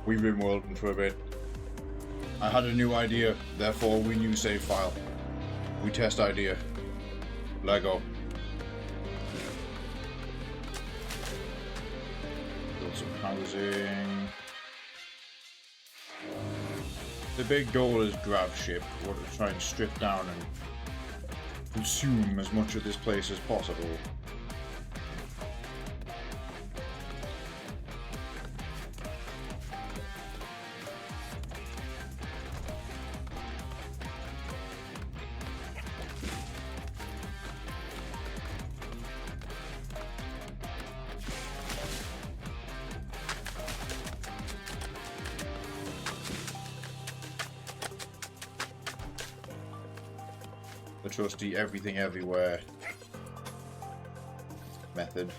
We Rimworld for a bit. I had a new idea, therefore we new save file. We test idea. Lego. Build some housing. The big goal is Gravship. We want to try and strip down and consume as much of this place as possible. The trusty everything everywhere method.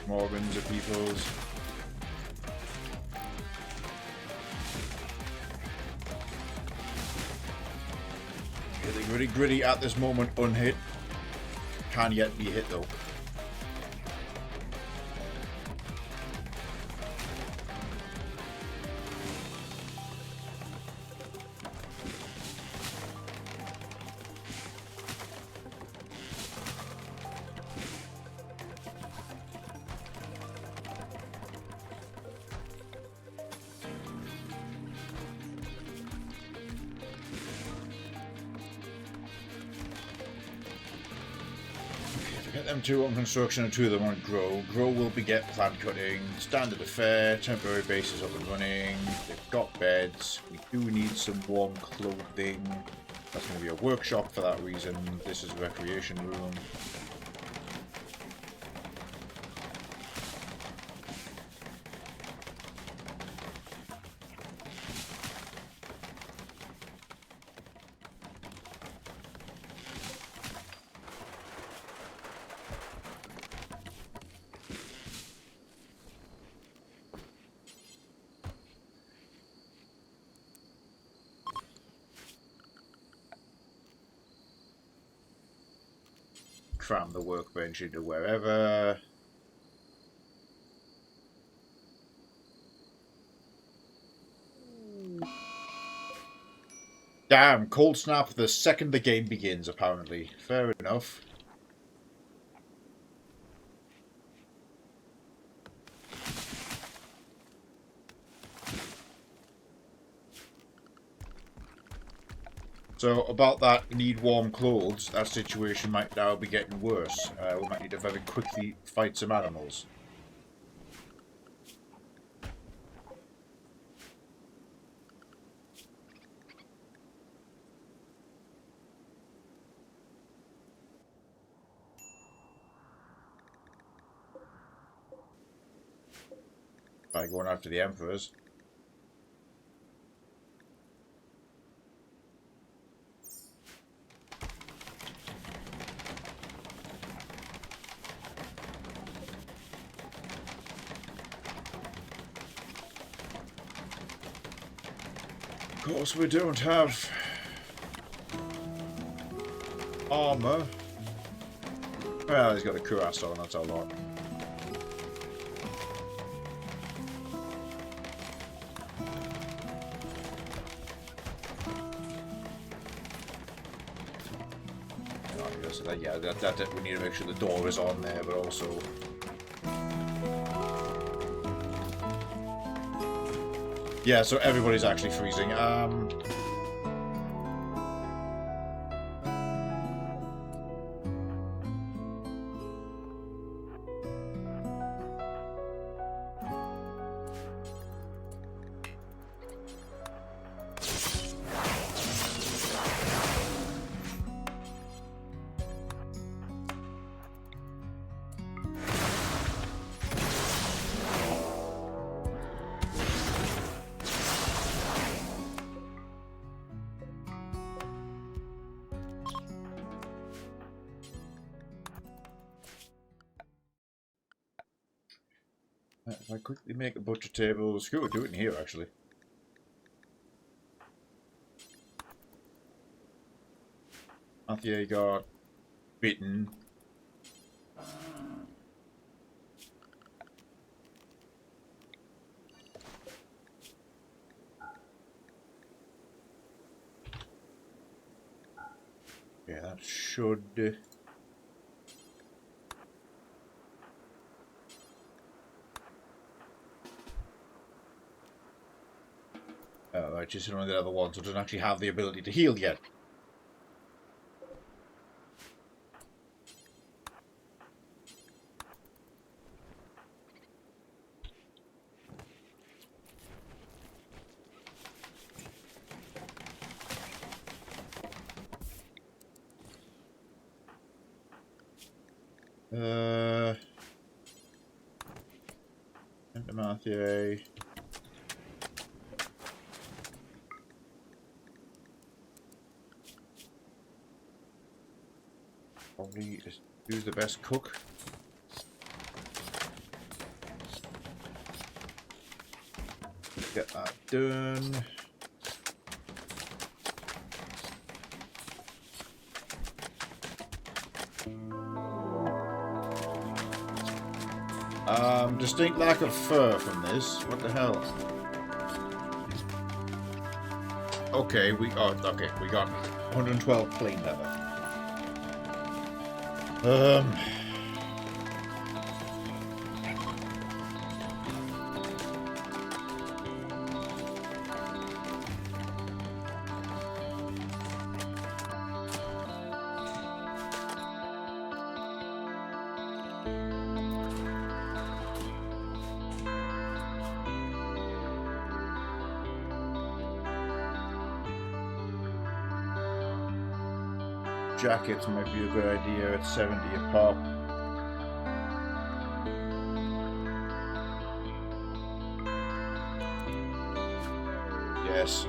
More Windsor peoples. Getting gritty at this moment, unhit. Can yet be hit though. Get them two on construction and two of them on grow. Grow will beget plant cutting. Standard affair. Temporary base is up and running. They've got beds. We do need some warm clothing. That's going to be a workshop for that reason. This is a recreation room. Cram the workbench into wherever. Damn, cold snap the second the game begins, apparently. Fair enough. So, about that need warm clothes, that situation might now be getting worse. We might need to very quickly fight some animals. By going after the emperors. Of course, we don't have armor. Well, he's got a cuirass on, that's a lot. Yeah, that we need to make sure the door is on there, but also yeah, so everybody's actually freezing. If I quickly make a butcher table, screw it, do it in here actually. Mathieu got bitten. Yeah, that should... Oh, right, just one of the other ones who doesn't actually have the ability to heal yet. Enter Mathieu. Probably just use the best cook. Get that done. Distinct lack of fur from this. What the hell? Okay, we got 112 plain leather. Jackets might be a good idea at 70 a pop. Yes.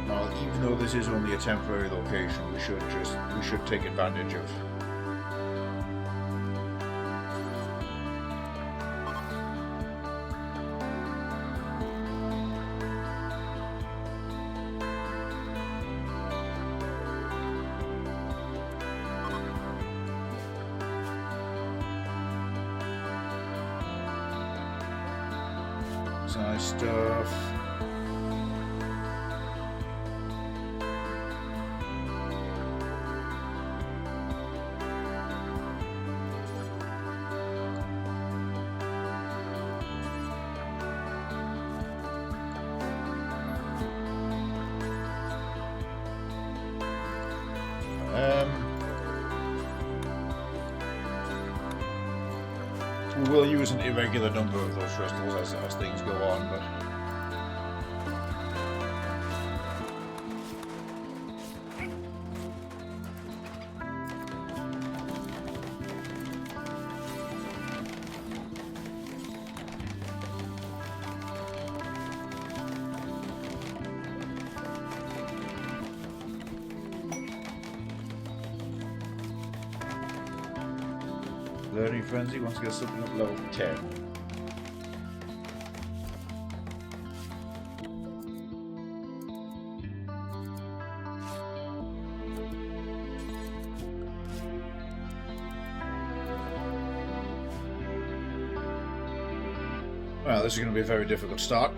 Well, even though this is only a temporary location, we should take advantage of. Nice stuff. We will use an irregular number of those crystals as things go on, but... Learning Frenzy wants to get something up level 10. Well, this is going to be a very difficult start.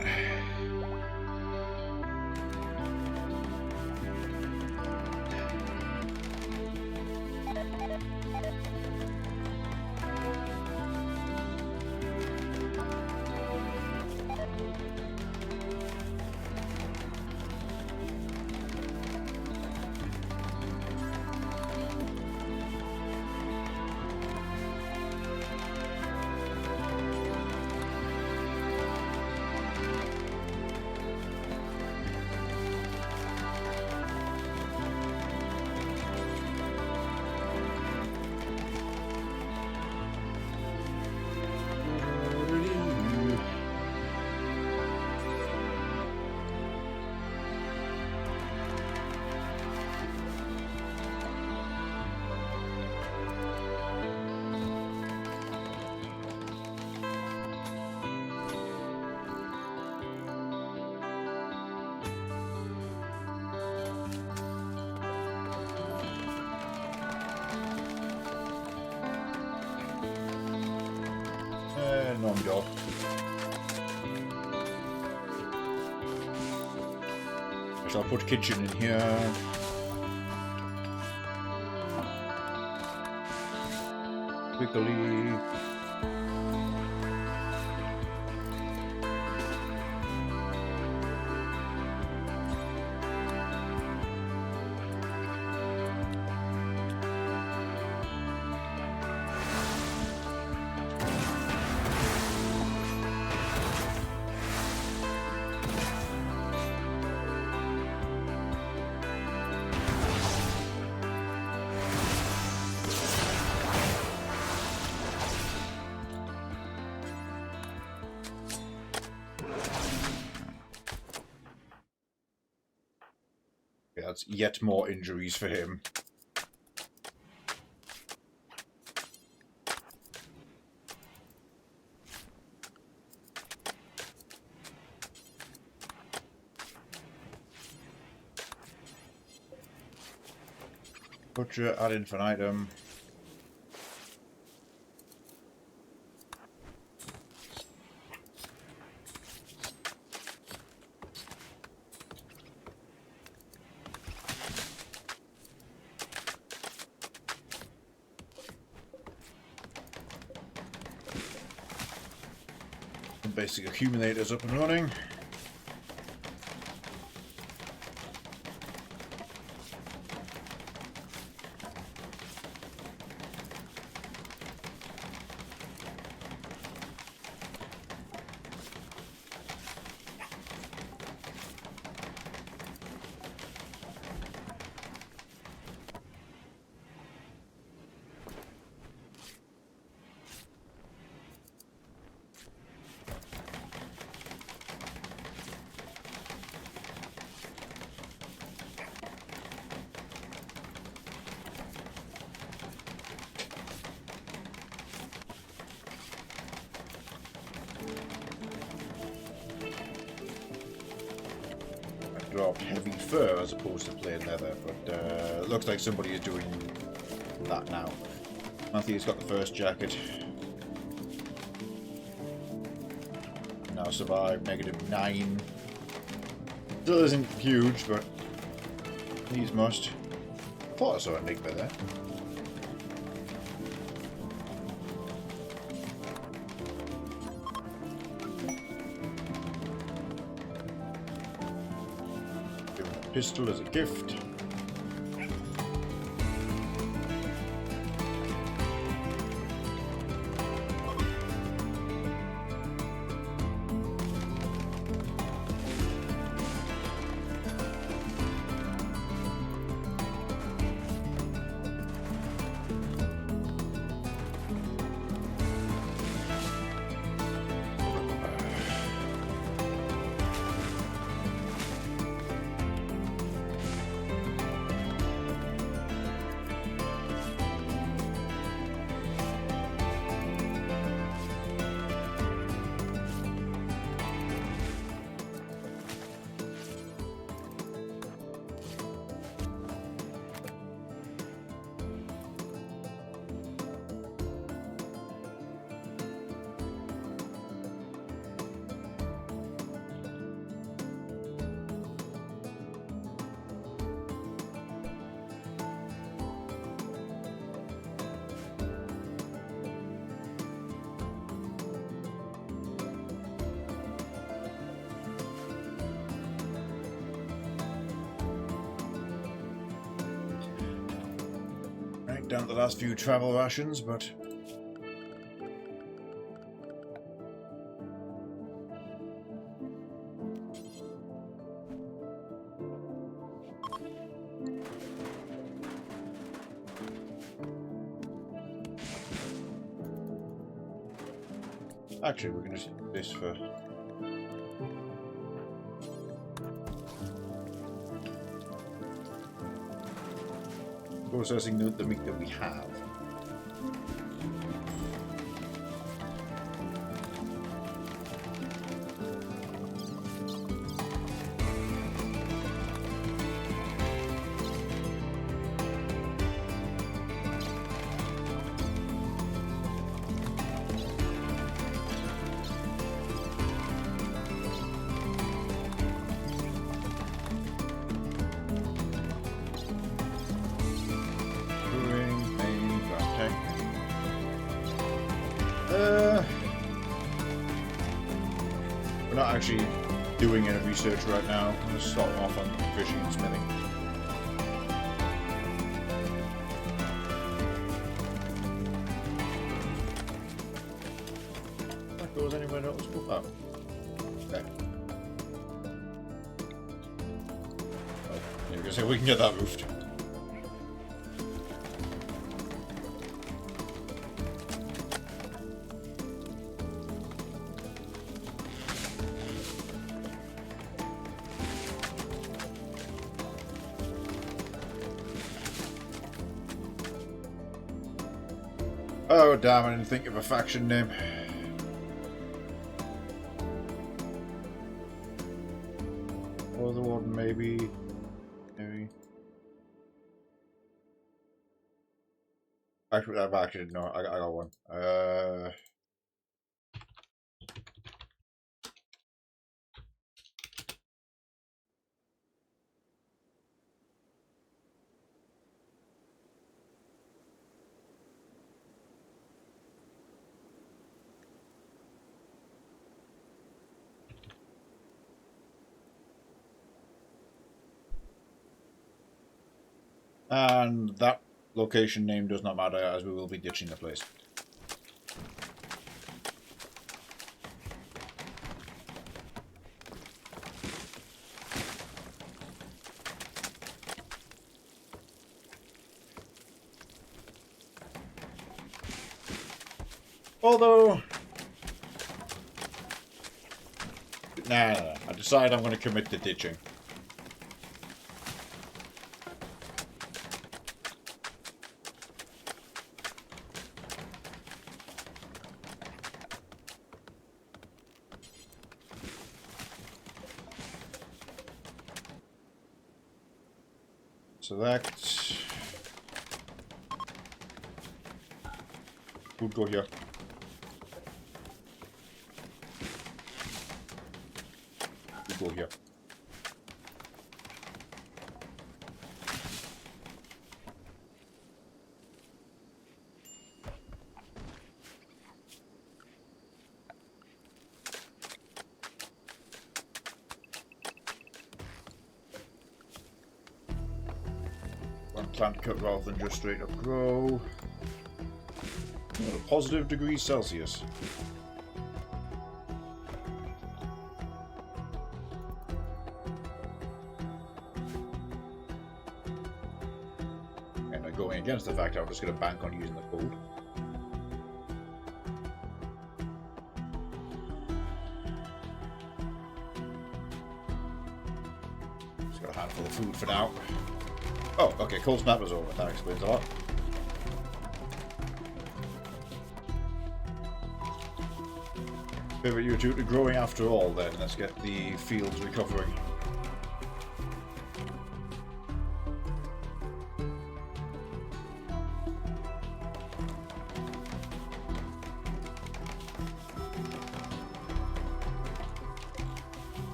So I'll put kitchen in here. Quickly. That's yet more injuries for him. Butcher, ad infinitum. Basic accumulators up and running. Dropped heavy fur as opposed to plain leather, but looks like somebody is doing that now. Matthew's got the first jacket. Now survive -9. Still isn't huge, but these must. I thought I saw an enigma there. Pistol as a gift. Down to the last few travel rations, but actually we're going to do this for processing the meat that we have. We're not actually doing any research right now. I'm just starting off on fishing and smithing. That goes anywhere else? Oh, there. Oh, yeah, because we can get that roofed. Oh damn, I didn't think of a faction name. Other one, maybe. Actually, no, I got one. And that location name does not matter, as we will be ditching the place. Although, nah, I decide I'm going to commit to ditching. So that would go here. Would go here. Plant cut rather than just straight up grow. Positive degrees Celsius. And going against the fact I'm just going to bank on using the food. Just got a handful of food for now. Oh, okay, cold snap was over. That explains a lot. Pivot you two to growing after all then. Let's get the fields recovering.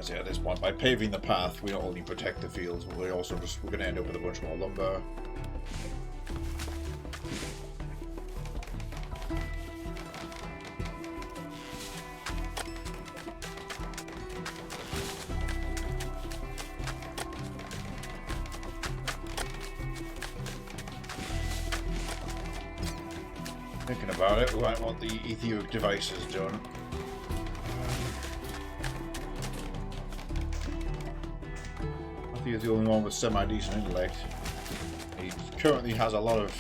At this point, by paving the path, we not only protect the fields, but we're going to end up with a bunch more lumber. Thinking about it, we might want the etheric devices done. He's the only one with semi-decent intellect. He currently has a lot of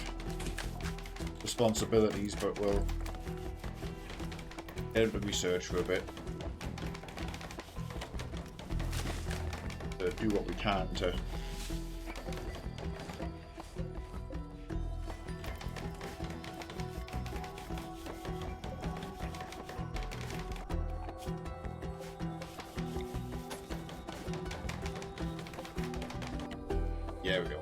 responsibilities, but we'll get him to research for a bit. To do what we can to there we go.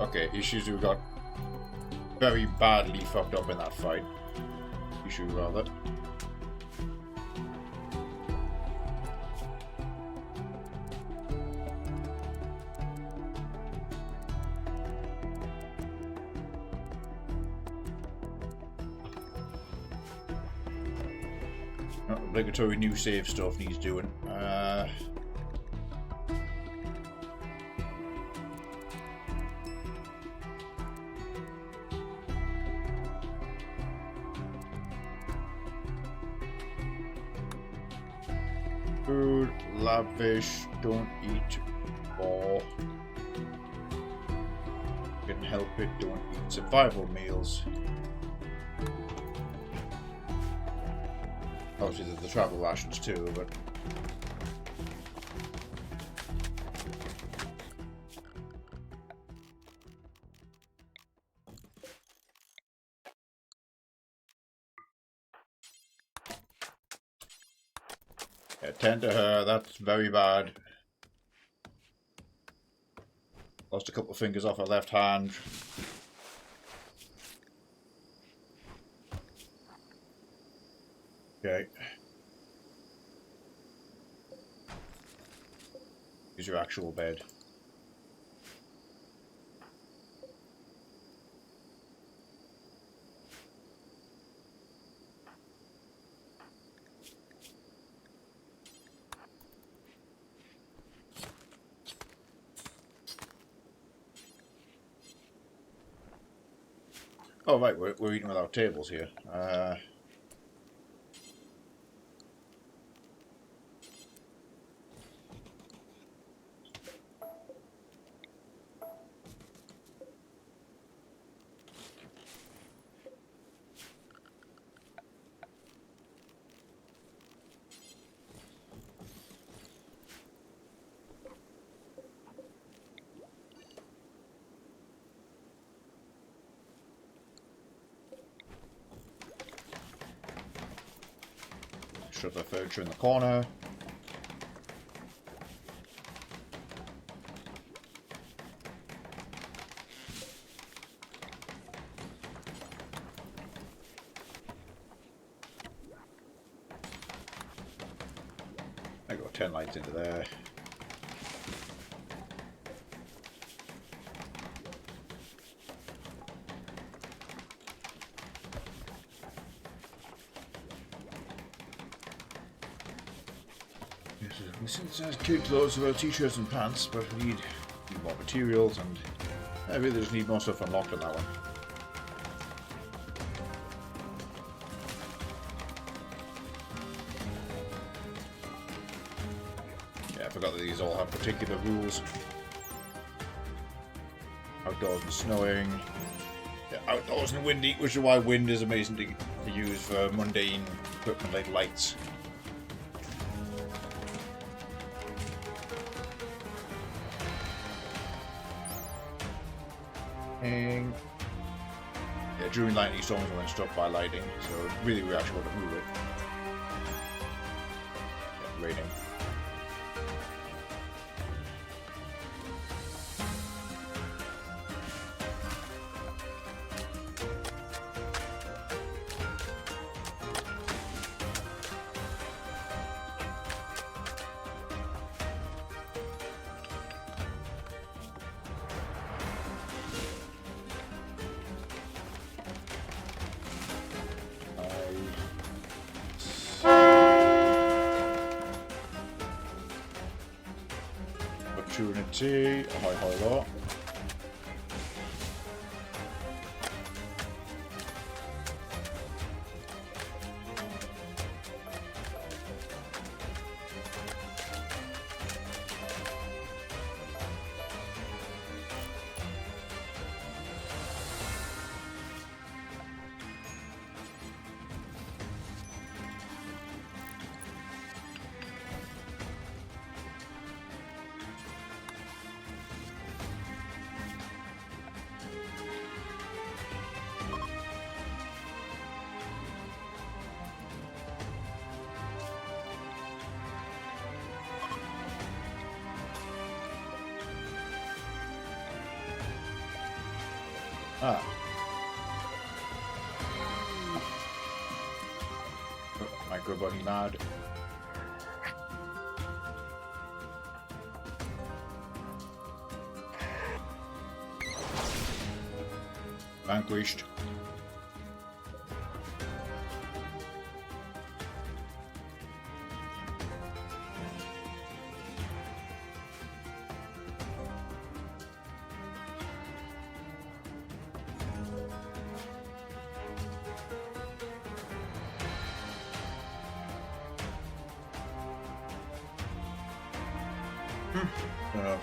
Okay, issues who got very badly fucked up in that fight. Issue rather. Obligatory new save stuff needs doing. Food, lavish, don't eat more. Can help it, don't eat survival meals. Obviously there's the travel rations too, but yeah, tend to her, that's very bad. Lost a couple of fingers off her left hand. Okay. Here's your actual bed. Oh right, we're eating without tables here. Shove the furniture in the corner. I got 10 lights into there. Since there's kid clothes about t-shirts and pants, but we need more materials, and I really just need more stuff unlocked on that one. Yeah, I forgot that these all have particular rules. Outdoors and snowing. Yeah, outdoors and windy, which is why wind is amazing to use for mundane equipment like lights. Yeah, during lightning storms when struck by lightning, so really we actually want to move it. Yeah, raining. Opportunity, ahoy lot. Ah. Oh, micro bunny mad. Vanquished.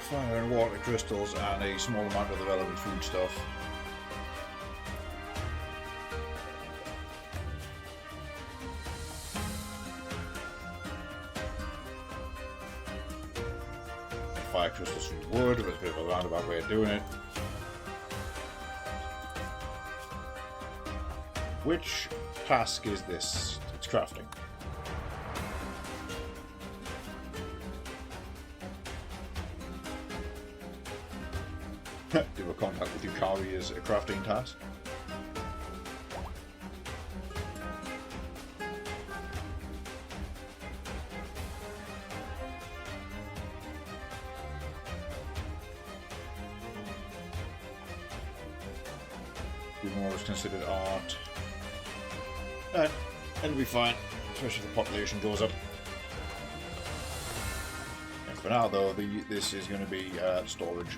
Fire and water crystals and a small amount of the relevant food stuff. Fire crystals from wood, but it's a bit of a roundabout way of doing it. Which task is this? It's crafting. Do a contact with Yukari as a crafting task. More is considered art. It'll be fine, especially if the population goes up. And for now, though, this is going to be storage.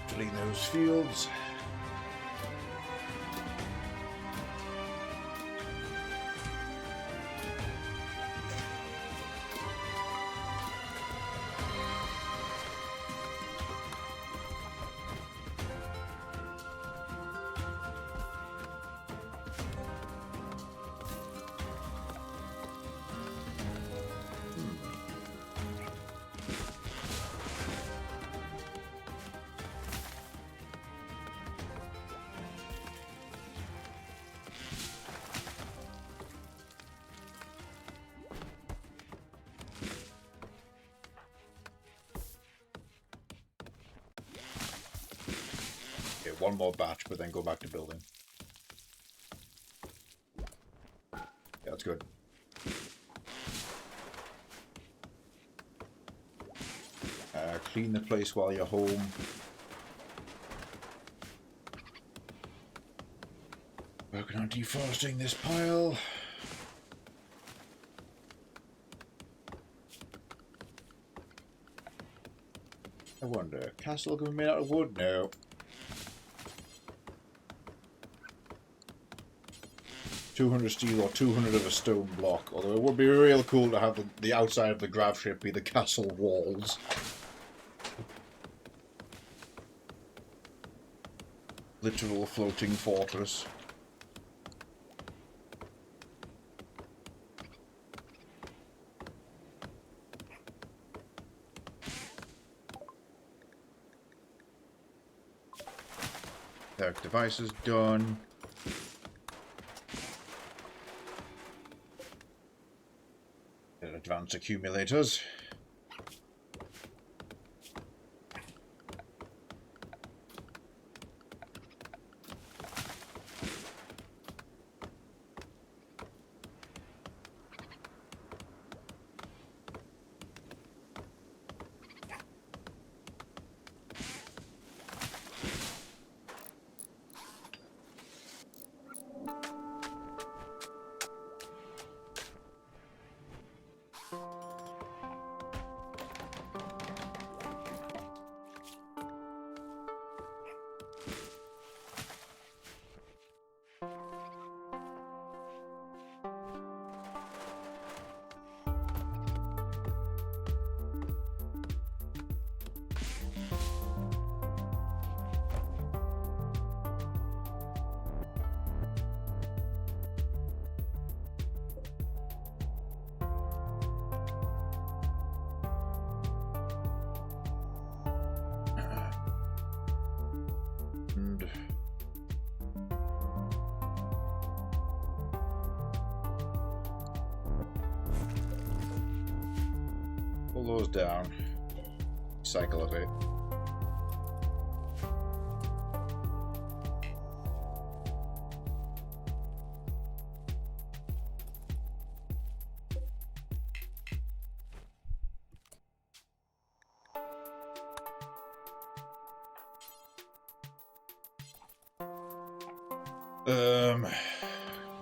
Filling those fields. One more batch, but then go back to building. Yeah, that's good. Clean the place while you're home. Working on deforesting this pile. I wonder, castle can be made out of wood? No. 200 steel or 200 of a stone block, although it would be real cool to have the outside of the Gravship be the castle walls. Literal floating fortress. Dark devices done. Advanced accumulators. Pull those down. Cycle a bit.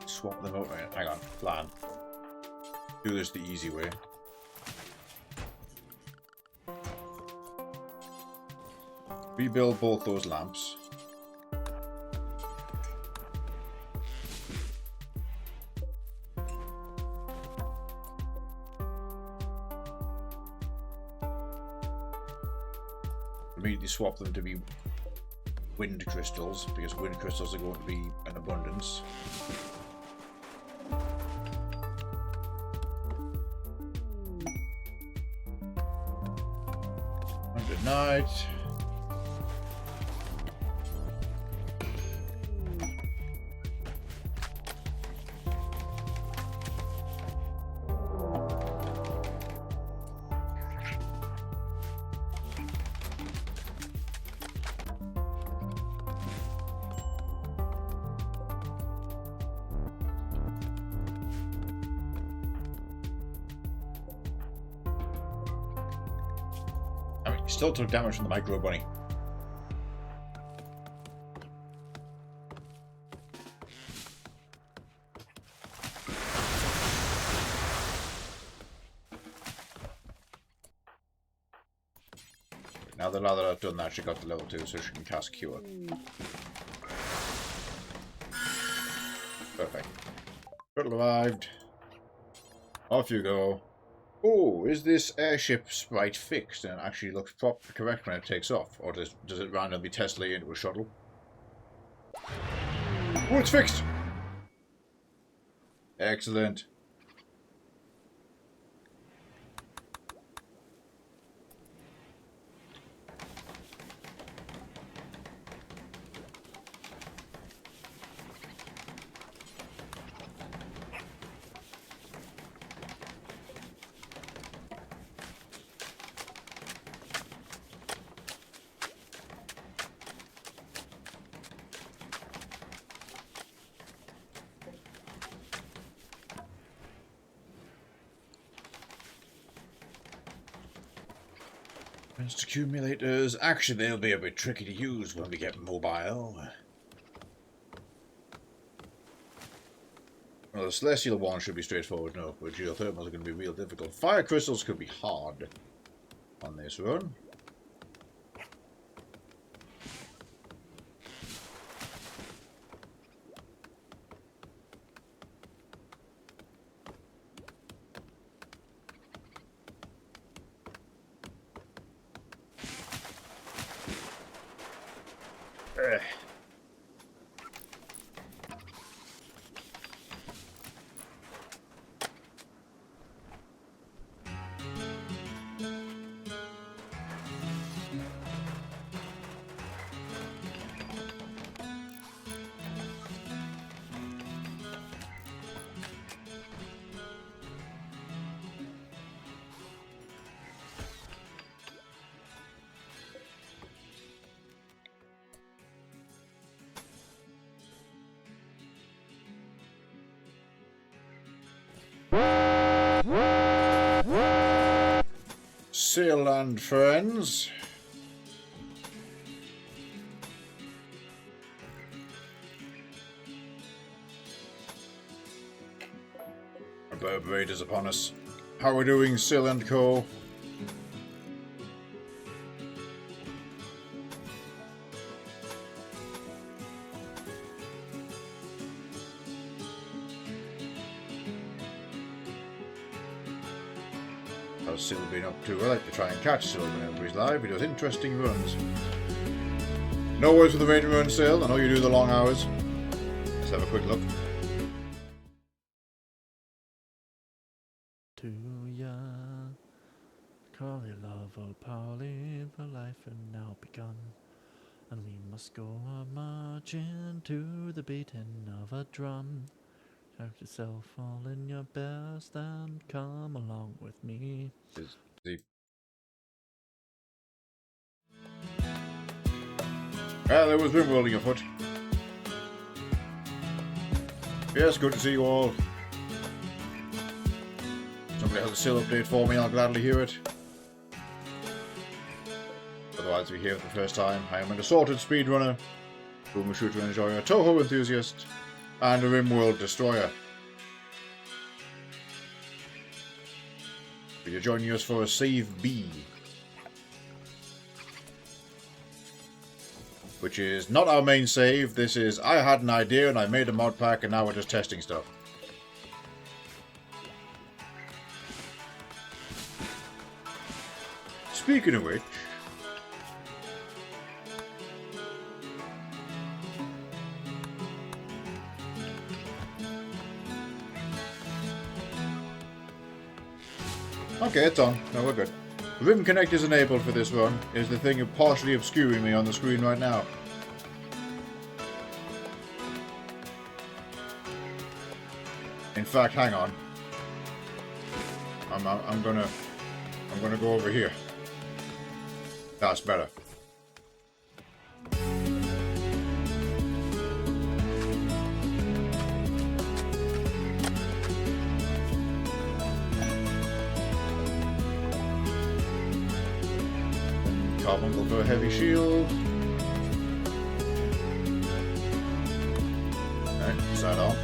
Swap them out. Right, hang on. Plan. Do this the easy way. Rebuild both those lamps. Immediately swap them to be wind crystals, because wind crystals are going to be in abundance. Good night. Still took damage from the micro bunny. Now that I've done that, she got to level 2, so she can cast Cure. Perfect. Turtle arrived. Off you go. Oh, is this airship sprite fixed and actually looks correct when it takes off? Or does it randomly Tesla into a shuttle? Oh, it's fixed! Excellent. Accumulators. Actually, they'll be a bit tricky to use when we get mobile. Well, the celestial one should be straightforward enough, but geothermals are going to be real difficult. Fire crystals could be hard on this run. Sail land, friends. A bird raid is upon us. How are we doing, Sail and Co? How's Sil been up to? I like to try and catch Sil whenever he's live. He does interesting runs. No worries with the raid run, Sil. I know you do the long hours. Let's have a quick look. To ya, call your love, oh Polly, for life and now begun, and we must go marching to the beating of a drum. Shout yourself all in your best and come along with me. Is he Well, there was Rimworlding afoot. Yes, good to see you all. Somebody has a still update for me, I'll gladly hear it. Otherwise, if you're here for the first time, I am an assorted speedrunner, boomer shooter and enjoyer, a Toho enthusiast, and a Rimworld destroyer. You're joining us for a save B, which is not our main save. This is I had an idea and I made a mod pack and now we're just testing stuff. Speaking of which, okay, it's on. No, we're good. Rim Connect is enabled for this run. Is the thing partially obscuring me on the screen right now. In fact, hang on. I'm gonna go over here. That's better. Carbuncle for a heavy shield. Alright, is that on?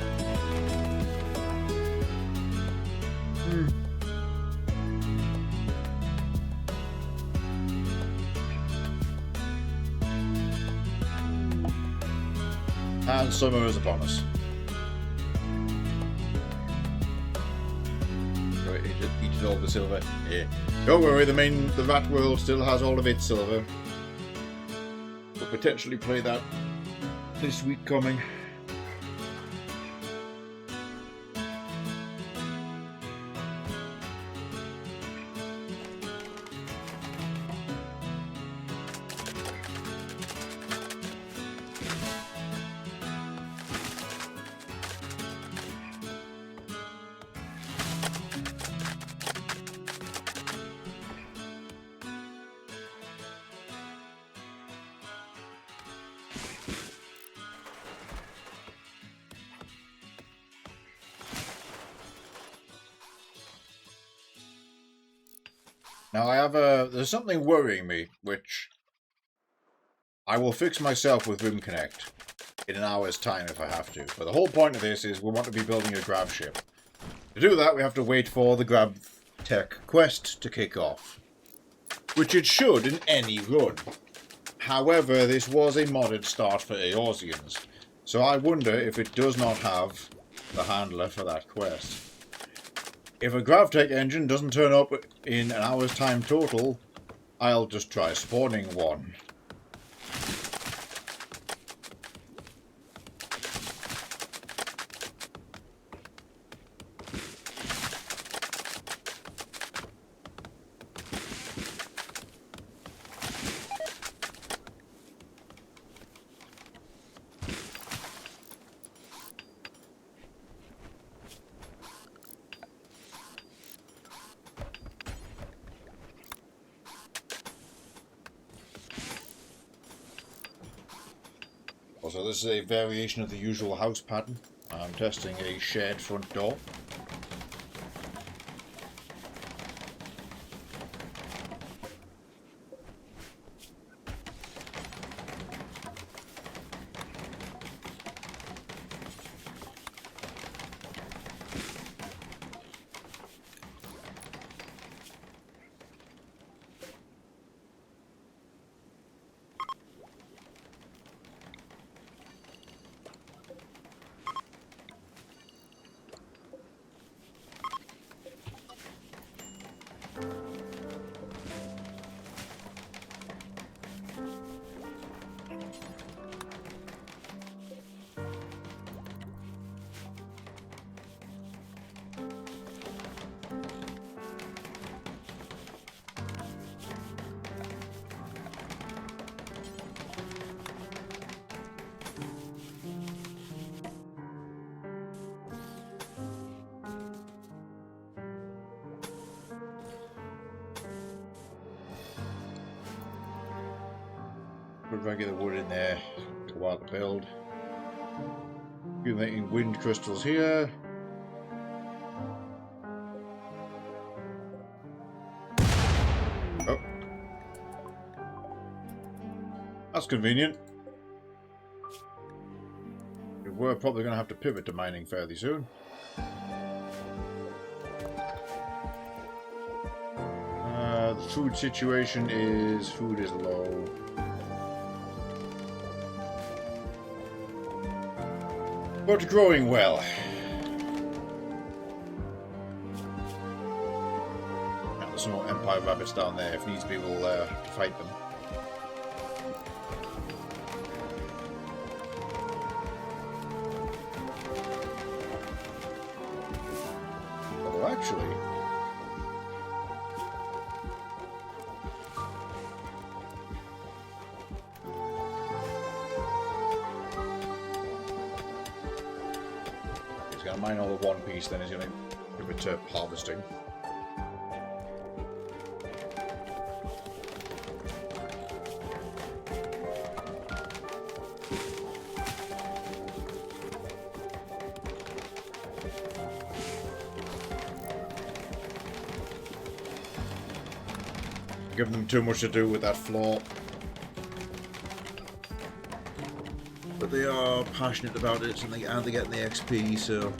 And summer is upon us. Eat all the silver. Yeah. Don't worry, the rat world still has all of its silver. We'll potentially play that this week coming. Now there's something worrying me, which I will fix myself with Rim Connect in an hour's time if I have to. But the whole point of this is we want to be building a Gravship. To do that, we have to wait for the GravTech quest to kick off, which it should in any run. However, this was a modded start for Eorzeans, so I wonder if it does not have the handler for that quest. If a GravTech engine doesn't turn up in an hour's time total, I'll just try spawning one. Also, this is a variation of the usual house pattern. I'm testing a shared front door. Put regular wood in there. Took a while to build. Accumulating wind crystals here. Oh. That's convenient. We're probably going to have to pivot to mining fairly soon. The food situation is... food is low. But growing well. And there's some more Empire rabbits down there. If needs be, we'll have to fight them. Although actually... he's going to mine all the one piece, then he's going to give it to harvesting. Give them too much to do with that floor. But they are passionate about it, and they're getting the XP, so...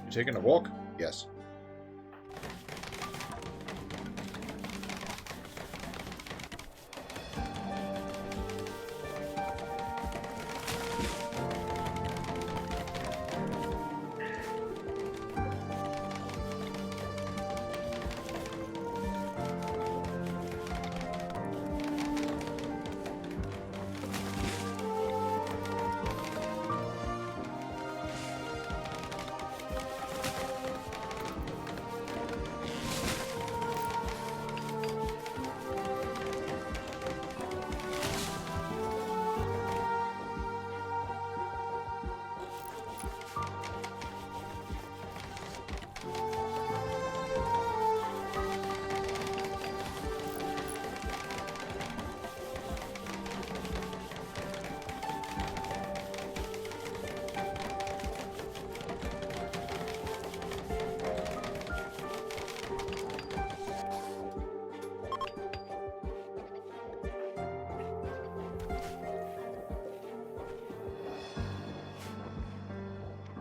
You taking a walk? Yes.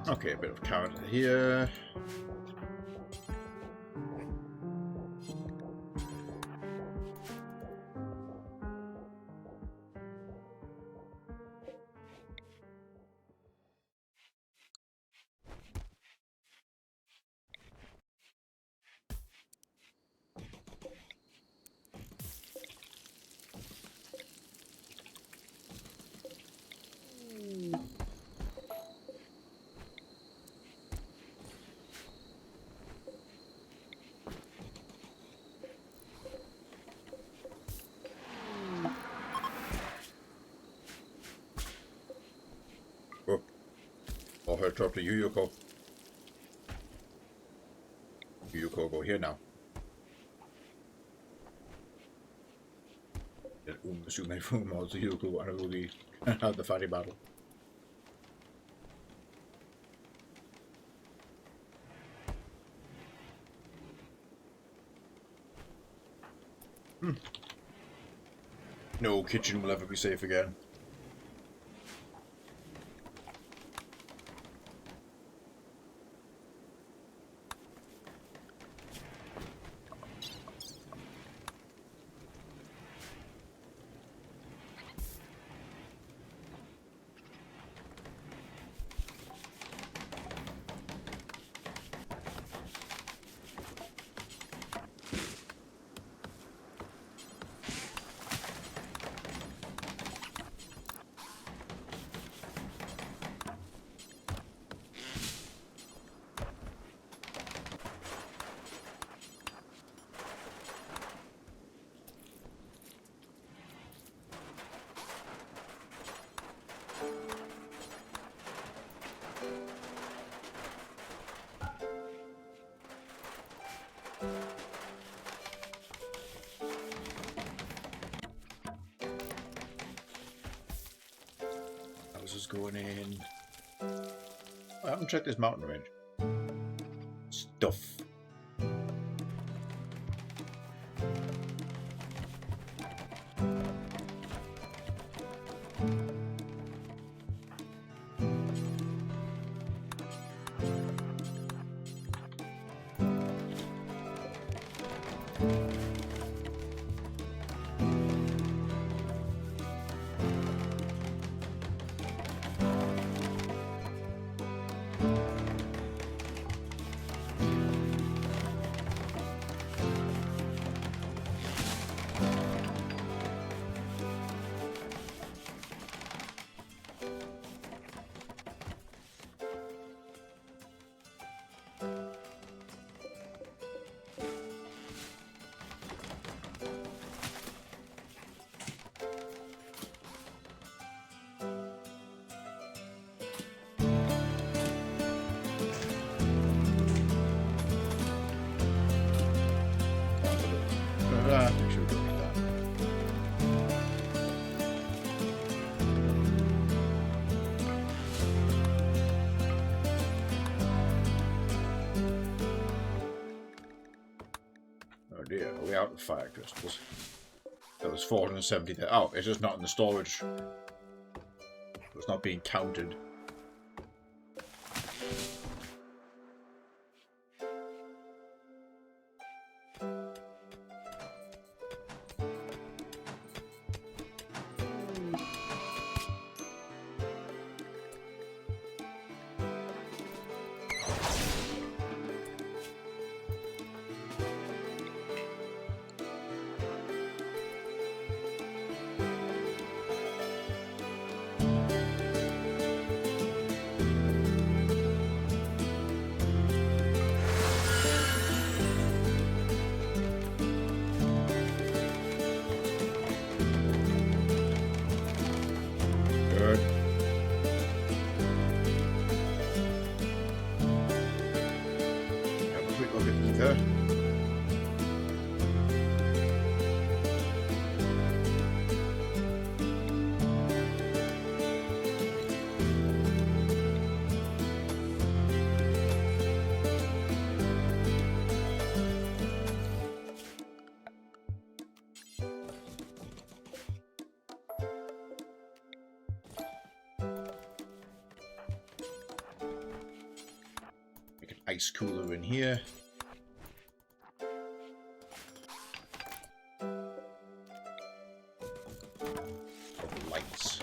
Okay, a bit of carrot here. Oh, I'll head up to Yuyuko. Yuyuko, go here now. Sume Fumo to Yuyuko and Rugi had the fatty battle. No kitchen will ever be safe again. How's this going in? I haven't checked this mountain range. Stuff. Make sure we don't need that. Oh dear, are we out of fire crystals? There was 470 there. Oh, it's just not in the storage. It's not being counted. Good. Have a quick look at ether. Make an ice cooler in here. Lights.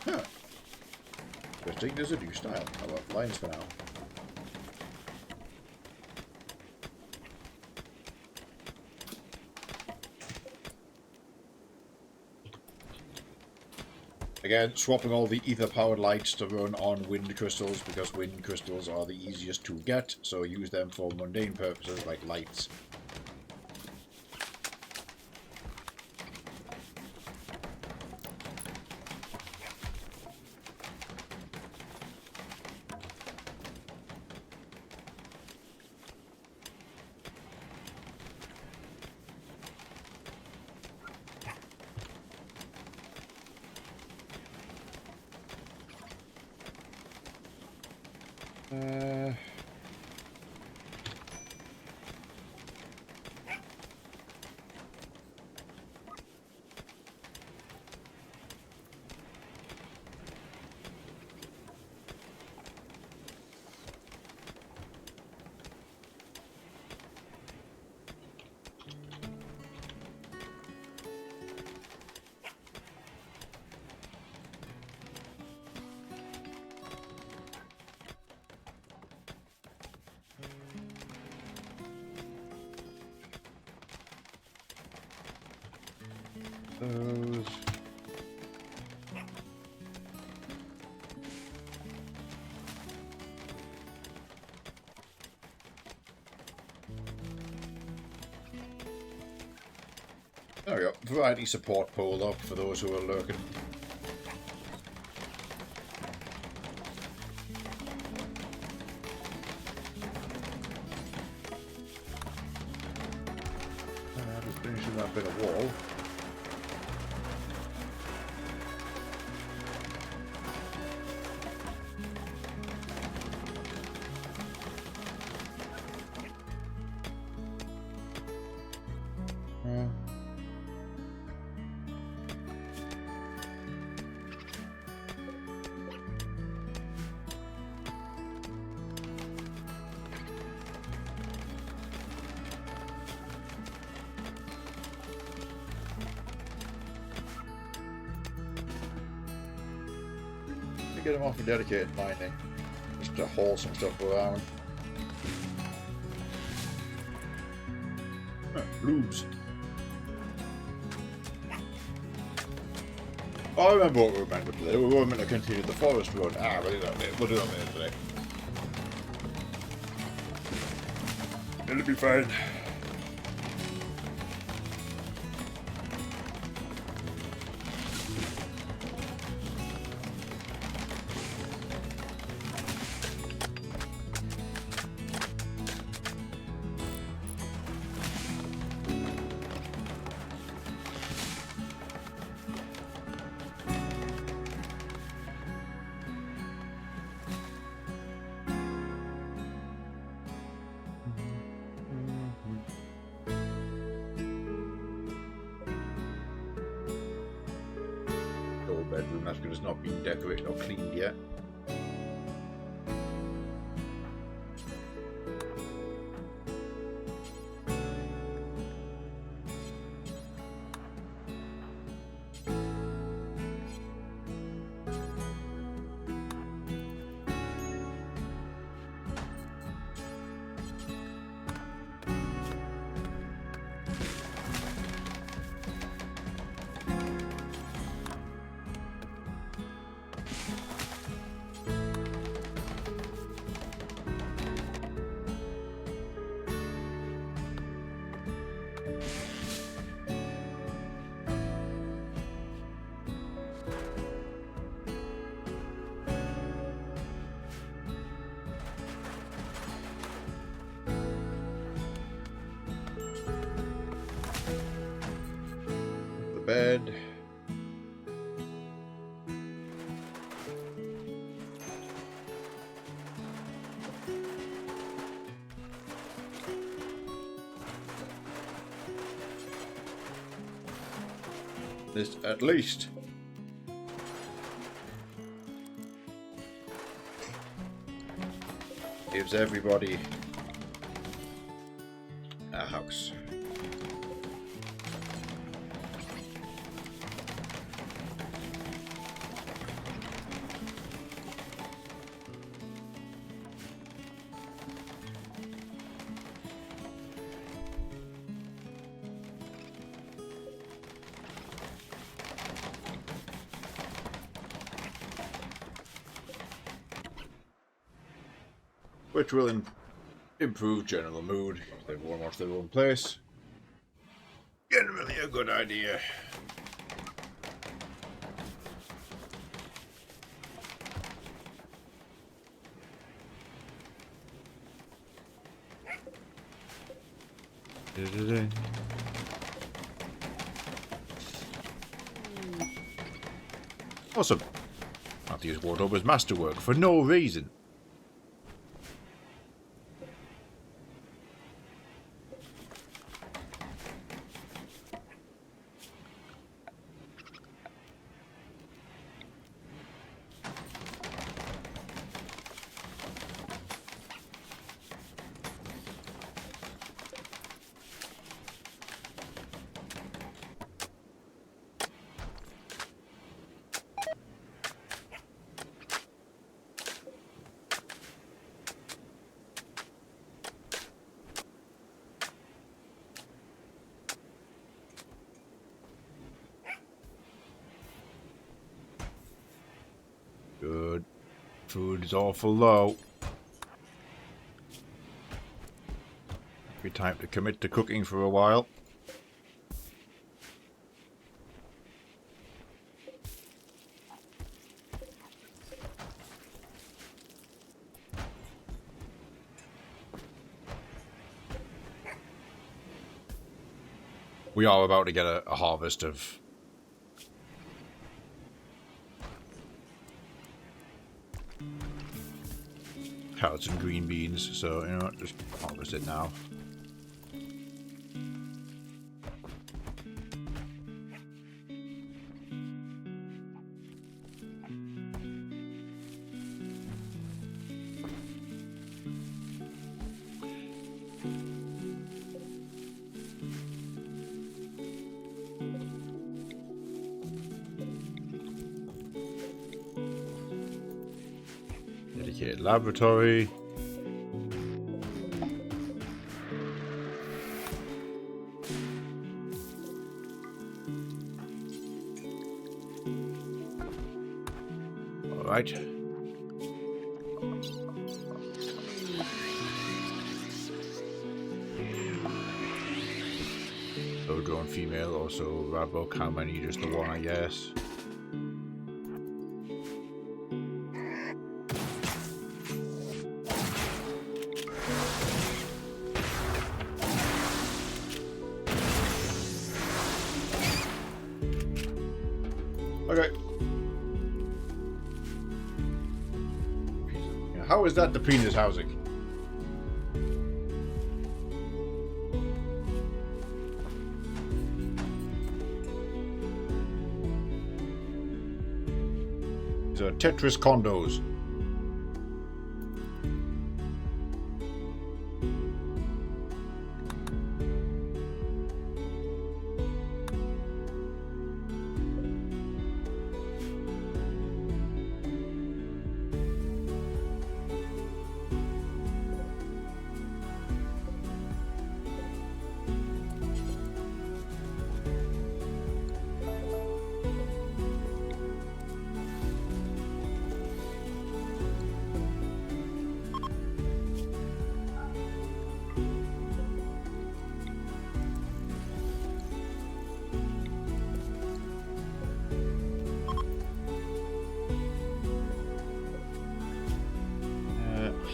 Huh. Interesting, there's a new style. How about lines for now? Again, swapping all the ether-powered lights to run on wind crystals because wind crystals are the easiest to get, so use them for mundane purposes like lights. those. There we go. Variety support pole up for those who are lurking. Just finishing that bit of wall. Get them off for dedicated mining, just to haul some stuff around. Blues. Oh, I remember what we were meant to do. We were meant to continue the forest road. We'll do that later. We'll do that later today. It'll be fine. Bedroom, that's because it's not been decorated or cleaned yet. Bed. This at least gives everybody a house. Which will improve general mood. Everyone wants their own place. Generally a good idea. Awesome. I have to use wardrobe as masterwork for no reason. Food is awful low. Be time to commit to cooking for a while. We are about to get a harvest of carrots and green beans, so you know what, just harvest it now. Dedicated laboratory. All right. So drone female, also Radbook, how many? Just the one, I guess. Okay. How is that the penis housing? These are Tetris condos.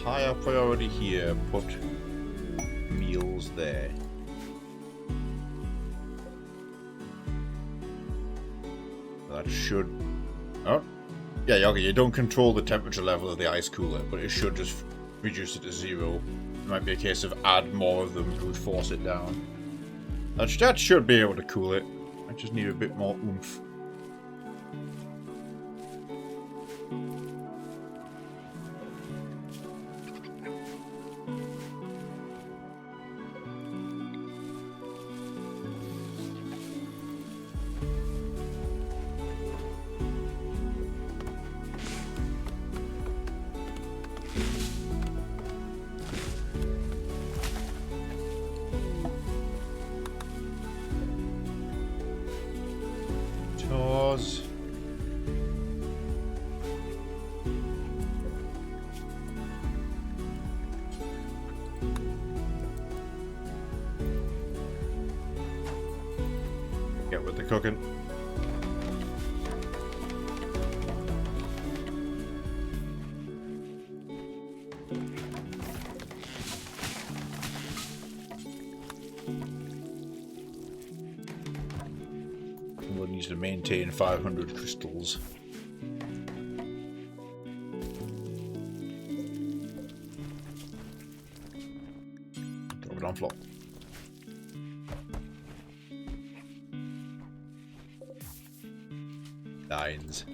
Higher priority here, put meals there. That should... Oh, yeah, okay, you don't control the temperature level of the ice cooler, but it should just reduce it to 0. It might be a case of add more of them, brute force it down. That should be able to cool it. I just need a bit more oomph. Chores. Get with the cooking. We'll need to maintain 500 crystals. Drop it on flop. Nines.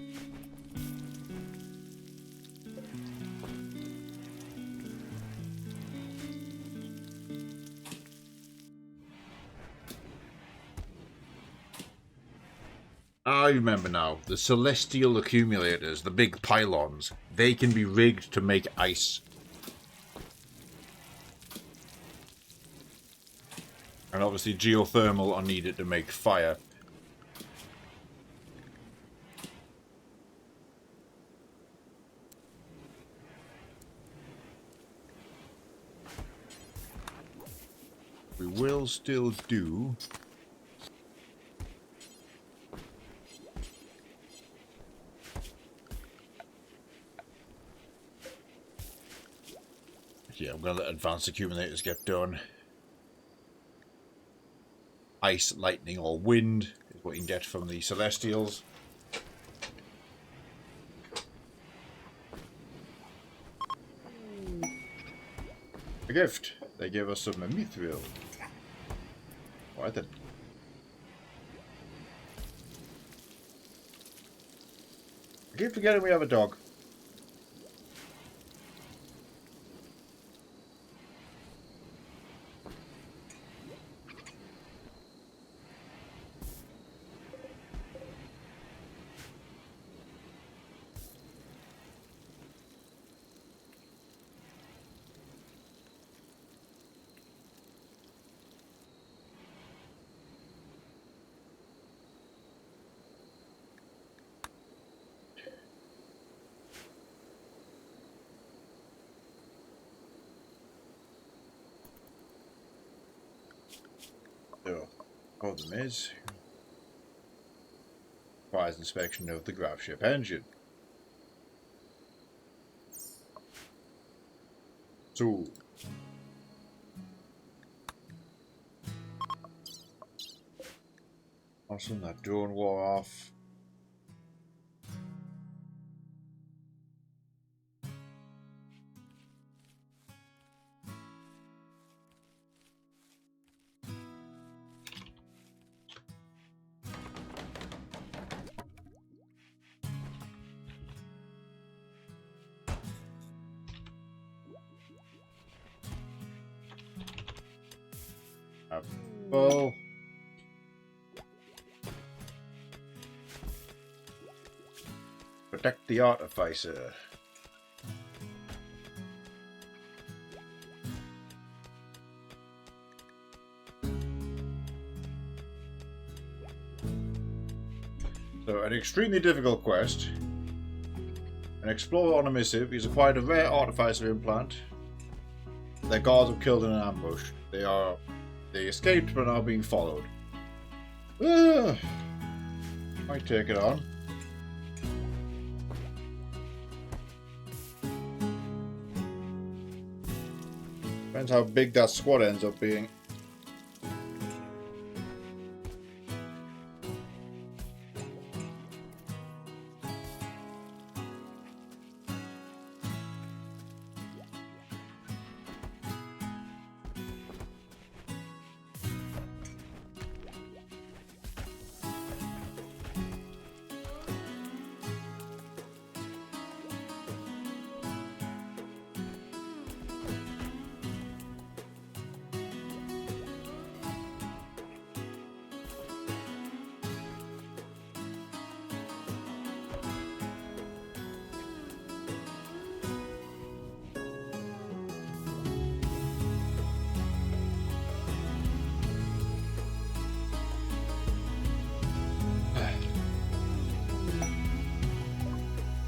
I remember now, the celestial accumulators, the big pylons, they can be rigged to make ice. And obviously geothermal are needed to make fire. will still do. Yeah, I'm going to let advanced accumulators get done. Ice, lightning, or wind is what you can get from the Celestials. A gift. They gave us some mithril. Alright then. I keep forgetting we have a dog. So, problem is, requires inspection of the Gravship engine. So, awesome, that drone wore off. Well, protect the artificer. So, an extremely difficult quest. An explorer on a missive. He's acquired a rare artificer implant. Their guards were killed in an ambush. They escaped but are being followed. Might take it on. Depends how big that squad ends up being.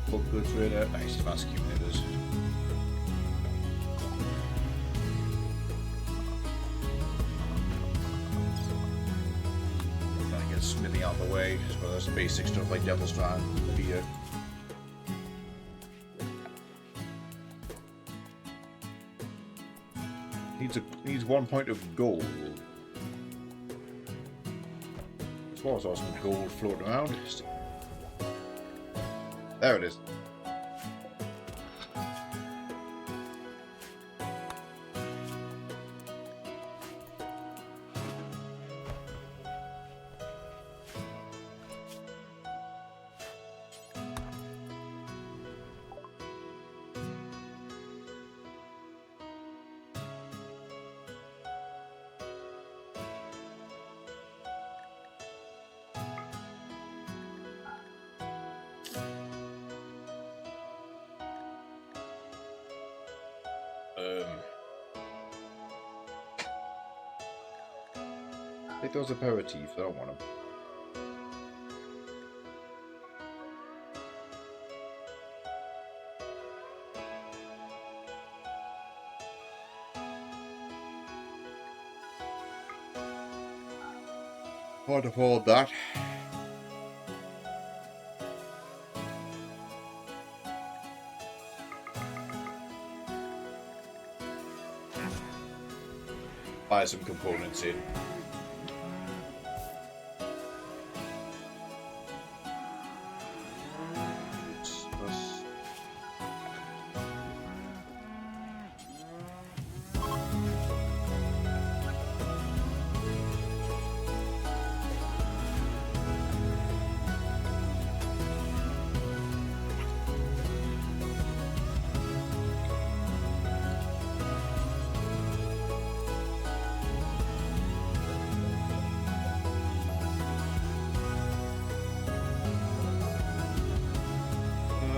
Bulk goods radar. Nice advanced accumulators. Trying to get smithing out of the way, as well as basic stuff like Devil's Fan, beer. Needs 1 point of gold. As well as some gold floating around. There it is. Take those aperitifs, I don't want them. Can't afford that. Buy some components in.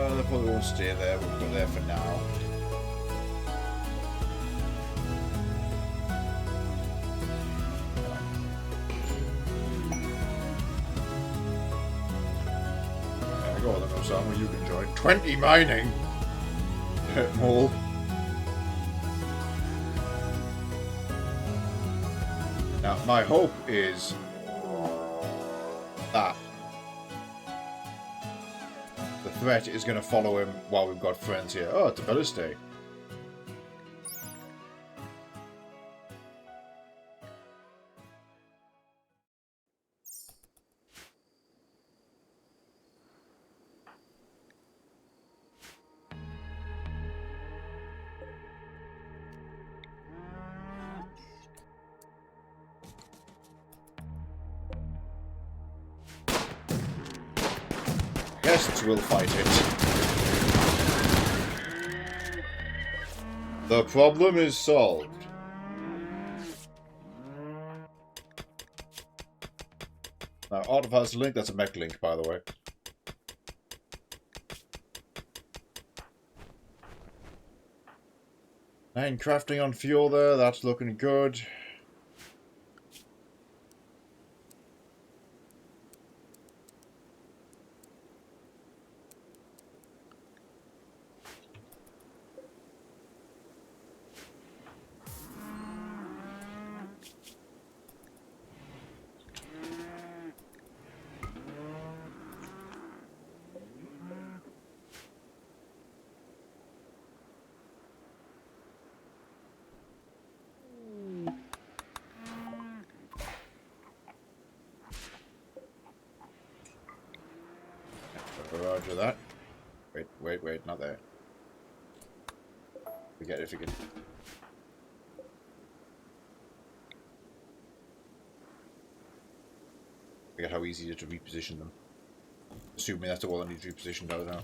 They probably won't stay there, but we'll go there for now. There go, there goes somewhere you can join. 20 mining! Mole. Now, my hope is that the threat is going to follow him while we've got friends here. Oh, it's a Fella's Day. Guests will fight it. The problem is solved. Now, artifacts link, that's a mech link, by the way. And crafting on fuel there, that's looking good. Roger that. Wait, not there. Forget if you can. Forget how easy it is to reposition them. Assuming that's all I need to reposition out now.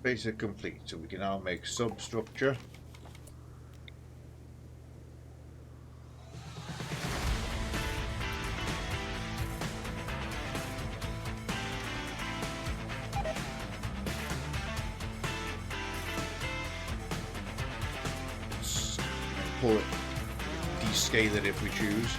Basic complete, so we can now make substructure. Pull it, descale it if we choose.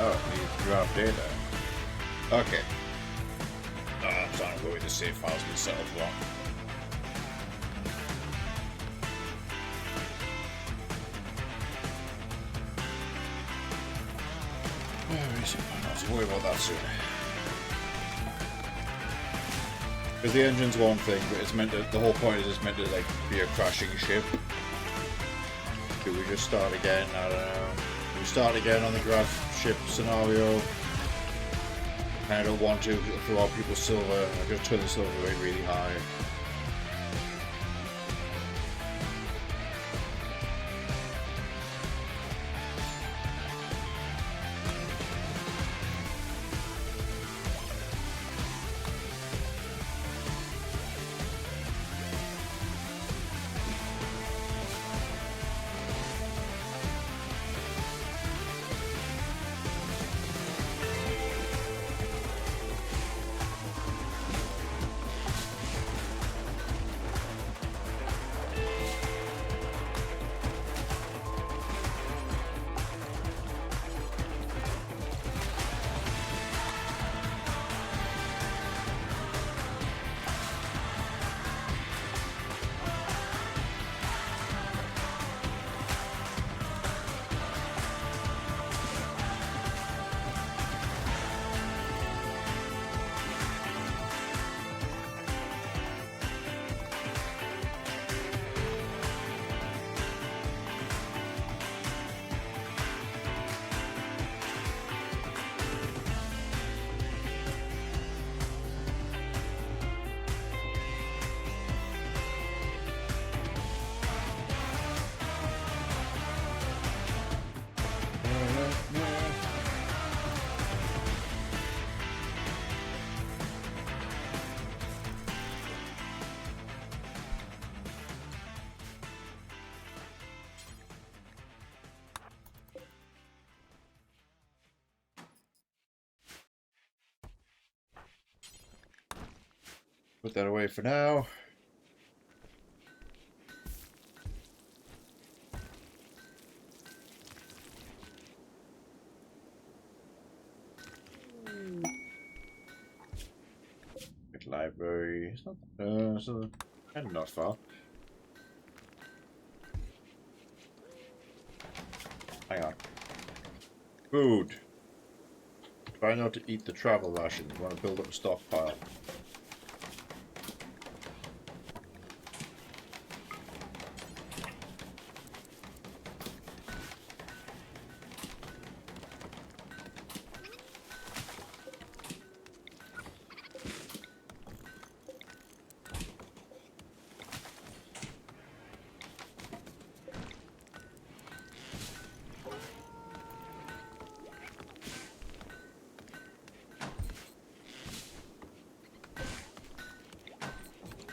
Oh, need to grab data. Okay. Oh, I'm trying to go with the save files been set up wrong. Where is it? I'll have to worry about that soon. Because the engine's one thing, but it's meant to, the whole point is it's meant to like be a crashing ship. Do we just start again? I don't know. Do we start again on the Gravship scenario? I don't want to throw out people's silver. I just turn the silver rate really high. Put that away for now. Good library. It's not so kind of not far. Hang on. Food. Try not to eat the travel rations. You want to build up a stockpile.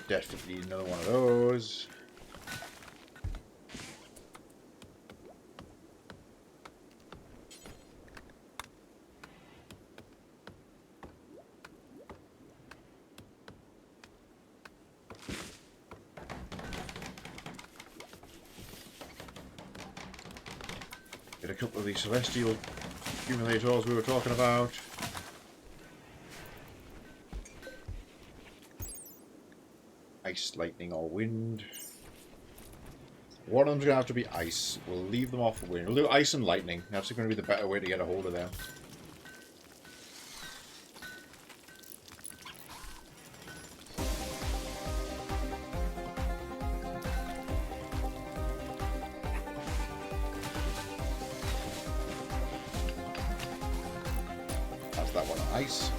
Definitely need another one of those. Get a couple of these celestial accumulators we were talking about. Ice, lightning, or wind. One of them's going to have to be ice. We'll leave them off the wind. We'll do ice and lightning. That's going to be the better way to get a hold of them. That's that one, ice.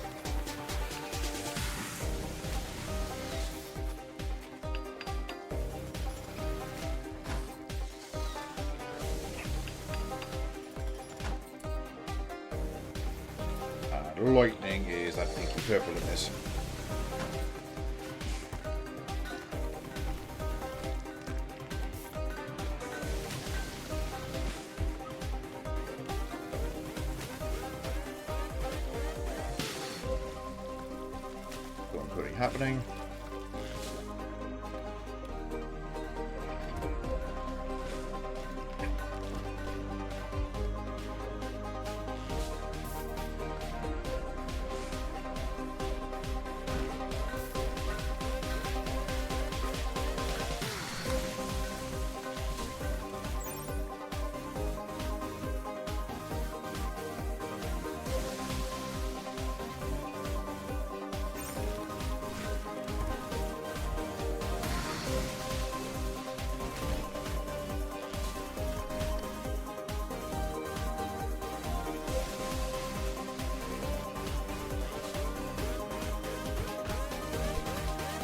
Lightning is that pinky purple in this. Storm coding happening.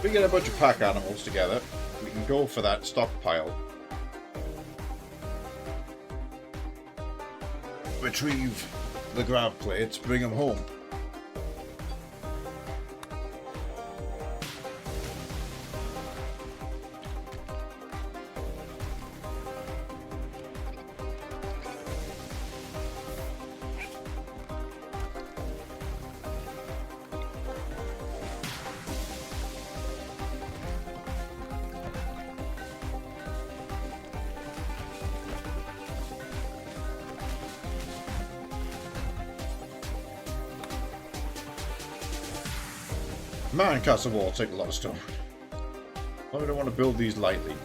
we get a bunch of pack animals together, we can go for that stockpile. Retrieve the grav plates, bring them home. Man, castle wall take a lot of stone. I don't want to build these lightly.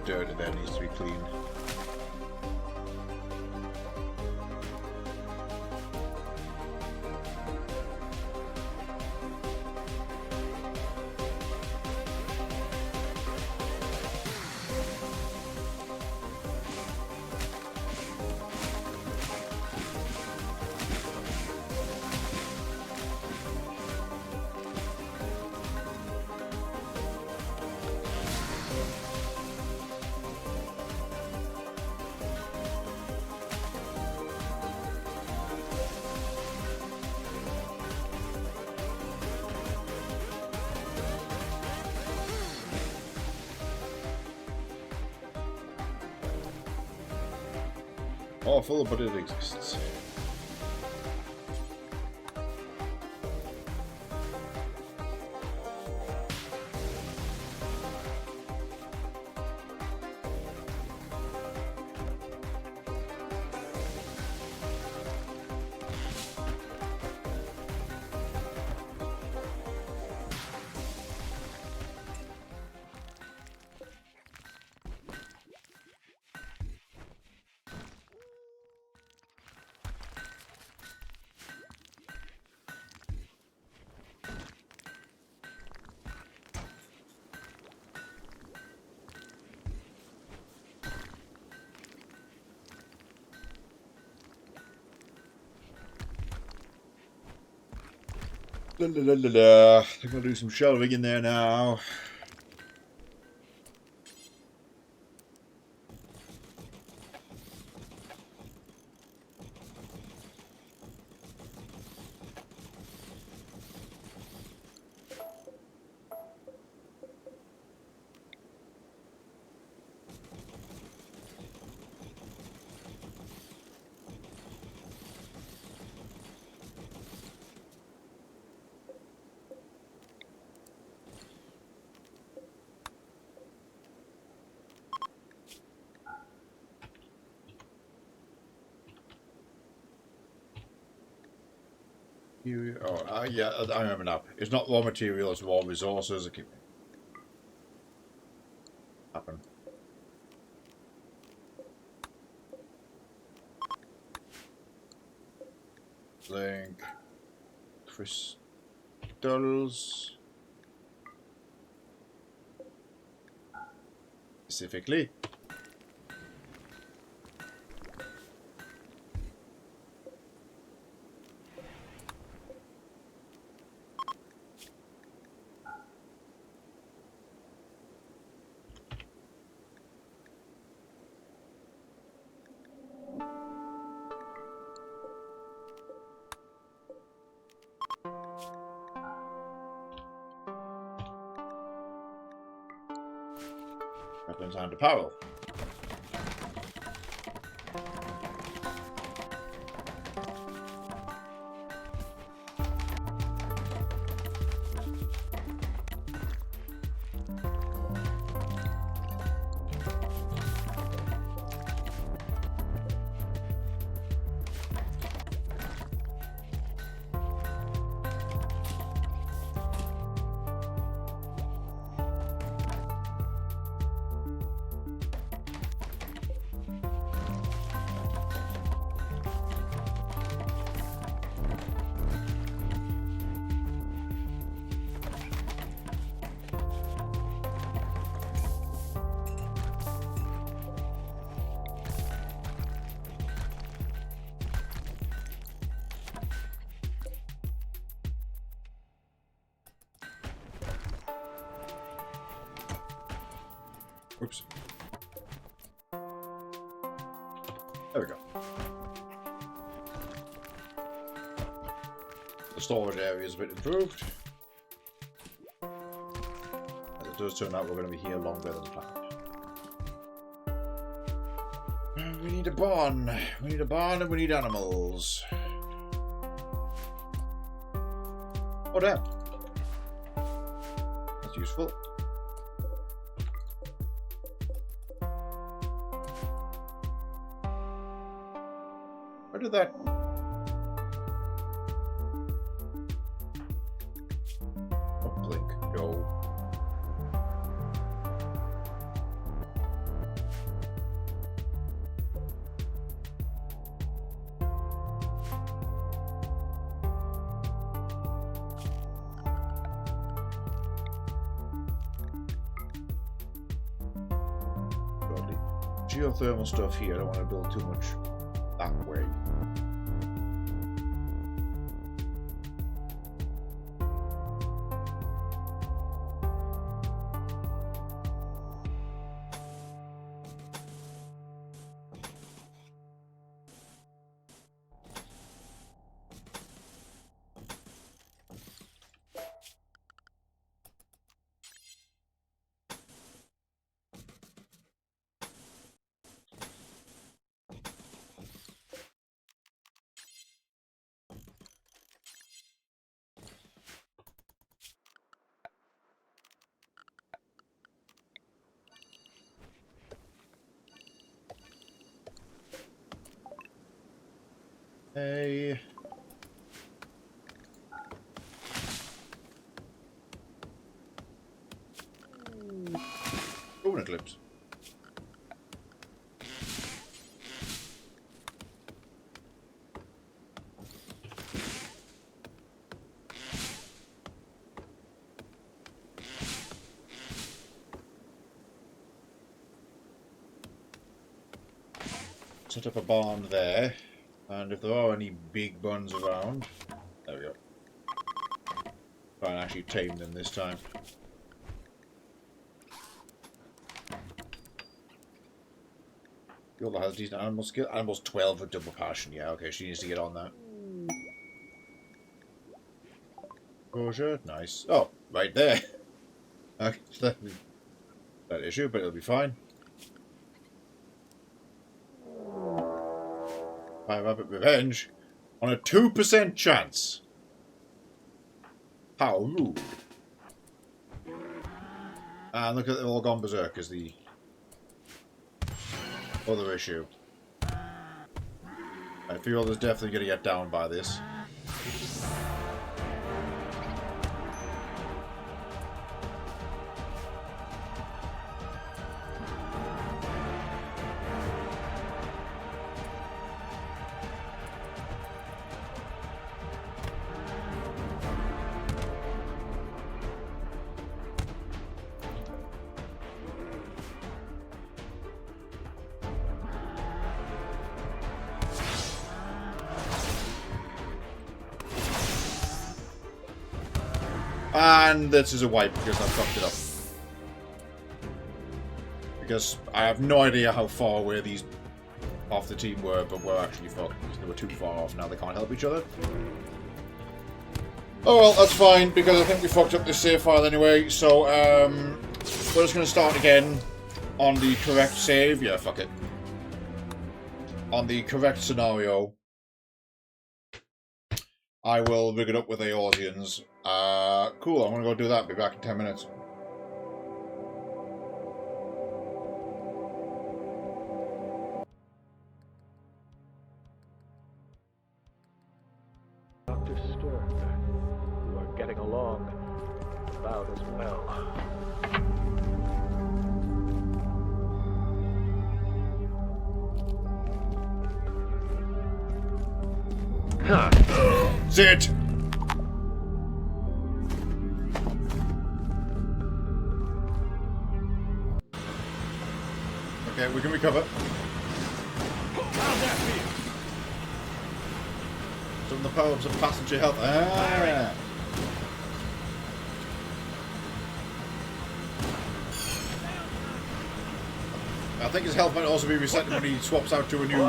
Dirt in there needs to be cleaned. Awful, but it exists. I'm gonna do some shelving in there now. Yeah, I remember now. It's not raw materials, it's raw resources. I keep happen. Link crystals specifically. Weapons and apparel. Oops. There we go. The storage area is a bit improved. As it does turn out we're going to be here longer than planned. We need a barn. We need a barn and we need animals. Oh damn. That's useful. Where did that uplink go? Lovely. Geothermal stuff here. I don't want to build too much that way. Hey. Oh, an eclipse. Set up a barn there. And if there are any big buns around, there we go. Try and actually tame them this time. Yola has decent animal skill. Animal's 12 with double passion. Yeah, okay, she needs to get on that. Eorzean, nice. Oh, right there. Okay, that issue, but it'll be fine. Rabbit revenge on a 2% chance. How rude. And look at them all gone berserk is the other issue. I feel there's definitely going to get down by this. And this is a wipe because I fucked it up. Because I have no idea how far away these half the team were, but we're actually fucked because they were too far off. Now they can't help each other. Oh well, that's fine because I think we fucked up this save file anyway. So we're just going to start again on the correct save. Yeah, fuck it. On the correct scenario. I will rig it up with Eorzeans. Cool, I'm gonna go do that. Be back in 10 minutes. Dr. Stern, you are getting along about as well. Sit! Okay, we can recover. How's that feel? Some of the power-ups of passenger health. Ah! think his health might also be reset when he swaps out to a new...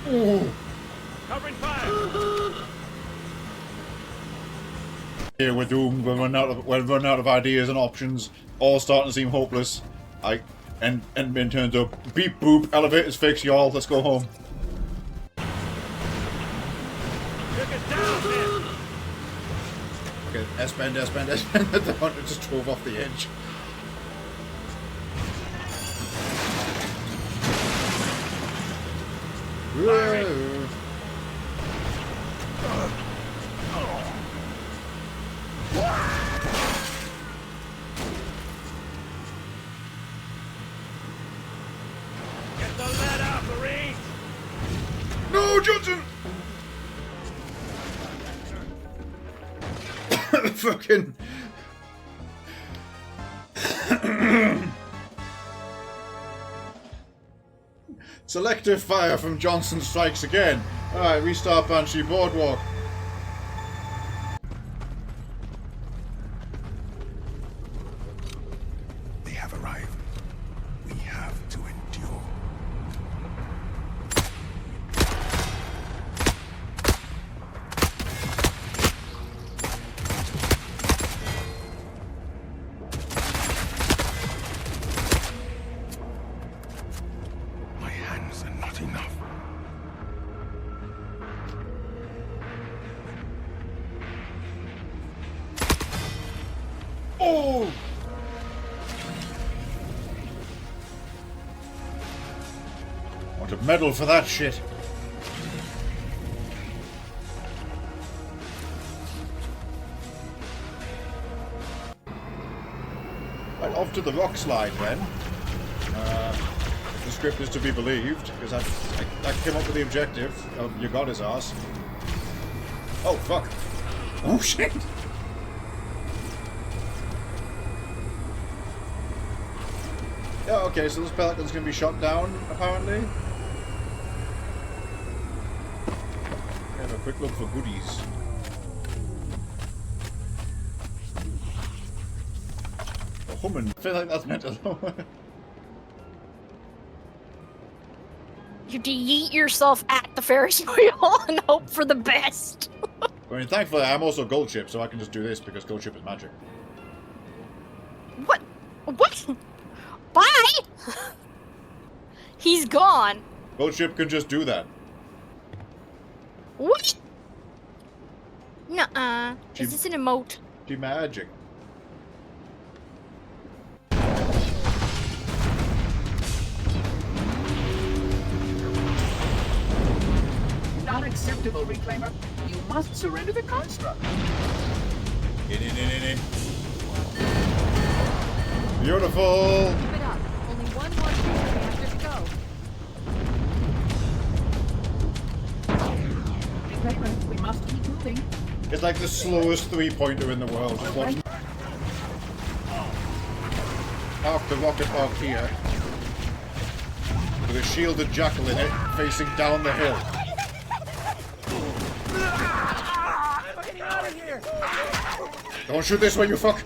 Ooh. Covering fire! Here we're doomed. We're running out of ideas and options. All starting to seem hopeless. And Ben turns up. Beep boop. Elevators fixed, y'all. Let's go home. Took it down, man! Okay, S-bend, S-bend, S-bend. The hunter just drove off the edge. Whoa. Get the lead out, Marines! No, Johnson! Fucking... Selective fire from Johnson strikes again. Alright, restart Banshee Boardwalk. They have arrived. We have to endure. My hands are not enough. Oh! Want a medal for that shit. Right, off to the rock slide then. If the script is to be believed, because I came up with the objective of you got his ass. Oh fuck! Oh shit! Yeah, okay, so this pelican's gonna be shot down, apparently. Have a quick look for goodies. A humming. I feel like that's meant to... You yeet yourself at the Ferris wheel and hope for the best. I mean, thankfully I'm also Gold Ship, so I can just do this because Gold Ship is magic. What? What? Bye! He's gone. Gold Ship can just do that. What? Nuh-uh. She- Is this an emote? She magic. Not acceptable, Reclaimer. You must surrender the construct. In. Beautiful! Keep it up. Only one more reactor to go. Reclaimer, we must keep moving. It's like the slowest three-pointer in the world. Just watch. Half the rocket arc here. With a shielded jackal in it, facing down the hill. Get out of here! Don't shoot this way, you fuck!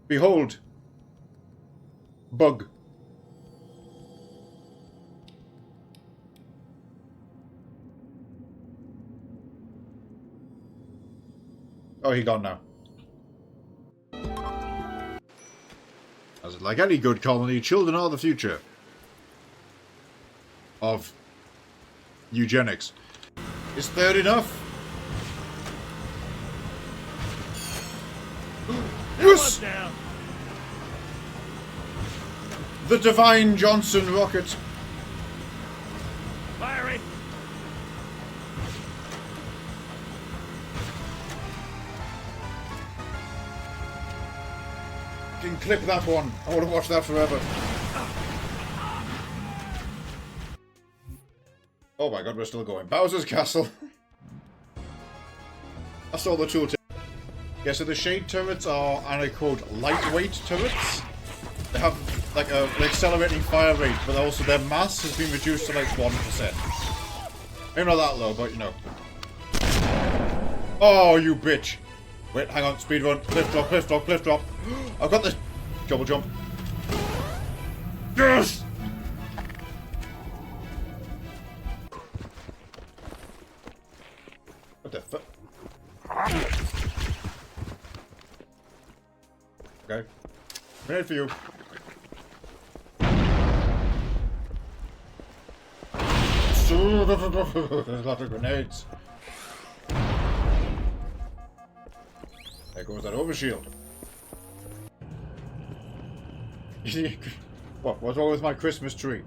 Behold! Bug. Oh, he gone now. As it like any good colony, children are the future of eugenics. Is third enough? Yes! Down. The Divine Johnson rocket. Firing! You can clip that one. I want to watch that forever. Oh my god, we're still going. Bowser's Castle. I saw the tooltip. Yeah, so the shade turrets are, and I quote, lightweight turrets. They have like an accelerating fire rate, but also their mass has been reduced to like 1%. Maybe not that low, but you know. Oh, you bitch! Wait, hang on, speed run, cliff drop, cliff drop, cliff drop. I've got this. Double jump. Yes! What the fuck? Okay. Grenade for you. There's lots of grenades. There goes that overshield. What? What's wrong with my Christmas tree?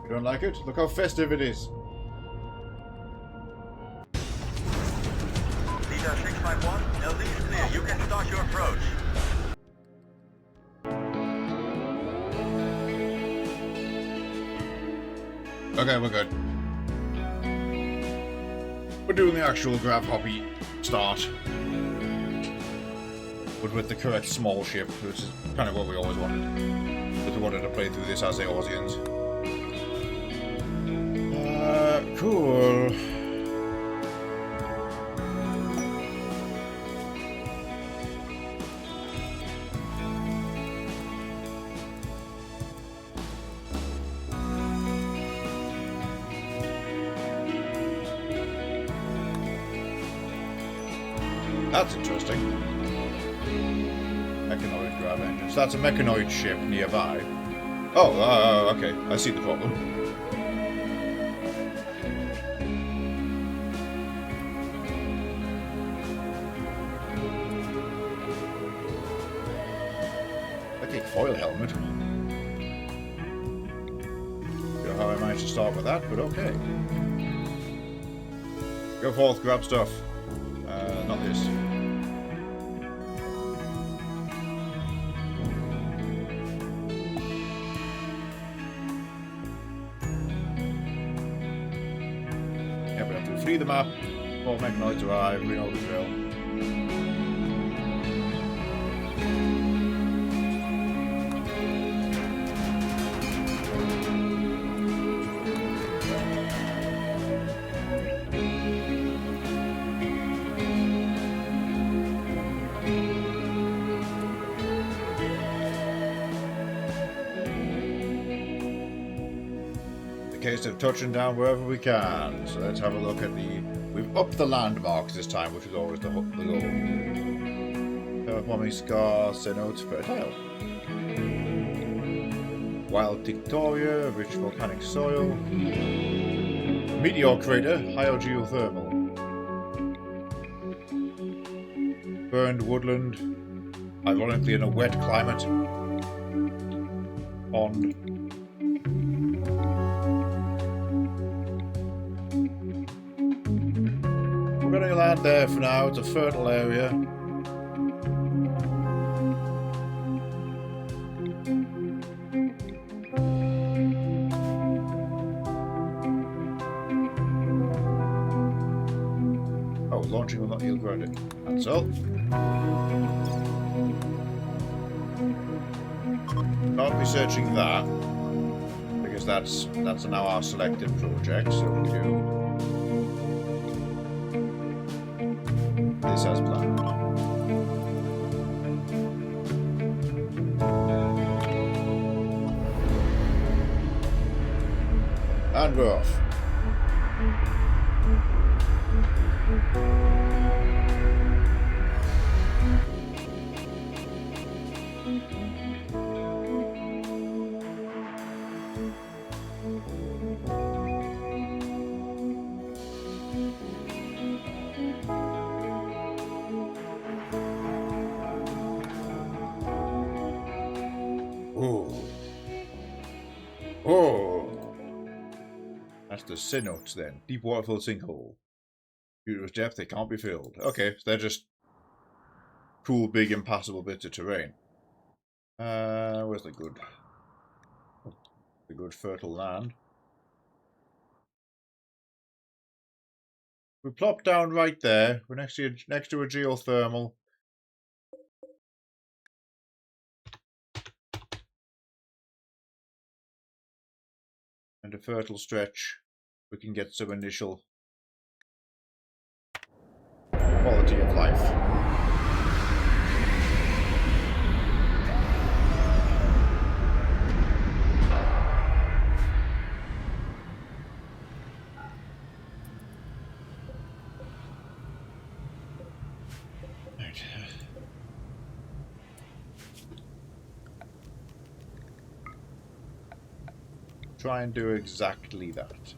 You don't like it? Look how festive it is. Leader 651, LZ is clear. You can start your approach. Okay, we're good. We're doing the actual grav hobby start. But with the correct small ship, which is kind of what we always wanted. But we wanted to play through this as Eorzeans. Cool. That's interesting. Mechanoid grav engine. So that's a mechanoid ship nearby. Oh, okay. I see the problem. Okay, foil helmet. Don't know how I managed to start with that, but okay. Go forth, grab stuff. Not this. Yeah, we have to flee the map. All mechanoids arrive. We know the drill. Case of touching down wherever we can. So let's have a look at the... We've upped the landmarks this time, which is always the goal. Terraforming scar, cenotes, fertile. Wild Tictoria, rich volcanic soil. Meteor crater, higher geothermal. Burned woodland. Ironically in a wet climate. Pond. We're going to land there for now. It's a fertile area. Oh, launching will not yield grounding. That's all. Can't be searching that because that's now our selected project. So we do. This as planned. And we're off. Oh! That's the cenotes then. Deep water-filled sinkhole. Due to its depth, they can't be filled. Okay, so they're just cool, big, impassable bits of terrain. Where's the good? A good fertile land. We plop down right there. We're next to a geothermal. And a fertile stretch. We can get some initial quality of life. Right. Try and do exactly that.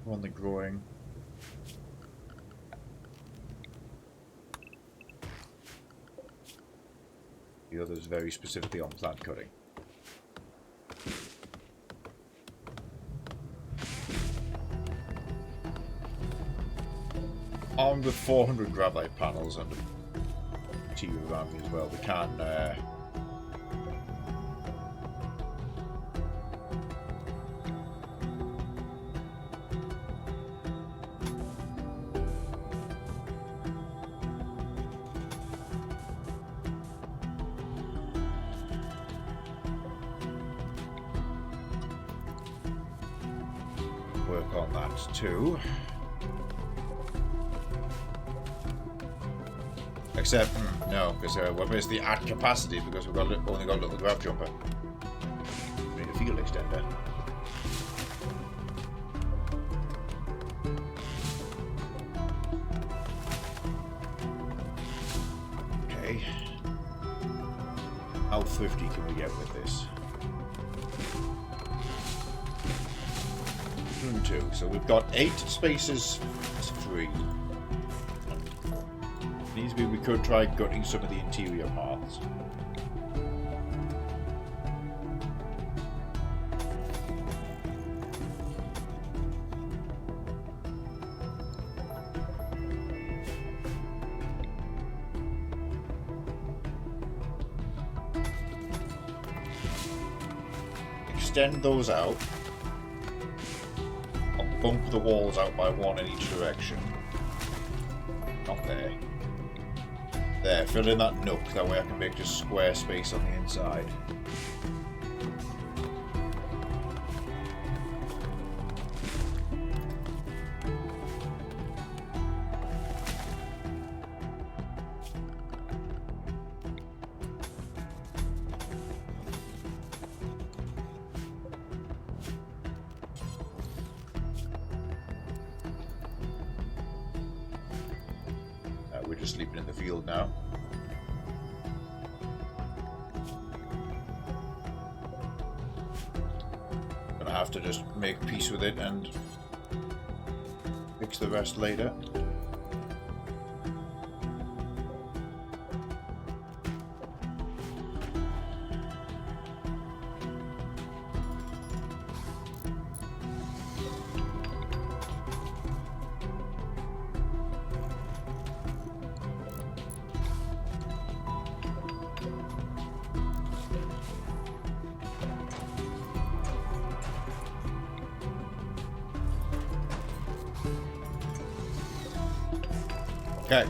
On the growing. The other is very specifically on plant cutting. Armed with 400 gravite panels and a T around me as well, we can work on that too. Except, no, because we're basically at capacity because we've only got a little grav jumper. We need a field extender. Okay. How thrifty can we get with this? 2. So we've got 8 spaces free. Needs to be, we could try gutting some of the interior parts. Extend those out. I'll bump the walls out by 1 in each direction. Not there. There, fill in that nook, that way I can make just square space on the inside. We're just sleeping in the field now. Gonna have to just make peace with it and fix the rest later. Okay.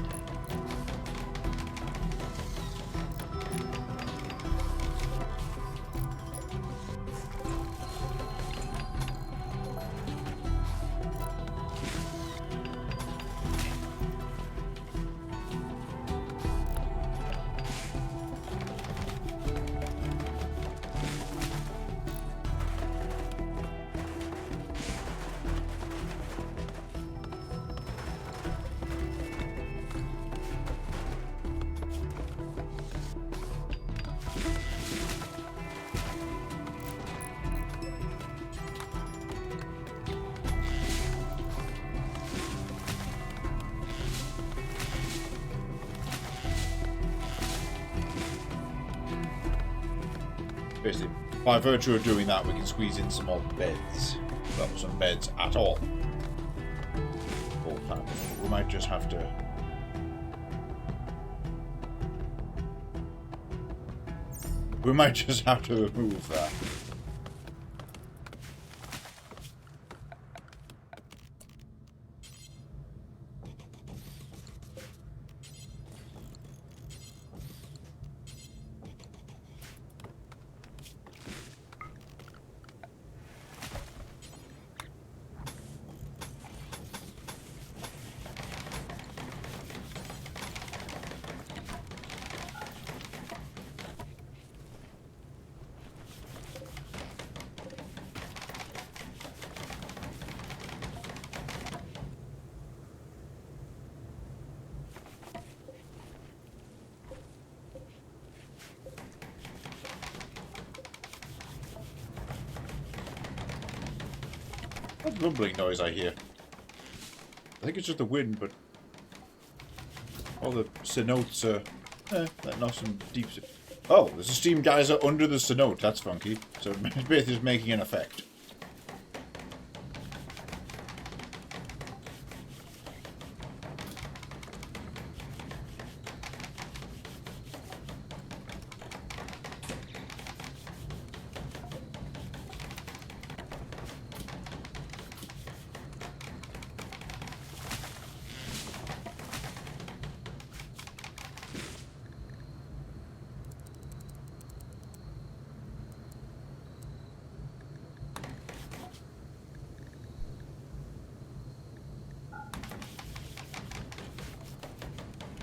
Basically, by virtue of doing that, we can squeeze in some more beds. Well, some beds at all. Full time. We might just have to. We might just have to remove that. What rumbling noise I hear? I think it's just the wind, but all the cenotes are letting off some deep. Oh, there's a steam geyser under the cenote. That's funky. So Beth is making an effect.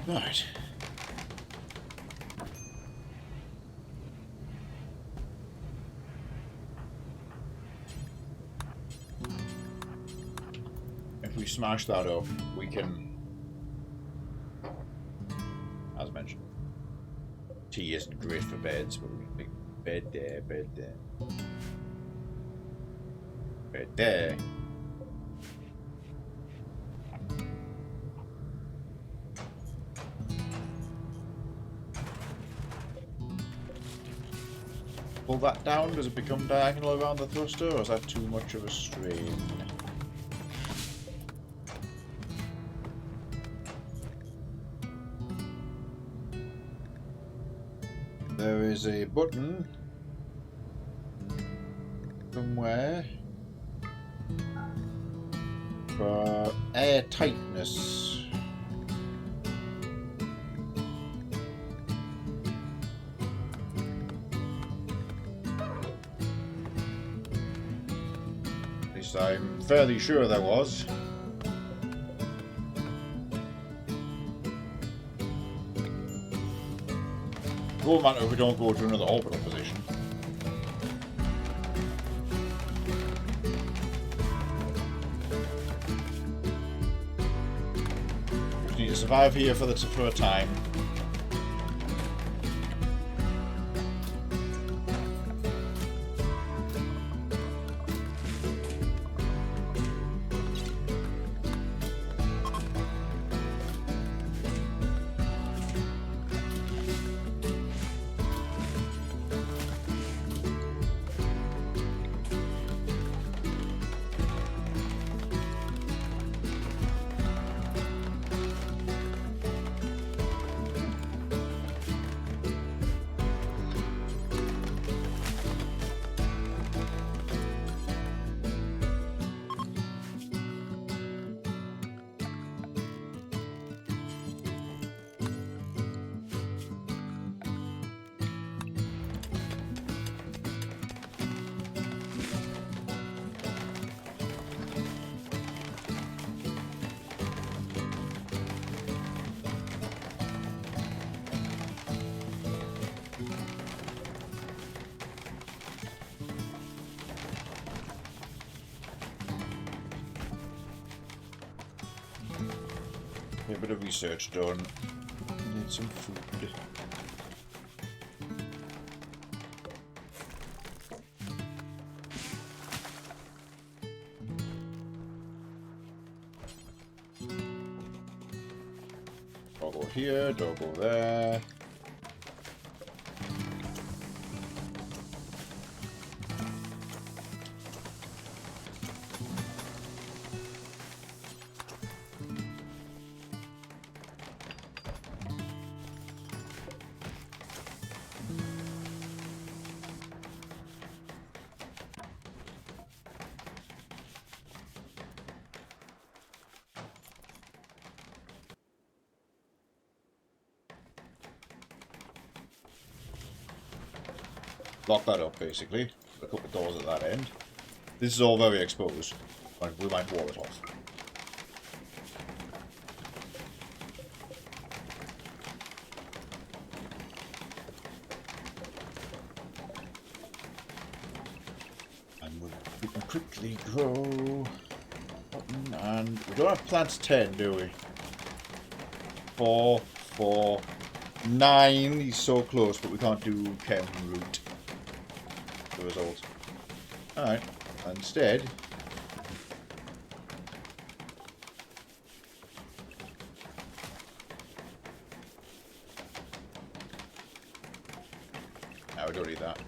Right. If we smash that up, we can, as mentioned, tea isn't great for beds, but we can make bed there, bed there, bed there. Pull that down, does it become diagonal around the thruster, or is that too much of a strain? There is a button somewhere for air tightness. I'm fairly sure there was. It won't matter if we don't go to another orbital position. We just need to survive here for a time. A bit of research done. Need some food. Doggo here, doggo there. lock that up, basically. A couple of doors at that end. This is all very exposed. We might wall it off. And we can quickly grow. Button, and we don't have plants 10, do we? 4, 4, 9. He's so close, but we can't do chem root. The result. Alright. Instead, no, we don't need that.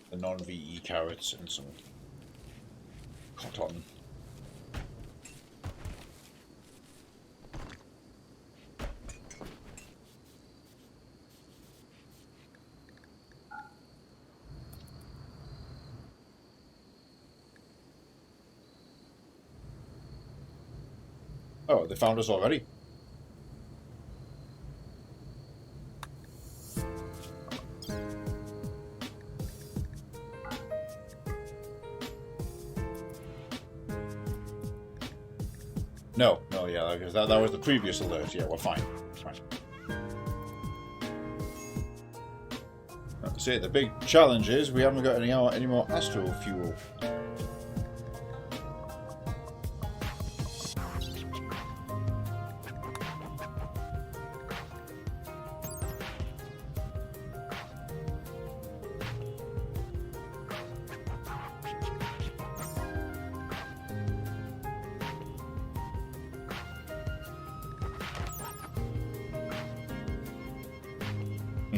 The non-VE carrots and some cotton. Oh, they found us already. No, yeah, because that was the previous alert. Yeah, we're fine. It's fine. See, the big challenge is we haven't got any more astro fuel.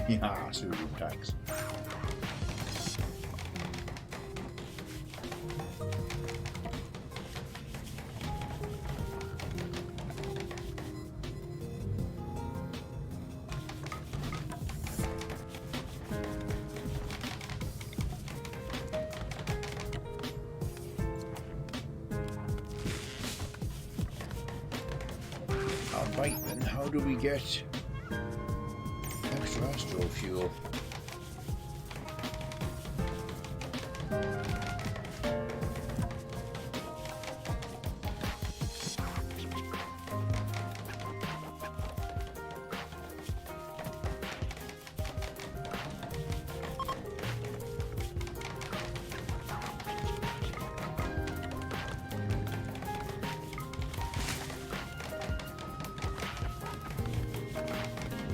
Yeah, super tax. Alright then, how do we get extra astro fuel?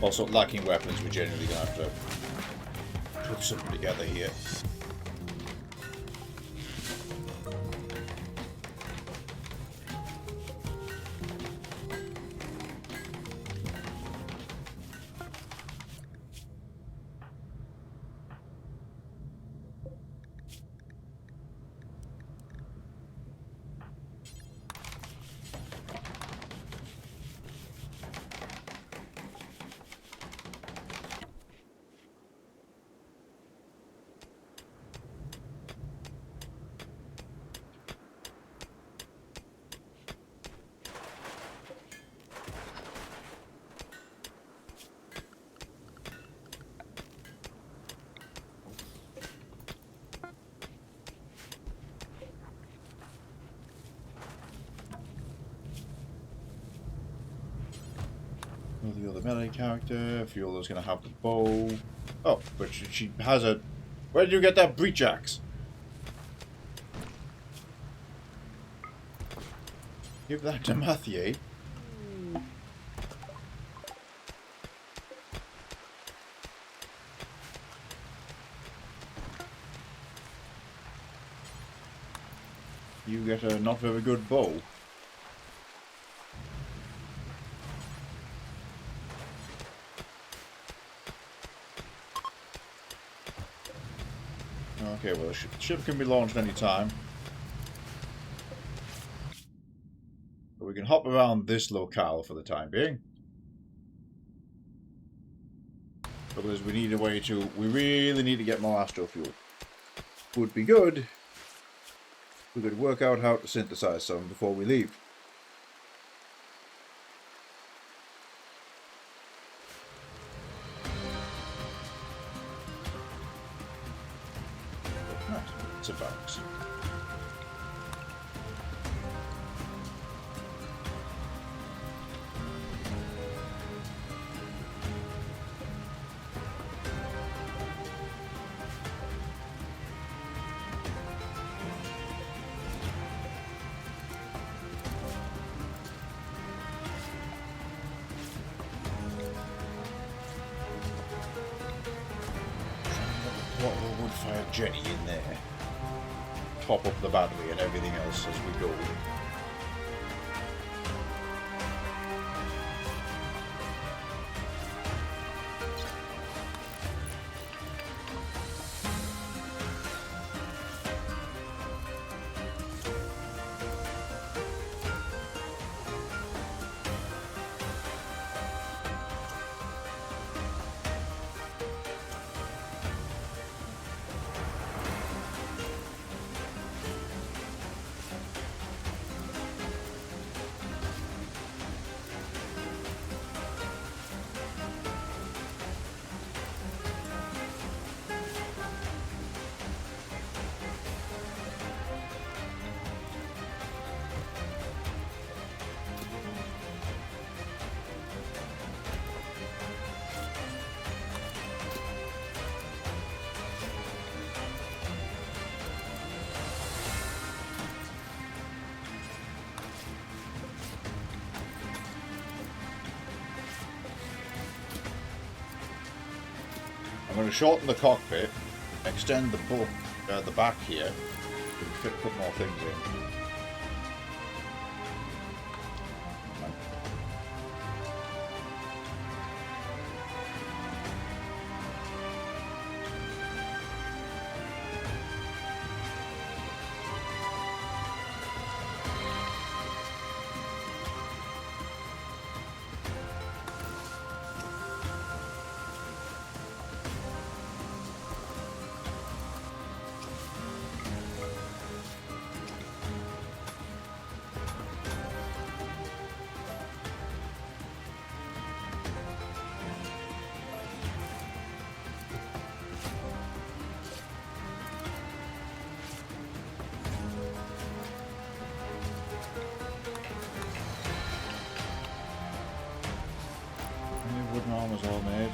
Also, lacking weapons, we're generally going to have to put something together here. The other melee character, Fiola's gonna have the bow. Oh, but she has a... Where did you get that breach axe? Give that to Mathieu. You get a not very good bow. Okay, well, the ship can be launched any time. But we can hop around this locale for the time being. Because we need a way to... We really need to get more astro fuel. would be good. We could work out how to synthesize some before we leave. Right, it's a box. What a wood-fired jetty in there. Top up the battery and everything else as we go. I'm going to shorten the cockpit, extend the back here, so we fit put more things in. Wooden armor's all made.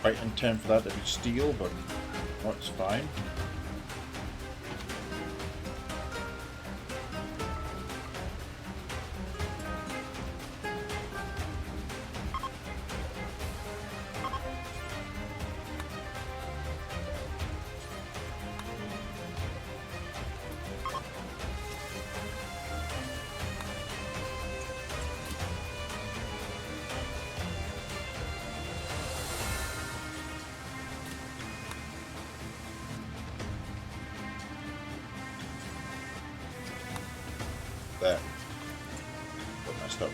Quite intent for that to be steel, but that's fine. There. Got messed up.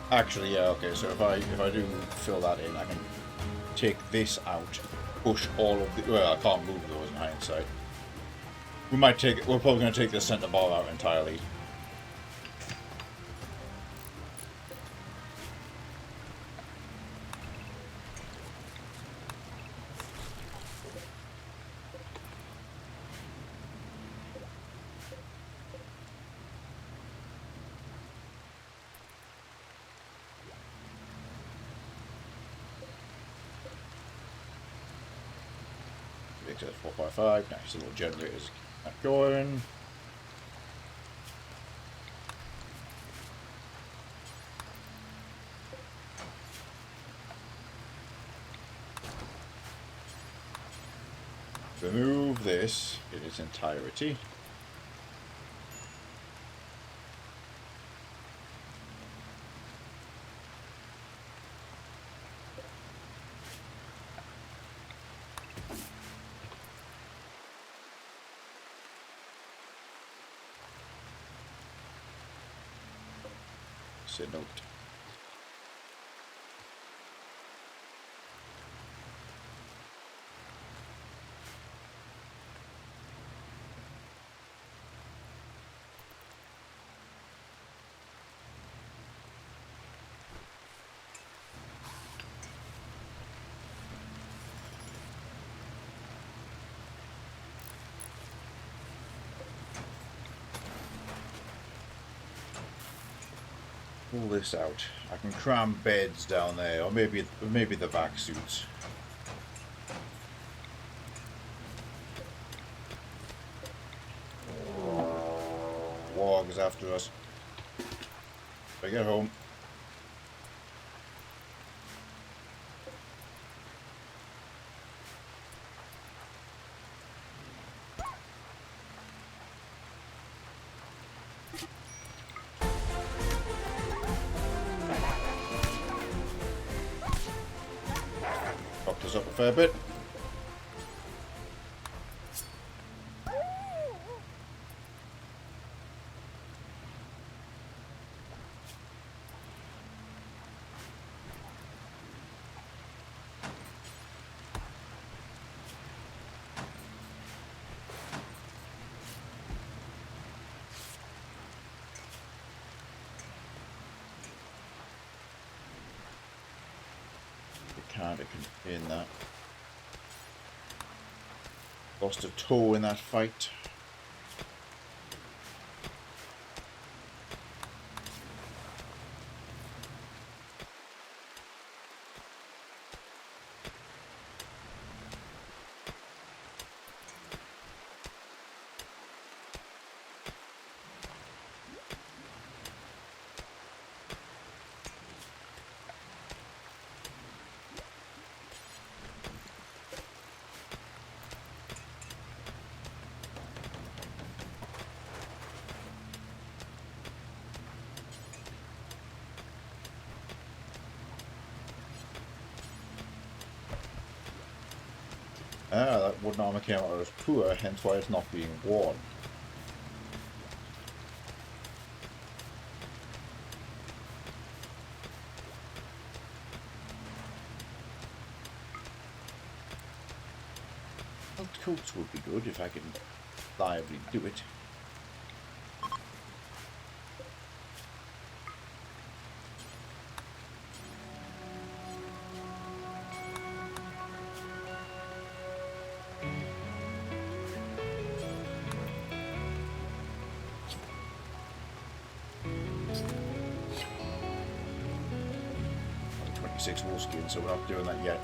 Actually, yeah, okay, so if I do fill that in, I can take this out, push all of the... Well, I can't move those in hindsight. We're probably going to take the center bar out entirely. XS 455. Nice little generators. Keep that going. Remove this in its entirety. Say note. Pull this out. I can cram beds down there, or maybe the vac suits. Warg's after us. If I get home. Fucked us up a fair bit. Can't contain that. Lost a toe in that fight. Ah, that wooden armor came out as poor, hence why it's not being worn. Well, coats would be good if I can reliably do it. Wolfskin, so we're not doing that yet.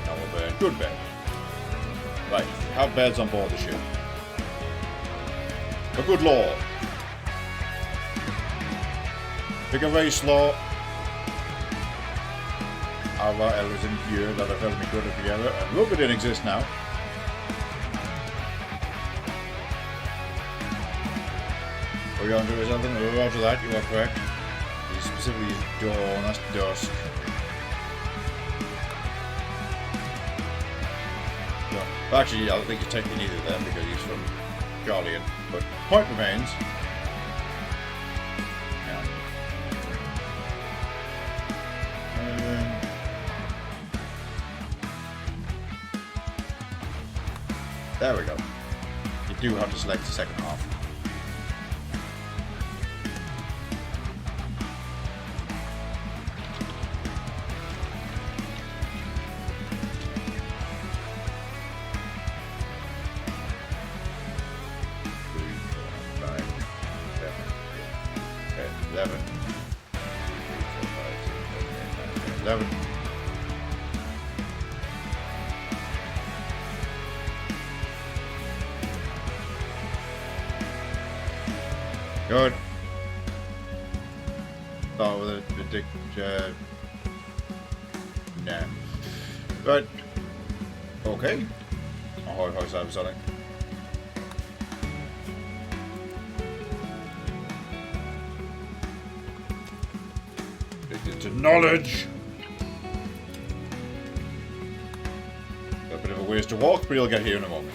Another bed. Good bed. Right, have beds on board the ship. A good lord. Pick a very slow. Our elders in here that have held me good together, and look, it didn't exist now. Are we on to something? After that, you are correct. He specifically used dawn, that's dusk. Actually, I don't think he's technically needed there because he's from Guardian, but point remains. Yeah. There we go. You do have to select the second half. 11. Good. Start with a nah. Right. Okay. Ahoy, hoy, cyber selling. Into knowledge. Got a bit of a ways to walk, but you'll get here in a moment.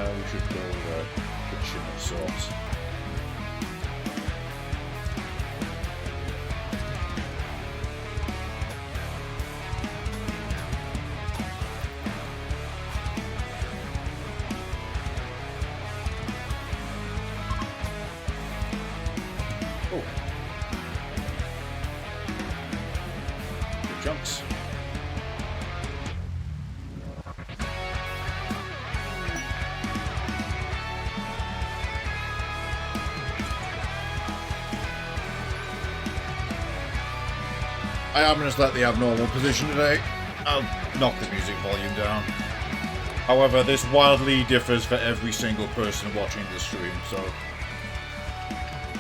We should go kitchen of sorts. Oh. Good jumps. I am in a slightly abnormal position today. I'll knock the music volume down. However, this wildly differs for every single person watching the stream, so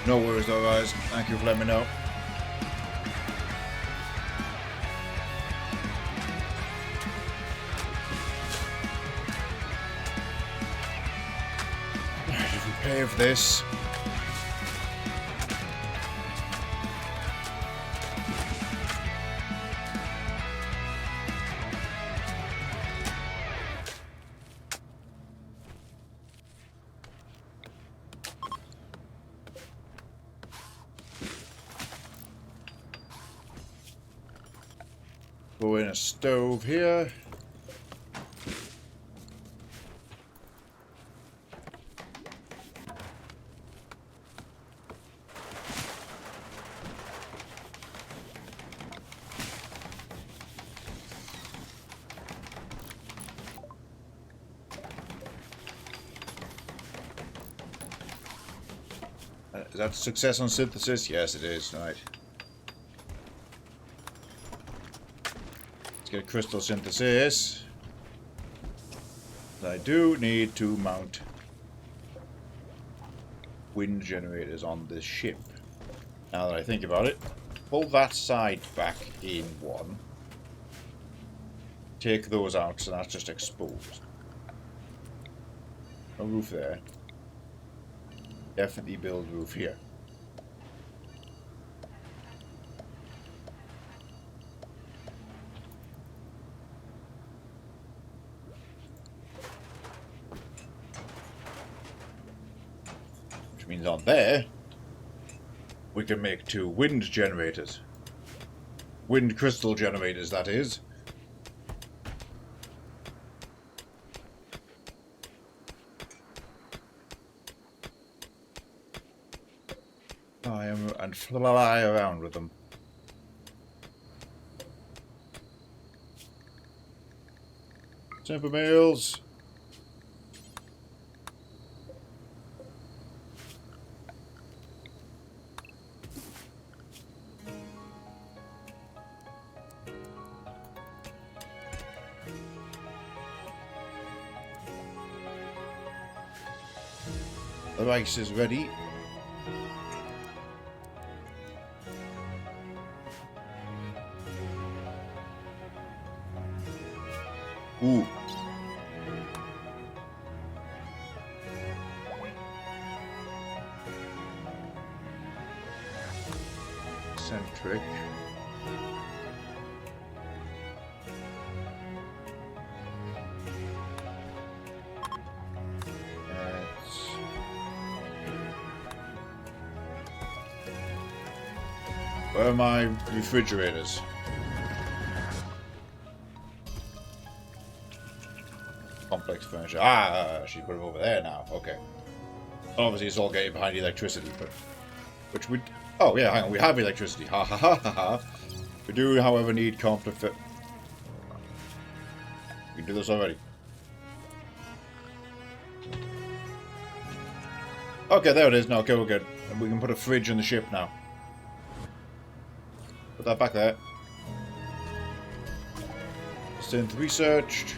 no worries though, guys. Thank you for letting me know. Alright, if we pave this. Go in a stove here. Is that success on synthesis? Yes, it is. Right. Let's get crystal synthesis. I do need to mount wind generators on this ship. Now that I think about it, pull that side back in one. Take those out, so that's just exposed. No roof there. Definitely build roof here. Which means on there, we can make 2 wind generators. Wind crystal generators, that is. And fly around with them. Temper males. The rice is ready. Ooh. Centric. Where are my refrigerators? Complex furniture. Ah, she put them over there now. Okay. Obviously, it's all getting behind electricity, but which would. Oh yeah, hang on. We have electricity. Ha ha ha ha ha. We do, however, need complex. We can do this already. Okay, there it is. No, okay, we're good. And we can put a fridge in the ship now. Put that back there. Synth researched.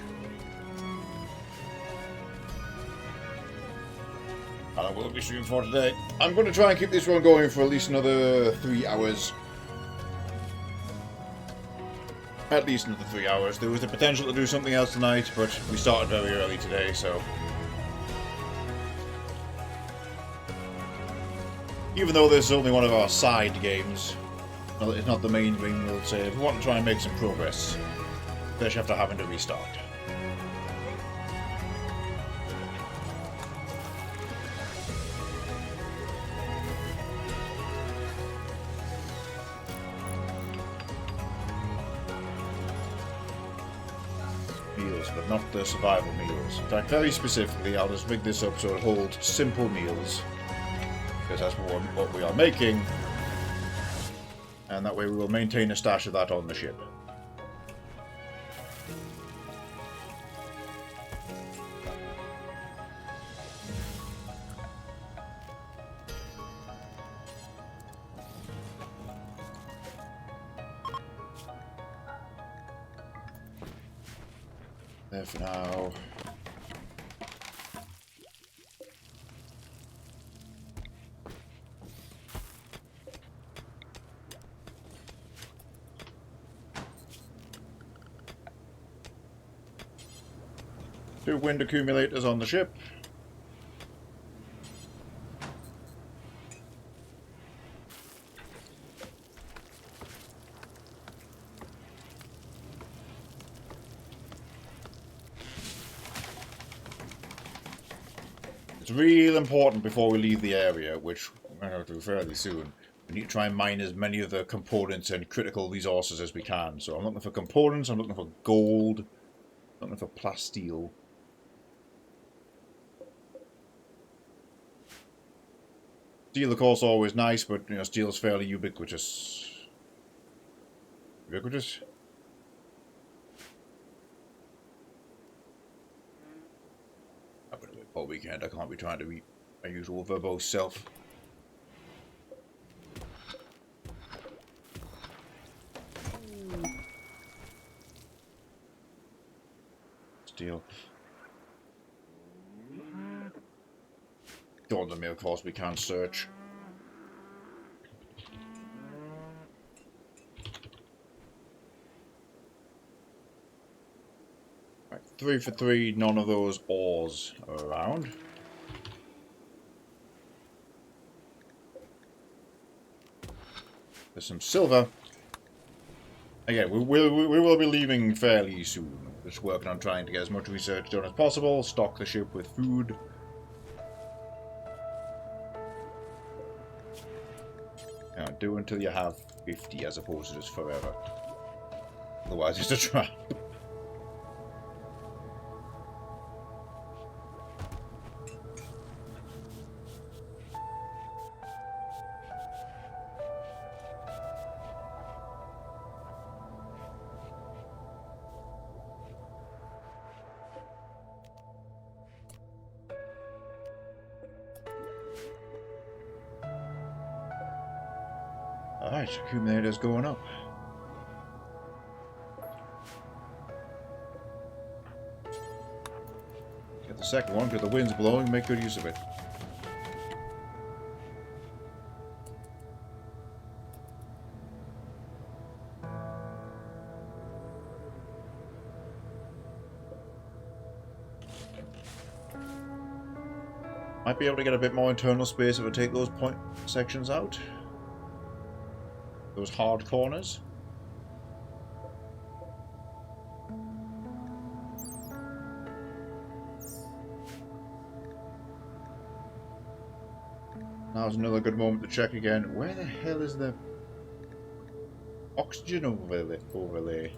And I will be streaming for today. I'm going to try and keep this one going for at least another 3 hours. At least another 3 hours. There was the potential to do something else tonight, but we started very early today, so... Even though this is only one of our side games, it's not the main Rimworld save, we want to try and make some progress, especially after having to restart. Meals, but not the survival meals. In fact, very specifically, I'll just rig this up so it holds simple meals. Because that's what we are making, and that way we will maintain a stash of that on the ship. There for now. Two wind accumulators on the ship. It's real important before we leave the area, which we're going to have to do fairly soon. We need to try and mine as many of the components and critical resources as we can. So I'm looking for components, I'm looking for gold, I'm looking for plasteel. Steel, of course, always nice, but you know, steel is fairly ubiquitous. Ubiquitous? I'm gonna wait for a weekend. I can't be trying to be my usual verbose self. Steel. Don't let me, of course, we can't search. Right, 3 for 3, none of those ores are around. There's some silver. Again, we will be leaving fairly soon. Just working on trying to get as much research done as possible, stock the ship with food. Do until you have 50 as opposed to just forever. Otherwise it's a trap. Alright, accumulator's going up. Get the second one because the wind's blowing, make good use of it. Might be able to get a bit more internal space if I take those point sections out. Those hard corners. Now's another good moment to check again. Where the hell is the... Oxygen overlay.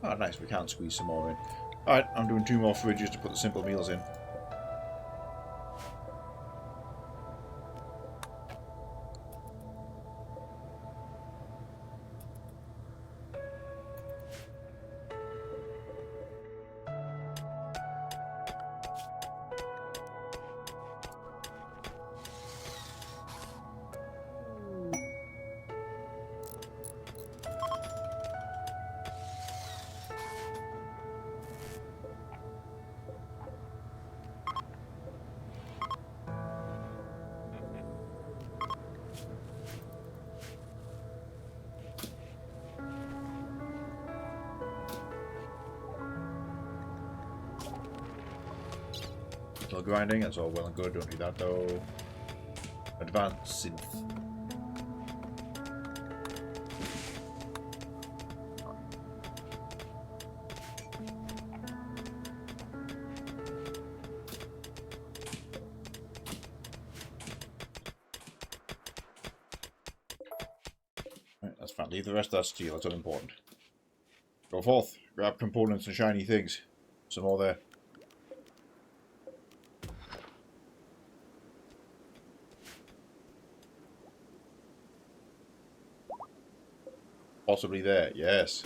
Oh, nice. We can squeeze some more in. Alright, I'm doing 2 more fridges to put the simple meals in. Still grinding, that's all well and good, don't need that though. Advanced synth. Right, that's fine. Leave the rest of that steel, that's unimportant. Go forth, grab components and shiny things. Some more there. Possibly there, yes.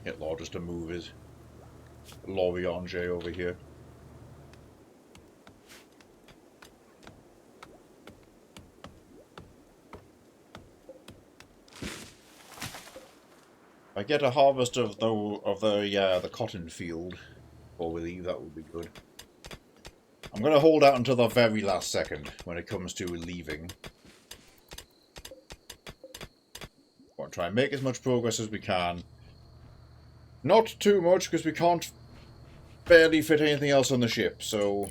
Get Law just to move his L'Orange over here. If I get a harvest of the cotton field before we leave, that would be good. I'm going to hold out until the very last second when it comes to leaving. I want to try and make as much progress as we can. Not too much, because we can't barely fit anything else on the ship, so...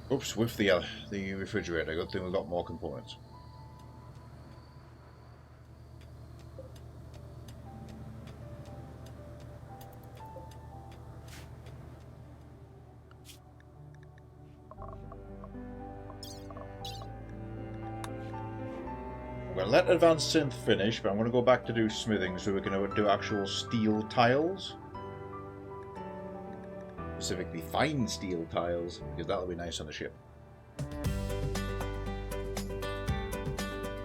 Oops, with the refrigerator. Good thing we've got more components. I'm going to let Advanced Synth finish, but I'm going to go back to do smithing so we can do actual steel tiles. Specifically fine steel tiles, because that'll be nice on the ship.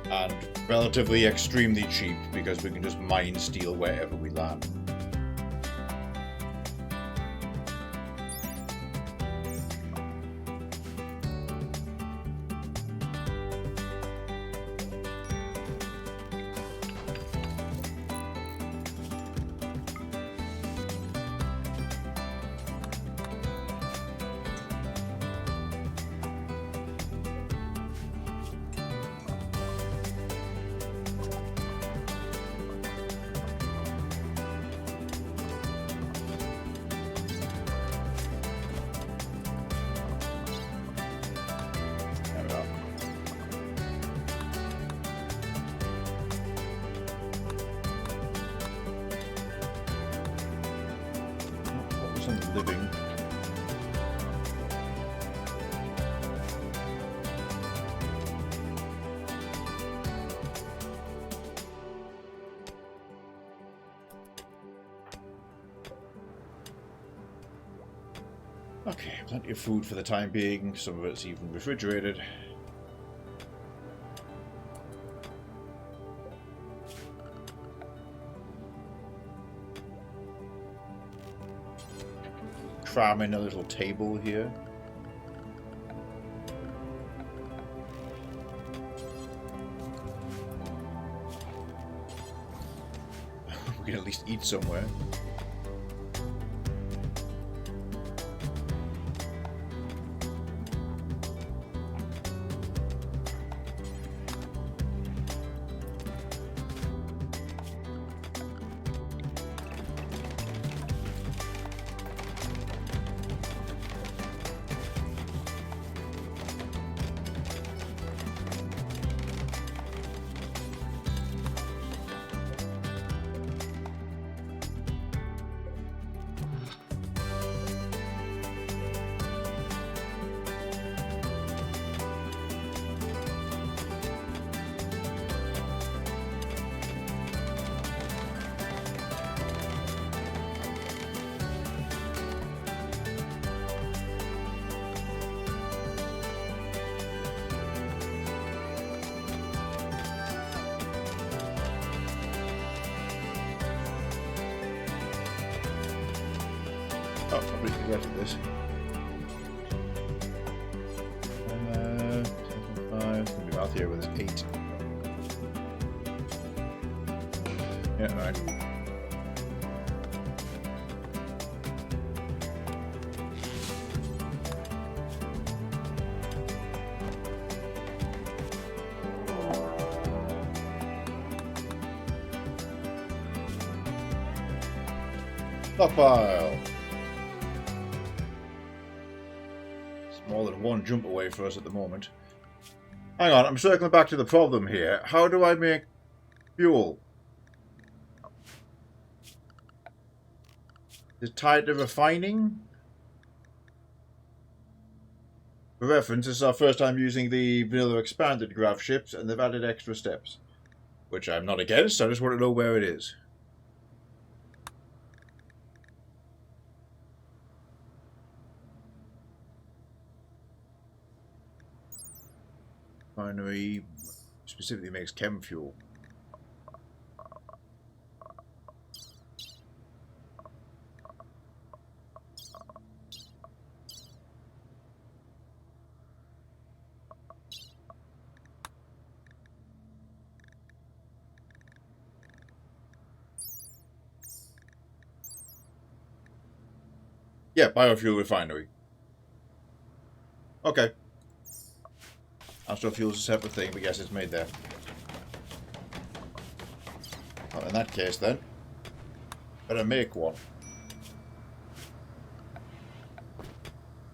And relatively extremely cheap, because we can just mine steel wherever we land. Living. Okay, plenty of food for the time being. Some of it's even refrigerated. cram in a little table here. We can at least eat somewhere. Oh, I'll read the rest of this. 5, gonna be out here with his 8. Yeah, right. Stockpile. More than one jump away for us at the moment. Hang on, I'm circling back to the problem here. How do I make fuel? Is it tied to refining? For reference, this is our first time using the vanilla expanded Gravships, and they've added extra steps. Which I'm not against, I just want to know where it is. Refinery specifically makes chem fuel. Yeah, biofuel refinery. Okay. Astrofuel is a separate thing, but yes, it's made there. Well, in that case, then, better make one.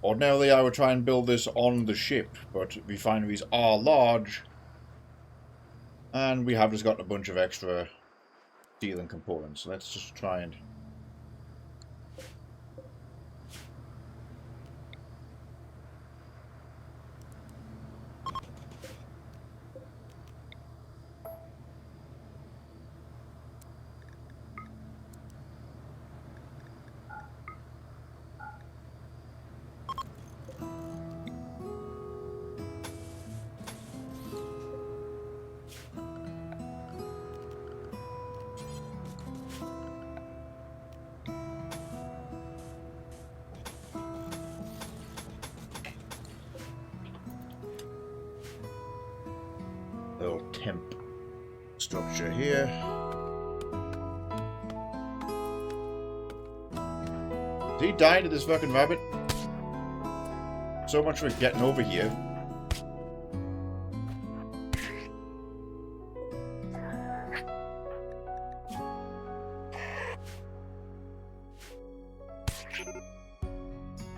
Ordinarily, I would try and build this on the ship, but refineries are large, and we have just got a bunch of extra steel and components. So let's just try and... little temp structure here. Did he die to this fucking rabbit? So much for getting over here.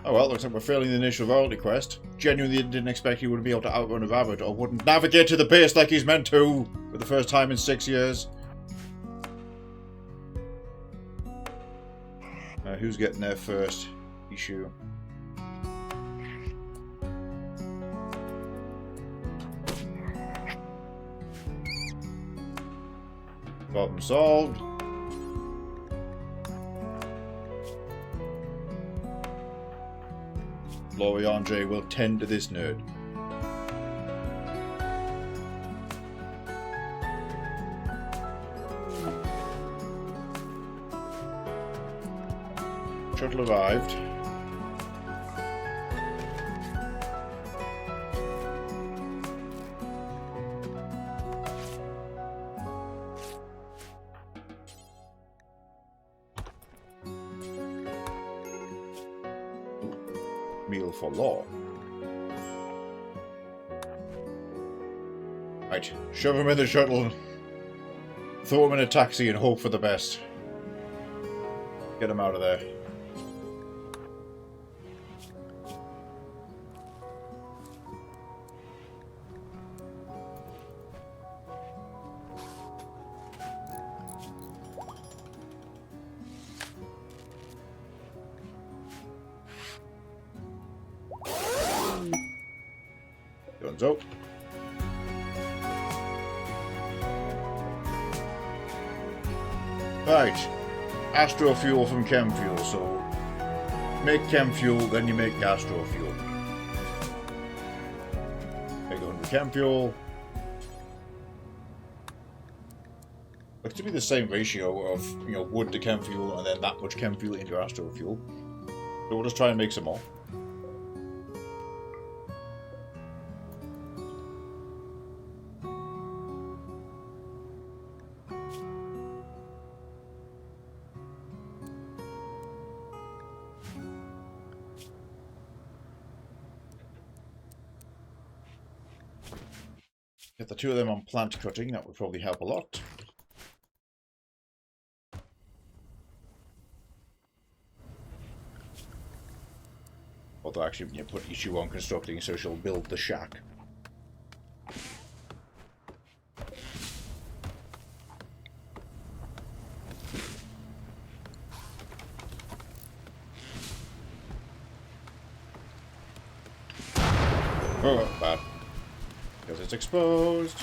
Oh well, looks like we're failing the initial royalty quest. Genuinely didn't expect he would be able to outrun a rabbit or wouldn't navigate to the base like he's meant to for the first time in 6 years. Who's getting there first? Issue. Problem solved. Eorzean will tend to this nerd. Shuttle arrived. meal for law. Right, shove him in the shuttle, throw him in a taxi and hope for the best. Get him out of there. Gonzo. Right. Astro fuel from chem fuel, so make chem fuel, then you make astro fuel. Make 100 chem fuel. Looks to be the same ratio of, you know, wood to chem fuel and then that much chem fuel into astro fuel. So we'll just try and make some more. Get the two of them on plant cutting, that would probably help a lot. Although actually, you put Ichigo on constructing so she'll build the shack. Oh, bad. Because it's exposed.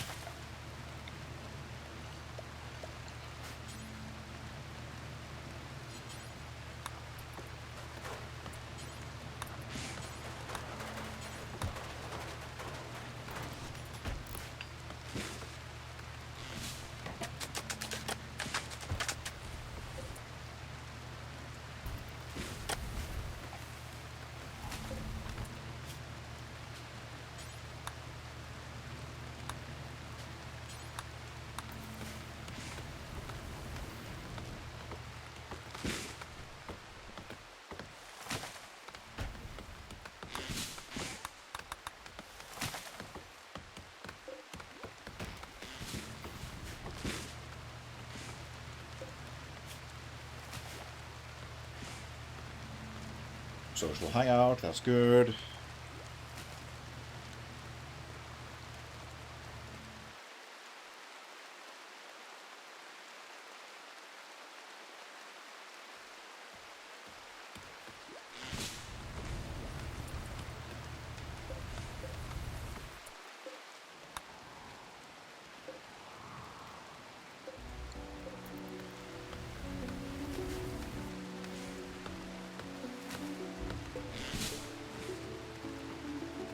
Social hangout, that's good.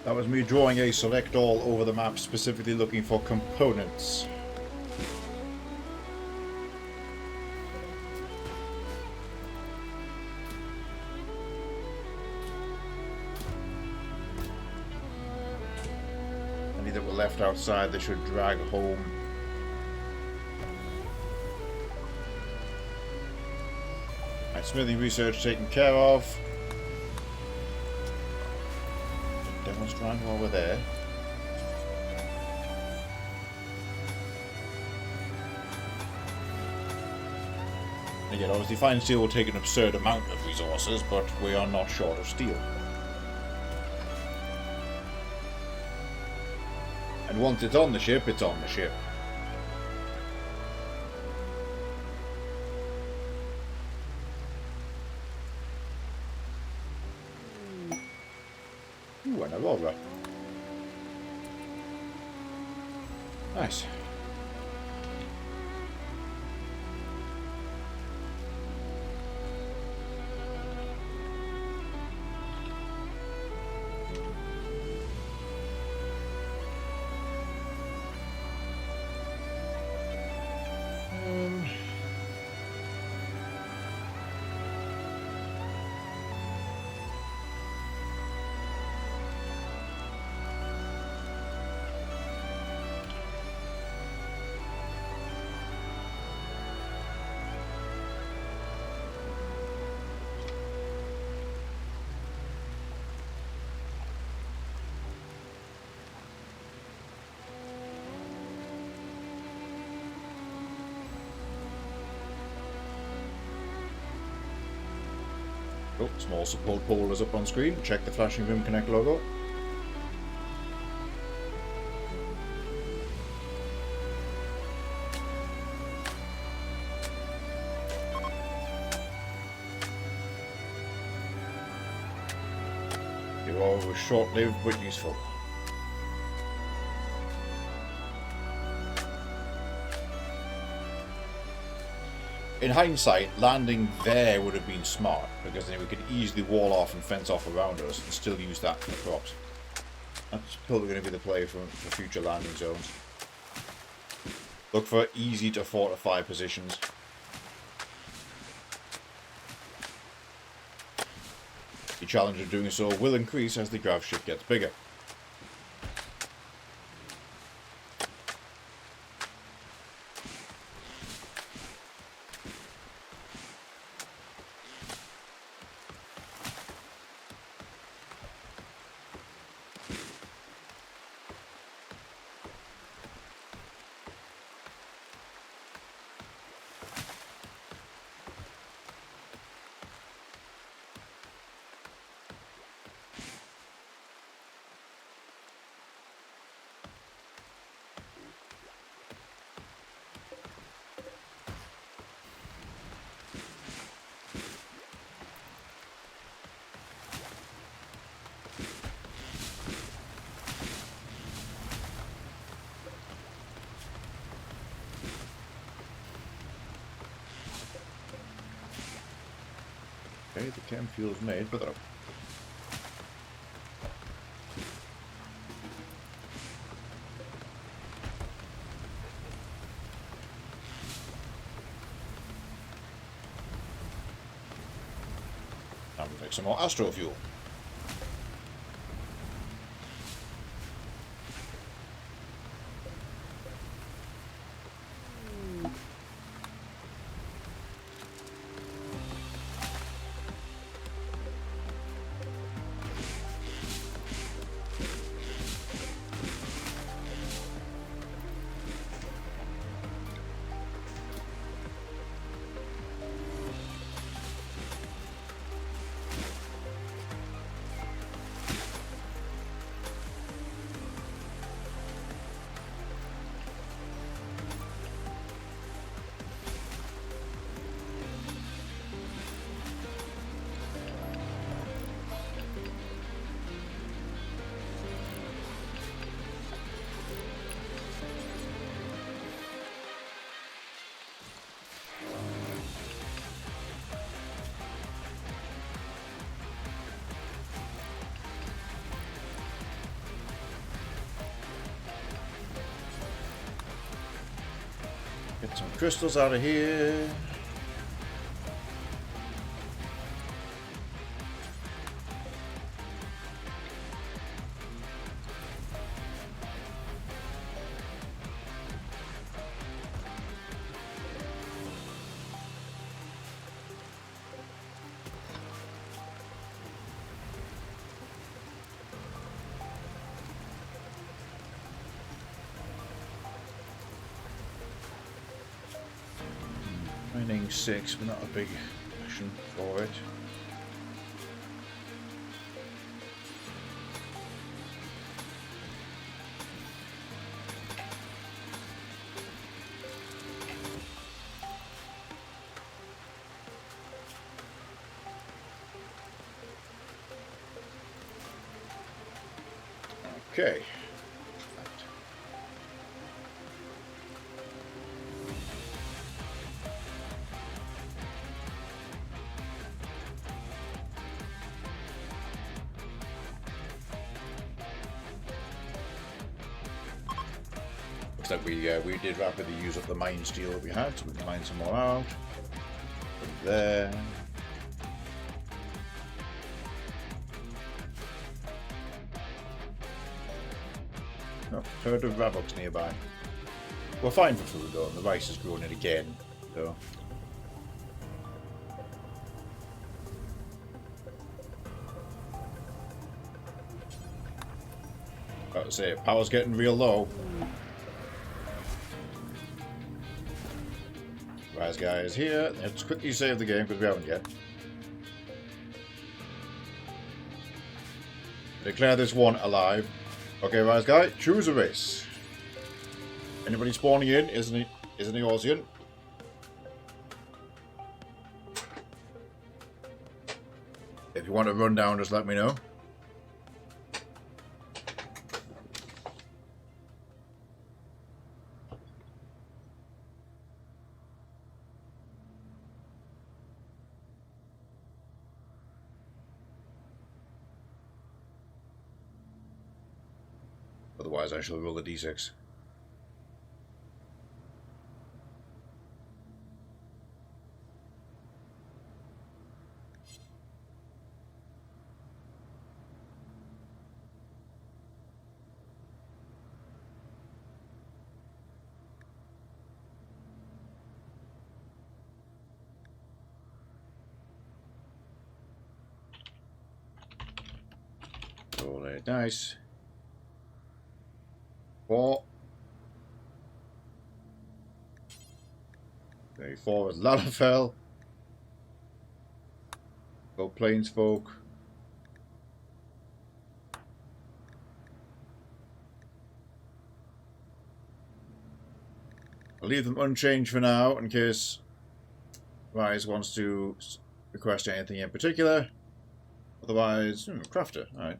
That was me drawing a select all over the map, specifically looking for components. Any that were left outside, they should drag home. Right, smithing research taken care of. Demonstrate while we're there. Again, obviously fine steel will take an absurd amount of resources, but we are not short of steel. And once it's on the ship, it's on the ship. Ooh, an Aurora. Nice. Oh, small support pole is up on screen. Check the flashing Vim Connect logo. The war was short-lived but useful. In hindsight, landing there would have been smart, because then we could easily wall off and fence off around us and still use that for crops. That's probably going to be the play for future landing zones. Look for easy to fortify positions. The challenge of doing so will increase as the Gravship gets bigger. Okay, the chem fuel's made, but up. Now we'll make some more astro fuel. Get some crystals out of here. Mining 6, but not a big passion for it. Okay. Looks like we did rapidly use up the mine steel that we had, so we can mine some more out. Put it there. Oh, herd of rabbits nearby. We're fine for food though, and the rice has grown it again, so. About to say, power's getting real low. Rise guy is here. Let's quickly save the game because we haven't yet. Declare this one alive. Okay, Rise Guy, choose a race. Anybody spawning in is an Eorzean. If you want to run down, just let me know. Otherwise, I shall roll a d6. Roll a dice. 4. Okay, 4 is Lalafell. Go Plainsfolk. I'll leave them unchanged for now in case Rise wants to request anything in particular. Otherwise, Crafter. Alright.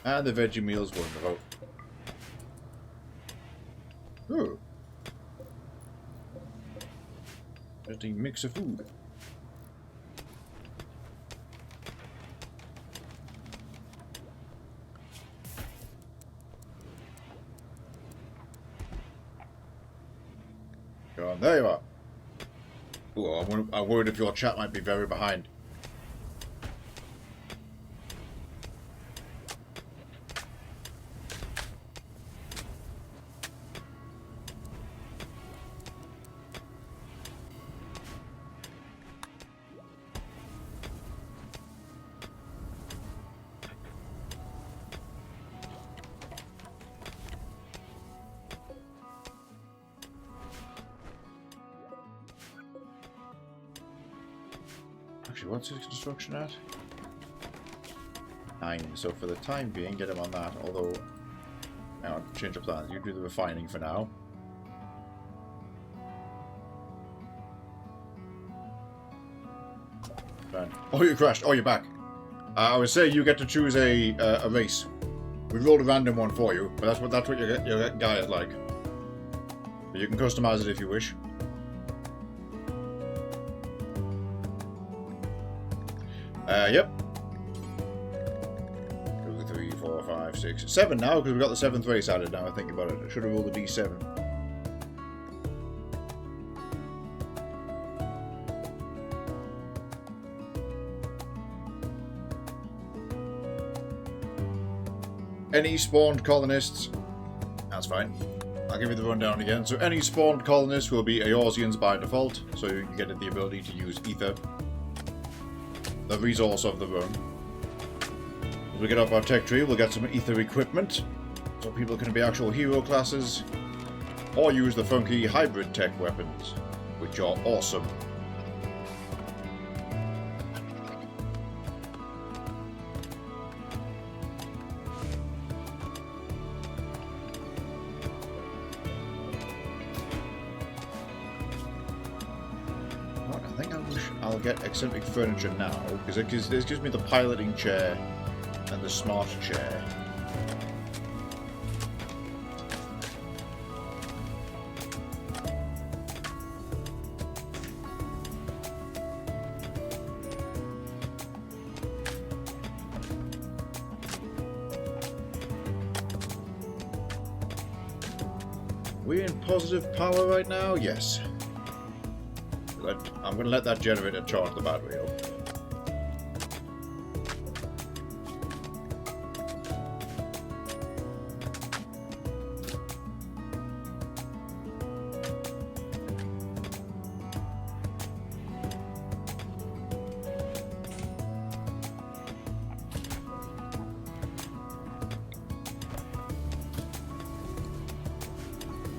And the veggie meals won the vote. Ooh. Interesting mix of food. Go on, there you are. Ooh, I'm worried if your chat might be very behind. Actually, what's his construction at? 9. So for the time being, get him on that. Although, hang on, change of plans. You do the refining for now. Oh, you crashed. Oh, you're back. I would say you get to choose a race. We rolled a random one for you, but that's what your guy is like. But you can customize it if you wish. Yep. 2, 3, 4, 5, 6, 7 now, because we've got the 7th race added now, I think about it. I should have rolled a d7. Any spawned colonists? That's fine. I'll give you the rundown again. So any spawned colonists will be Eorzeans by default, so you get the ability to use ether, the resource of the run. As we get up our tech tree, we'll get some ether equipment, so people can be actual hero classes, or use the funky hybrid tech weapons, which are awesome. I'll get eccentric furniture now, because this gives me the piloting chair and the smart chair. We're in positive power right now? Yes. I'm going to let that generator charge the battery up.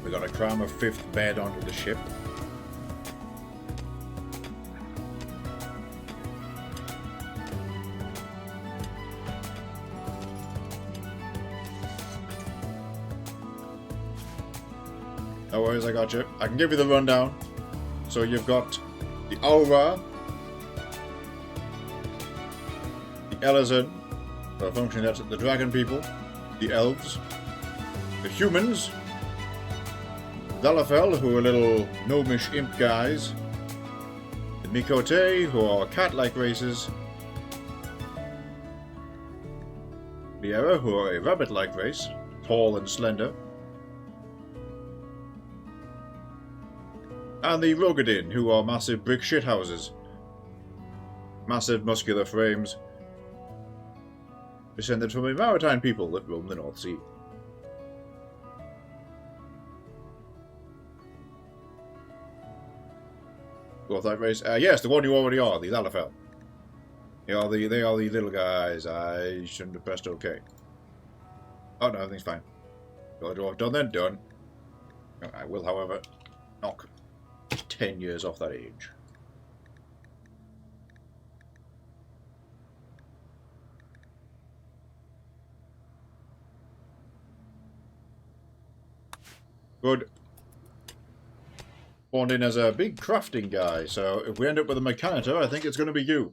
We got to cram a 5th bed onto the ship. No worries, I got you. I can give you the rundown. So you've got the Aura, the Eorzean, who are functioning as the dragon people, the elves, the humans, Lalafell, who are little gnomish imp guys, the Mikote, who are cat-like races, the Era, who are a rabbit-like race, tall and slender, and the Rogadin, who are massive brick shithouses. Massive muscular frames, descended from a maritime people that roam the North Sea. Both that race? Yes, the one you already are, the Lalafell. They are the little guys. I shouldn't have pressed OK. Oh no, everything's fine. Got the dwarf done then? Done. I will, however, knock 10 years off that age. Good. Spawned in as a big crafting guy, so if we end up with a mechanitor, I think it's going to be you.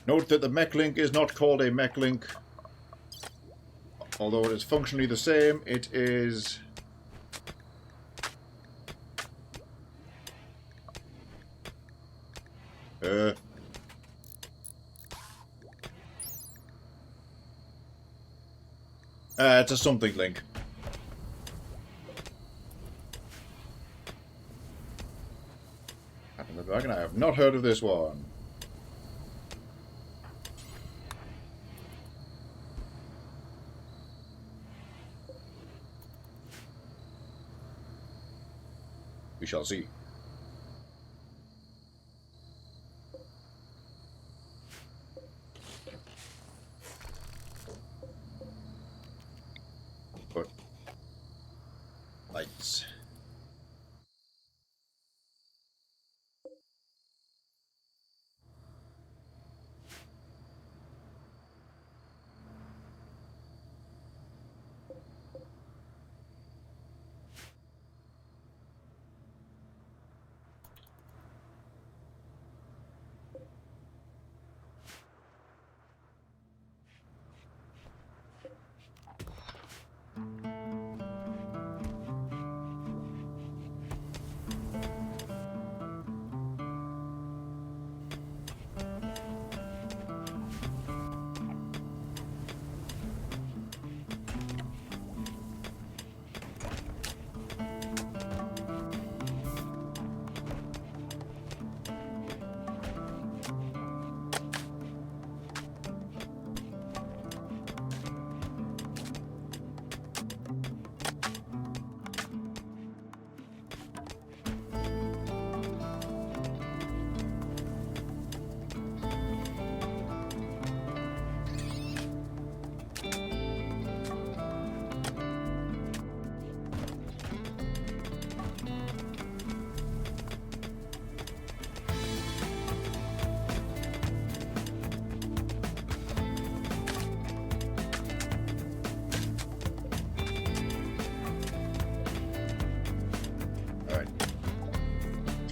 Note that the mech link is not called a mech link. Although it is functionally the same, it is... it's a something link. Captain the Dragon, I have not heard of this one. We shall see. But lights.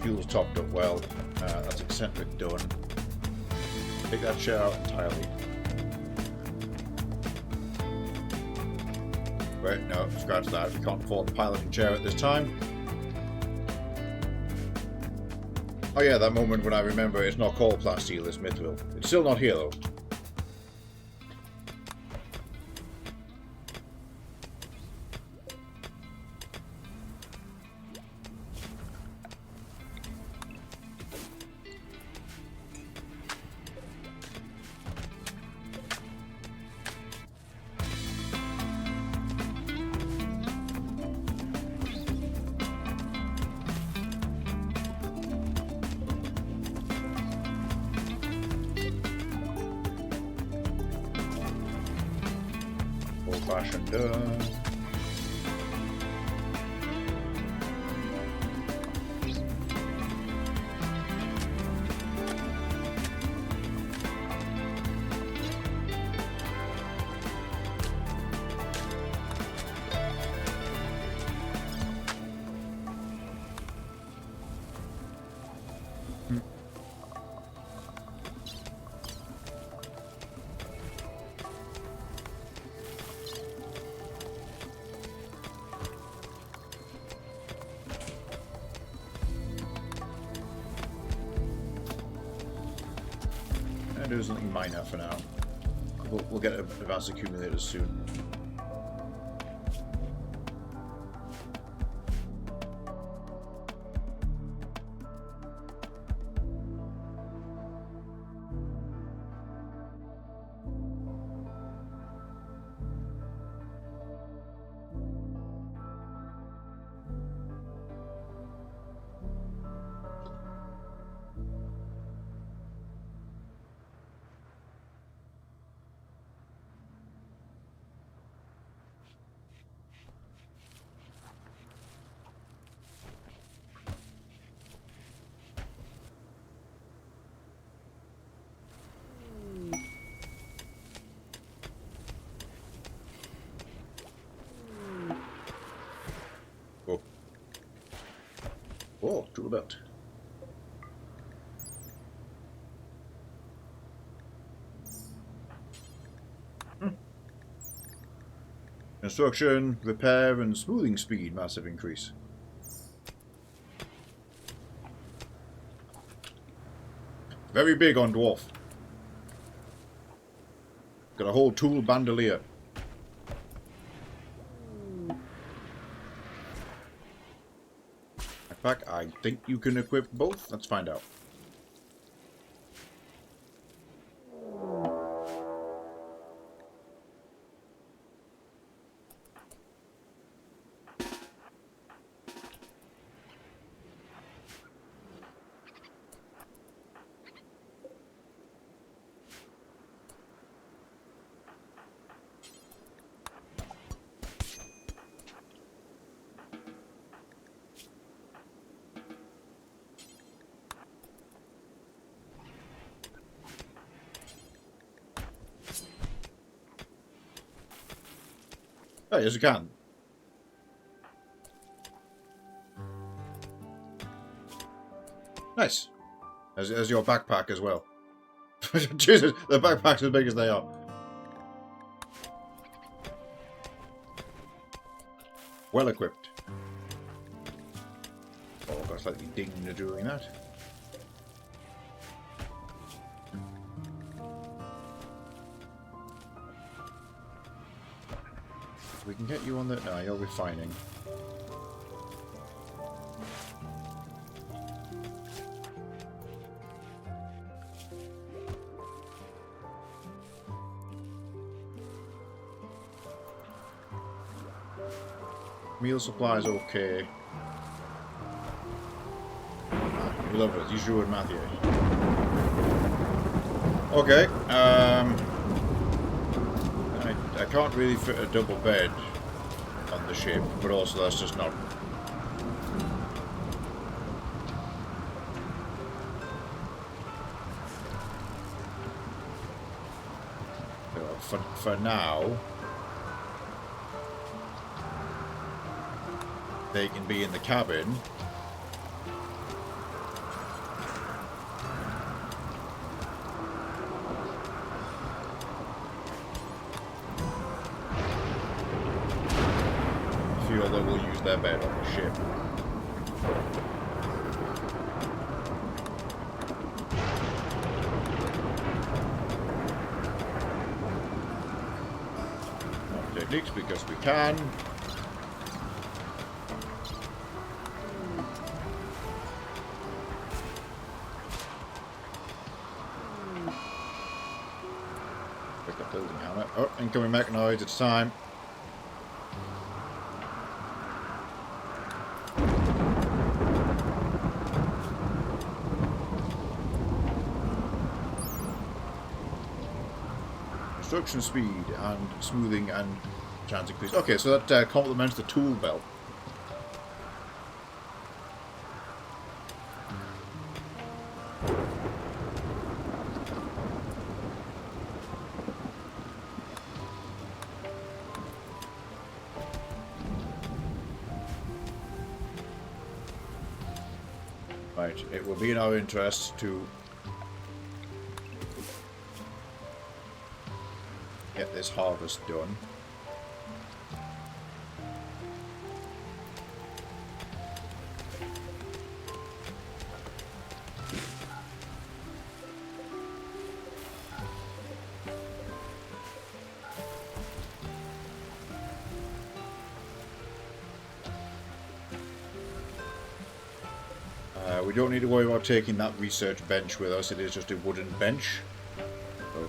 Fuel's topped up well. That's eccentric done. Take that shit out entirely. Right, no, scratch that. We can't afford the piloting chair at this time. Oh yeah, that moment when I remember it's not called Plasteel, it's Mithril. It's still not here though. Old-fashioned And do something minor for now. We'll get advanced accumulators soon. Oh, tool belt. Construction, repair, and smoothing speed, massive increase. Very big on dwarf. Got a whole tool bandolier. Backpack, I think you can equip both. Let's find out. Oh, yes, you can. Nice. As your backpack as well. Jesus, the backpack's as big as they are. Well equipped. Oh, got slightly dinged during that. We can get you on the... No, you're refining. Meal supplies okay. We love it. You sure, Matthew? Okay. I can't really fit a double bed on the ship, but also that's just not... For now, they can be in the cabin. Feel they will use their bed on the ship. Techniques because we can. Pick up building hammer. Oh, incoming mechanoids, it's time. Construction speed and smoothing and chance increase. Okay, so that complements the tool belt. Right, it will be in our interest to get this harvest done. we don't need to worry about taking that research bench with us. It is just a wooden bench. So.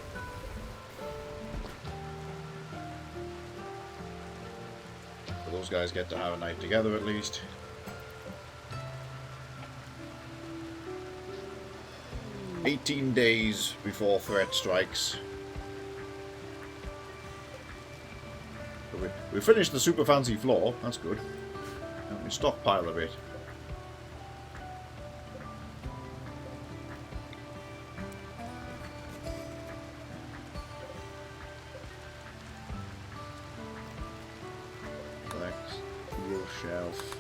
So those guys get to have a night together at least. "18 days before threat strikes." So we finished the super fancy floor. That's good. And we stockpile a bit. Collect steel shelf.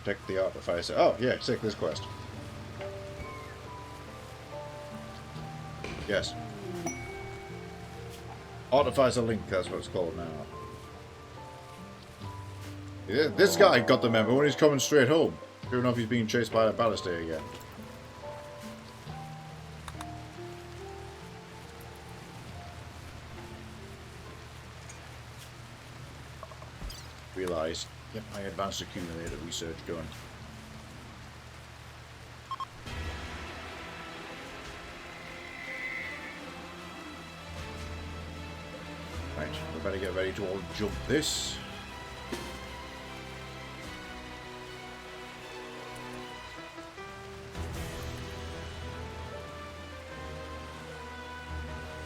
Protect the artificer. Oh, yeah, take this quest. Yes. Artificer Link, that's what it's called now. Yeah, this guy got the memo when he's coming straight home. Sure enough, he's being chased by a ballista again. Realised. Get my advanced accumulator research going. Right, we better get ready to all jump this.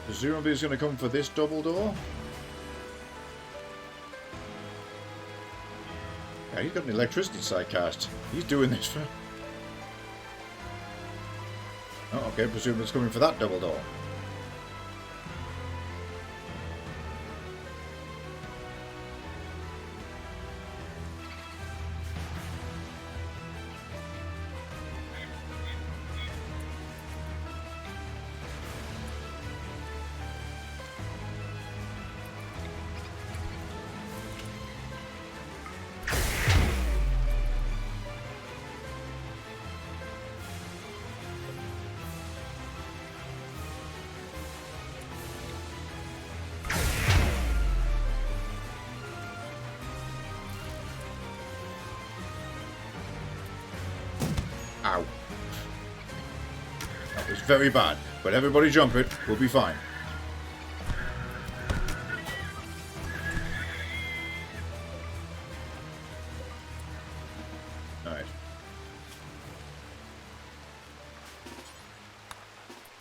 Presumably he's going to come for this double door. Yeah, he's got an electricity sidecast. He's doing this for... Oh, okay, presume it's coming for that double door. Ow. That was very bad, but everybody jump it, we'll be fine. Alright.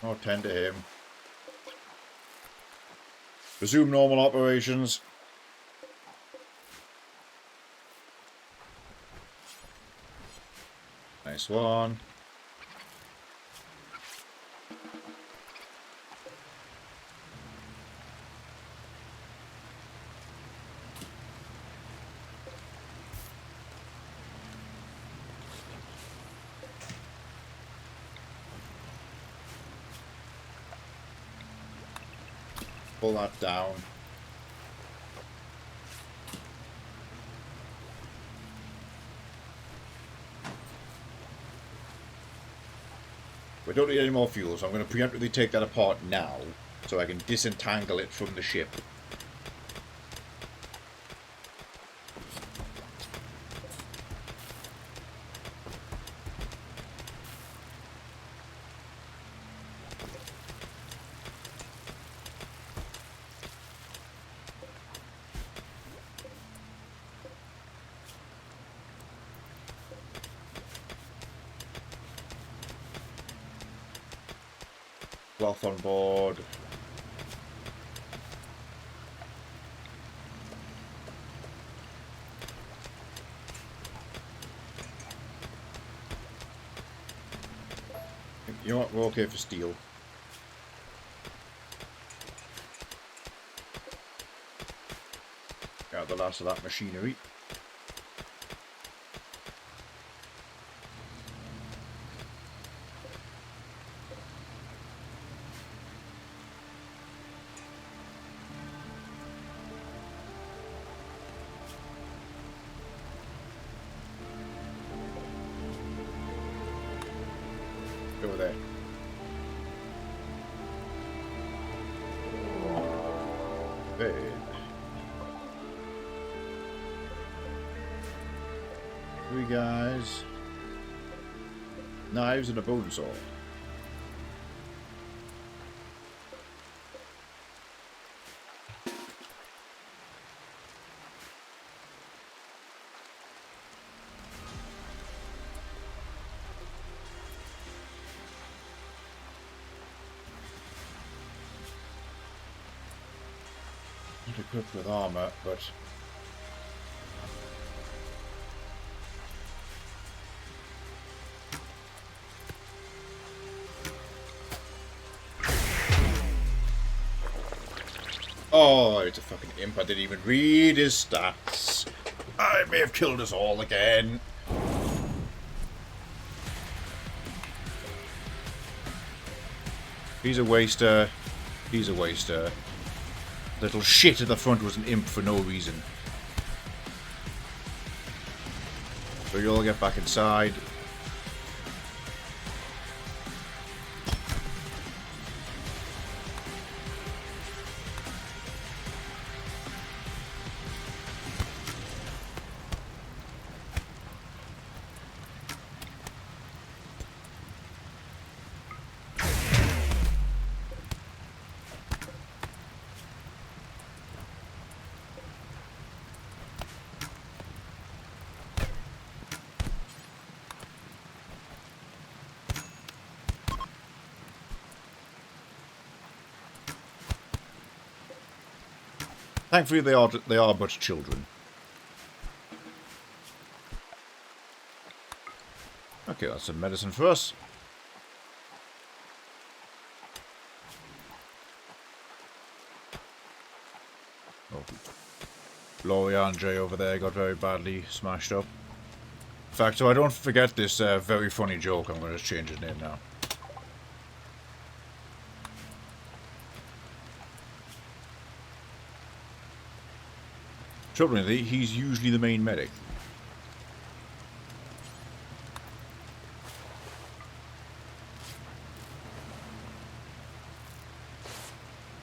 I'll tend to him. Resume normal operations. Nice one. Pull that down. We don't need any more fuel, so I'm going to preemptively take that apart now, so I can disentangle it from the ship. Cloth on board. You know what? We're okay for steel. Got the last of that machinery. over there. Bed. Three guys. Knives and a bone saw. Not equipped with armor, but oh, it's a fucking imp. I didn't even read his stats. I may have killed us all again. He's a waster. He's a waster. Little shit at the front was an imp for no reason. So you all get back inside. Thankfully, they are but children. Okay, that's some medicine for us. Oh, Laurie Andre over there got very badly smashed up. In fact, so I don't forget this very funny joke, I'm going to change his name now. Troublingly, he's usually the main medic.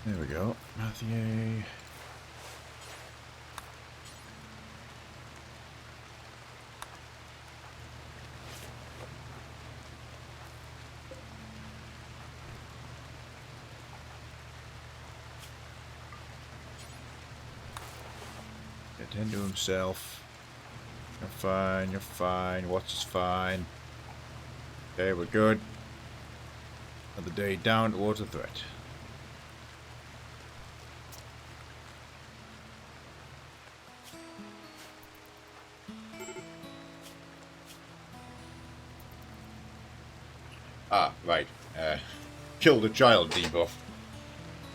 There we go. Mathieu. Attend to himself. You're fine, you're fine. Watch is fine. Okay, we're good. Another day down towards the threat. Ah, right. Killed a child debuff.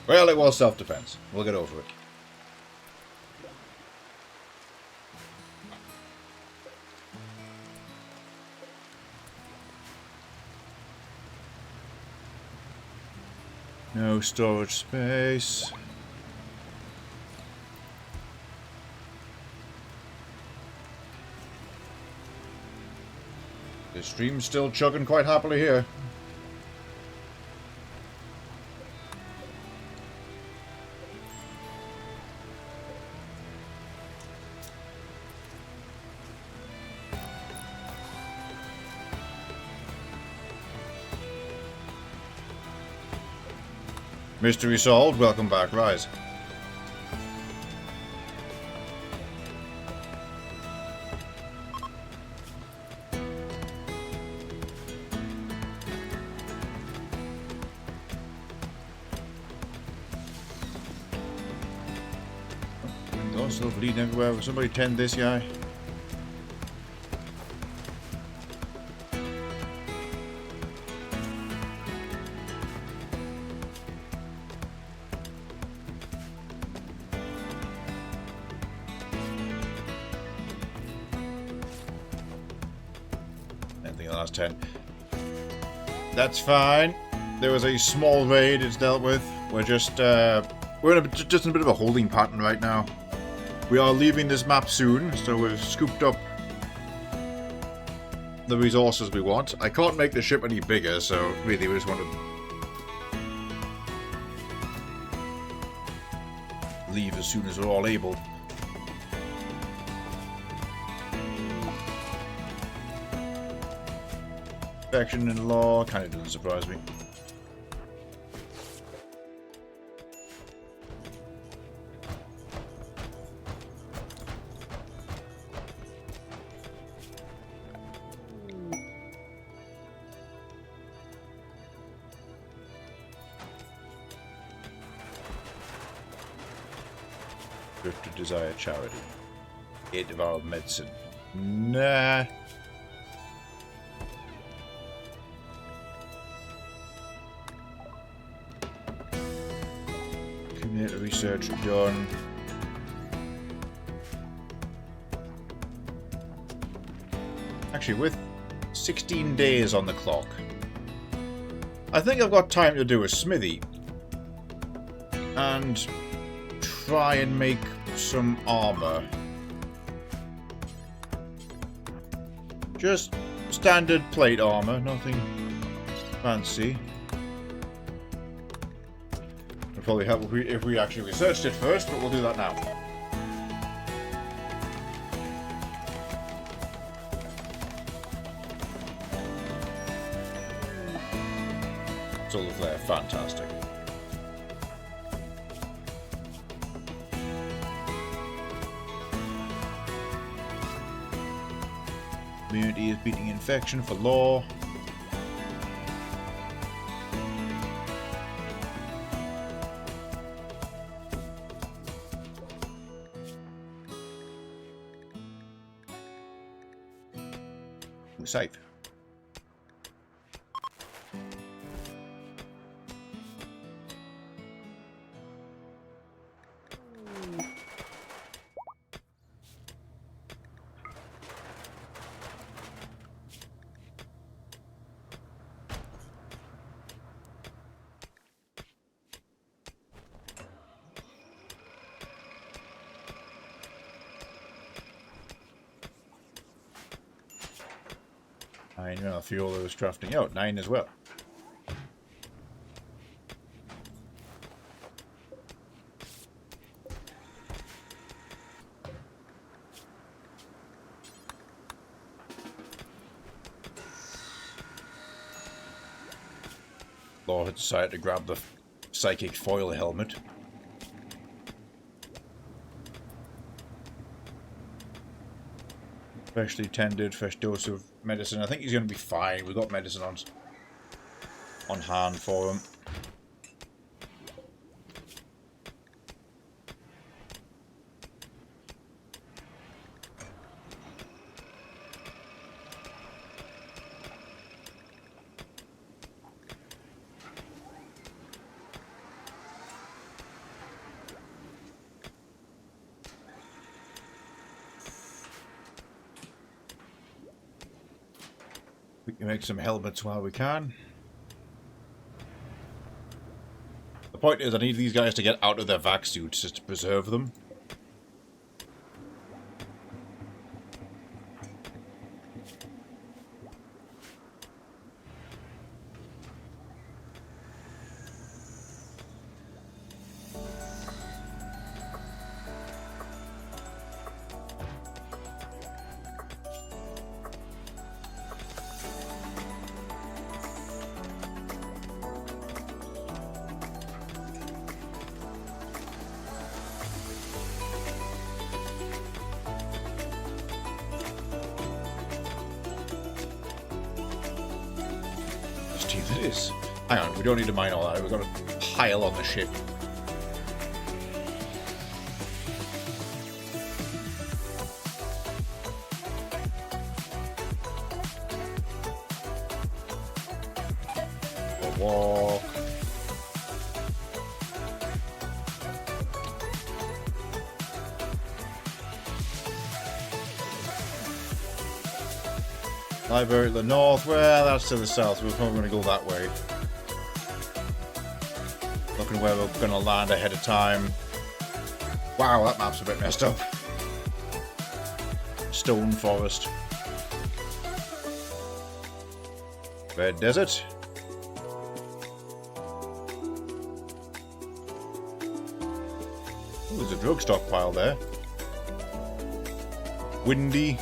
Well, it was self-defense. We'll get over it. No storage space. The stream's still chugging quite happily here. Mystery solved. Welcome back, Rise. Oh, still bleeding everywhere. Will somebody tend this guy? Last 10. That's fine. There was a small raid it's dealt with. We're just in a bit of a holding pattern right now. We are leaving this map soon, so we've scooped up the resources we want. I can't make the ship any bigger, so really we just want to leave as soon as we're all able. Faction in law kind of doesn't surprise me. To desire charity. 8 of our medicine. Nah. Community research done. Actually, with 16 days on the clock, I think I've got time to do a smithy and try and make some armor. Just standard plate armor, nothing fancy. It'd probably help if we actually researched it first, but we'll do that now. Solar flare, fantastic. Community is beating infection for law. We're safe. I know, fuel those crafting out. 9 as well. Law had decided to grab the psychic foil helmet. Freshly tended, fresh dose of medicine. I think he's going to be fine. We've got medicine on hand for him. We can make some helmets while we can. The point is, I need these guys to get out of their vac suits just to preserve them. It is. Hang on, we don't need to mine all that. We've got to pile on the ship. Walk. Library at the north. Well, that's to the south. We're probably going to go that way. Looking where we're going to land ahead of time. Wow, that map's a bit messed up. Stone forest. Red Desert. Ooh, there's a drug stockpile there. Windy.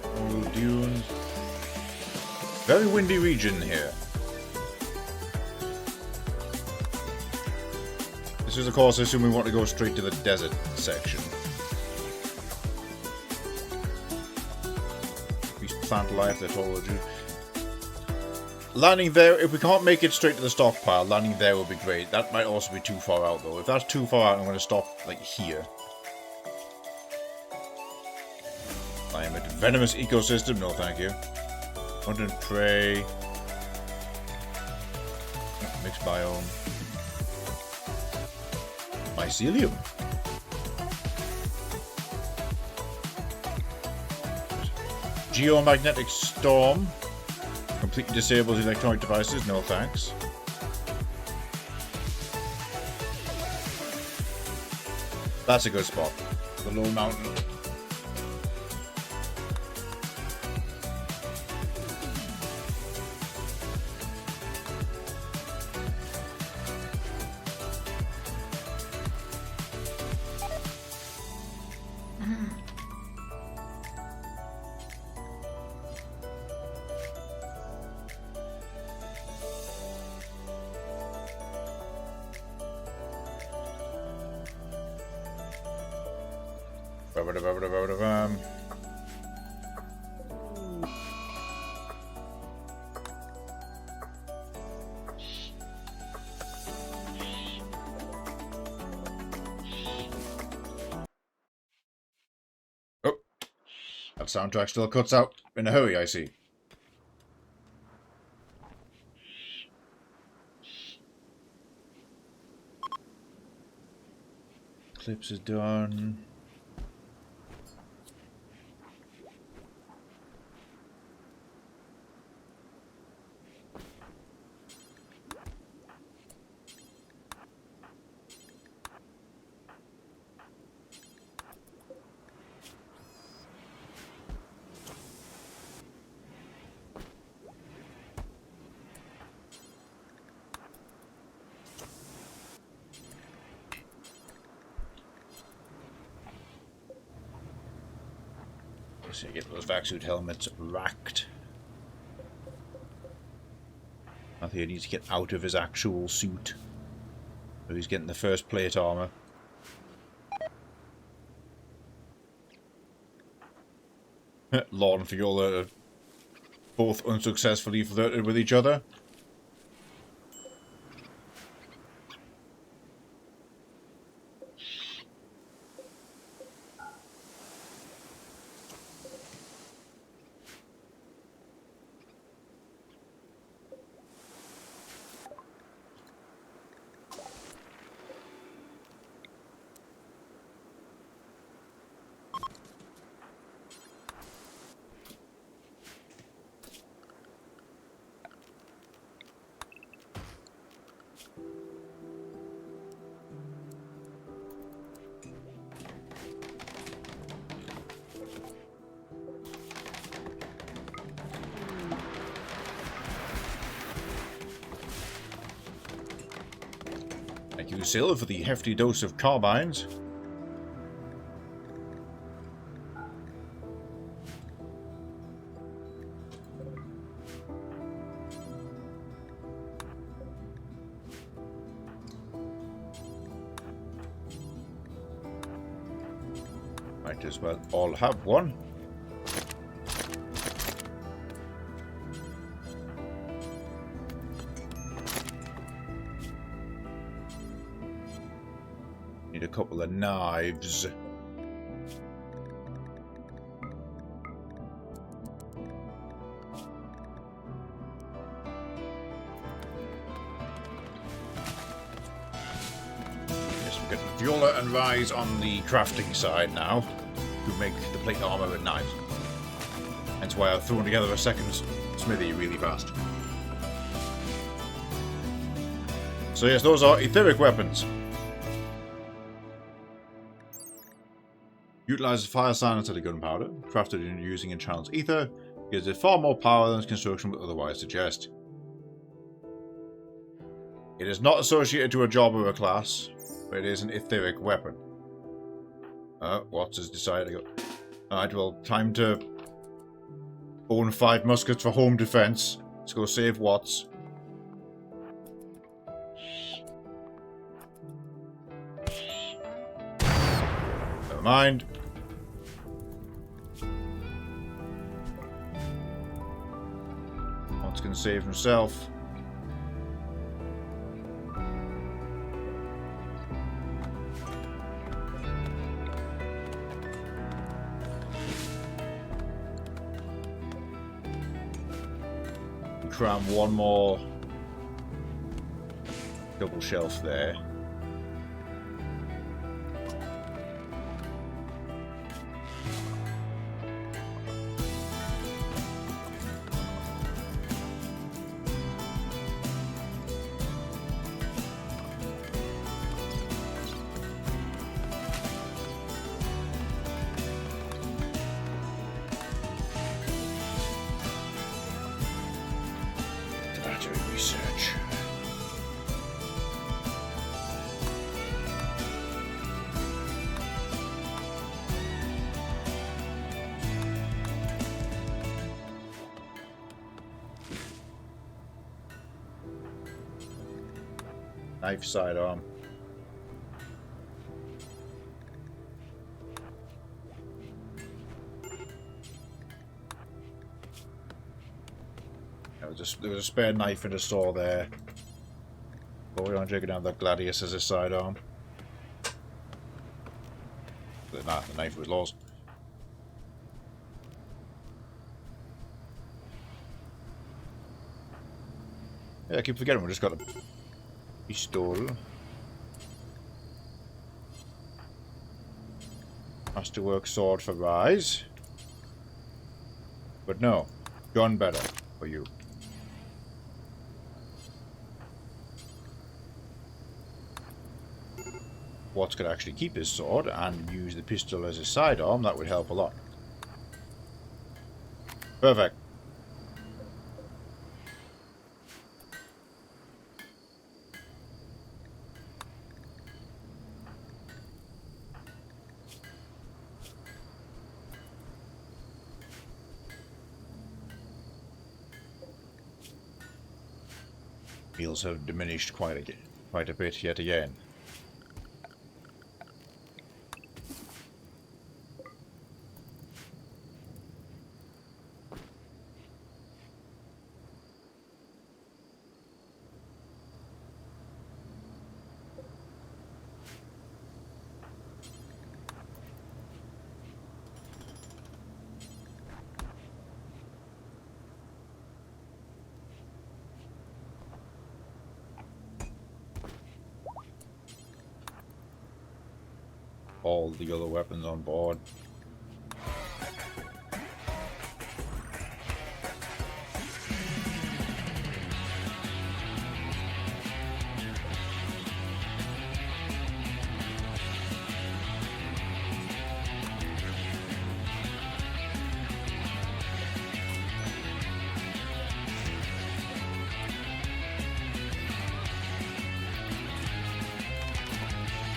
Ooh, dunes. Very windy region here. This is, of course, I assume we want to go straight to the desert section. Plant life, they told you. Landing there, if we can't make it straight to the stockpile, landing there would be great. That might also be too far out, though. If that's too far out, I'm going to stop, like, here. Climate. Venomous ecosystem? No, thank you. Hunt and prey. Mixed biome. Mycelium. Geomagnetic storm. Completely disables electronic devices. No thanks. That's a good spot. The low mountain. Oh, that soundtrack still cuts out in a hurry, I see. Clips is done. So you get those vac-suit helmets racked. I think he needs to get out of his actual suit. So he's getting the first plate armor. Lord and Fiona both unsuccessfully flirted with each other. Thank you, Sil, for the hefty dose of carbines. Might as well all have one. Need a couple of knives. Yes, we're getting Viola and Rise on the crafting side now, who make the plate armor and knives. Hence why I've thrown together a second smithy really fast. So yes, those are etheric weapons. Utilizes fire silencer to gunpowder, crafted using enchant's ether, Gives it far more power than its construction would otherwise suggest. It is not associated to a job or a class, but it is an etheric weapon. Watts has decided to go. Alright, well, time to own 5 muskets for home defense. Let's go save Watts. Never mind. Watts can save himself. Cram one more double shelf there. Research. Knife sidearm. There was a spare knife in the store there. But we're going to take it down that Gladius as a sidearm. Nah, the knife was lost. Yeah, I keep forgetting we just got a pistol. Masterwork sword for Rise. But no, gun better for you. Watts could actually keep his sword and use the pistol as a sidearm. That would help a lot. Perfect. Meals have diminished quite a bit yet again. All the other weapons on board.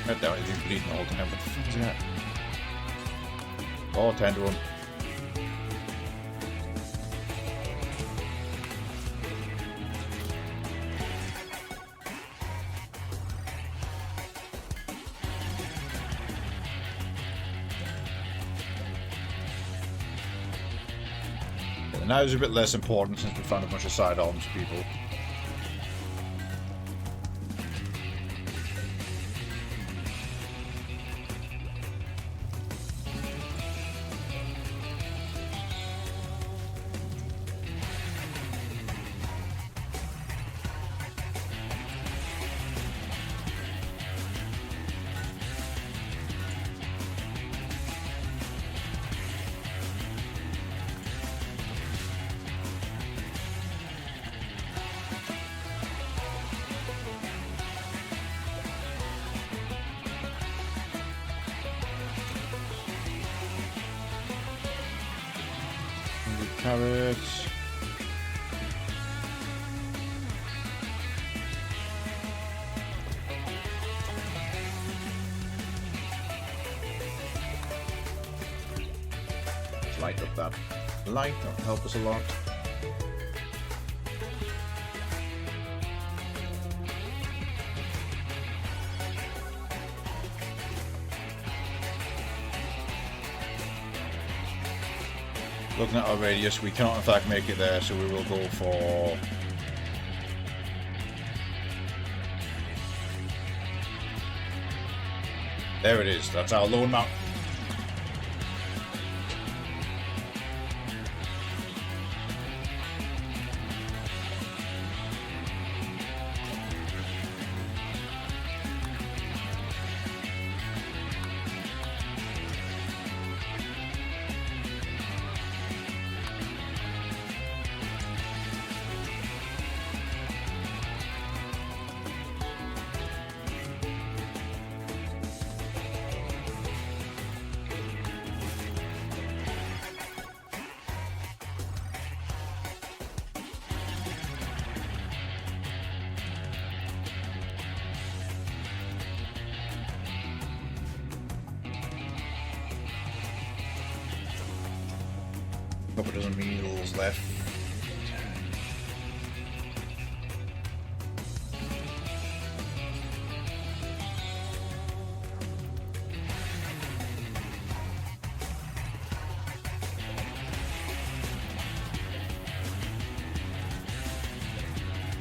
God damn it, he's been bleeding the whole time. What the fuck is that? Oh, tend to him. Yeah, now it's a bit less important since we found a bunch of sidearms people. have it. Let's light up that light, that'll help us a lot. Looking at our radius, we cannot in fact make it there, so we will go for... There it is, that's our lone mount. Couple dozen meals left.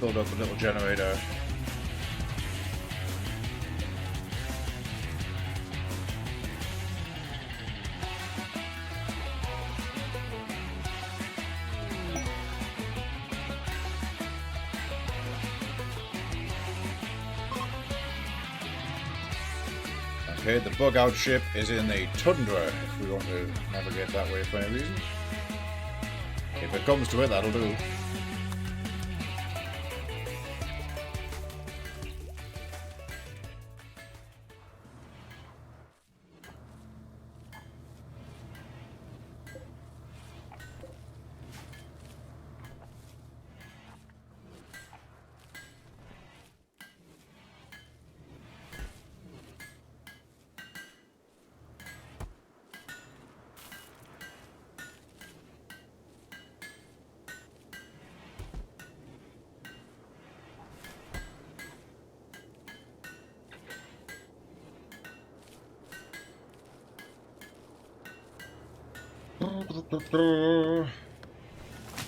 Build up a little generator. Okay, the bug out ship is in the tundra if we want to navigate that way for any reason. If it comes to it, that'll do.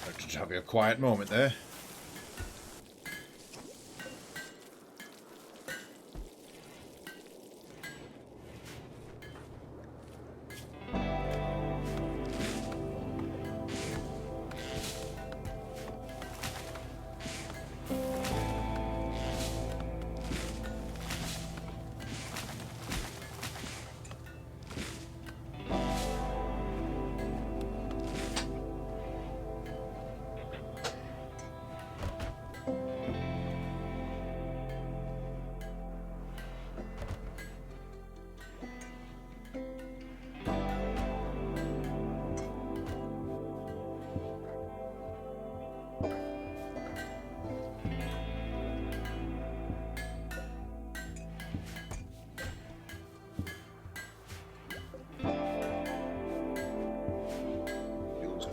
Let's just have a quiet moment there.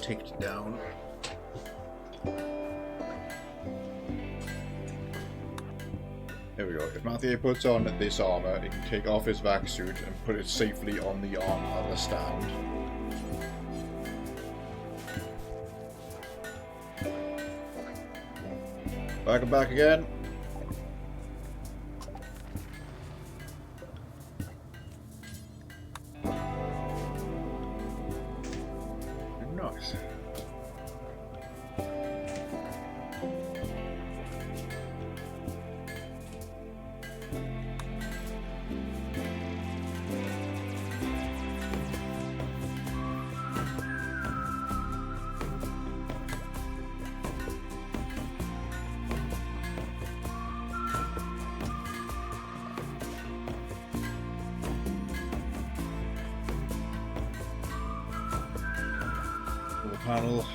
Ticked down. There we go. If Mathieu puts on this armor, he can take off his vac suit and put it safely on the arm on the stand. Back and back again. Nice. Panel.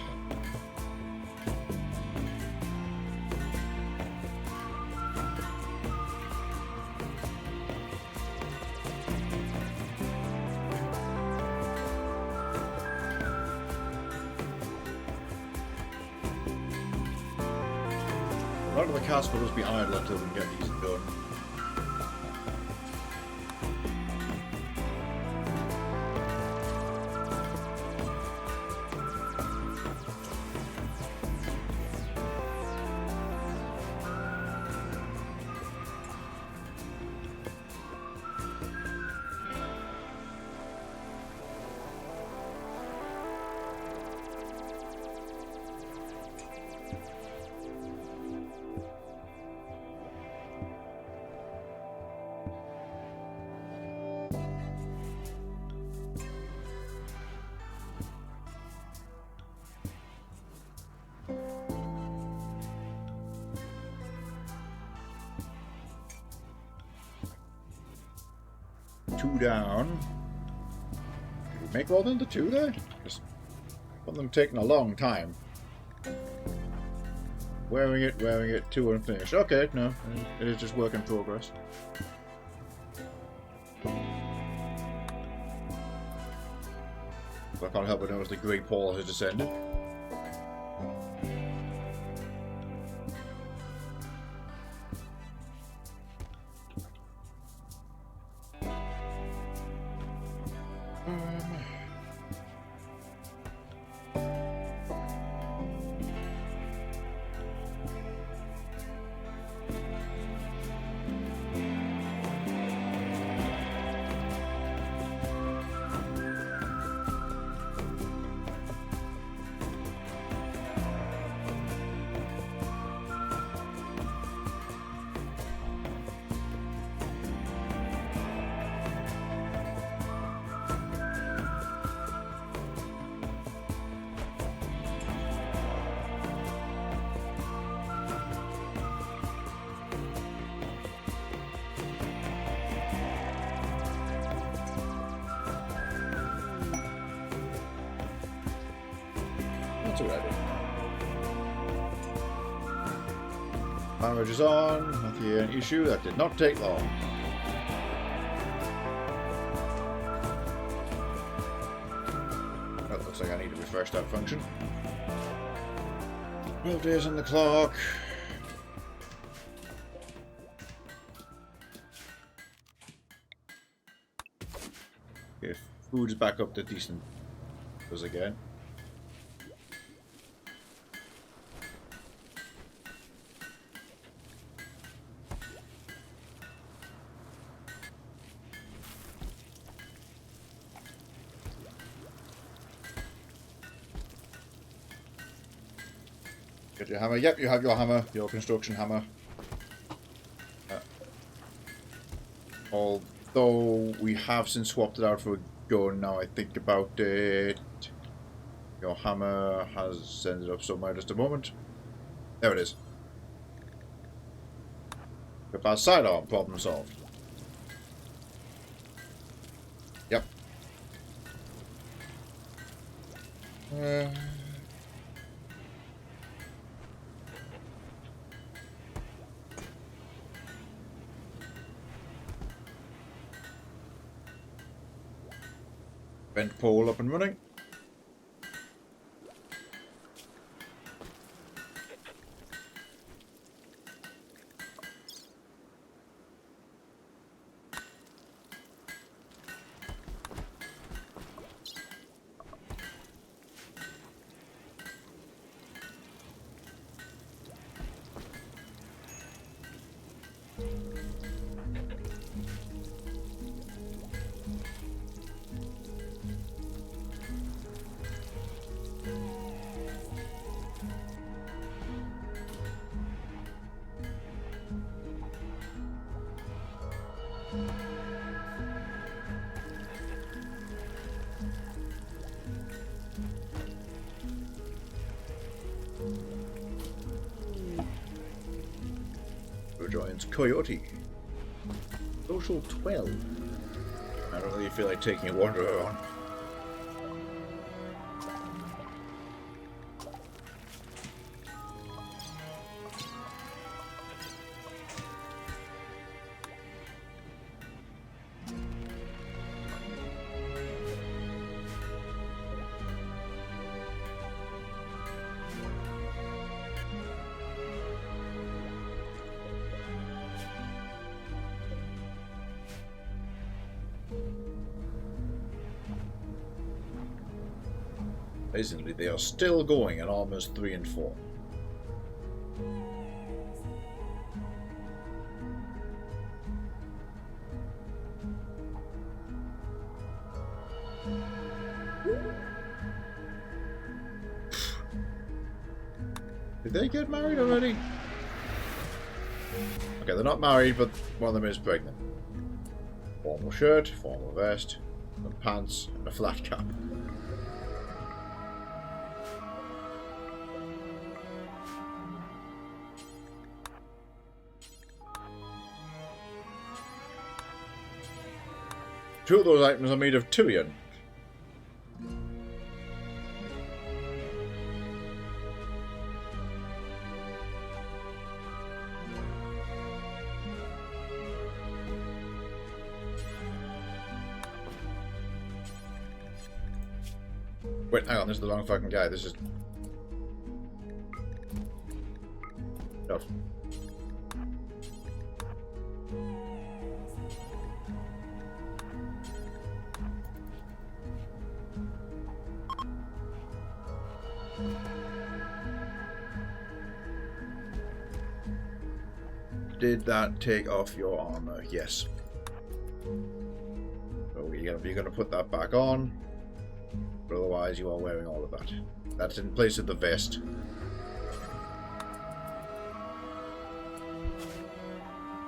A lot of the cast will just be idle until we get these done. Two down. Did we make all them to two there? Just one of them taking a long time. Wearing it, two unfinished. Okay, no, it is just work in progress. I can't help but notice the Great Paul has descended. That's alright. Marriage is on. Not the issue. That did not take long. That looks like I need to refresh that function. 12 days on the clock. If food's back up to decent as again. Get your hammer. Yep, you have your hammer, your construction hammer. Although we have since swapped it out for a gun, now I think about it. Your hammer has ended up somewhere. Just a moment. There it is. Goodbye sidearm, problem solved. Yep. Vent pole up and running. Joins Coyote. Social 12. I don't really feel like taking a wanderer on. Amazingly, they are still going in armors 3 and 4. Did they get married already? Okay, they're not married, but one of them is pregnant. Formal shirt, formal vest, some pants, and a flat cap. Two of those items are made of Tyrian. Wait, hang on, this is the wrong fucking guy. This is... No. Did that take off your armor? Yes. So you're gonna put that back on. But otherwise, you are wearing all of that. That's in place of the vest.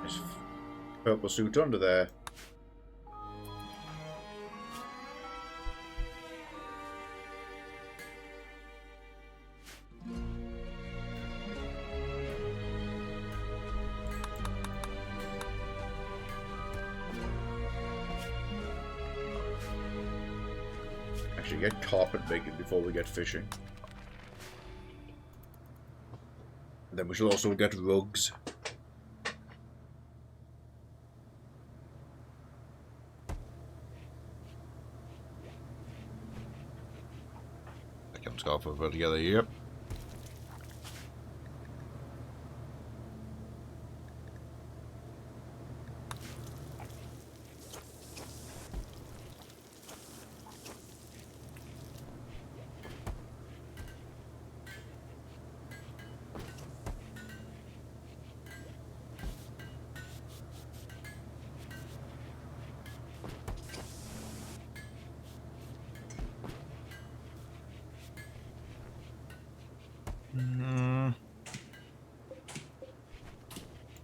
This purple suit under there. Actually, get carpet making before we get fishing. And then we shall also get rugs. I can scarf over together, yep.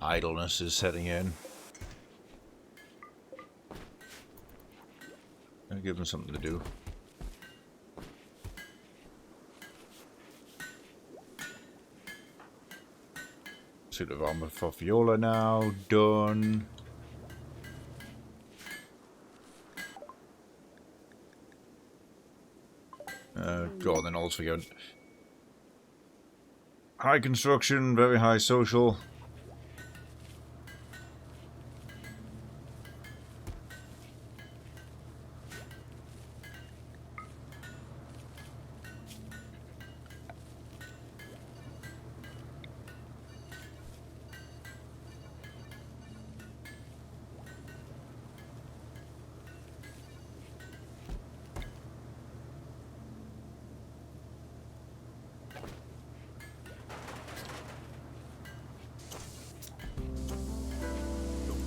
Idleness is setting in. I'll give him something to do. Suit of armor for Viola now, done. God, then also again. High construction, very high social.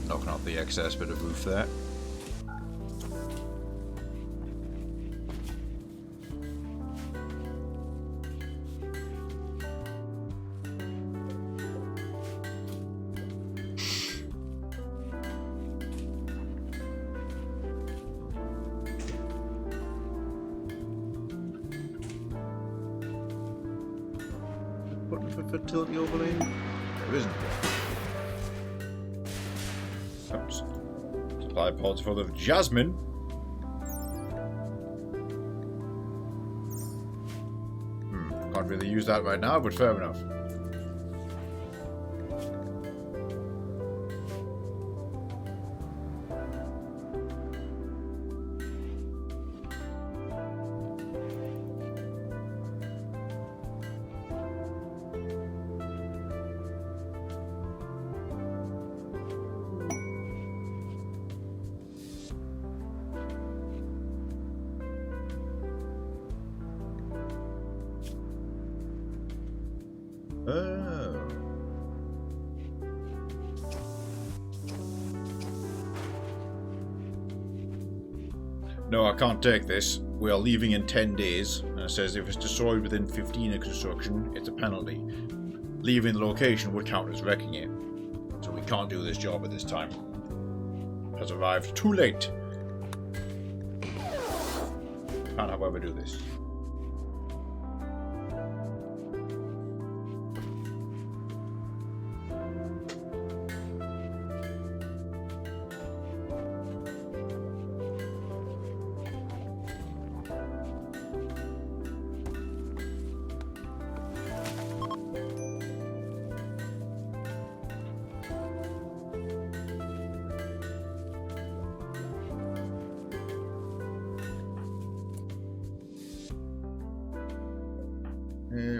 Knocking off the excess bit of roof there. Button for fertility overlay? There isn't one. Oops. Supply pods full of jasmine. Can't really use that right now, but fair enough. Oh. No, I can't take this. We are leaving in 10 days. And it says if it's destroyed within 15 of construction, it's a penalty. Leaving the location would count as wrecking it. So we can't do this job at this time. Has arrived too late. Can't, however, do this.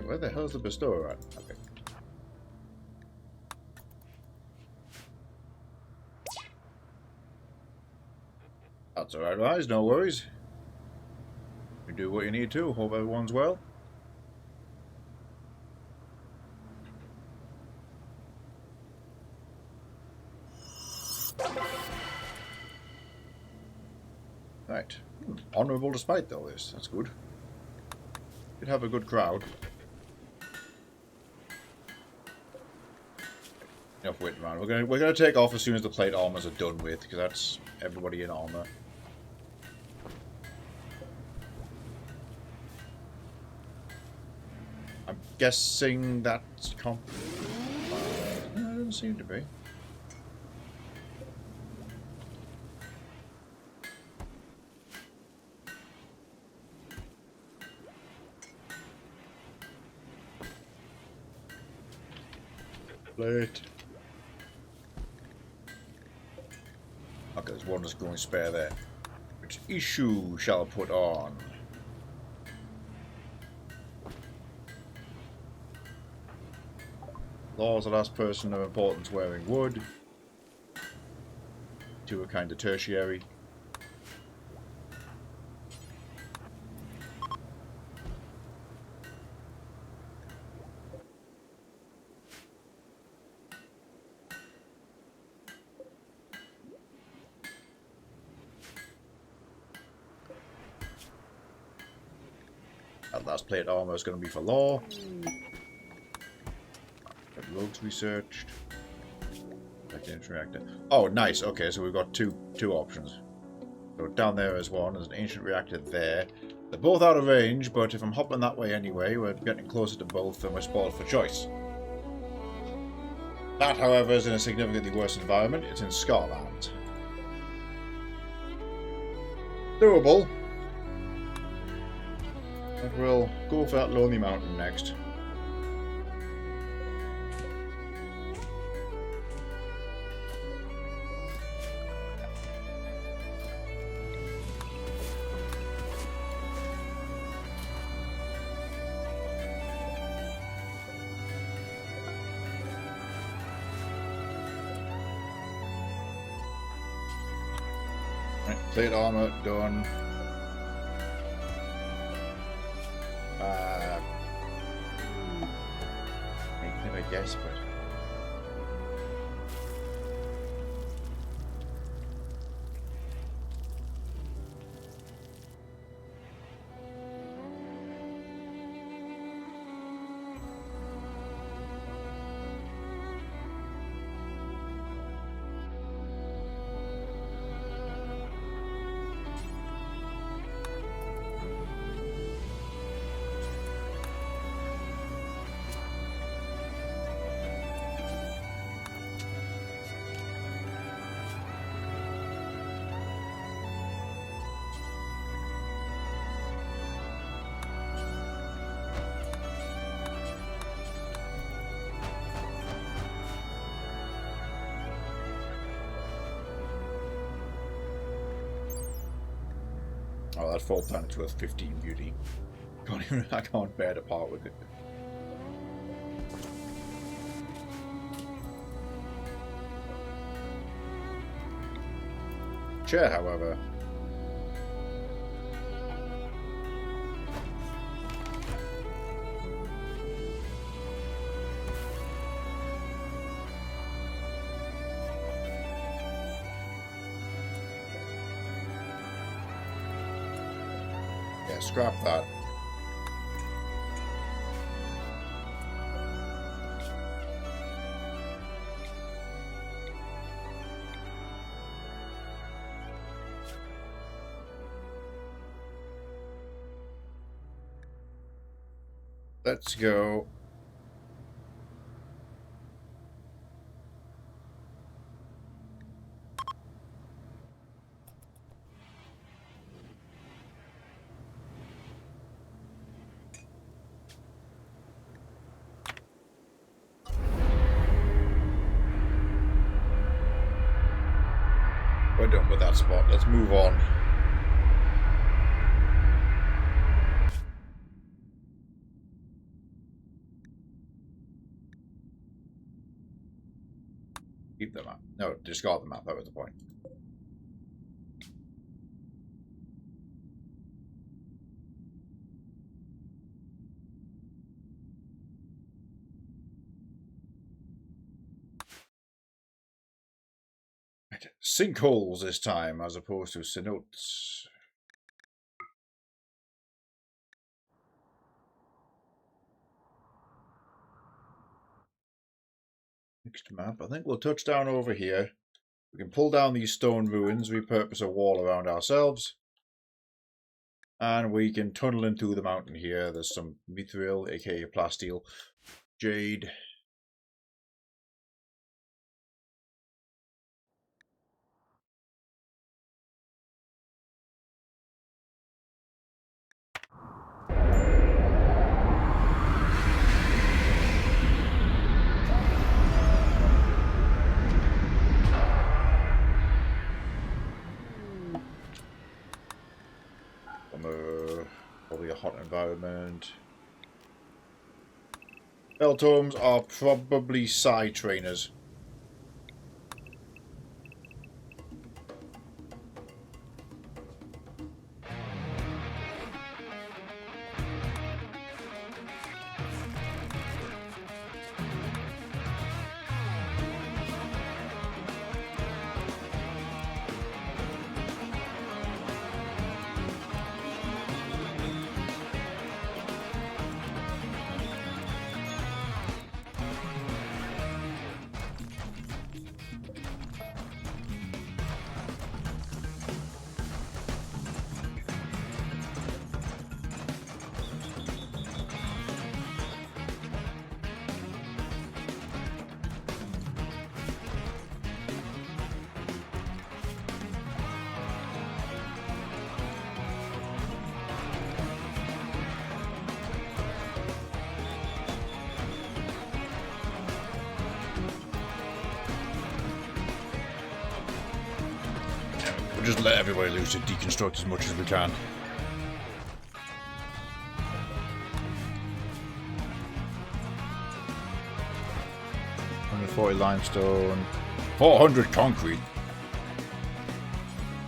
Where the hell's the bestower at? Okay. That's alright, guys. No worries. You do what you need to. Hope everyone's well. Right. Honourable despite all this. That's good. Could have a good crowd. Enough waiting around. We're gonna take off as soon as the plate armors are done with, because that's everybody in armor. I'm guessing that's comp. No, it doesn't seem to be. Plate. Okay, there's one that's going spare there. Which issue shall I put on? Law's the last person of importance wearing wood. Two are kind of tertiary. That last plate armor is going to be for Law. Got rogues researched. Ancient reactor. Oh, nice. Okay, so we've got two options. So down there is one. There's an ancient reactor there. They're both out of range, but if I'm hopping that way anyway, we're getting closer to both, and we're spoiled for choice. That, however, is in a significantly worse environment. It's in Scotland. Doable. But we'll go for that lonely mountain next. Right, plate armor done. I guess, but oh, that 4 planet's worth 15 beauty. I can't bear to part with it. Chair, however. Yeah, scrap that. Let's go. We're done with that spot. Let's move on. Keep the map. No, discard the map. That was the point. Right. Sinkholes this time, as opposed to cenotes. Next map. I think we'll touch down over here. We can pull down these stone ruins, repurpose a wall around ourselves. And we can tunnel into the mountain here. There's some mithril, aka plasteel, jade. Probably a hot environment. Belltomes are probably side trainers. We'll just let everybody loose to deconstruct as much as we can. 140 limestone, 400 concrete.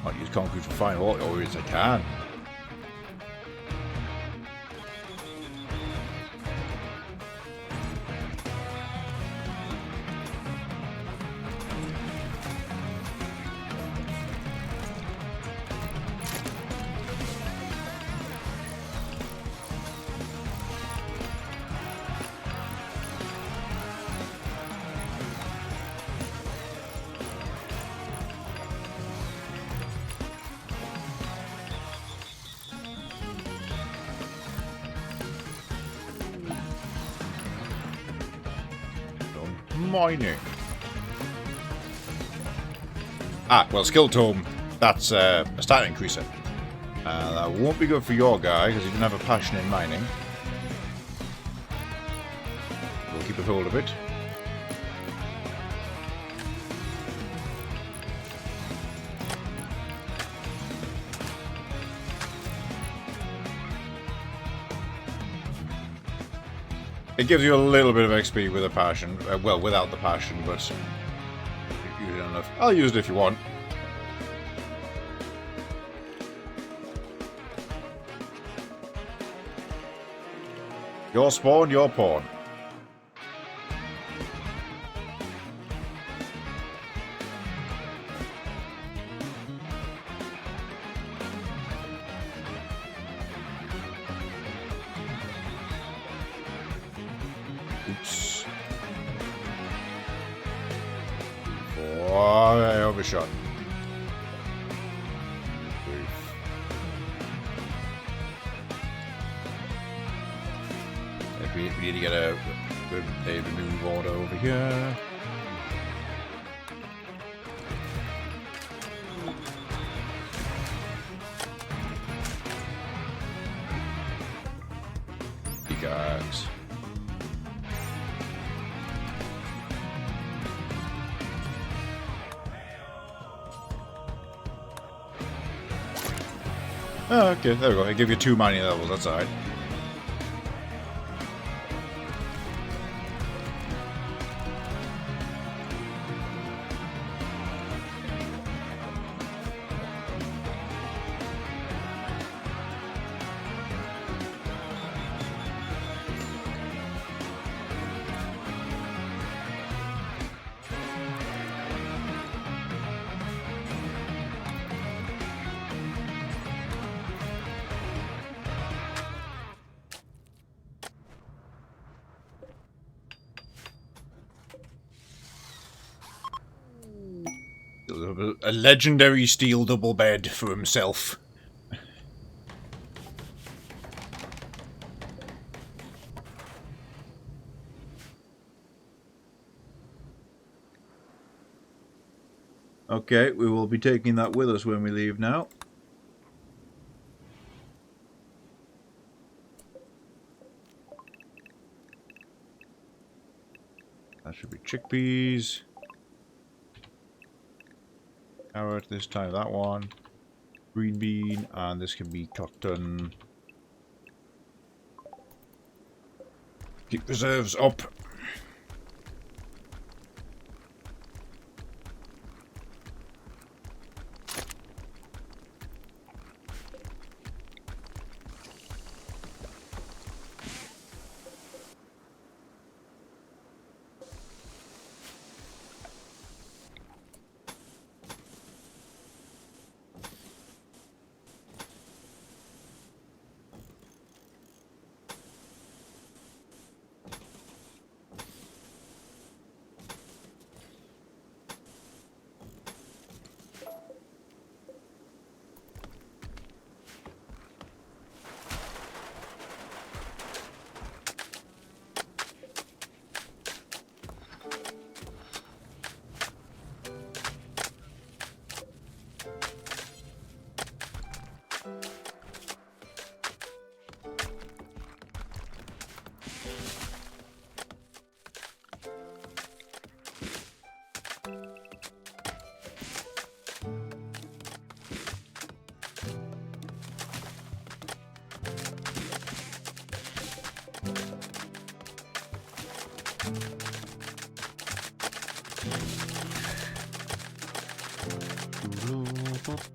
Might use concrete for fine oil as I can. Mining. Ah, well, skill tome. That's a stat increaser. That won't be good for your guy because he didn't have a passion in mining. We'll keep a hold of it. It gives you a little bit of XP with a passion. Well, without the passion, but use it enough. I'll use it if you want. Your spawn, your pawn. Oh, I overshot. We need to get a remove order over here. You guys. Oh, okay, there we go. I give you 2 mining levels, that's alright. A legendary steel double bed for himself. Okay, we will be taking that with us when we leave now. That should be chickpeas. Carrot this time, that one. Green bean, and this can be cotton. Keep reserves up.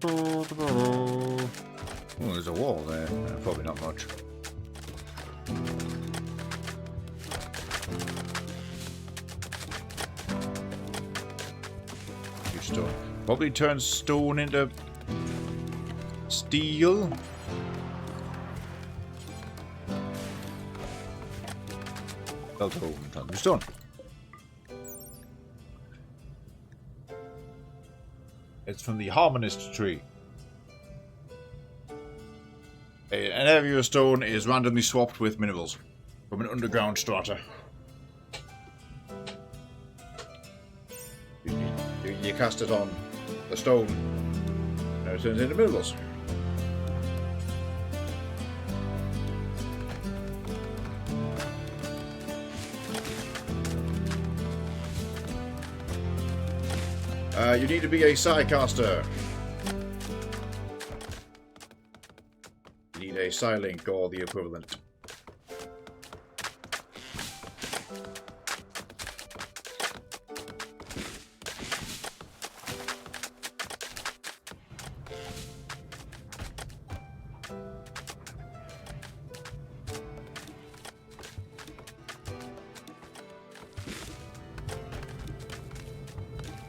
Oh, there's a wall there. Probably not much. Stone. Probably turn stone into steel. Belt home, turn to stone. It's from the Harmonist tree. An heavier stone is randomly swapped with minerals from an underground strata. You cast it on the stone, and it turns into minerals. You need to be a Psycaster. You need a Psylink or the equivalent.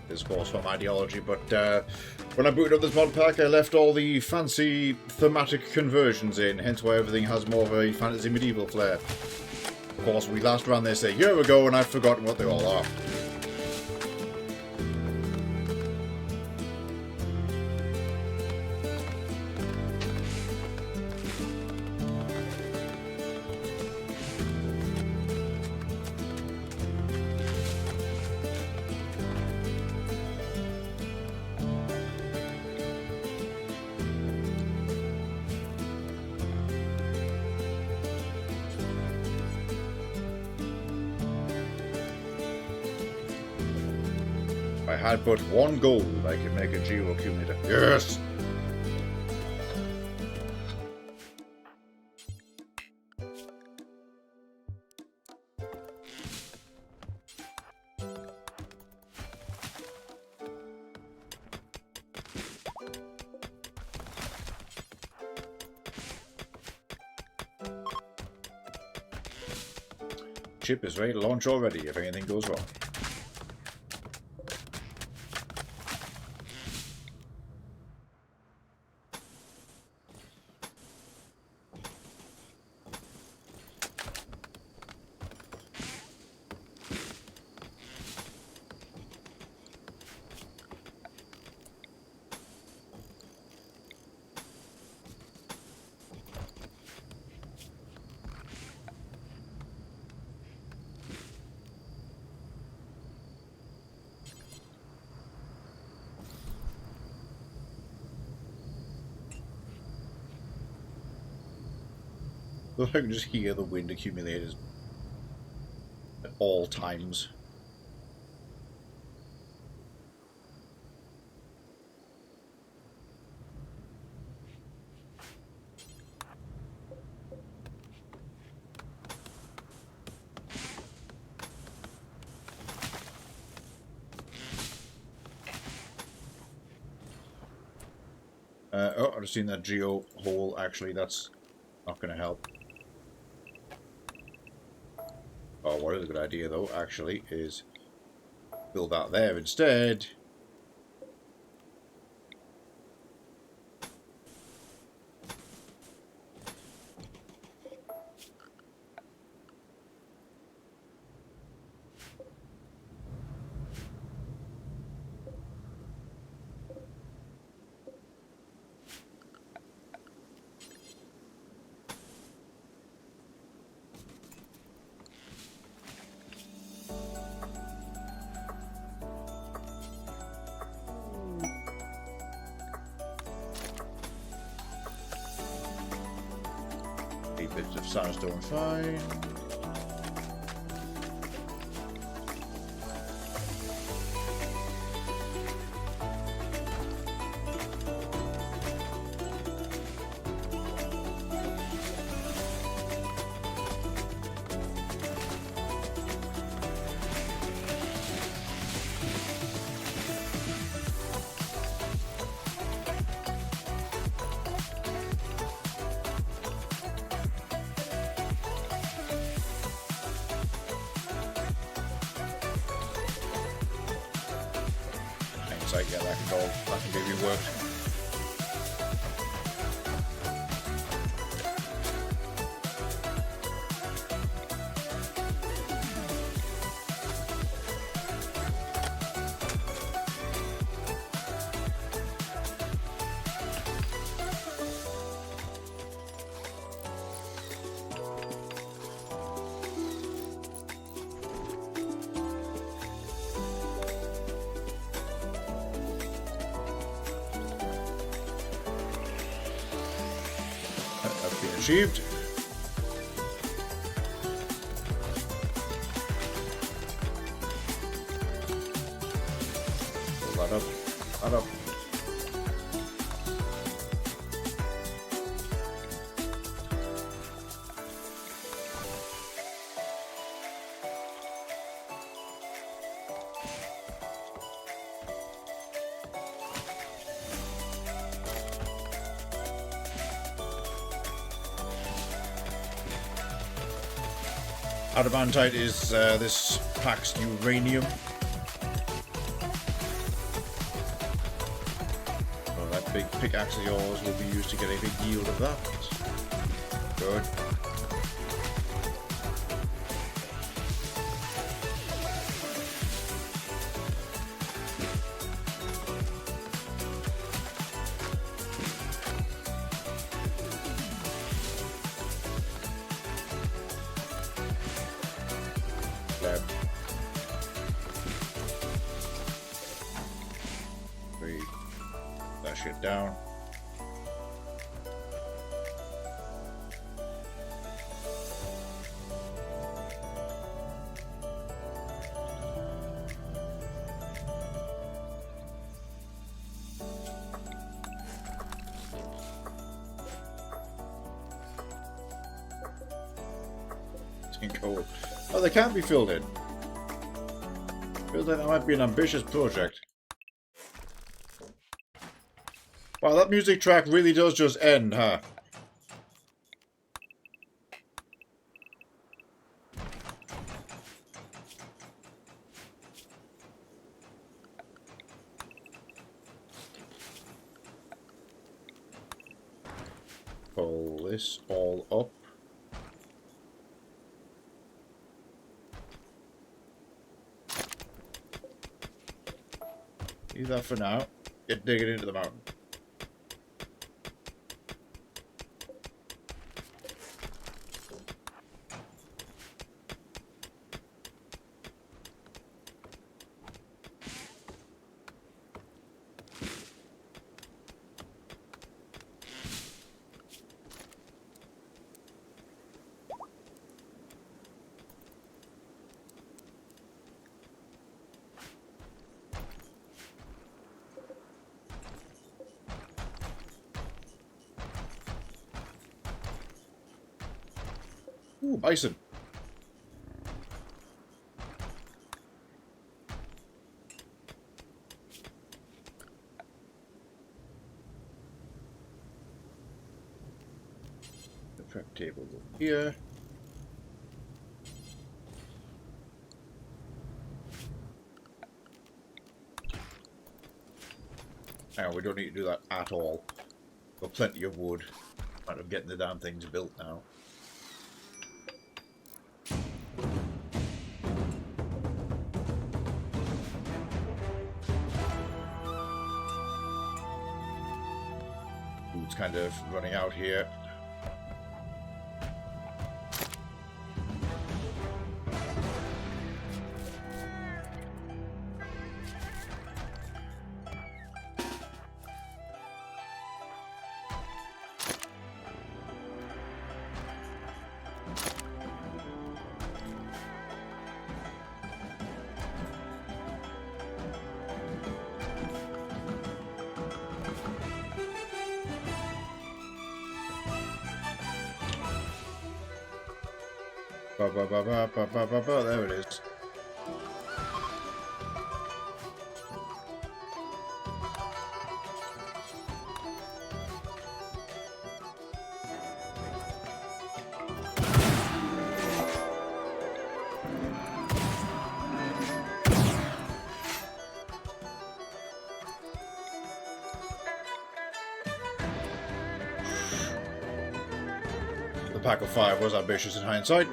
Of course, from ideology, but when I booted up this mod pack, I left all the fancy thematic conversions in, hence why everything has more of a fantasy medieval flair. Of course, we last ran this a year ago, and I've forgotten what they all are. If I had but one gold, I could make a geo accumulator. Yes! Ship is ready to launch already if anything goes wrong. I can just hear the wind accumulators at all times. Oh, I've just seen that geo hole. Actually, that's not going to help. Oh, what is a good idea though, actually, is build that there instead. Bits of sandstone, fine. Yeah, that can be reworked. Achieved. Pull that up. That up. Adamantite is this pack's uranium. Well, that big pickaxe of yours will be used to get a big yield of that. Good. That shit down. in coal. Oh, they can't be filled in. Feels like that might be an ambitious project. Wow, that music track really does just end, huh? Pull this all up. Leave that for now. Get digging into the mountain. Ooh, bison. The prep table over here. Now we don't need to do that at all. Got plenty of wood. Matter of getting the damn things built now. Food's kind of running out here. There it is. The pack of 5 was ambitious in hindsight.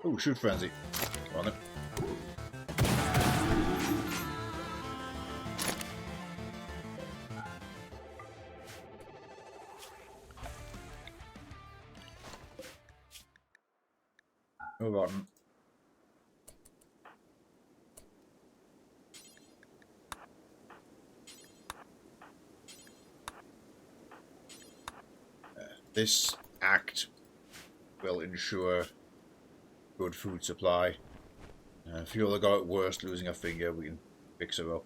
Ooh, shoot frenzy. On it. Move on. This act will ensure good food supply. If you all got it worse, losing a finger, we can fix it up.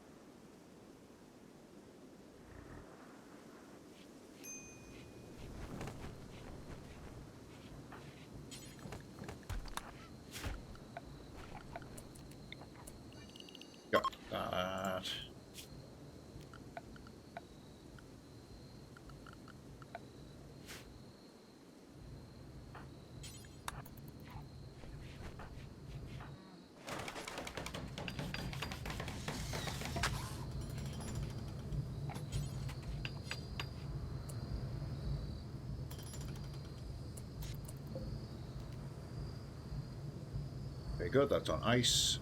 Got that. Very good, that's on ice.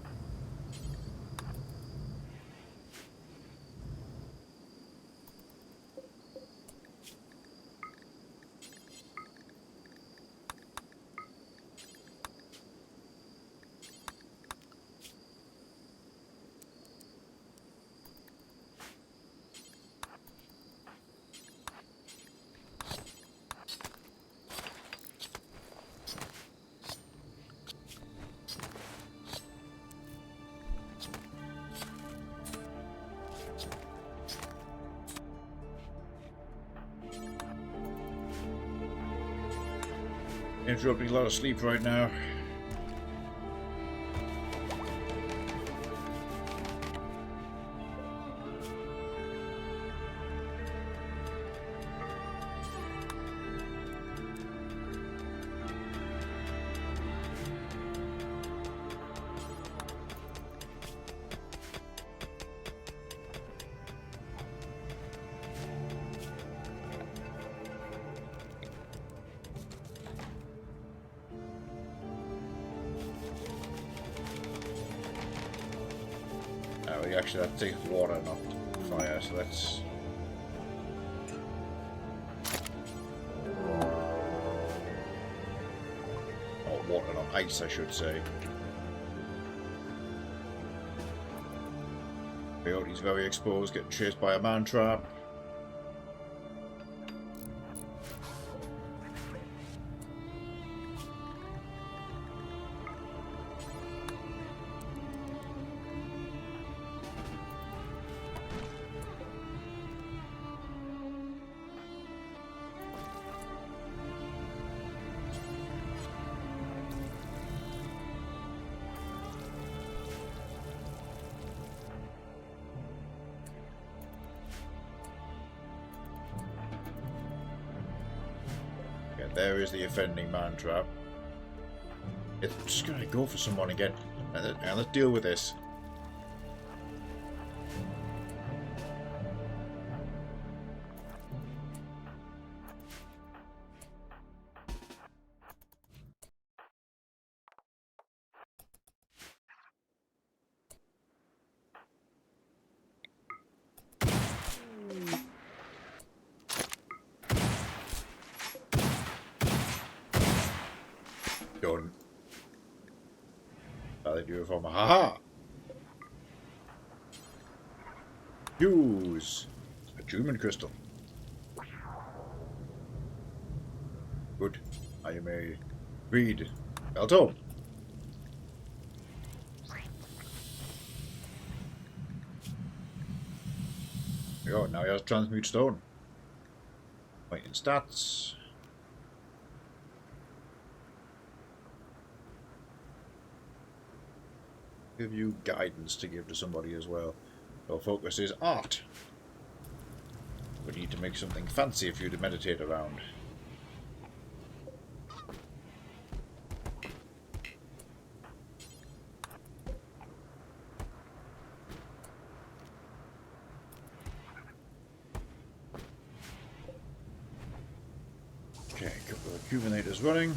Interrupting a lot of sleep right now. Actually, that takes water, not fire, so that's... Or water, not ice, I should say. Coyote's very exposed, getting chased by a man trap. There is the offending man trap. It's just gonna go for someone again. Now let's deal with this. Done. How they do it from haha. Use a Juman crystal. Good. I may read. Alto. There you go. Now he has transmute stone. Point in stats. Give you guidance to give to somebody as well. Your focus is art. We need to make something fancy for you to meditate around. Okay, a couple of accumulators running.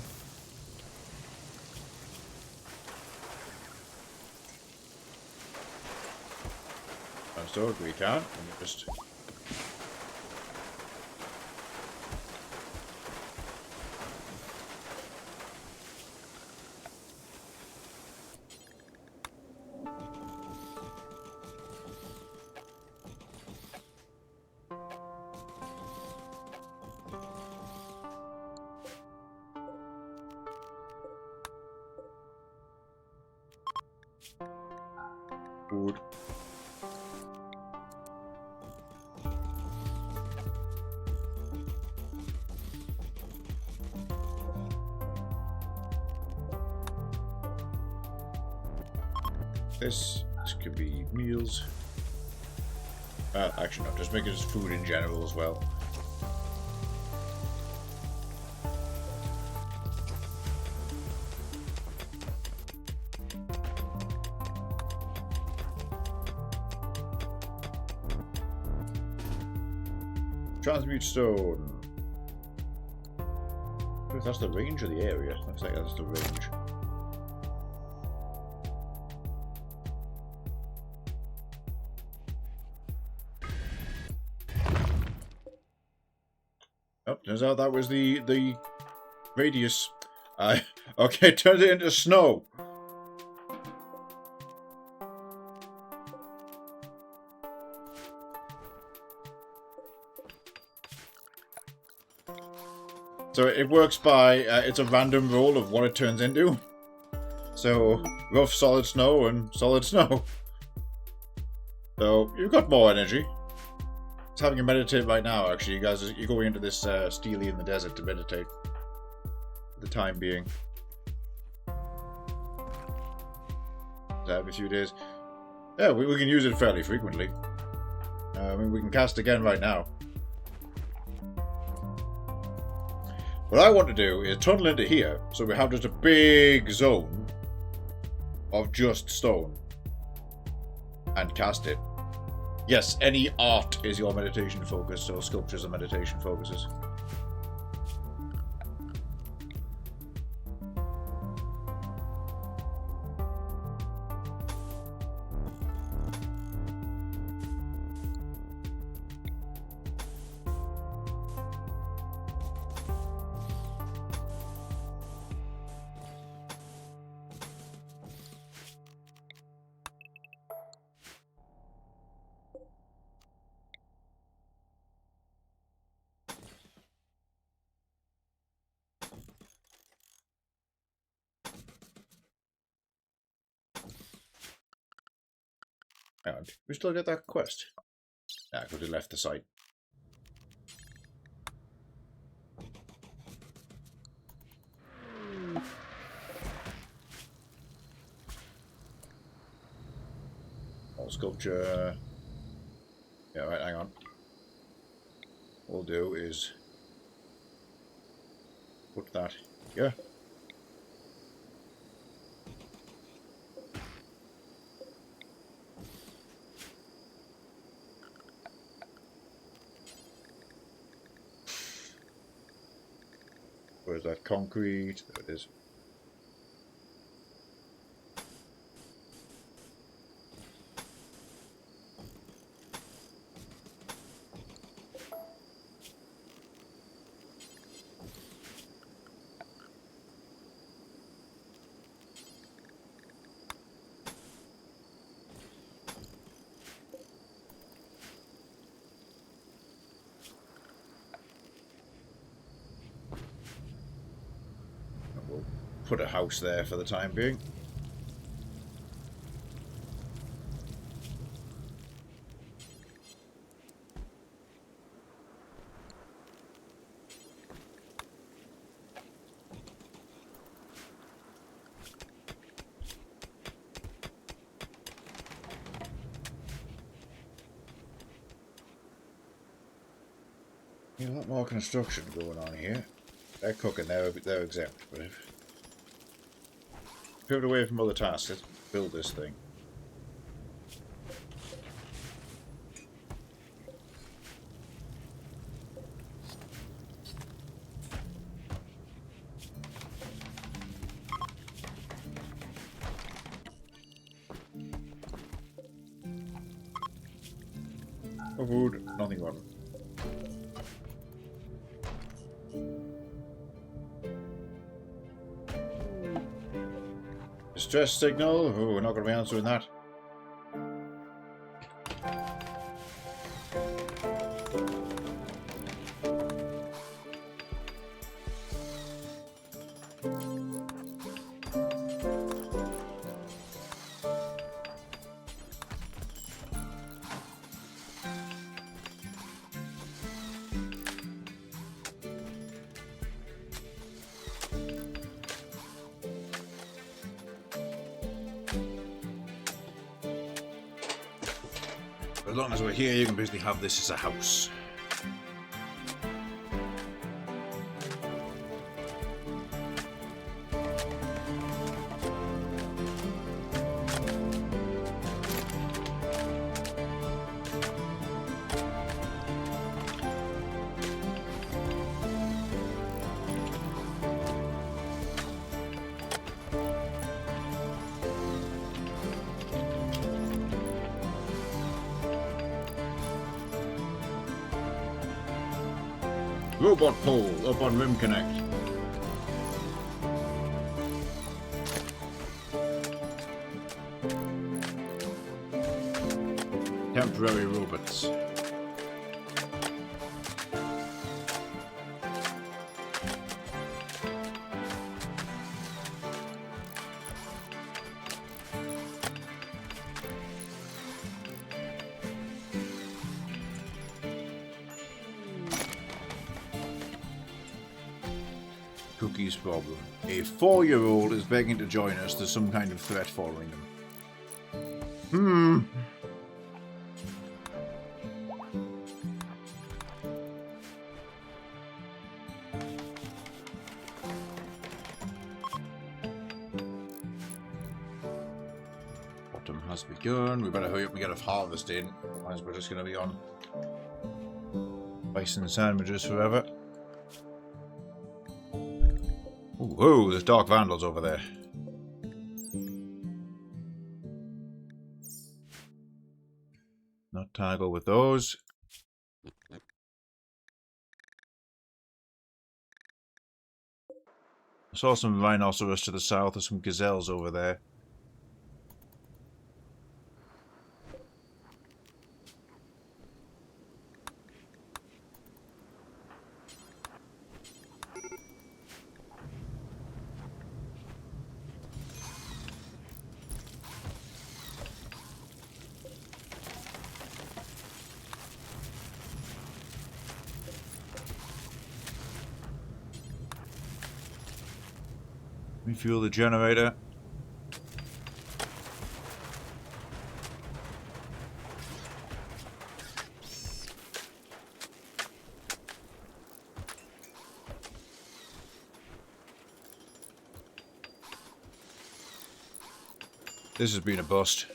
So we can't. Just good. This could be meals. Actually, no, just make it as food in general as well. Transmute stone. If that's the range of the area, looks like that's the range. Oh, turns out that was the radius. Okay, turned it into snow. So it works by, it's a random roll of what it turns into. So, rough solid snow and solid snow. So, you've got more energy. It's having you meditate right now, actually. You guys, you're going into this steely in the desert to meditate. for the time being. Every few days. Yeah, we can use it fairly frequently. I mean, we can cast again right now. What I want to do is tunnel into here, so we have just a big zone of just stone. And cast it. Yes, any art is your meditation focus, so sculptures are meditation focuses. And we still get that quest. Nah, because we left the site. All sculpture. Yeah, right, hang on. What we'll do is put that here. Where's that concrete? There it is. We'll put a house there for the time being. Yeah, a lot more construction going on here. They're cooking, they're exempt, but if pivot away from other tasks, let's build this thing. No food, nothing on. Distress signal? Oh, we're not going to be answering that. As long as we're here, you can basically have this as a house. Robot pole up on Rim Connect. Temporary robots. monkey's problem. A 4-year-old is begging to join us. There's some kind of threat following them. Autumn has begun. We better hurry up and get a harvest in. Otherwise we're just going to be on bison sandwiches forever. Ooh, whoa, there's dark vandals over there. Not tangle with those. I saw some rhinoceros to the south. There's some gazelles over there. Refuel the generator. This has been a bust.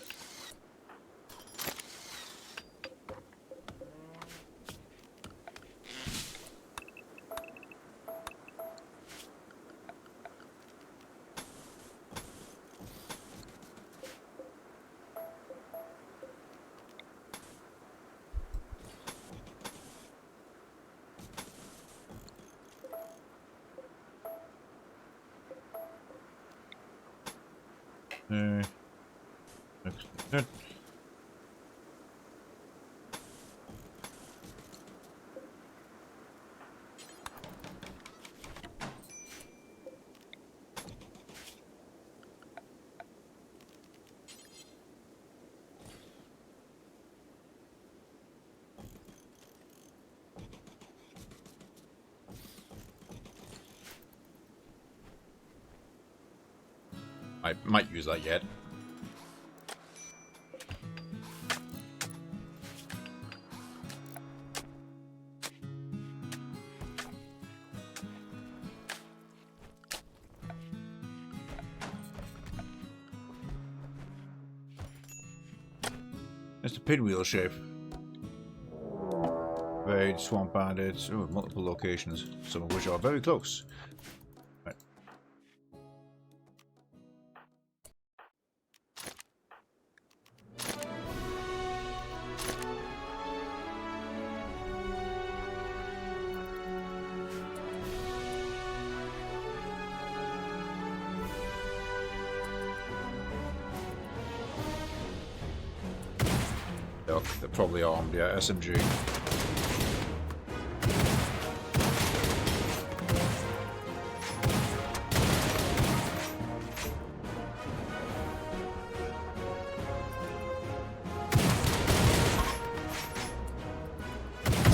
I might use that yet. It's the pinwheel shape. Raid, swamp bandits, oh, multiple locations, some of which are very close. Right. Look, they're probably armed, yeah, SMG.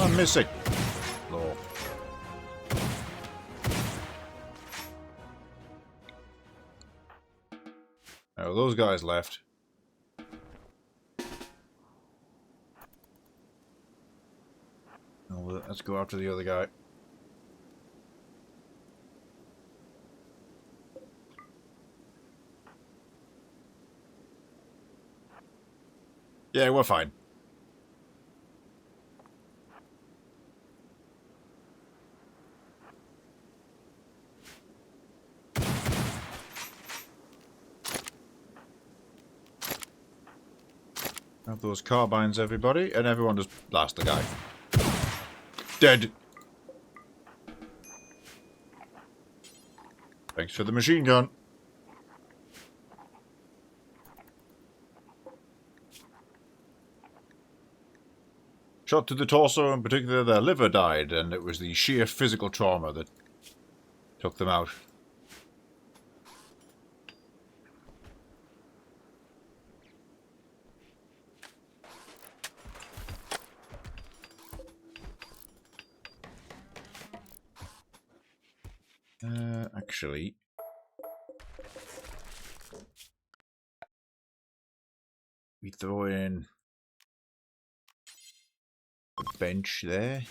I'm missing. Lord. Oh, those guys left. Oh, let's go after the other guy. Yeah, we're fine. Have those carbines, everybody, and everyone just blast the guy. Dead. Thanks for the machine gun. Shot to the torso, in particular their liver died, and it was the sheer physical trauma that took them out. I actually, we throw in a bench there.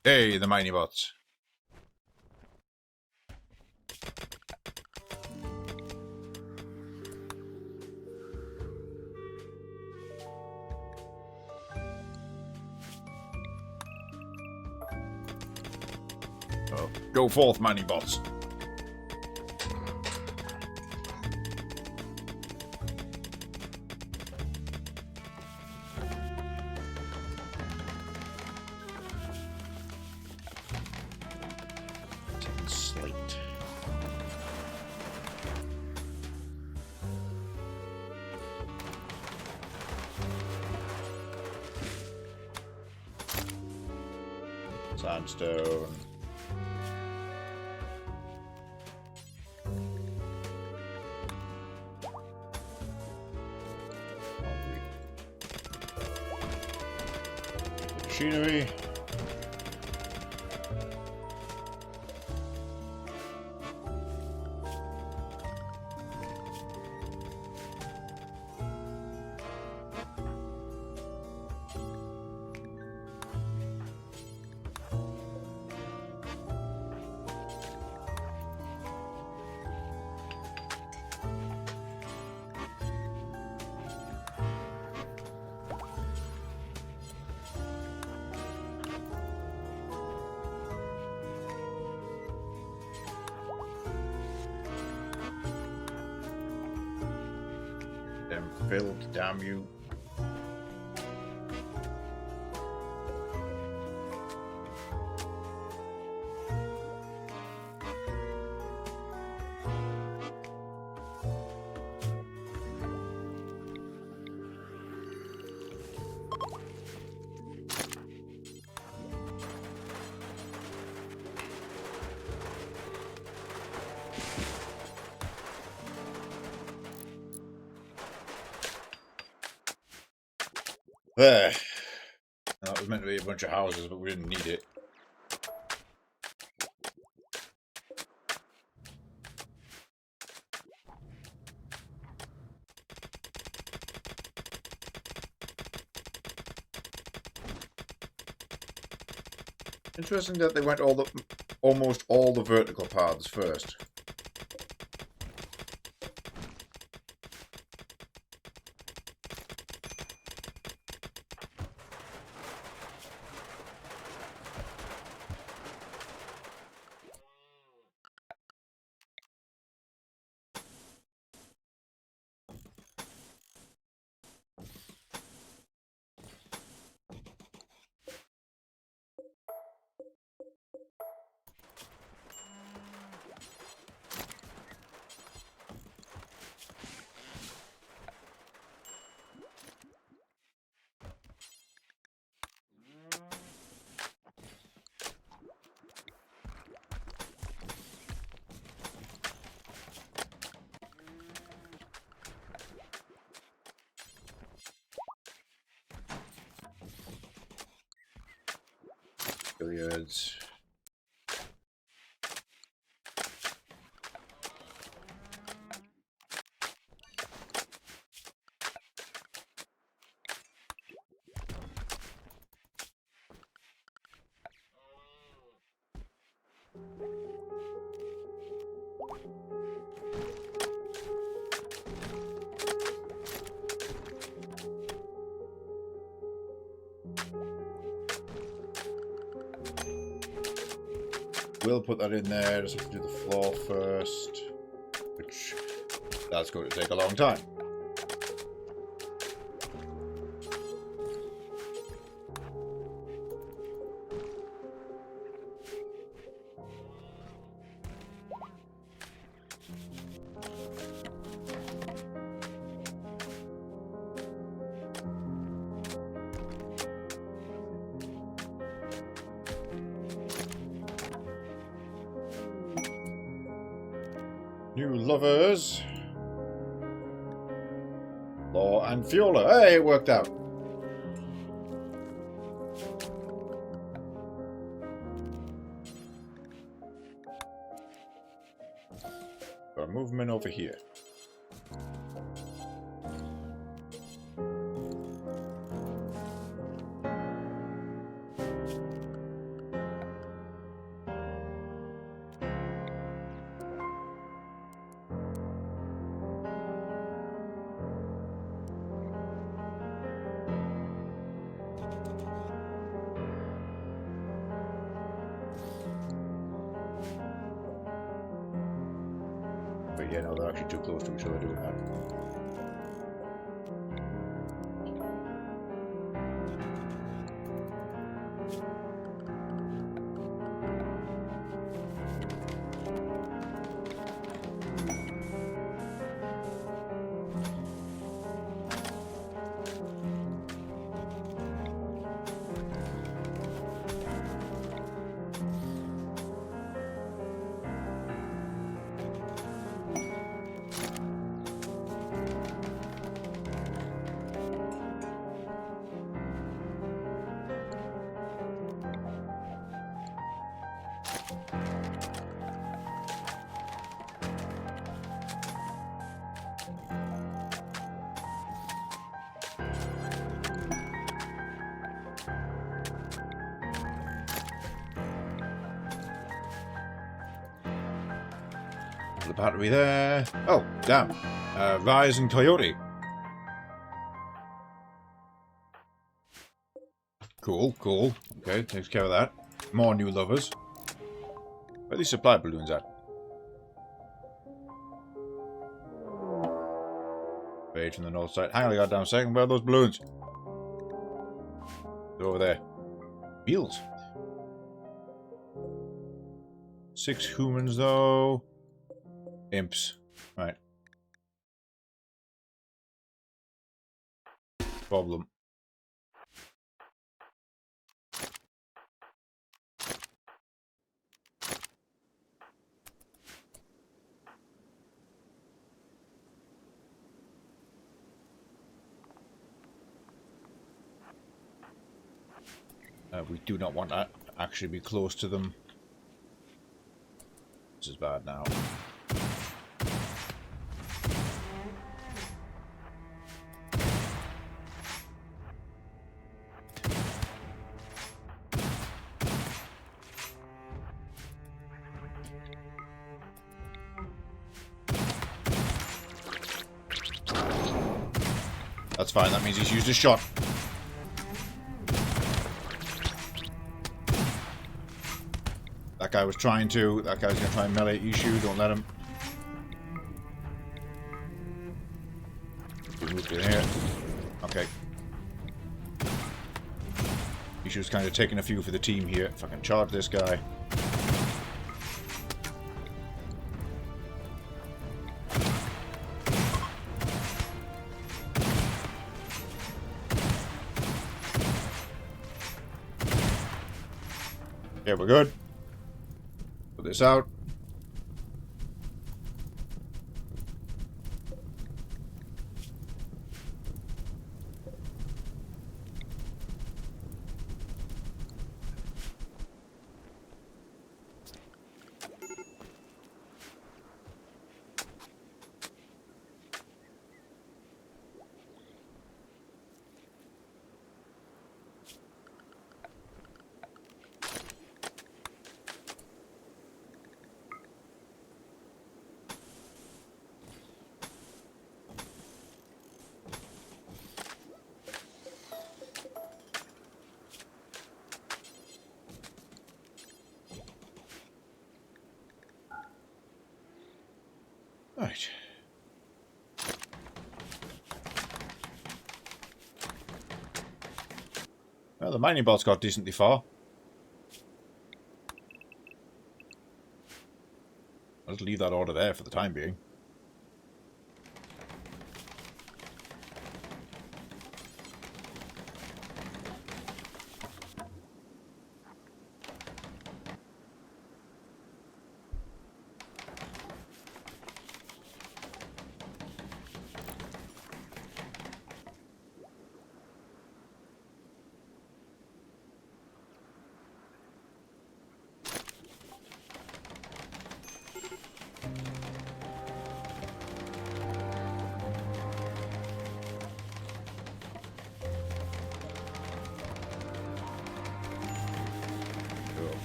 Hey, the mighty bots. Oh, go forth, mighty bots. Slate. Sandstone. Machinery. Them filled, damn you. There. That was meant to be a bunch of houses, but we didn't need it. Interesting that they went almost all the vertical paths first. Billiards. We'll put that in there, just have to do the floor first, which that's going to take a long time. New lovers. Law and Fiola. Hey, it worked out. Got a movement over here. But yeah, no, they're actually too close to each other doing that. The battery there. Oh, damn. Rise and Coyote. Cool, cool. Okay, takes care of that. More new lovers. Where are these supply balloons at? Page from the north side. Hang on a goddamn second. Where are those balloons? They're over there. Wheels. 6 humans, though. Imps. Right. Problem. We do not want to actually be close to them. This is bad now. That's fine, that means he's used his shot. That guy was trying to. That guy's going to try and melee Ishu. Don't let him. He moved in here. Okay. Ishu's kind of taking a few for the team here. If I can charge this guy. Yeah, we're good. Put this out. Right. Well, the mining bot's got decently far. I'll just leave that order there for the time being.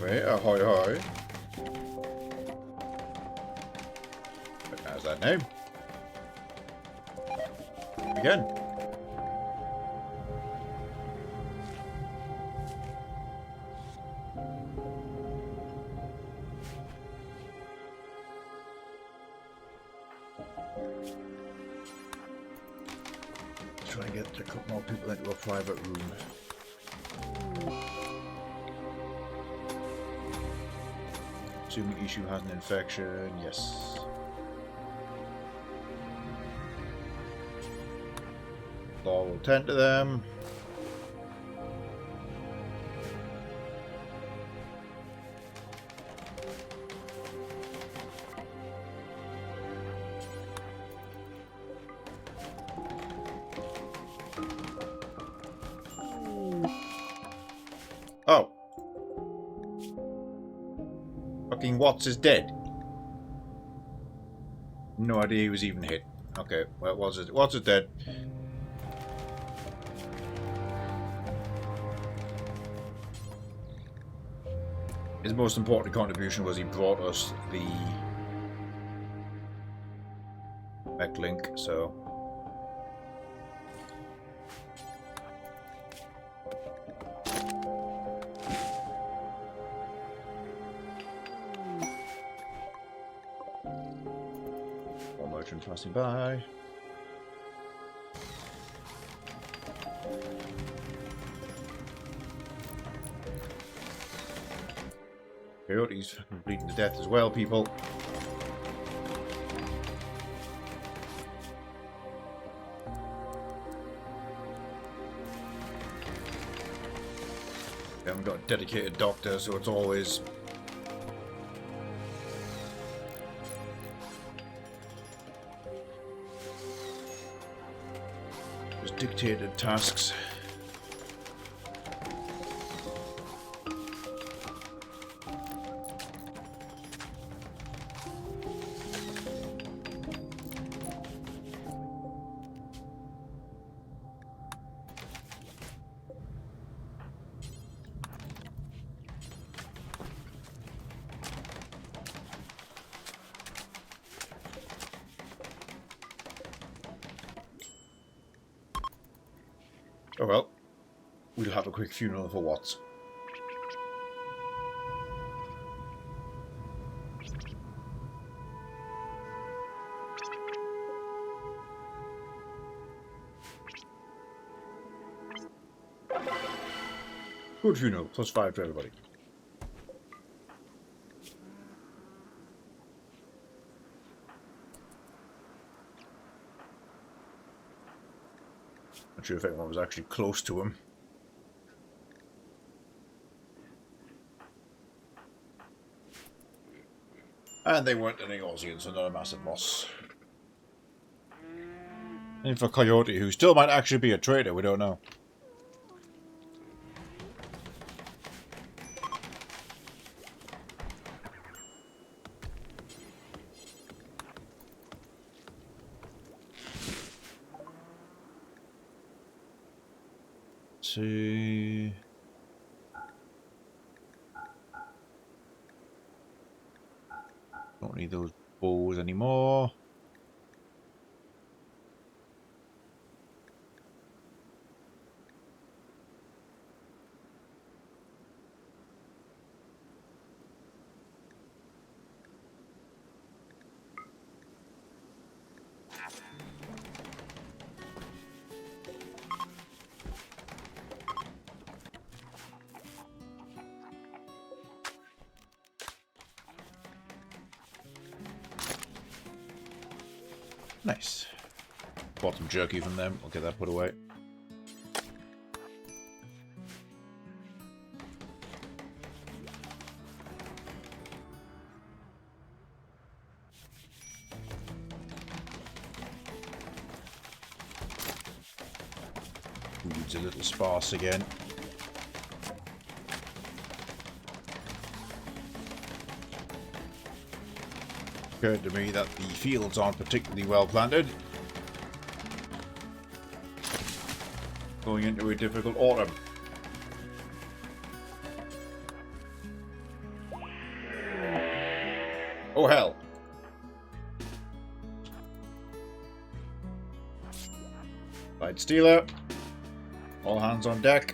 anyway. Ahoy hoy. How's that name? Again. Try and get a couple more people into a private room. Assuming Issue has an infection, yes. Law will tend to them. Oh. Fucking Watts is dead. No idea he was even hit. Okay, well, Watts is dead. His most important contribution was he brought us the mech link, so... One merchant passing by. Coyote's bleeding to death as well, people. We haven't got a dedicated doctor, so it's always... just dictated tasks. Oh well, we'll have a quick funeral for Watts. Good funeral, +5 to everybody. Not sure if anyone was actually close to him. And they weren't any Eorzean, so not a massive loss. And for Coyote, who still might actually be a traitor, we don't know. See. Don't need those bows anymore. Nice. Bought some jerky from them. I'll get that put away. Food's a little sparse again. Occurred to me that the fields aren't particularly well planted. Going into a difficult autumn. Oh, hell. Light Stealer. All hands on deck.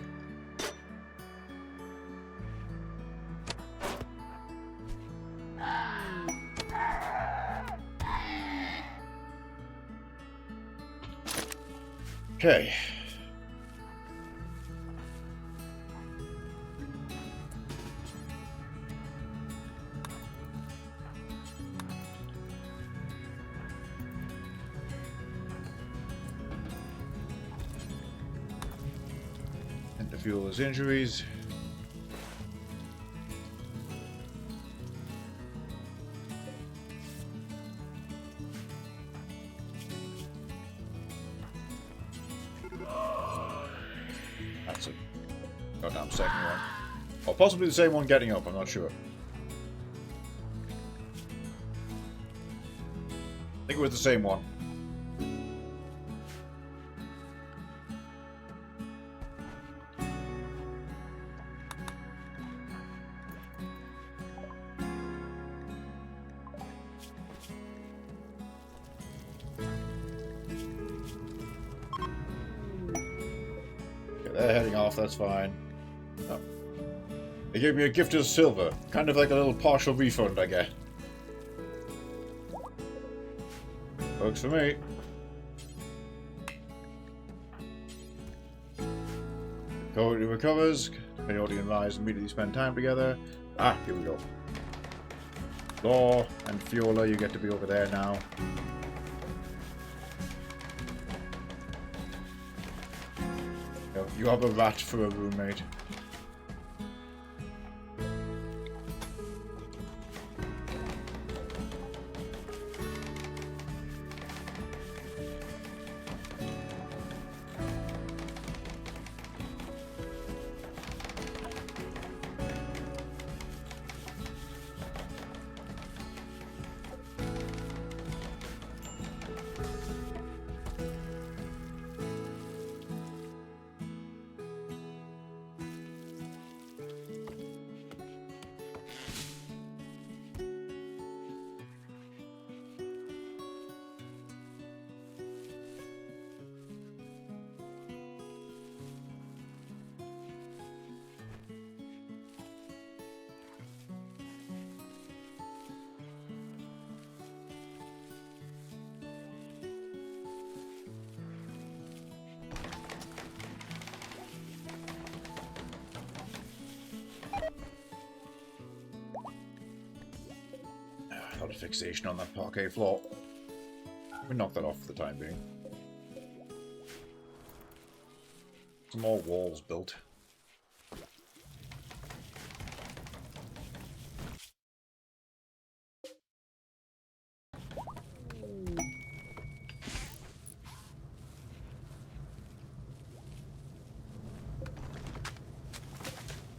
Okay. And to fuel his injuries. That's a goddamn second one. Or possibly the same one getting up, I'm not sure. I think it was the same one. They're heading off, that's fine. Oh. They gave me a gift of silver. Kind of like a little partial refund I get. Works for me. Coyote recovers. Coyote and Rise immediately spend time together. Ah, here we go. Law and Fiola, you get to be over there now. You have a rat for a roommate. A lot of fixation on that parquet floor. We knock that off for the time being. Some more walls built.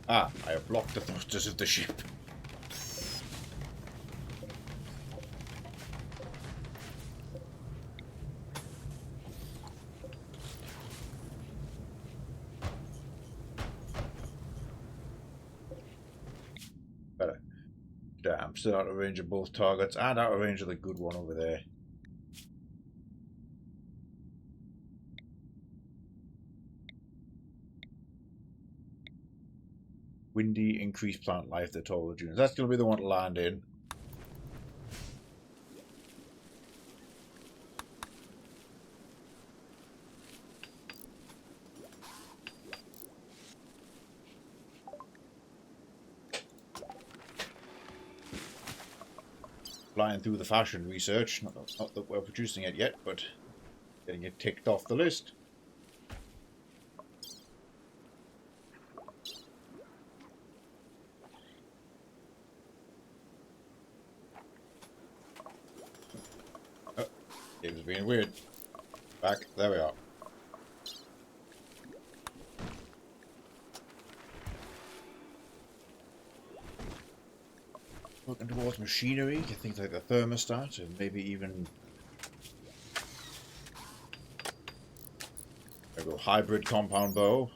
Ah, I have blocked the thrusters of the ship. Better. Damn, still out of range of both targets and out of range of the good one over there. Windy, increased plant life, the taller dunes. That's going to be the one to land in. Flying through the fashion research. Not that we're producing it yet, but getting it ticked off the list. Oh, game's being weird. Back, there we are. Looking towards machinery, things like the thermostat, and maybe even a hybrid compound bow.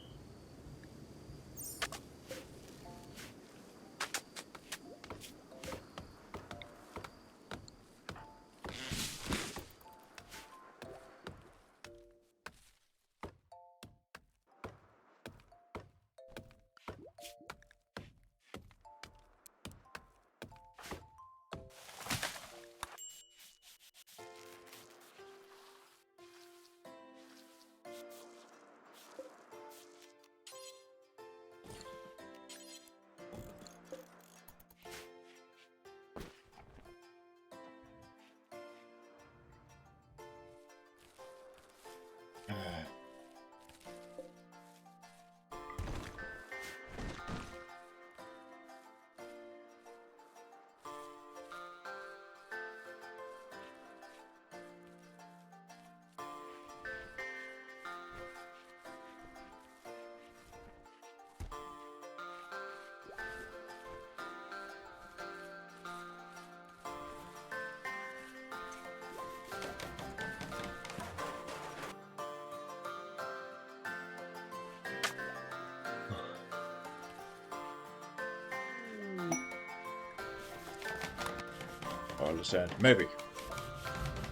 I'll ascend. Maybe.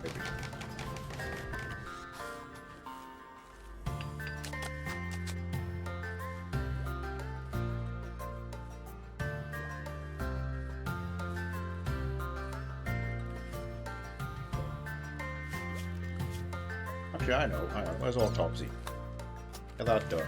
Maybe. Actually, I know. Hang on. Where's autopsy? Get that done.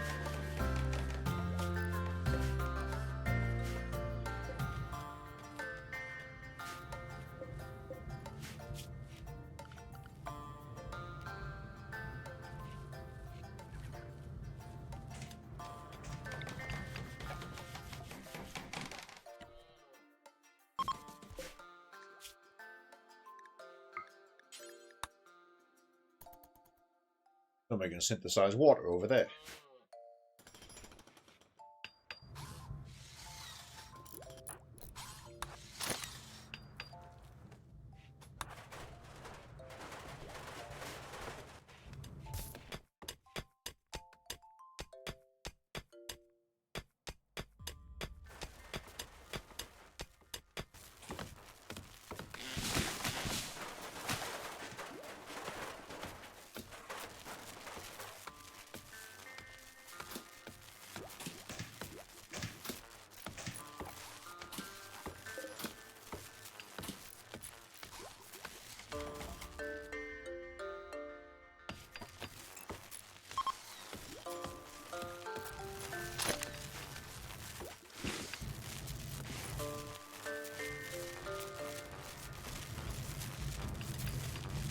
Somebody can synthesize water over there.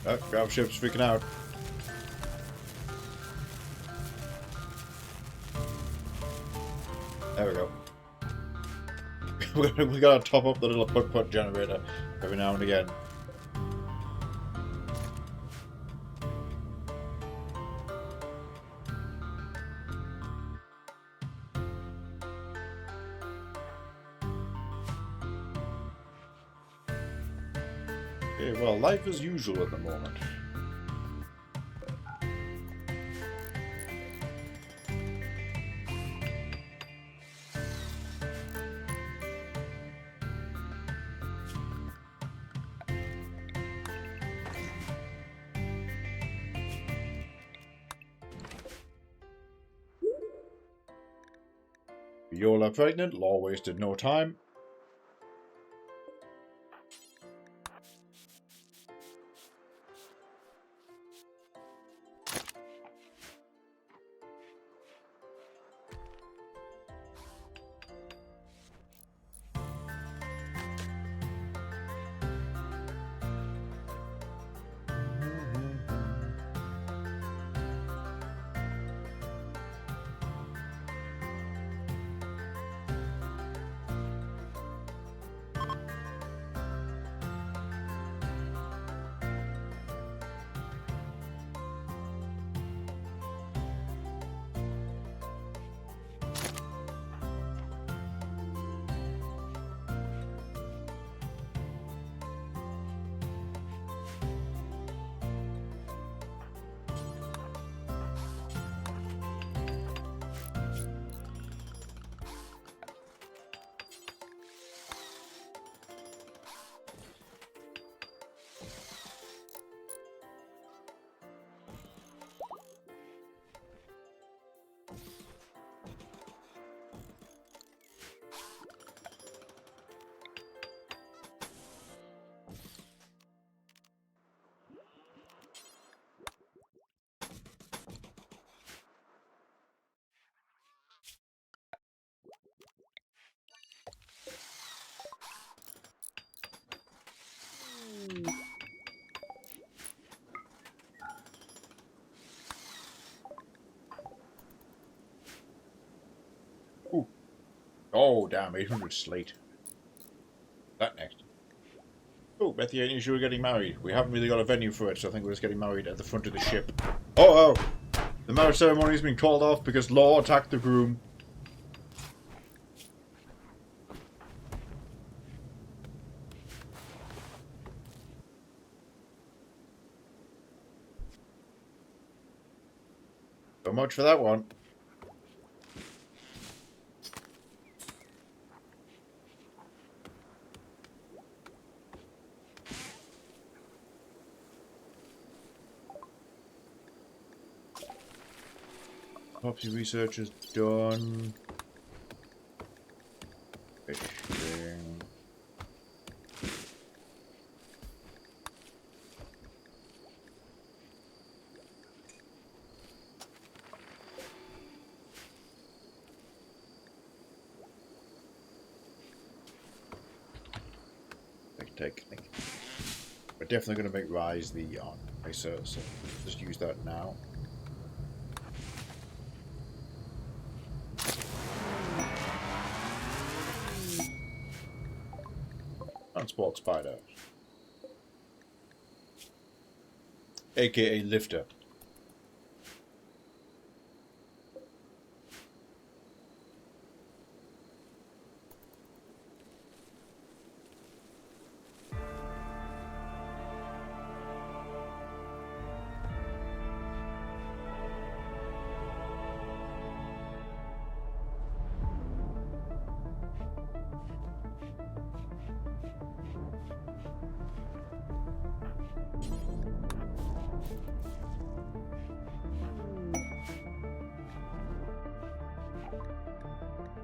Oh, Gravship's freaking out. There we go. We gotta top up the little put-put generator every now and again. Okay, well, life as usual at the moment. Viola pregnant, Law wasted no time. Ooh. Oh, damn, 800 slate. That next. Oh, Bethy, I knew you were getting married. We haven't really got a venue for it, so I think we're just getting married at the front of the ship. Oh, oh! The marriage ceremony has been called off because Law attacked the groom. So much for that one. Autopsy research is done. Fishing. Technique. We're definitely going to make Rise the yarn. Okay, so just use that now. Transport spider. AKA lifter.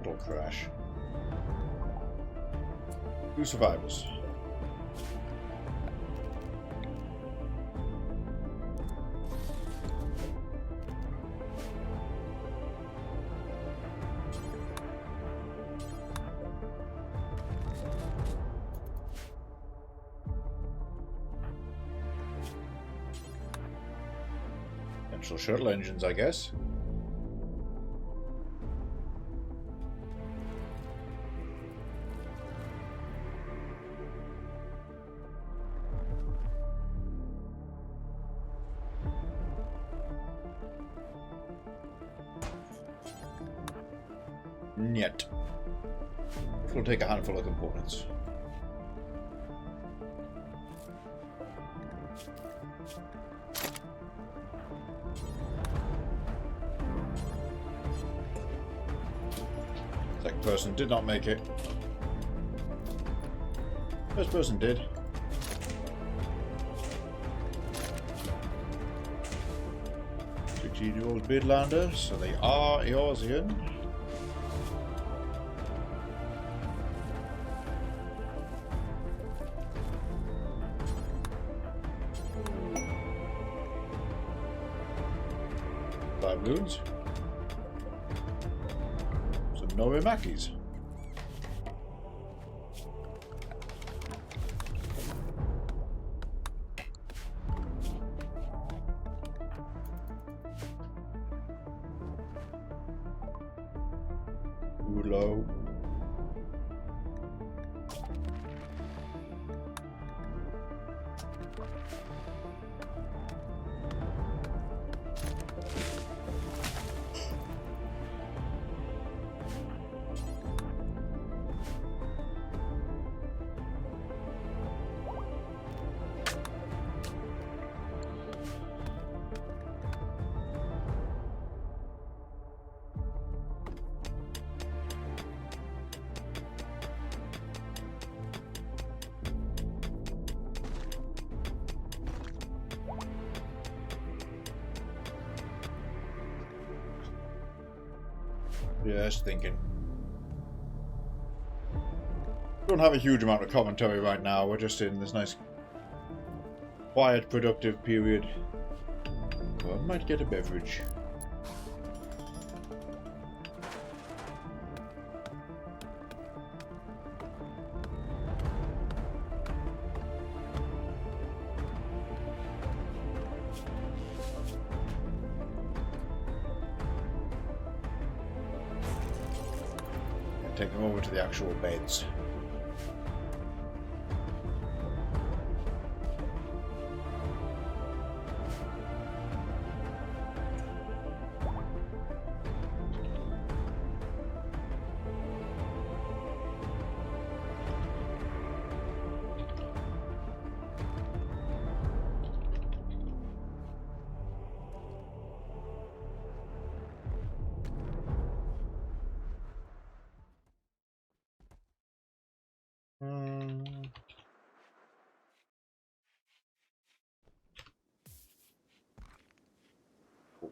It'll crash. 2 survivors. Potential shuttle engines, I guess. Yet. We'll take a handful of components. Second person did not make it. First person did. Old Bidlander, so they are Eorzean. Balloons. Some Norimakis. Ulo. Just thinking. Don't have a huge amount of commentary right now. We're just in this nice, quiet, productive period. Well, I might get a beverage. Take them over to the actual beds.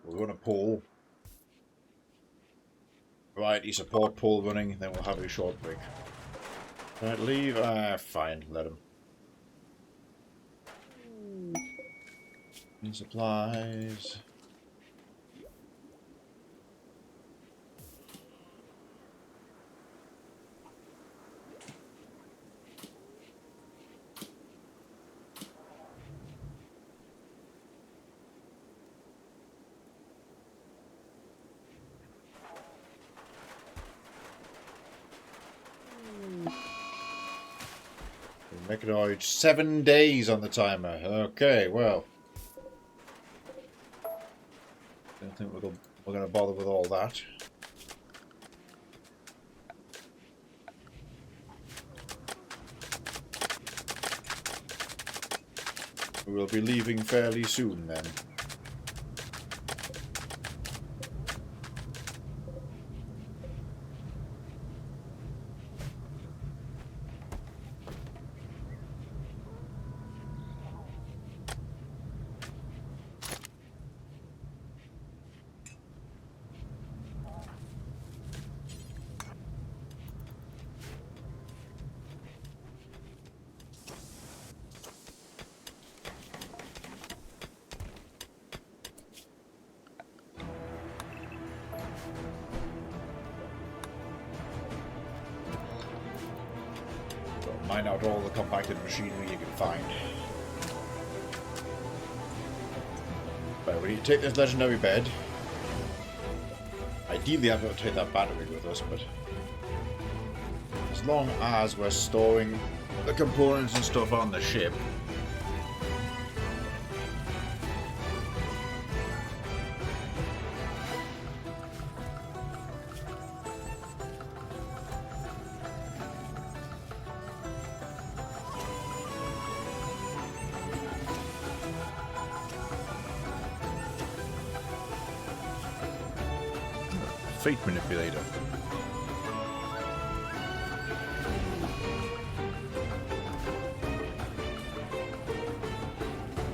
We're going to pull variety support pool running, then we'll have a short break. Right, leave? Fine, let him. Need supplies. Mechanoid, 7 days on the timer. Okay, well. Don't think we're going to bother with all that. We'll be leaving fairly soon then. Mine out all the compacted machinery you can find. But we need to take this legendary bed. Ideally, I'm going to take that battery with us, but as long as we're storing the components and stuff on the ship. Fate manipulator.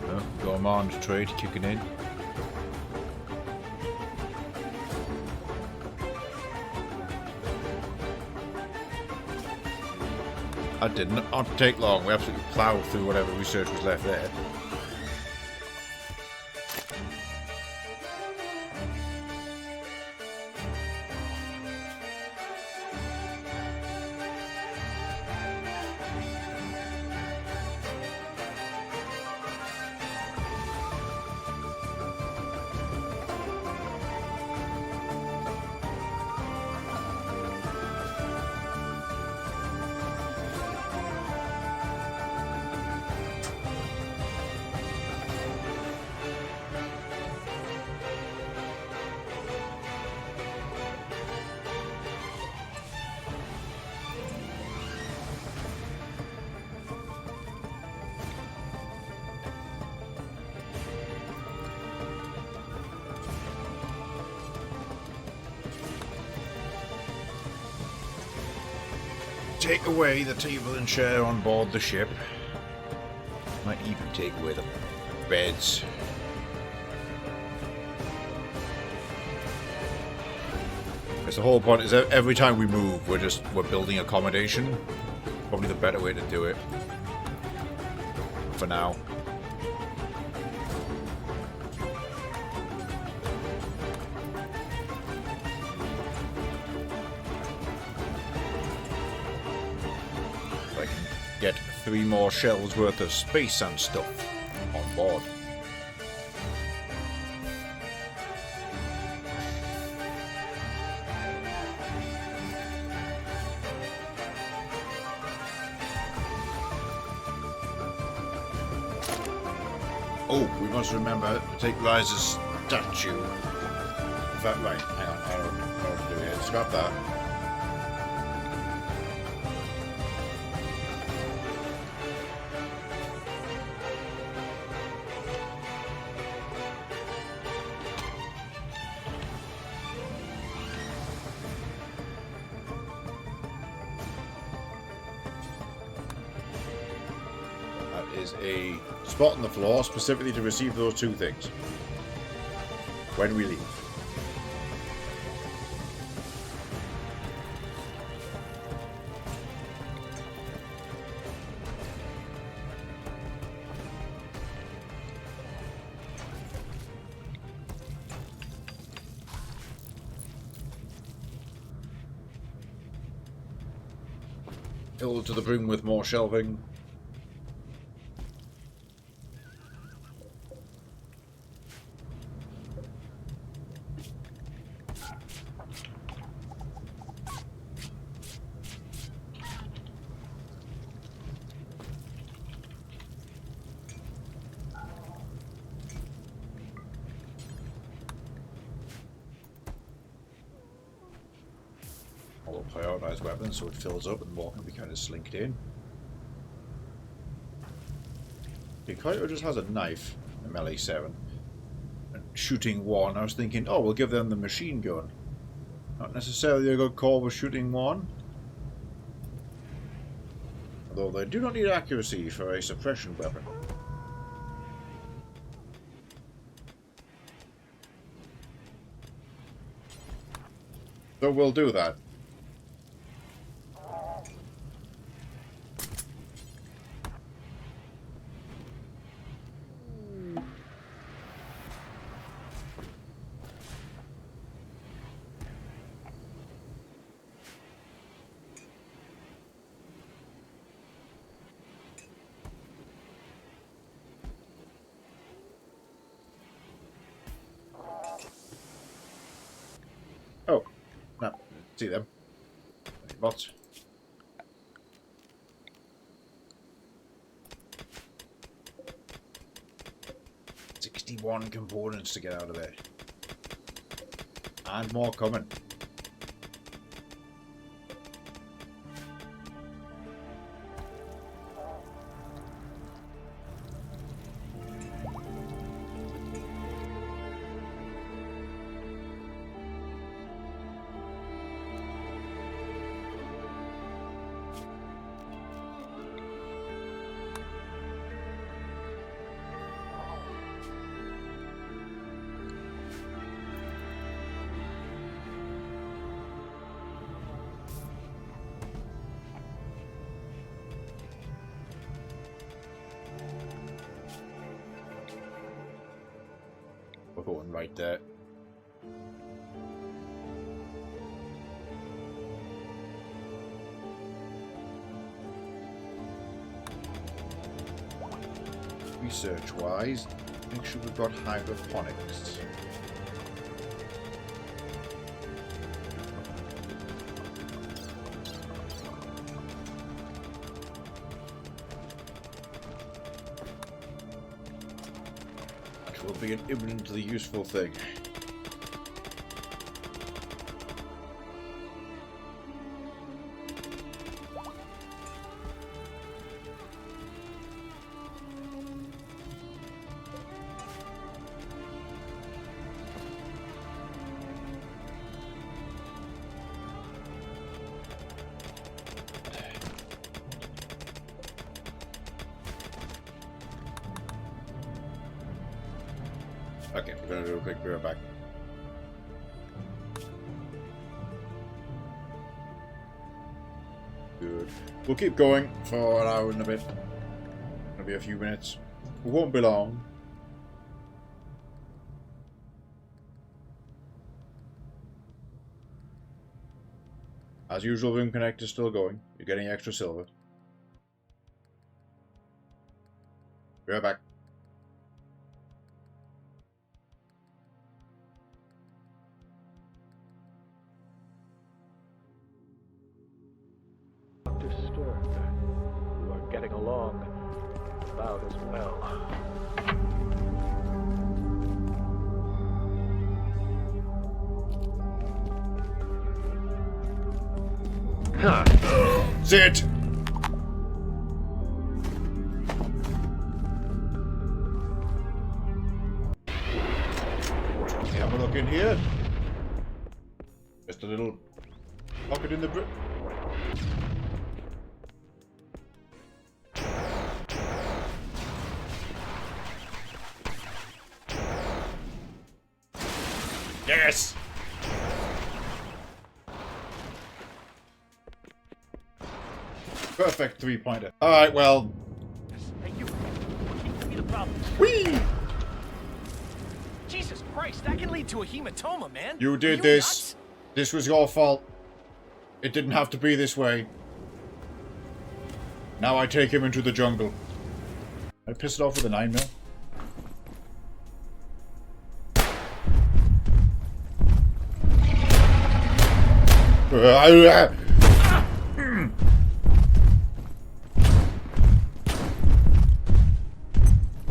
Oh, Gourmand trade kicking in. That did not take long. We absolutely ploughed through whatever research was left there. Take away the table and chair on board the ship. Might even take away the beds. Because the whole point is that every time we move, we're building accommodation. Probably the better way to do it. For now. Get 3 more shells worth of space and stuff on board. Oh, we must remember to take Rise's statue. In fact, right, hang on, I don't know what to do here. Scrap that. Is a spot on the floor specifically to receive those 2 things when we leave. Filled to the brim with more shelving. I'll prioritize weapons so it fills up and more can be kind of slinked in. Okay, Kaito just has a knife, a melee 7. And shooting 1, I was thinking, oh, we'll give them the machine gun. Not necessarily a good call for shooting 1. Although they do not need accuracy for a suppression weapon. So we'll do that. Oh, no, see them. Bots. "61 components to get out of there. And more coming. We're going right there. Research-wise, make sure we've got hydroponics. Which will be an imminently useful thing. Okay, we're going to do a quick rear back. Good. We'll keep going for an hour and a bit. It'll be a few minutes. We won't be long. As usual, Room Connect is still going. You're getting extra silver. Be right back. Disturbed. You are getting along about as well. Sit! Have a look in here. Just a little pocket in the brick. Yes! Perfect three-pointer. Alright, well. Hey, you. Give me the problem. Whee! Jesus Christ, that can lead to a hematoma, man. You Are did you this. nuts? This was your fault. It didn't have to be this way. Now I take him into the jungle. I pissed it off with a 9mm.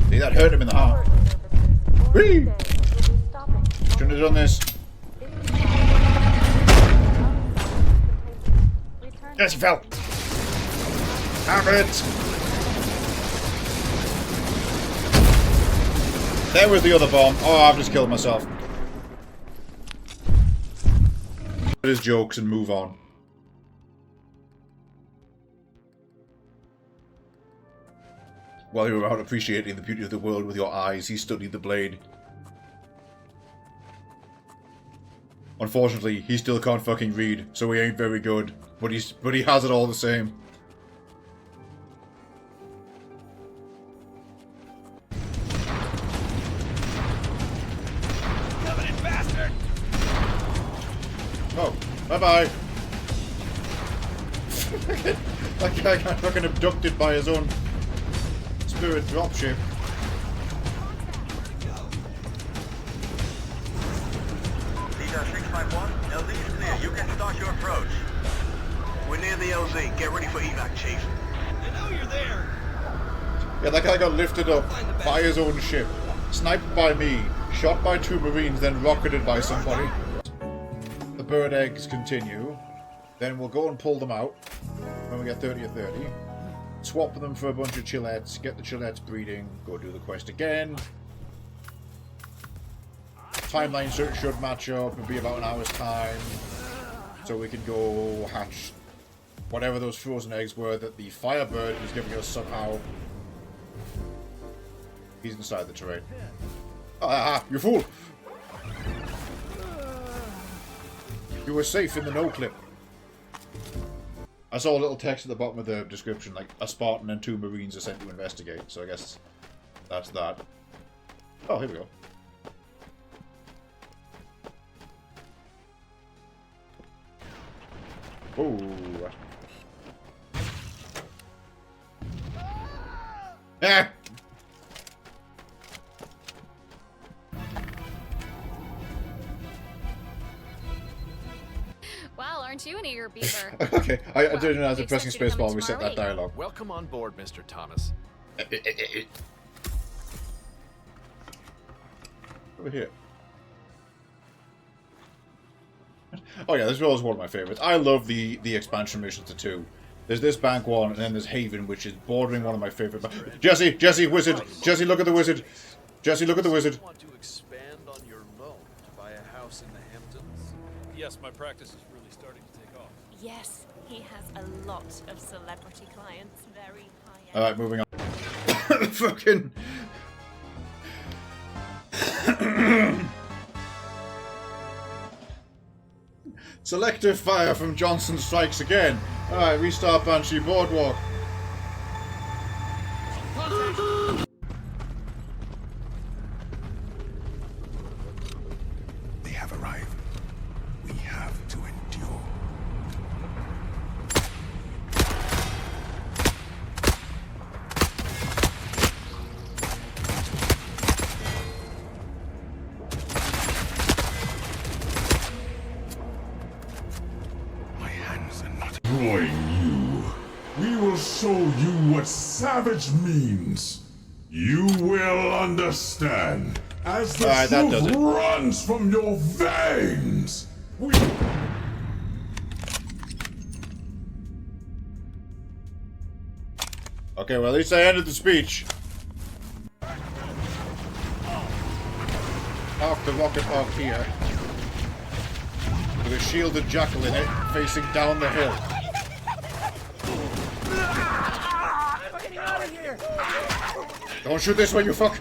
See, that hurt him in the heart. Whee! Shouldn't have done this. Yes, he fell. Damn it! There was the other bomb. Oh, I've just killed myself. Put his jokes and move on. While you were out appreciating the beauty of the world with your eyes, he studied the blade. Unfortunately, he still can't fucking read, so he ain't very good. But he has it all the same. Covenant bastard! Oh, bye-bye. That guy got fucking abducted by his own spirit dropship. Leader 651, LZ is clear. You can start your approach. We're near the LZ. Get ready for evac, Chief. I know you're there! Yeah, that guy got lifted up by his own ship, sniped by me, shot by 2 Marines, then rocketed by somebody. The bird eggs continue. Then we'll go and pull them out when we get 30 or 30. Swap them for a bunch of chillettes, get the chillettes breeding, go do the quest again. Timeline should match up, it'll be about an hour's time. So we can go hatch whatever those frozen eggs were that the Firebird was giving us somehow. He's inside the terrain. Ah, you fool! You were safe in the no-clip. I saw a little text at the bottom of the description, like, a Spartan and 2 Marines are sent to investigate, so I guess that's that. Oh, here we go. Oh. Ah! Well, aren't you an eager beaver? Okay, I didn't realize we pressing expect you to come spacebar in reset that tomorrow dialogue. Welcome on board, Mr. Thomas. Over here. Oh yeah, this was one of my favorites. I love the expansion missions to 2. There's this bank one, and then there's Haven, which is bordering one of my favorite. Jesse, wizard! Jesse, look at the wizard! Jesse, look at the wizard! Want to expand on your loan to buy a house in the Hamptons? Yes, my practice is really starting to take off. Yes, he has a lot of celebrity clients, very high-end. Alright, moving on. Fucking... Selective fire from Johnson strikes again. Alright, restart Banshee Boardwalk. They have arrived. We have to endure. My hands are not Destroying you. We will show you what savage means. You will understand as the Alright, that does truth it. runs from your veins. Okay, well at least I ended the speech. Park the rocket park here. With a shielded jackal in it, facing down the hill. I'm getting out of here! Don't shoot this way, you fuck!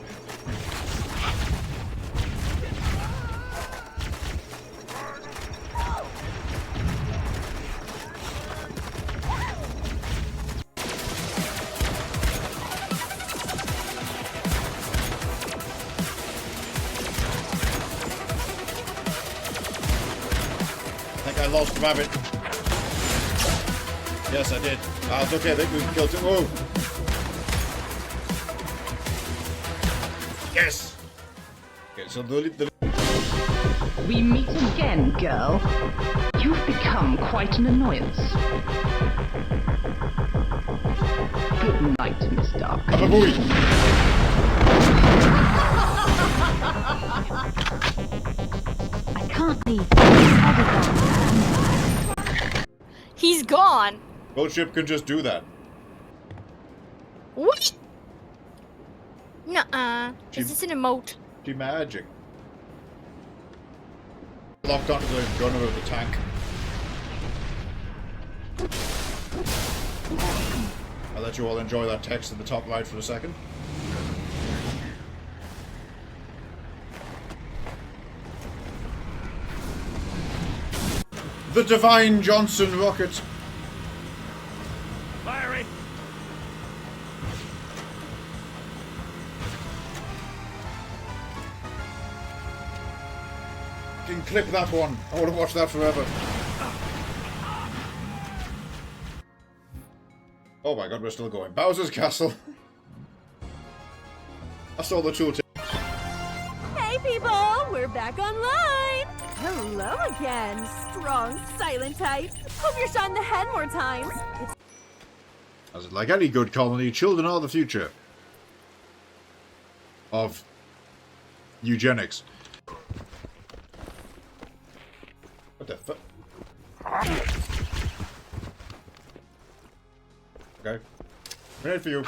I think I lost Rabbit. Yes, I did. Ah, it's okay. I think we can kill two. Oh! Yes! Okay, so the We meet again, girl. You've become quite an annoyance. Good night, Miss Dark. I can't leave. He's gone. Gravship can just do that. What? Nuh-uh. Is this an emote? She magic. Locked onto the gunner of the tank. I'll let you all enjoy that text in the top right for a second. The Divine Johnson rocket. Firing! You can clip that one. I want to watch that forever. Oh my god, we're still going. Bowser's Castle. I saw the tooltip. Hey people, we're back online. Hello again, strong, silent type. Hope you're shot in the head more times. As it like any good colony, children are the future of eugenics. What the fuck? Okay. Grenade for you.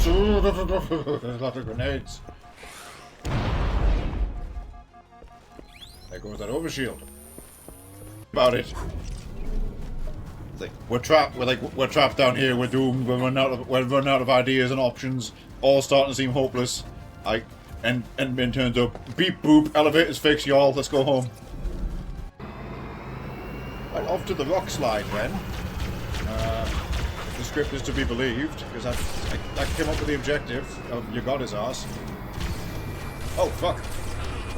There's a lot of grenades. There goes that overshield. About it. Like we're trapped. We're trapped down here. We're doomed. We're running out of ideas and options. All starting to seem hopeless. And Ben turns up. Beep boop. Elevators fixed, y'all. Let's go home. Right, off to the rock slide then. If the script is to be believed, because I came up with the objective of you got his ass. Oh fuck!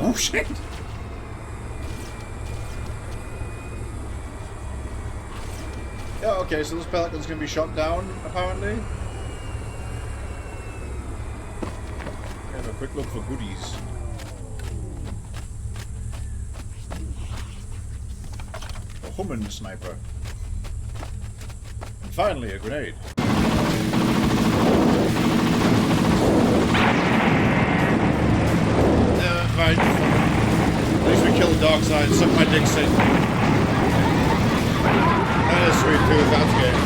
Oh shit! Yeah, okay, so this pelican's gonna be shot down, apparently. Have a quick look for goodies. A humming sniper. And finally, a grenade. Fine. At least we killed the dark side. Suck my dick, Satan. That is sweet too, that's good.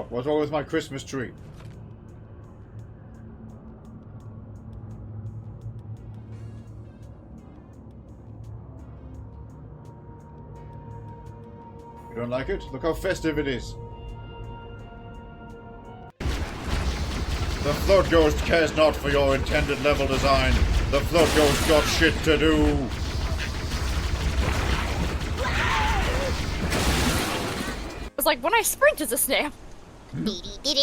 What's wrong with my Christmas tree? You don't like it? Look how festive it is. The Float Ghost cares not for your intended level design. The Float Ghost got shit to do. It's like when I sprint as a snail. You did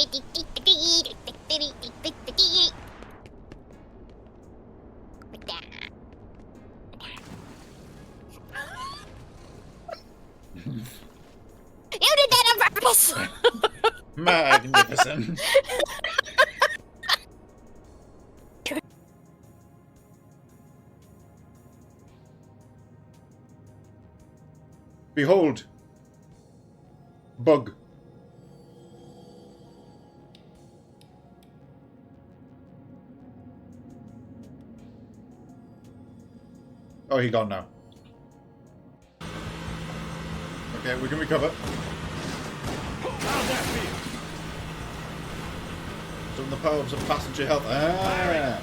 that on purpose! Magnificent. Behold. Bug. Oh, he gone now. Okay, we can recover. How'd that feel? Some of the power-ups of passenger health. Ah.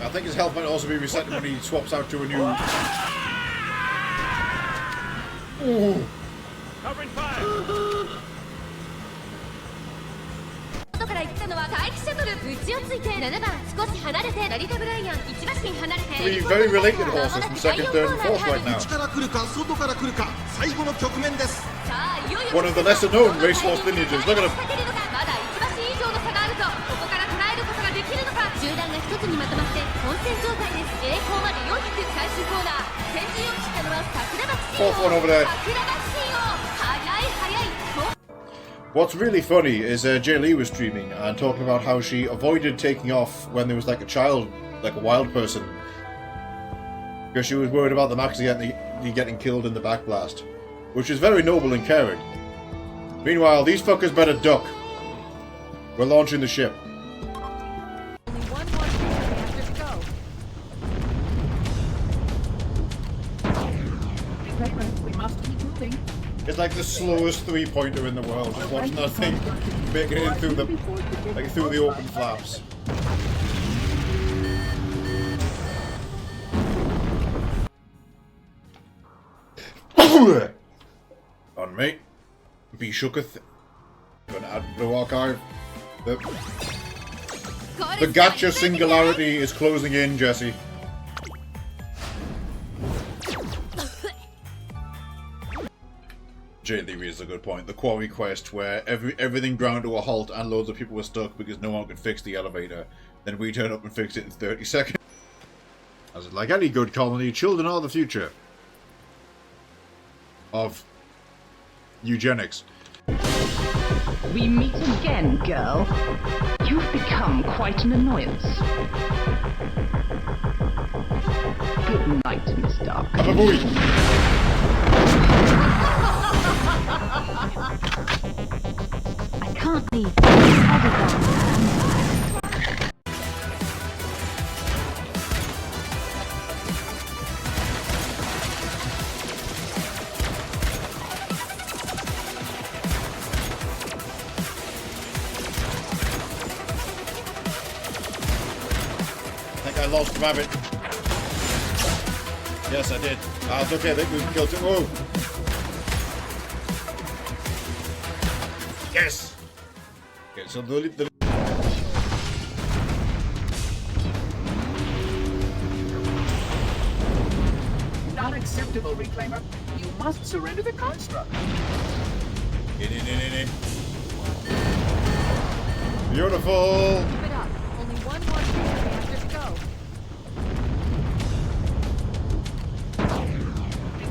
I think his health might also be reset when he swaps out to a new... Ooh. Covering fire! 後から言ったのは待機シャトル。うちをついて7番少し離れてラリタブライアン1馬身離れて Three very related horses from second, third, and fourth right now. 内から来るか外から来るか最後の局面です。 One of the lesser known racehorse lineages. Look at him. まだ1馬身以上の差があるぞ。ここから捉えることができるのか。集団が一つにまとまって混戦状態です。栄光まで400最終コーナー。先陣を切ったのは桜庭シーン。 Fourth one over there. 桜庭シーンを早い早い。 What's really funny is Jay Lee was streaming and talking about how she avoided taking off when there was like a child, like a wild person, because she was worried about them actually getting killed in the backblast, which is very noble and caring. Meanwhile, these fuckers better duck. We're launching the ship. Only one more after to go. We must keep moving. It's like the slowest three-pointer in the world. Just watching that thing making it in through the through the open flaps. On mate, be shooketh. Gonna add Blue Archive. The gacha singularity is closing in, Jesse. Jay Lee raises a good point. The quarry quest, where everything ground to a halt and loads of people were stuck because no one could fix the elevator. Then we turn up and fix it in 30 seconds. As like any good colony, children are the future of eugenics. We meet again, girl. You've become quite an annoyance. Good night, Miss Dark. I can't leave. I think I lost Rabbit. Yes, I did. It's okay, I think we've killed it. Whoa! Yes! Okay, so the Not acceptable, Reclaimer. You must surrender the construct. In. Beautiful! Keep it up. Only one more after to go.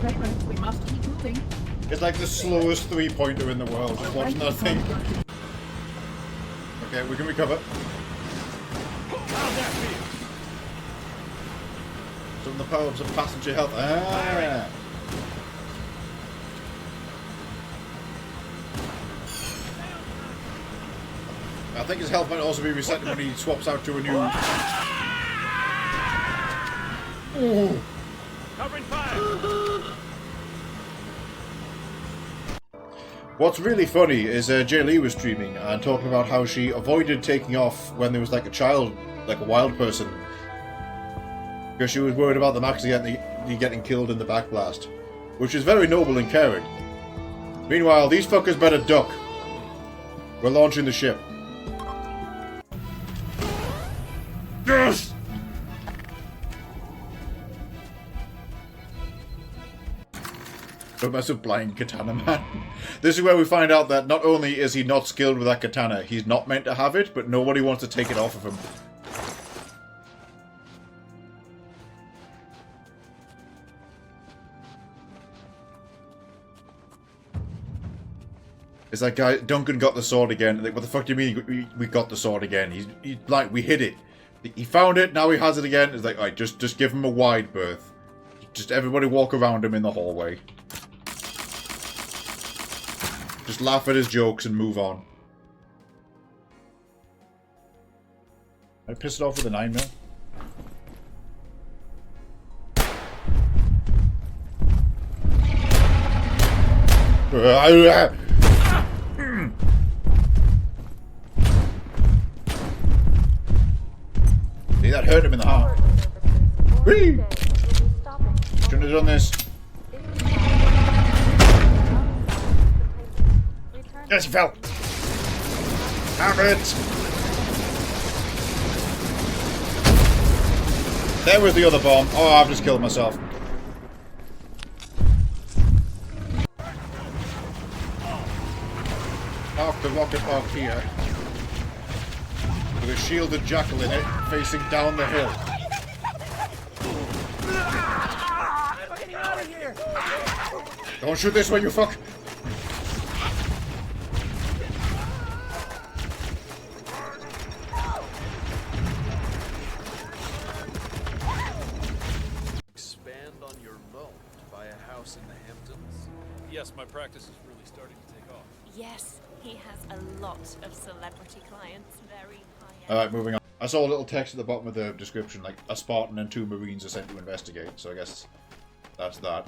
Reclaimer, we must keep moving. It's like the slowest three-pointer in the world. Just watching that thing. Okay, we can recover. Some of the power-ups of passenger health. Ah! I think his health might also be reset when he swaps out to a new... Ooh. Covering fire! What's really funny is Jay Lee was streaming and talking about how she avoided taking off when there was like a child, like a wild person, because she was worried about them actually getting killed in the backblast, which is very noble and caring. Meanwhile, these fuckers better duck. We're launching the ship. Yes! Don't mess with blind katana man. This is where we find out that not only is he not skilled with that katana, he's not meant to have it, but nobody wants to take it off of him. It's like, guy, Duncan got the sword again. Like, what the fuck do you mean we got the sword again? He's like, we hid it. He found it, now he has it again. It's like, alright, just give him a wide berth. Just everybody walk around him in the hallway. Just laugh at his jokes and move on. I piss it off with a 9mm. See, that hurt him in the heart. Whee! Shouldn't have done this. Yes, he fell. Have it. There was the other bomb. Oh, I've just killed myself. Park the rocket arc here. With a shielded jackal in it, facing down the hill. Don't shoot this way, you fuck! Expand on your loan to buy a house in the Hamptons? Yes, my practice is really starting to take off. Yes, he has a lot of celebrity clients, very high-end. Alright, moving on. I saw a little text at the bottom of the description, like, a Spartan and 2 Marines are sent to investigate, so I guess that's that.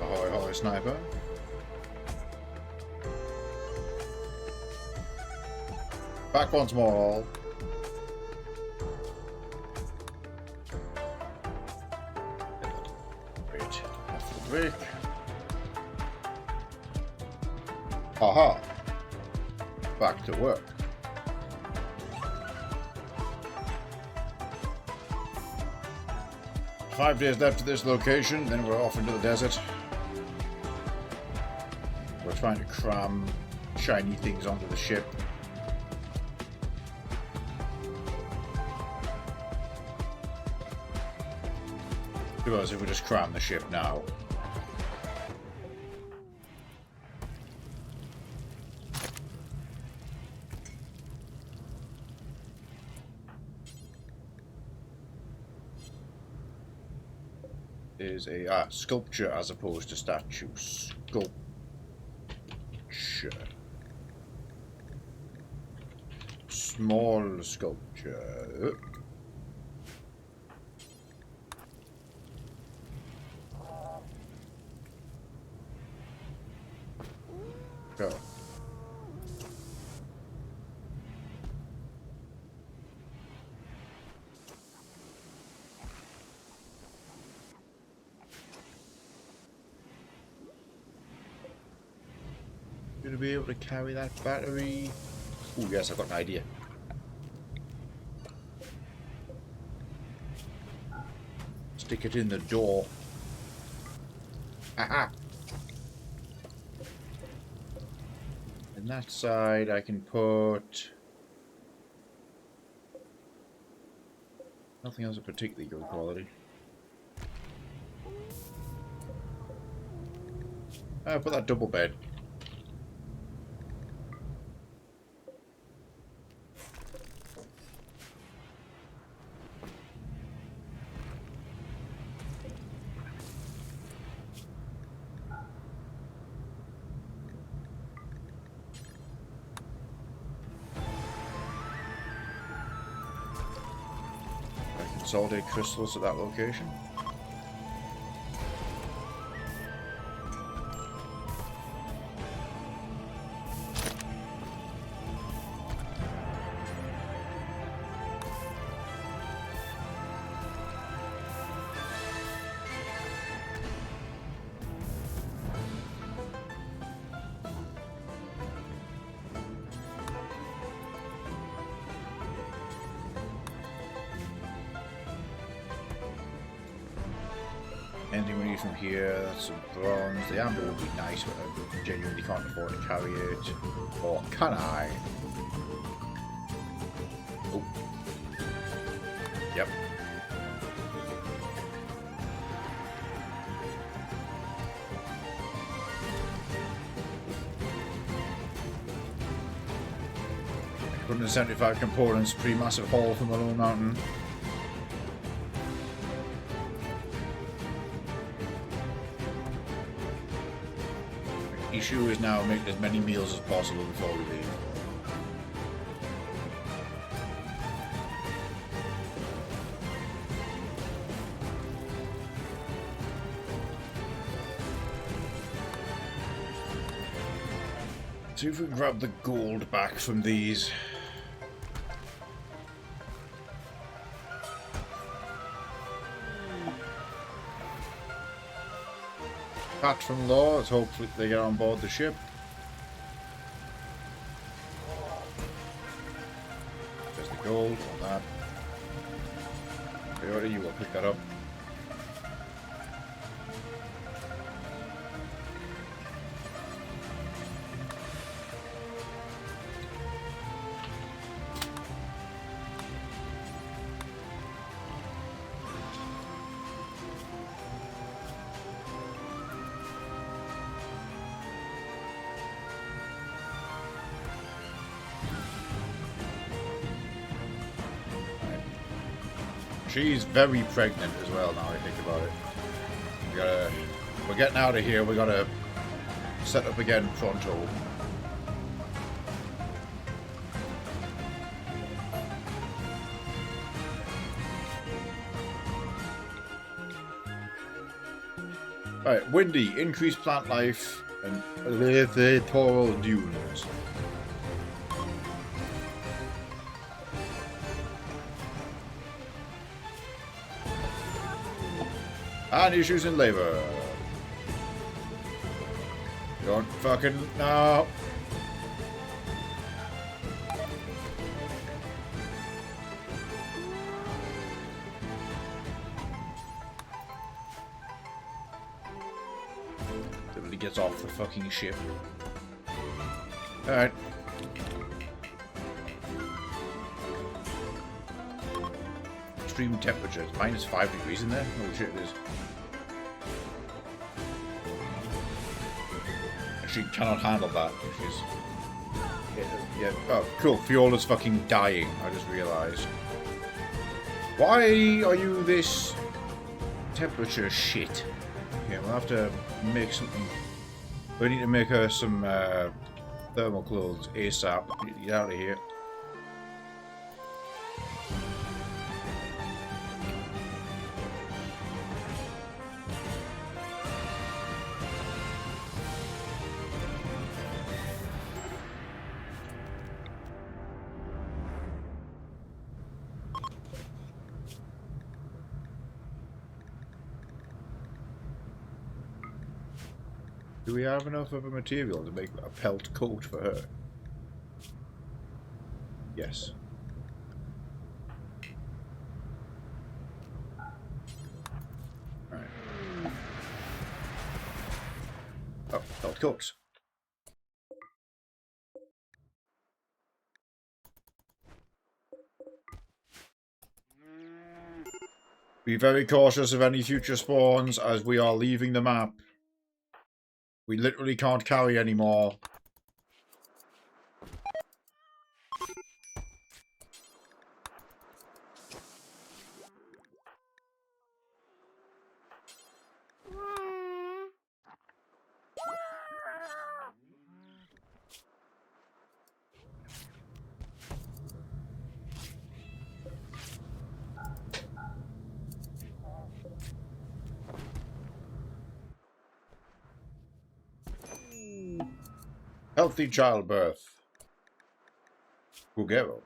Ahoy, ahoy, sniper. Back once more. Wait, that's the break. Aha! Back to work. Five days left to this location, then we're off into the desert. We're trying to cram shiny things onto the ship. Suppose if we just cram the ship now. Is a sculpture as opposed to statue. Sculpture. Small sculpture. Go. Gonna be able to carry that battery. Oh yes, I've got an idea. Stick it in the door. Aha! And that side I can put nothing else of particularly good quality. I'll put that double bed. Consolidate crystals at that location. Anything we need from here, that's some bronze. The amber would be nice, but I genuinely can't afford to carry it. Or can I? Oh. Yep. $175 components, pretty massive haul from the Lone Mountain. Issue is now making as many meals as possible before we leave. See if we can grab the gold back from these. Pat from Law. Let's hope they get on board the ship. There's the gold on that. Coyote, you will pick that up. She's very pregnant as well now I think about it. We're getting out of here, we gotta set up again pronto. Alright, windy, increased plant life, and littoral dunes. And issues in labor. Don't fucking no. Everybody gets off the fucking ship. Alright. Extreme temperatures. -5 degrees in there? Holy shit, it is. She cannot handle that. She's... Yeah. Oh, cool. Fiola's fucking dying. I just realised. Why are you this temperature shit? Okay, we'll have to make something. We need to make her some thermal clothes ASAP. Get out of here. Do we have enough of a material to make a pelt coat for her? Yes. Alright. Oh, pelt coats. Be very cautious of any future spawns as we are leaving the map. We literally can't carry anymore. Healthy childbirth. Gugero.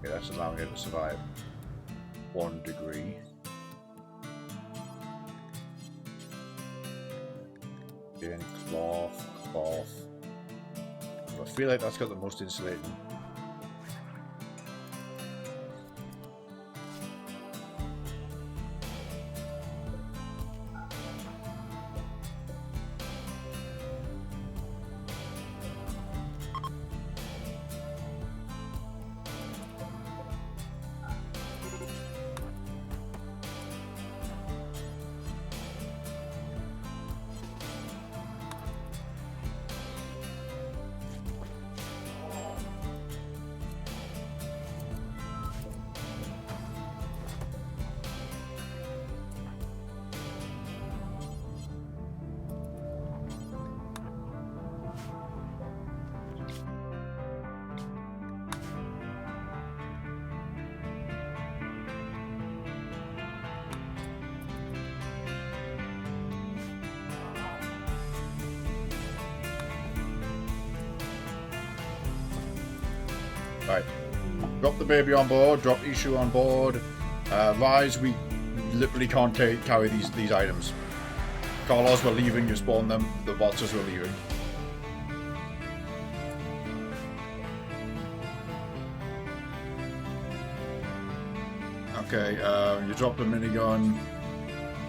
Okay, that's allowing it to survive 1 degree. Again, cloth. I feel like that's got the most insulating. Right. Drop the baby on board. Drop Ishu on board. Rise, we literally can't carry these items. Carlos, we're leaving. You spawn them. The bots we're leaving. Okay, you drop the minigun.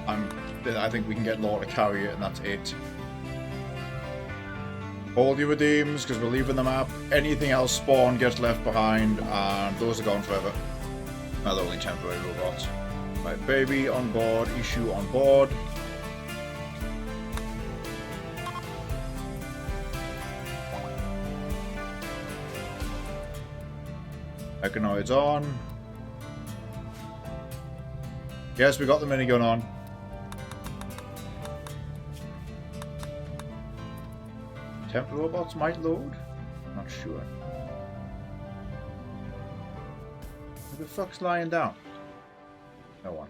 I think we can get Law to carry it, and that's it. Hold your redeems, because we're leaving the map. Anything else spawn gets left behind, and those are gone forever. Now they're only temporary robots. Right, baby on board, Ishu on board. Mechanoids on. Yes, we got the minigun on. Temp robots might load? Not sure. Who the fuck's lying down? No one.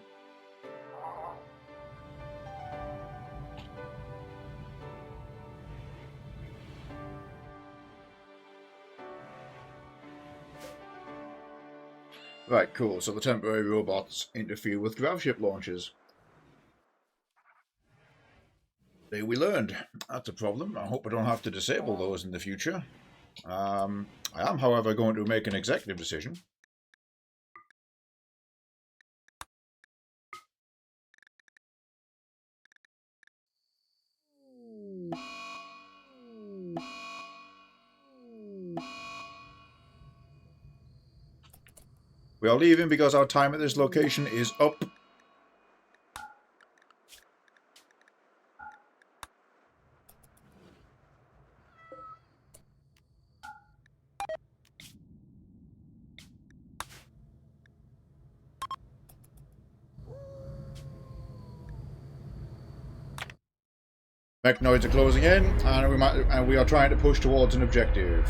Right, cool. So the temporary robots interfere with Gravship launches. There we learned. That's a problem. I hope I don't have to disable those in the future. I am, however, going to make an executive decision. We are leaving because our time at this location is up. Mechanoids are closing in, and we are trying to push towards an objective.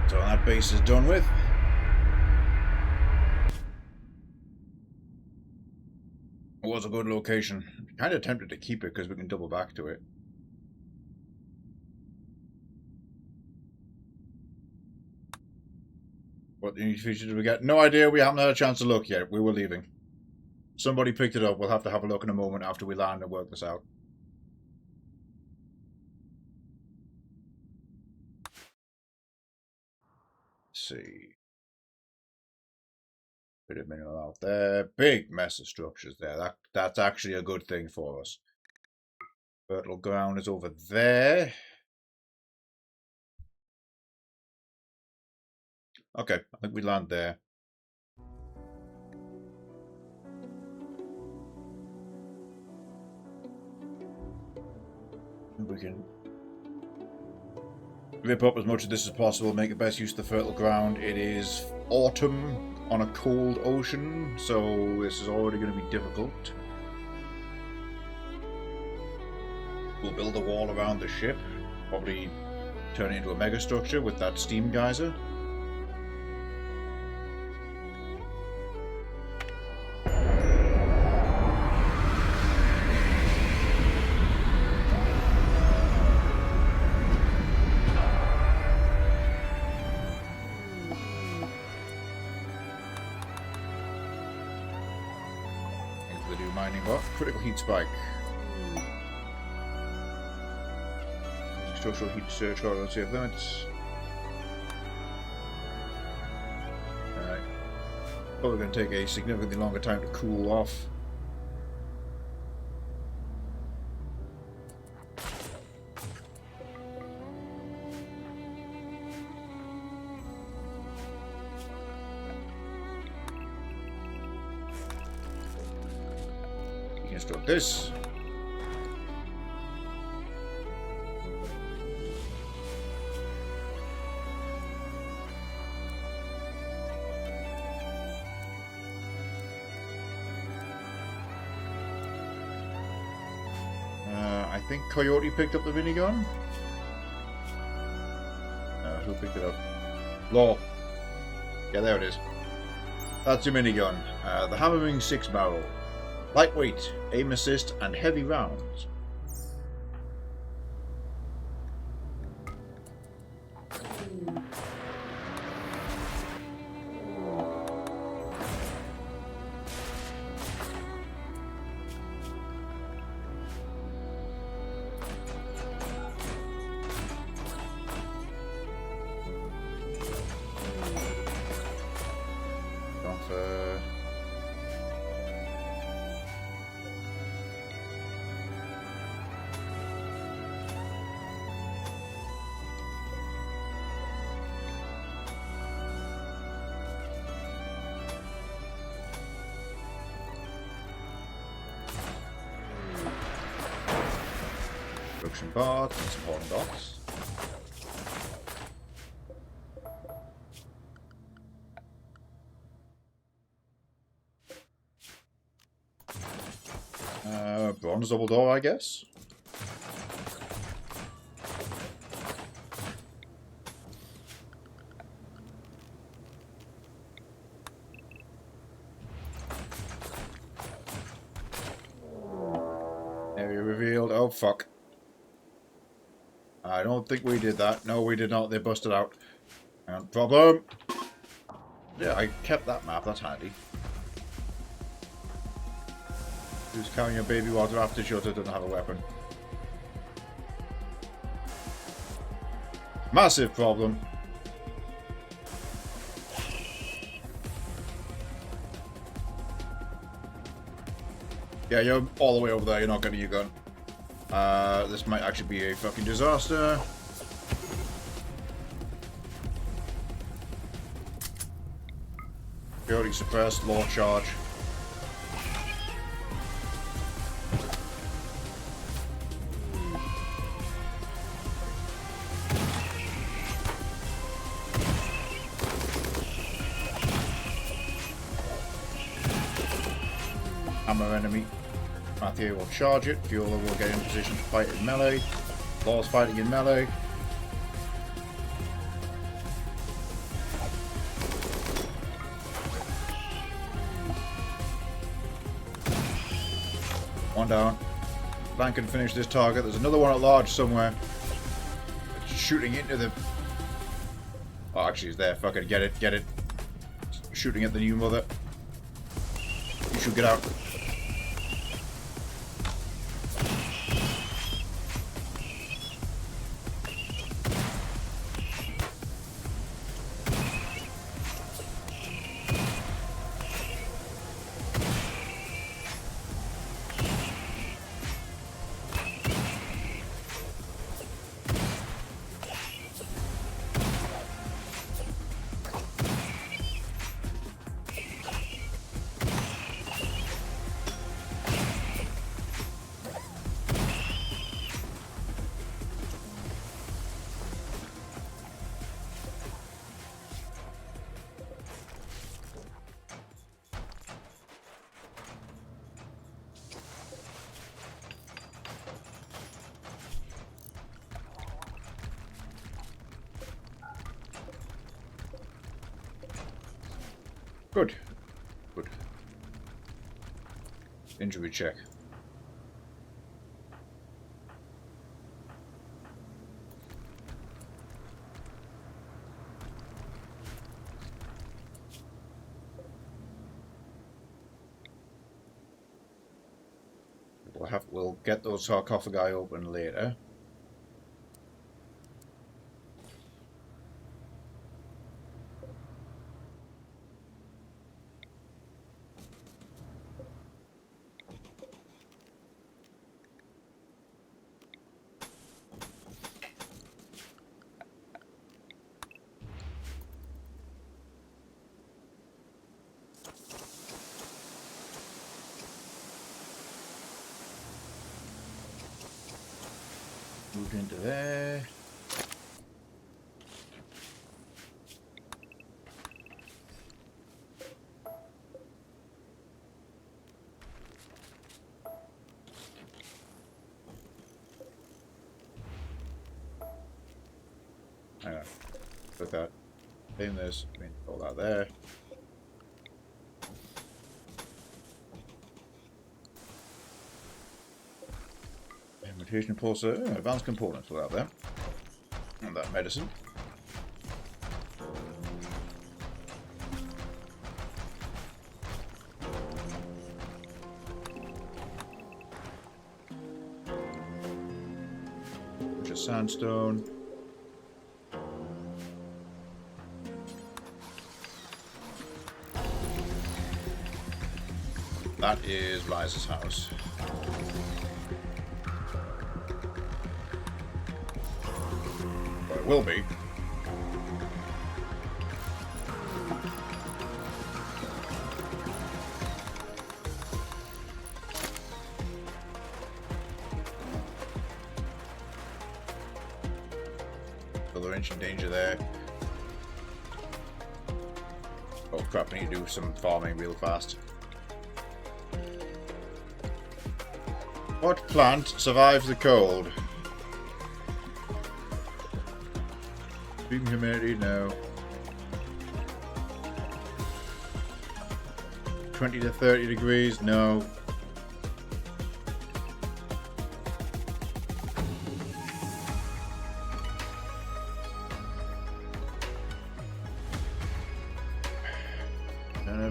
So that base is done with. It was a good location. Kind of tempted to keep it because we can double back to it. What new feature did we get? No idea. We haven't had a chance to look yet. We were leaving. Somebody picked it up. We'll have to have a look in a moment after we land and work this out. Let's see. Bit of mineral out there. Big mess of structures there. That's actually a good thing for us. Fertile ground is over there. Okay, I think we land there. We can rip up as much of this as possible, make the best use of the fertile ground. It is autumn on a cold ocean, so this is already going to be difficult. We'll build a wall around the ship, probably turn it into a megastructure with that steam geyser. Critical heat spike. Structural heat surcharge on safe limits. Alright. Probably going to take a significantly longer time to cool off. This. I think Coyote picked up the minigun. Who picked it up? Law. Yeah, there it is. That's your minigun. The Hammering 6 barrel. Lightweight, aim assist, and heavy rounds. Construction barge and some horn docks. Bronze double door, I guess. Area revealed. Oh, fuck. I don't think we did that. No, we did not. They busted out. Problem. Yeah, I kept that map. That's handy. Who's carrying a baby water after shutter doesn't have a weapon? Massive problem. Yeah, you're all the way over there. You're not getting your gun. This might actually be a fucking disaster. Purely suppressed, law charge. Hammer enemy. Matthew will charge it. Viola will get in position to fight in melee. Law's fighting in melee. One down. Flank can finish this target. There's another one at large somewhere. It's shooting into the... Oh, actually, it's there. Fuck it. Get it. Get it. Shooting at the new mother. You should get out. Good. Good. Injury check. We'll get those sarcophagi open later. Moved into there. Hang on. Put that in this. I mean, all that there. Mutation pulsar, advanced components will have that. And that medicine. Bunch of sandstone. That is Rise's house. Will be. Other ancient danger there. Oh crap, I need to do some farming real fast. What plant survives the cold? Extreme humidity? No. 20 to 30 degrees? No.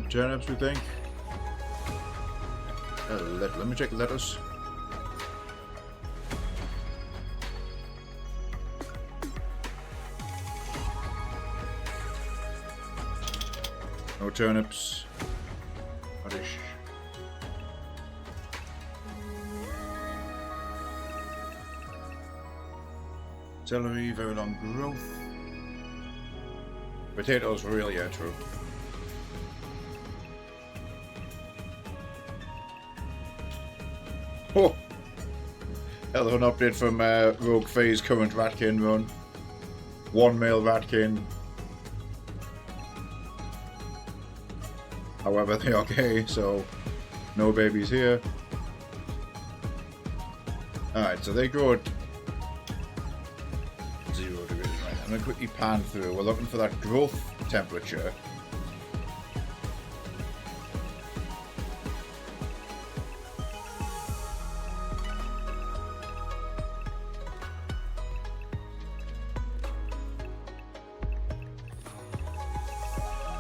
Turnips, we think. Let me check lettuce. No turnips. Radish. Celery, very long growth. Potatoes, really, yeah, true. Oh! Hell of an update from Rogue Faye's current Ratkin run. One male Ratkin. However, they are gay, so no babies here. Alright, so they grow at 0 degrees, right? I'm going to quickly pan through. We're looking for that growth temperature.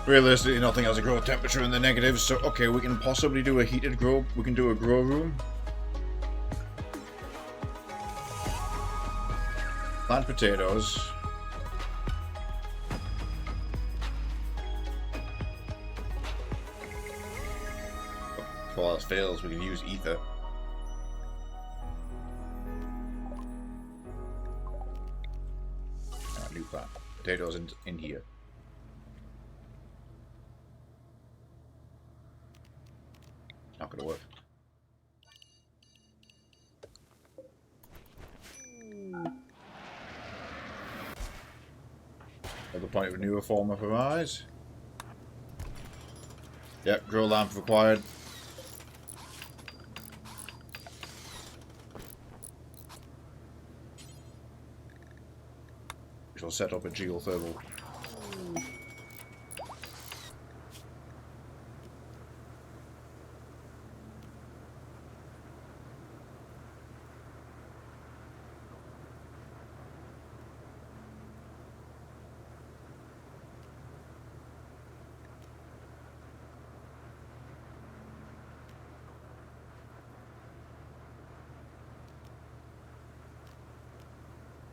Realistically, nothing has a growth temperature in the negatives, so okay, we can possibly do a heated grow. We can do a grow room. Plant potatoes. If all else fails, we can use ether. New plant. Potatoes in here. Not gonna work. At the point of a newer form of arise. Yep, grow lamp required. We shall set up a geothermal.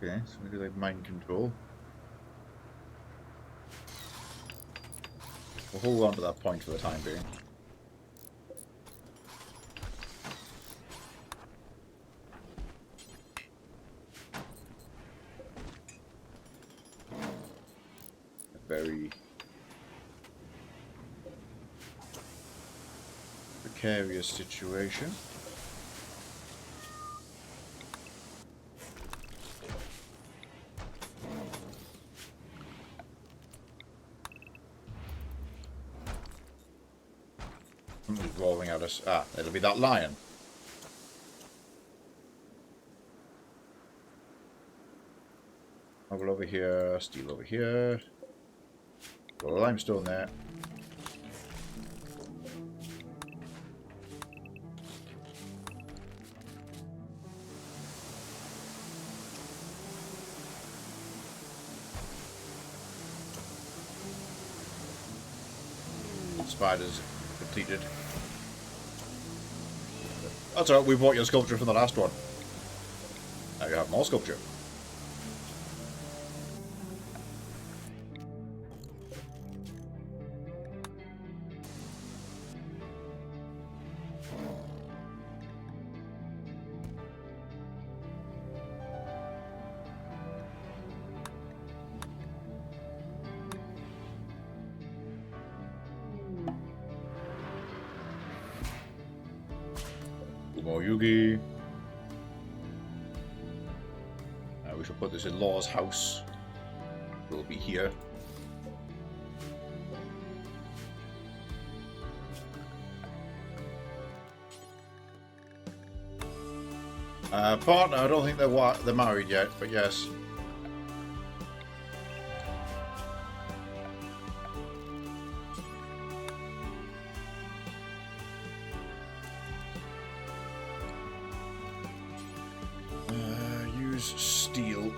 Okay, so we do like mind control. We'll hold on to that point for the time being. A very precarious situation. Rolling out us. Ah, it'll be that lion. Marble over here, steel over here. Got a limestone there. Spiders completed. That's alright, we bought your sculpture from the last one. Now you have more sculpture. More Yugi. We shall put this in Law's house. will be here. Partner, I don't think they're married yet, but yes. Use steel.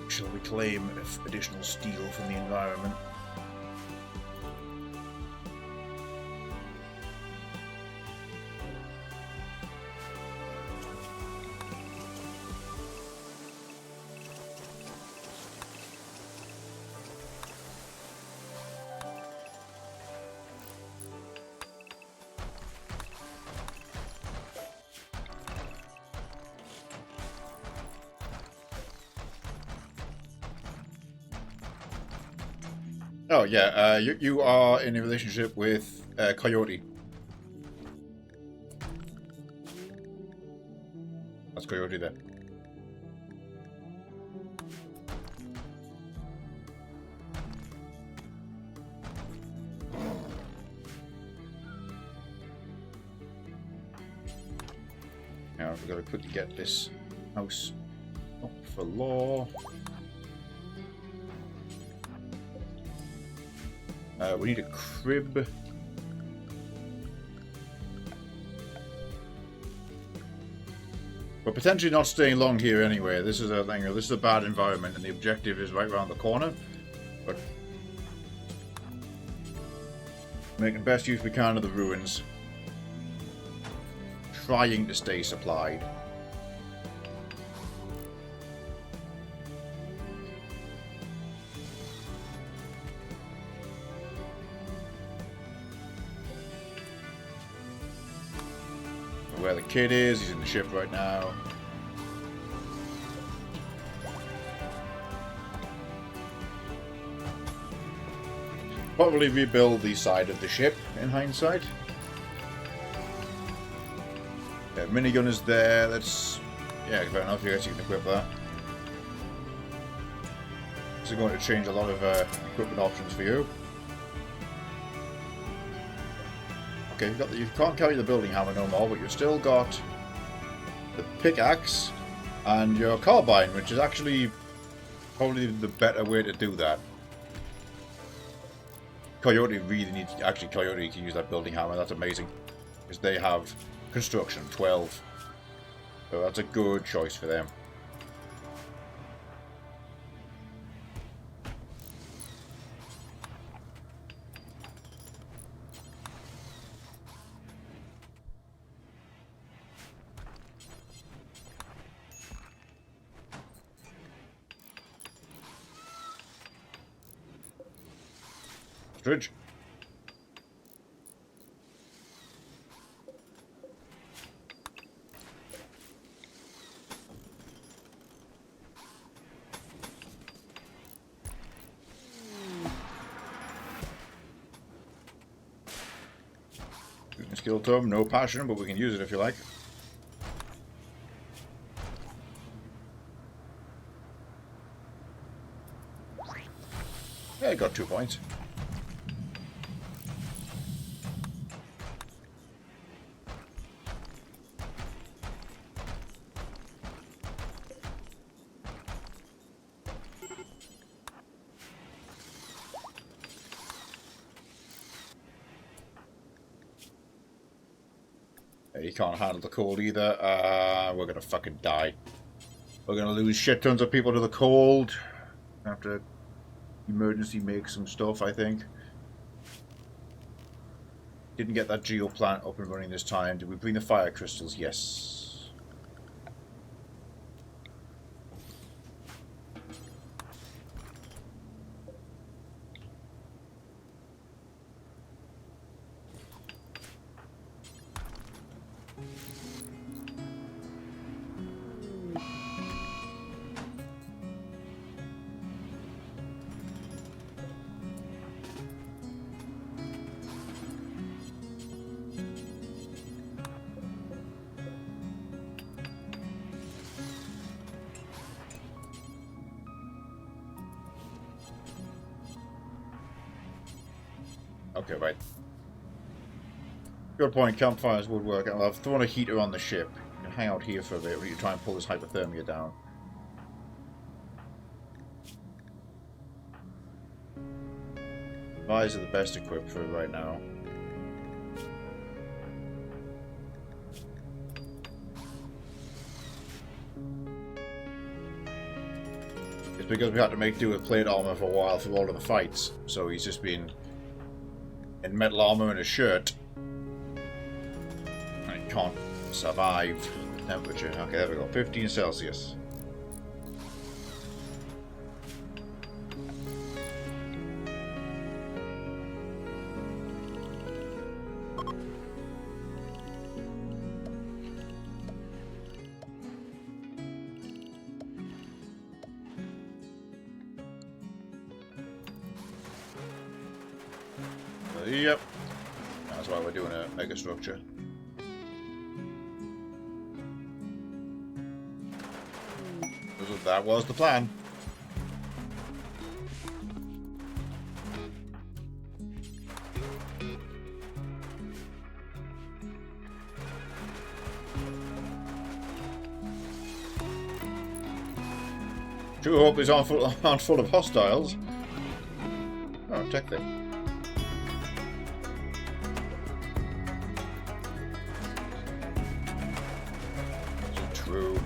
Shall we claim additional steel from the environment? Oh yeah, you are in a relationship with Coyote. That's Coyote there. Now we've got to quickly get this house up for law. We need a crib. We're potentially not staying long here anyway. This is a bad environment, and the objective is right around the corner. But making best use we can of the ruins, trying to stay supplied. Where the kid is, he's in the ship right now. Probably rebuild the side of the ship in hindsight. Yeah, minigun is there. That's yeah, fair enough. You guys can equip that. This is going to change a lot of equipment options for you. Okay, you can't carry the building hammer no more, but you've still got the pickaxe and your carbine, which is actually probably the better way to do that. Coyote really needs... Actually, Coyote can use that building hammer. That's amazing. Because they have construction 12. So that's a good choice for them. Stridge. Skill tome, no passion, but we can use it if you like. Yeah, got 2 points. You can't handle the cold either. We're gonna fucking die. We're gonna lose shit tons of people to the cold. Have to emergency make some stuff, I think. Didn't get that geo plant up and running this time. Did we bring the fire crystals? Yes. Okay, right. Good point. Campfires would work. I've thrown a heater on the ship. You can hang out here for a bit when you try and pull this hypothermia down. Eyes are the best equipped for it right now. It's because we had to make do with plate armor for a while for all of the fights, so he's just been in metal armor and a shirt. And he can't survive the temperature. Okay, there we go. 15 Celsius. Yep. That's why we're doing a mega structure. That was the plan. Sure hope these aren't full of hostiles. Oh, tech thing. True.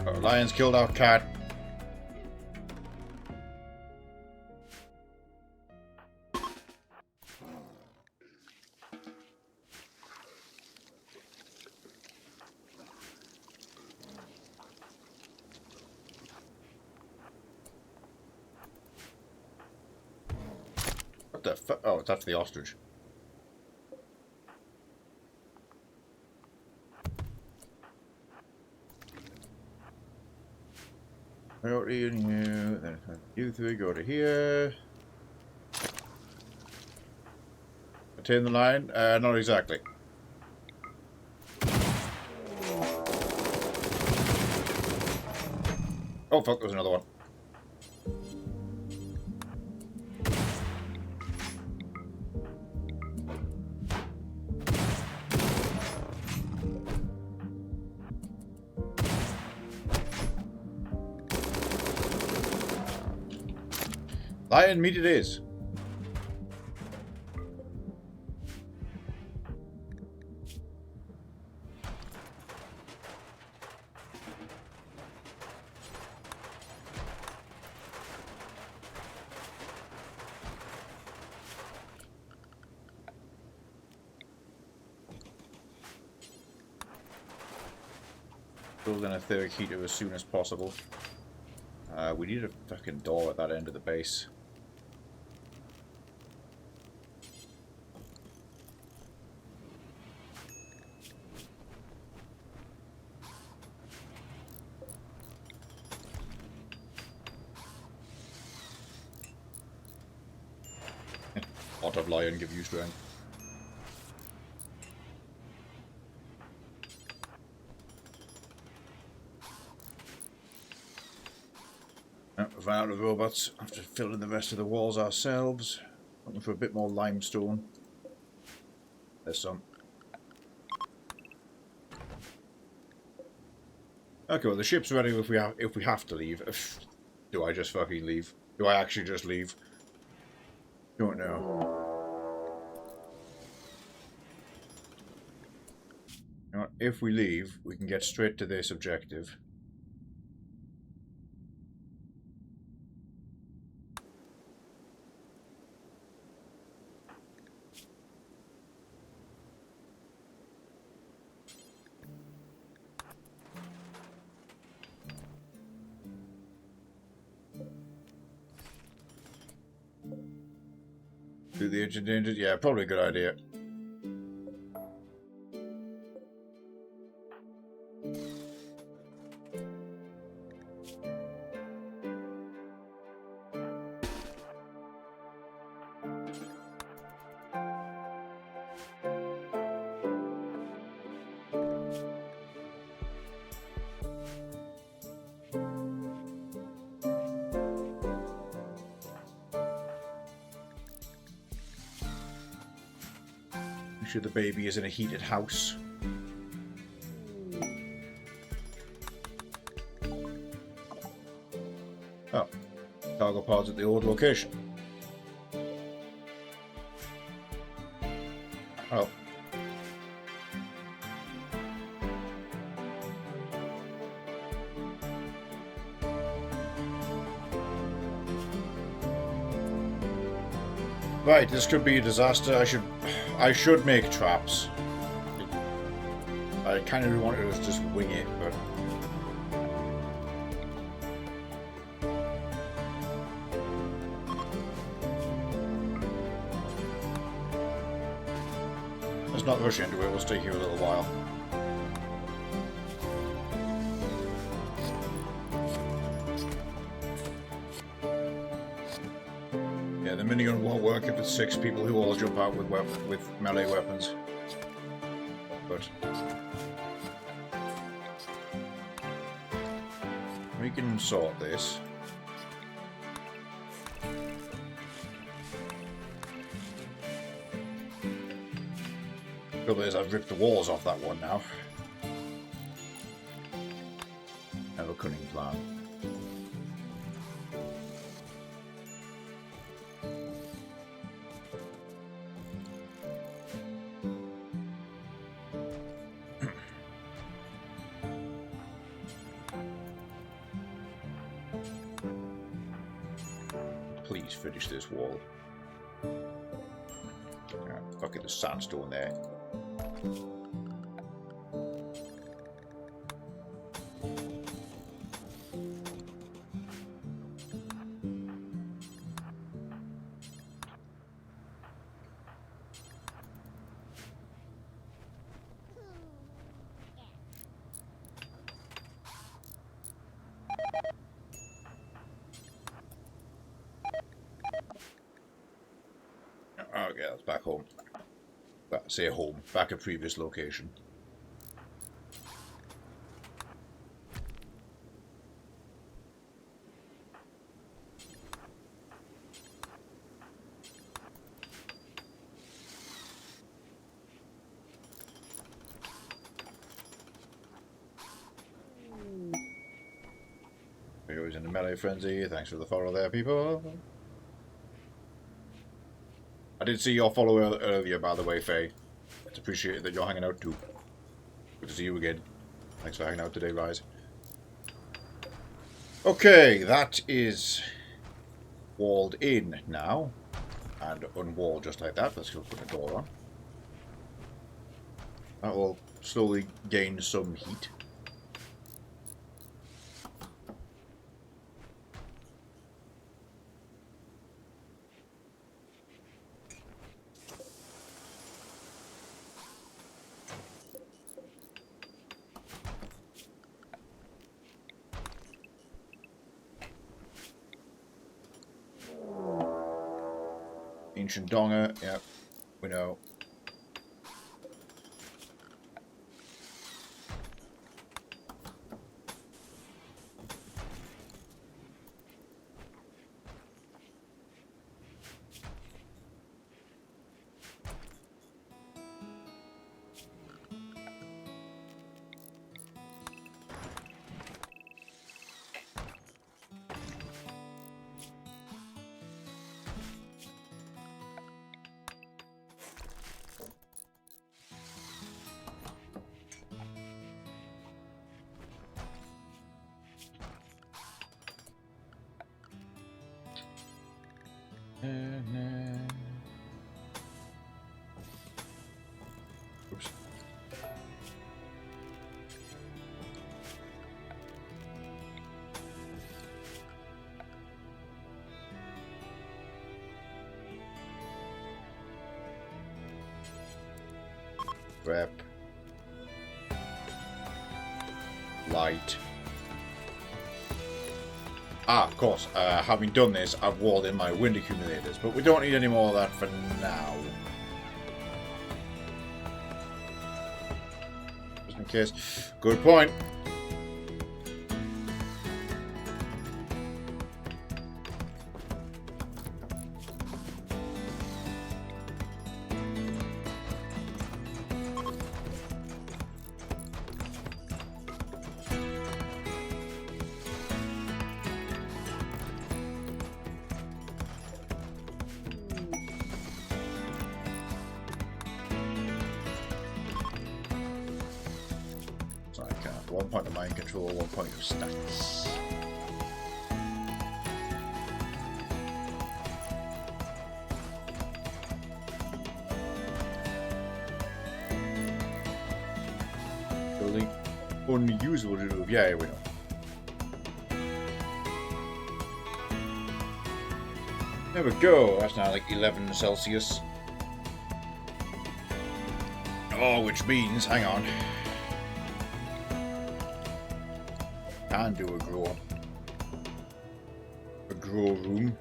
Our lions killed our cat. What the fuck? Oh, that's the ostrich. Out here, then you three go to here. Attain the line? Not exactly. Oh fuck, there's another one. Lion meat it is. Build an etheric heater as soon as possible. We need a fucking door at that end of the base. Heart of lion give you strength. We've run out of robots after filling the rest of the walls ourselves. Looking for a bit more limestone. There's some. Okay, well the ship's ready if we have to leave. Do I just fucking leave? Do I actually just leave? Don't know. You know what? If we leave, we can get straight to this objective. Do the engine? Yeah, probably a good idea. Make sure the baby is in a heated house. Oh, cargo pods at the old location. Oh. Right, this could be a disaster. I should make traps. I kind of wanted to just wing it, but let's not rush into it. We'll stay here a little while. The minigun won't work if it's 6 people who all jump out with melee weapons. But we can sort this. Trouble is, I've ripped the walls off that one now. I have a cunning plan. Please finish this wall. Fuck it, there's sandstone there. Okay, that's back home. Well, say home, back at previous location. We're always in a melee frenzy. Thanks for the follow there, people. I did see your follow earlier, by the way, Faye. It's appreciated that you're hanging out too. Good to see you again. Thanks for hanging out today, Rise. Okay, that is walled in now. And unwalled just like that. Let's go put a door on. That will slowly gain some heat. Ancient Donger, yep, we know. Oops. Rep. Light. Ah, of course, having done this, I've walled in my wind accumulators, but we don't need any more of that for now. Just in case. Good point. 1 point of mind control, 1 point of stats. Building unusable to move. Yeah, we know. There we go. That's now like 11 Celsius. Oh, which means, hang on. Can do a grow. A grow room.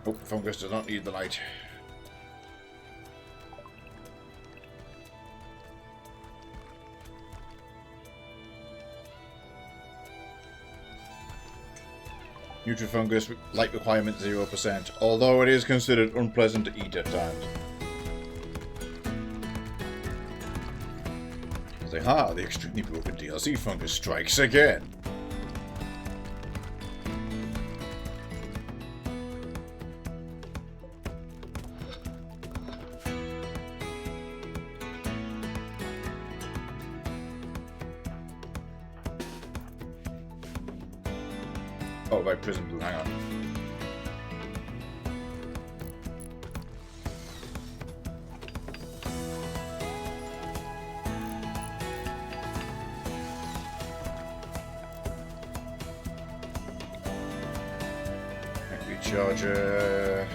Oh, fungus does not need the light. Nutrifungus light requirement 0%, although it is considered unpleasant to eat at times. Say, ha, the extremely broken DLC fungus strikes again. Oh, by Prison Blue, hang on. Recharger.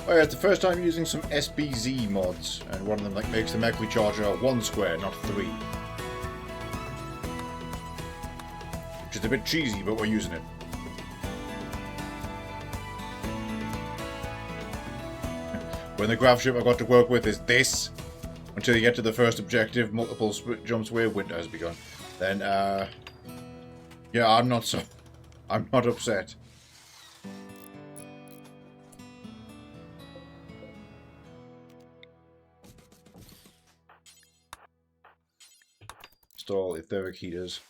Oh yeah, it's the first time using some SBZ mods, and one of them like makes the mech recharger 1 square, not 3. Which is a bit cheesy, but we're using it. When the Gravship I got to work with is this, until you get to the first objective, multiple jumps where winter has begun, then, yeah, I'm not upset. Install etheric heaters.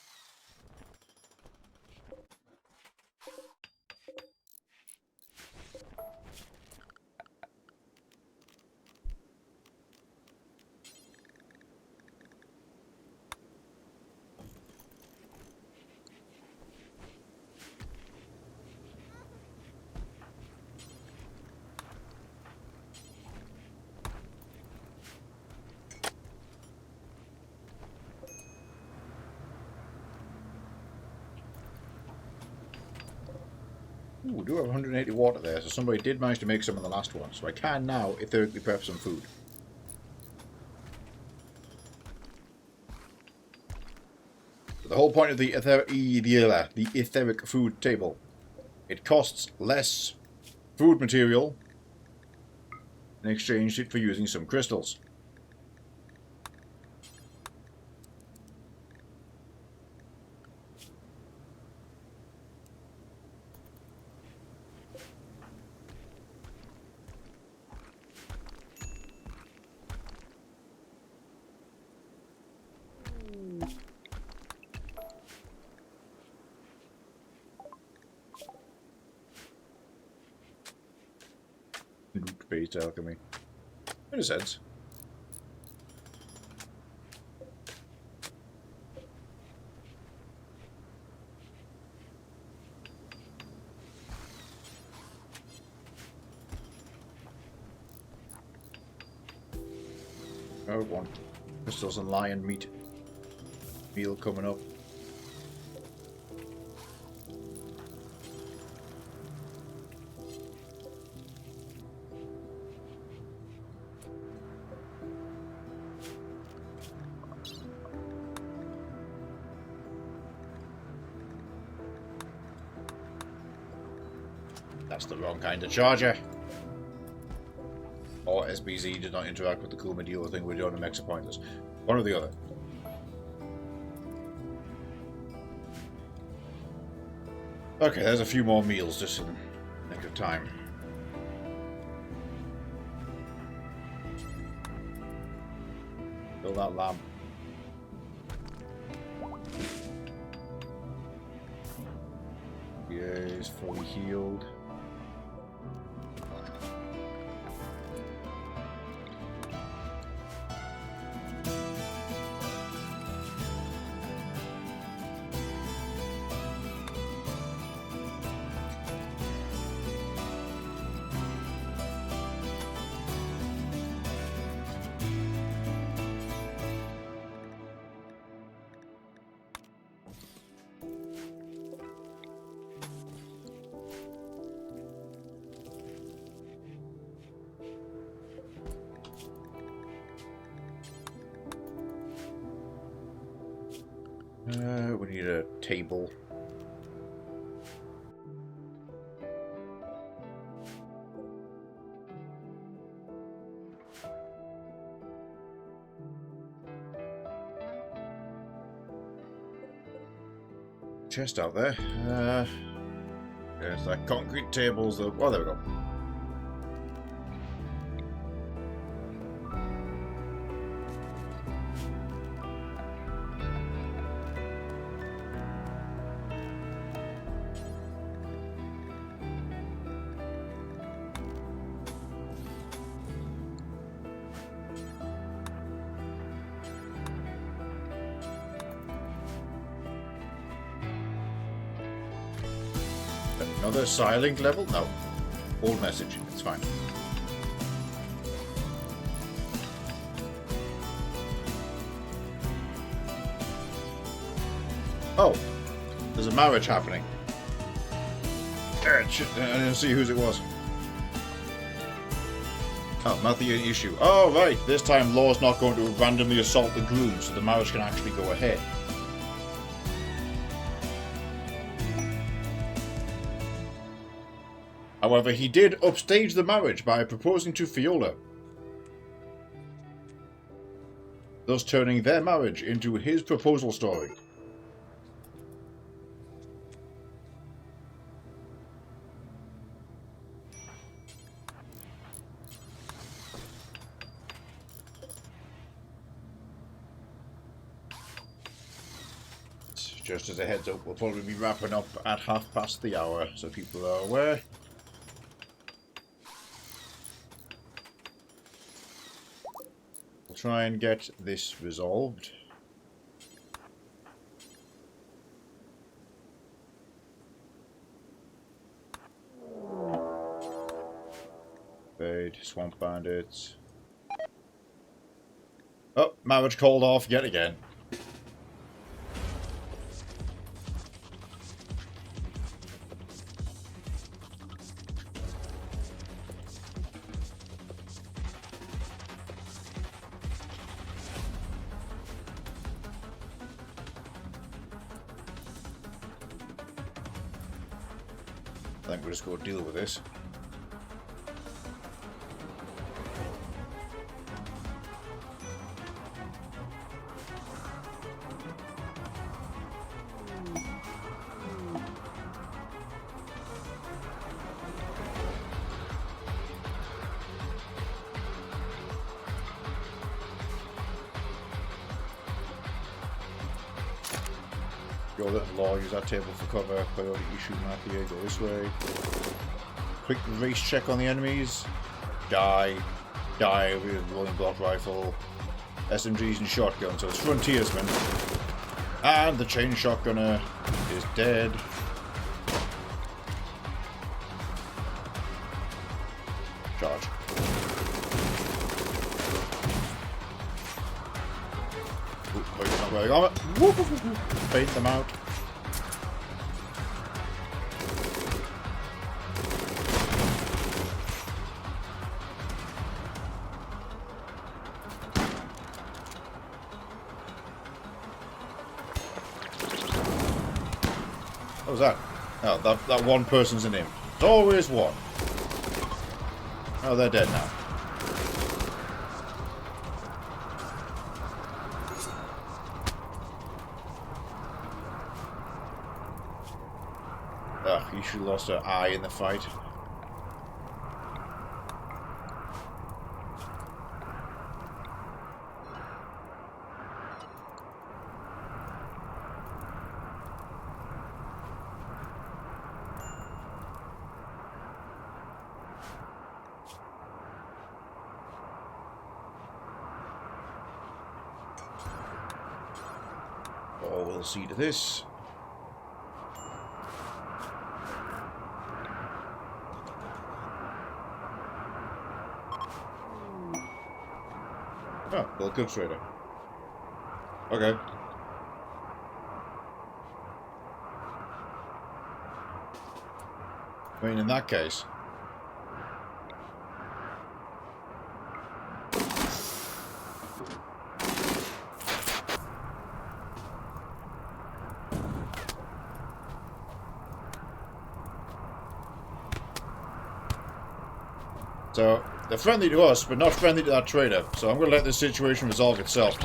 Ooh, we do have 180 water there, so somebody did manage to make some in the last one. So I can now etherically prep some food. The whole point of the etheric food table. It costs less food material in exchange for using some crystals. Loot-based alchemy. In a sense. Oh, one. Crystals and lion meat. Meal coming up. That's the wrong kind of charger. Or SBZ did not interact with the cool medieval thing we're doing to Mexa pointers. One or the other. Okay, there's a few more meals just in the nick of time. Fill that lamp. is fully healed. We need a table. Chest out there. There's like concrete tables. Oh, there we go. Another Psylink level? No. Old message. It's fine. Oh. There's a marriage happening. I didn't see whose it was. Oh, Matthew issue. Oh, right. This time Law's not going to randomly assault the groom, so the marriage can actually go ahead. However, he did upstage the marriage by proposing to Fiola, thus turning their marriage into his proposal story. Just as a heads up, we'll probably be wrapping up at 1/2 the hour, so people are aware. Try and get this resolved. Fade, swamp bandits. Oh, marriage called off yet again. I think we'll just go deal with this. Go to Law, use that table for cover. Coyote issue Matthew, go this way. Quick race check on the enemies. Die with rolling block rifle. SMGs and shotgun, so it's frontiersmen. And the chain shotgunner is dead. Charge. Oh, he's not wearing armor. Bait them out. What was that? Oh, that one person's an imp. It's always one. Oh, they're dead now. Ugh, she lost her eye in the fight. So we'll see to this. Oh, well, good trader. Okay. I mean, in that case... So, they're friendly to us, but not friendly to that trader. So I'm going to let this situation resolve itself.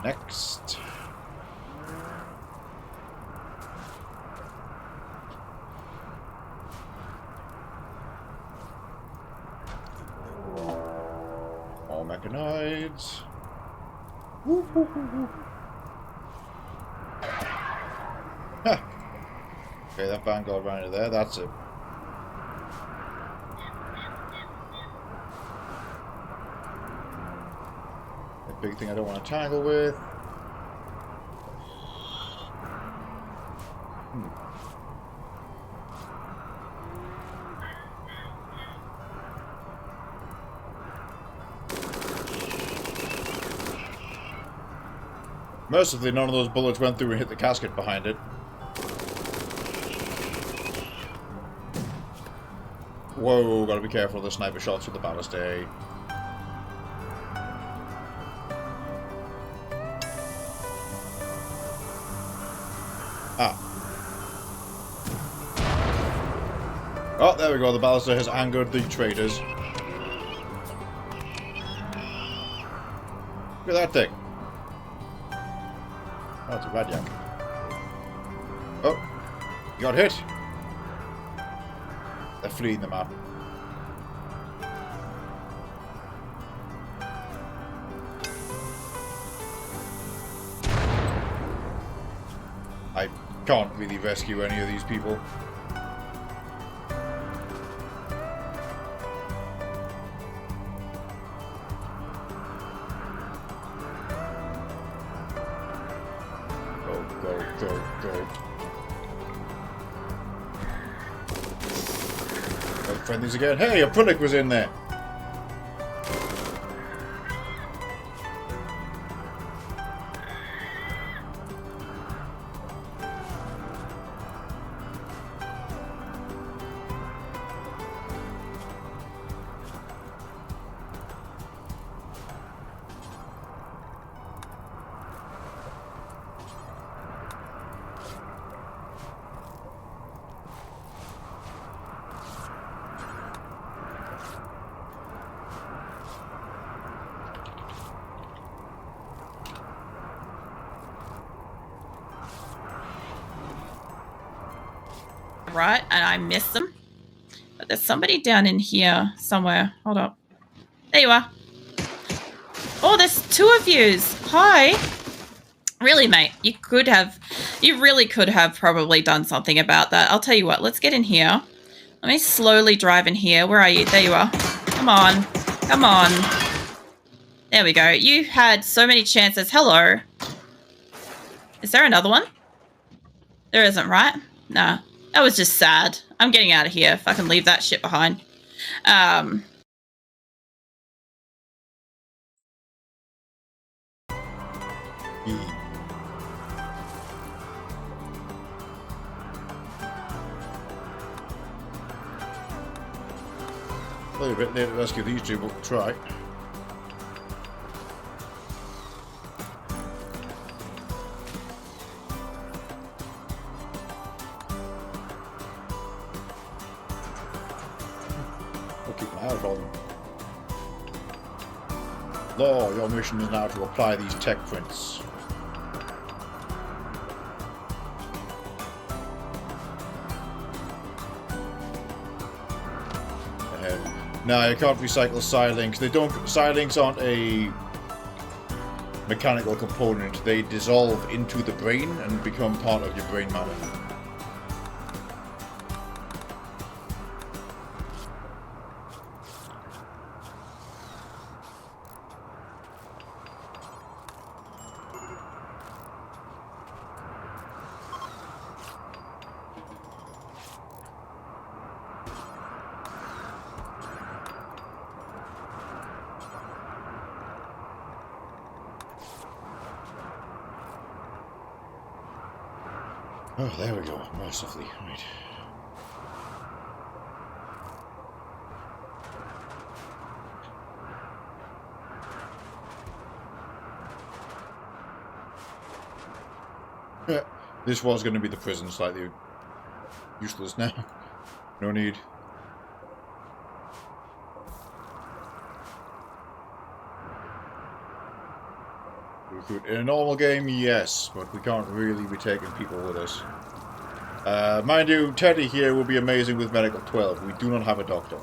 Next. All mechanides. Woo, woo, woo, woo. Huh. Okay, that vanguard ran into there. That's it. Big thing I don't want to tangle with. Mercifully, none of those bullets went through and hit the casket behind it. Whoa, gotta be careful of the sniper shots with the ballistay. Ah. Oh, there we go. The ballista has angered the traders. Look at that thing. Oh, it's a red yak. Oh, you got hit. They're fleeing the map. I can't really rescue any of these people. Go. Oh, friendlies again. Hey, a Prunic was in there. Right, and I missed them. But there's somebody down in here somewhere. Hold up. There you are. Oh, there's two of yous. Hi. Really, mate, you really could have probably done something about that. I'll tell you what, let's get in here. Let me slowly drive in here. Where are you? There you are. Come on. Come on. There we go. You had so many chances. Hello. Is there another one? There isn't, right? Nah. That was just sad. I'm getting out of here. Fucking leave that shit behind. Well, a bit late to rescue these two, but we'll try. Law, your mission is now to apply these tech prints. No, you can't recycle Psylinks. They don't. Psylinks aren't a mechanical component, they dissolve into the brain and become part of your brain matter. Oh, there we go. Mercifully. Right. This was going to be the prison, slightly useless now. No need. In a normal game, yes, but we can't really be taking people with us. Mind you, Teddy here will be amazing with Medical 12. We do not have a doctor.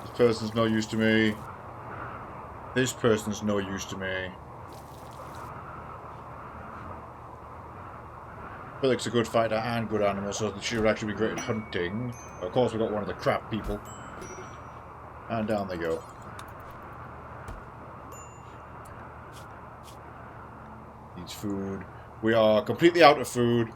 This person's no use to me. This person's no use to me. Felix a good fighter and good animal, so she would actually be great at hunting. Of course, we got one of the crap people. And down they go. Needs food. We are completely out of food.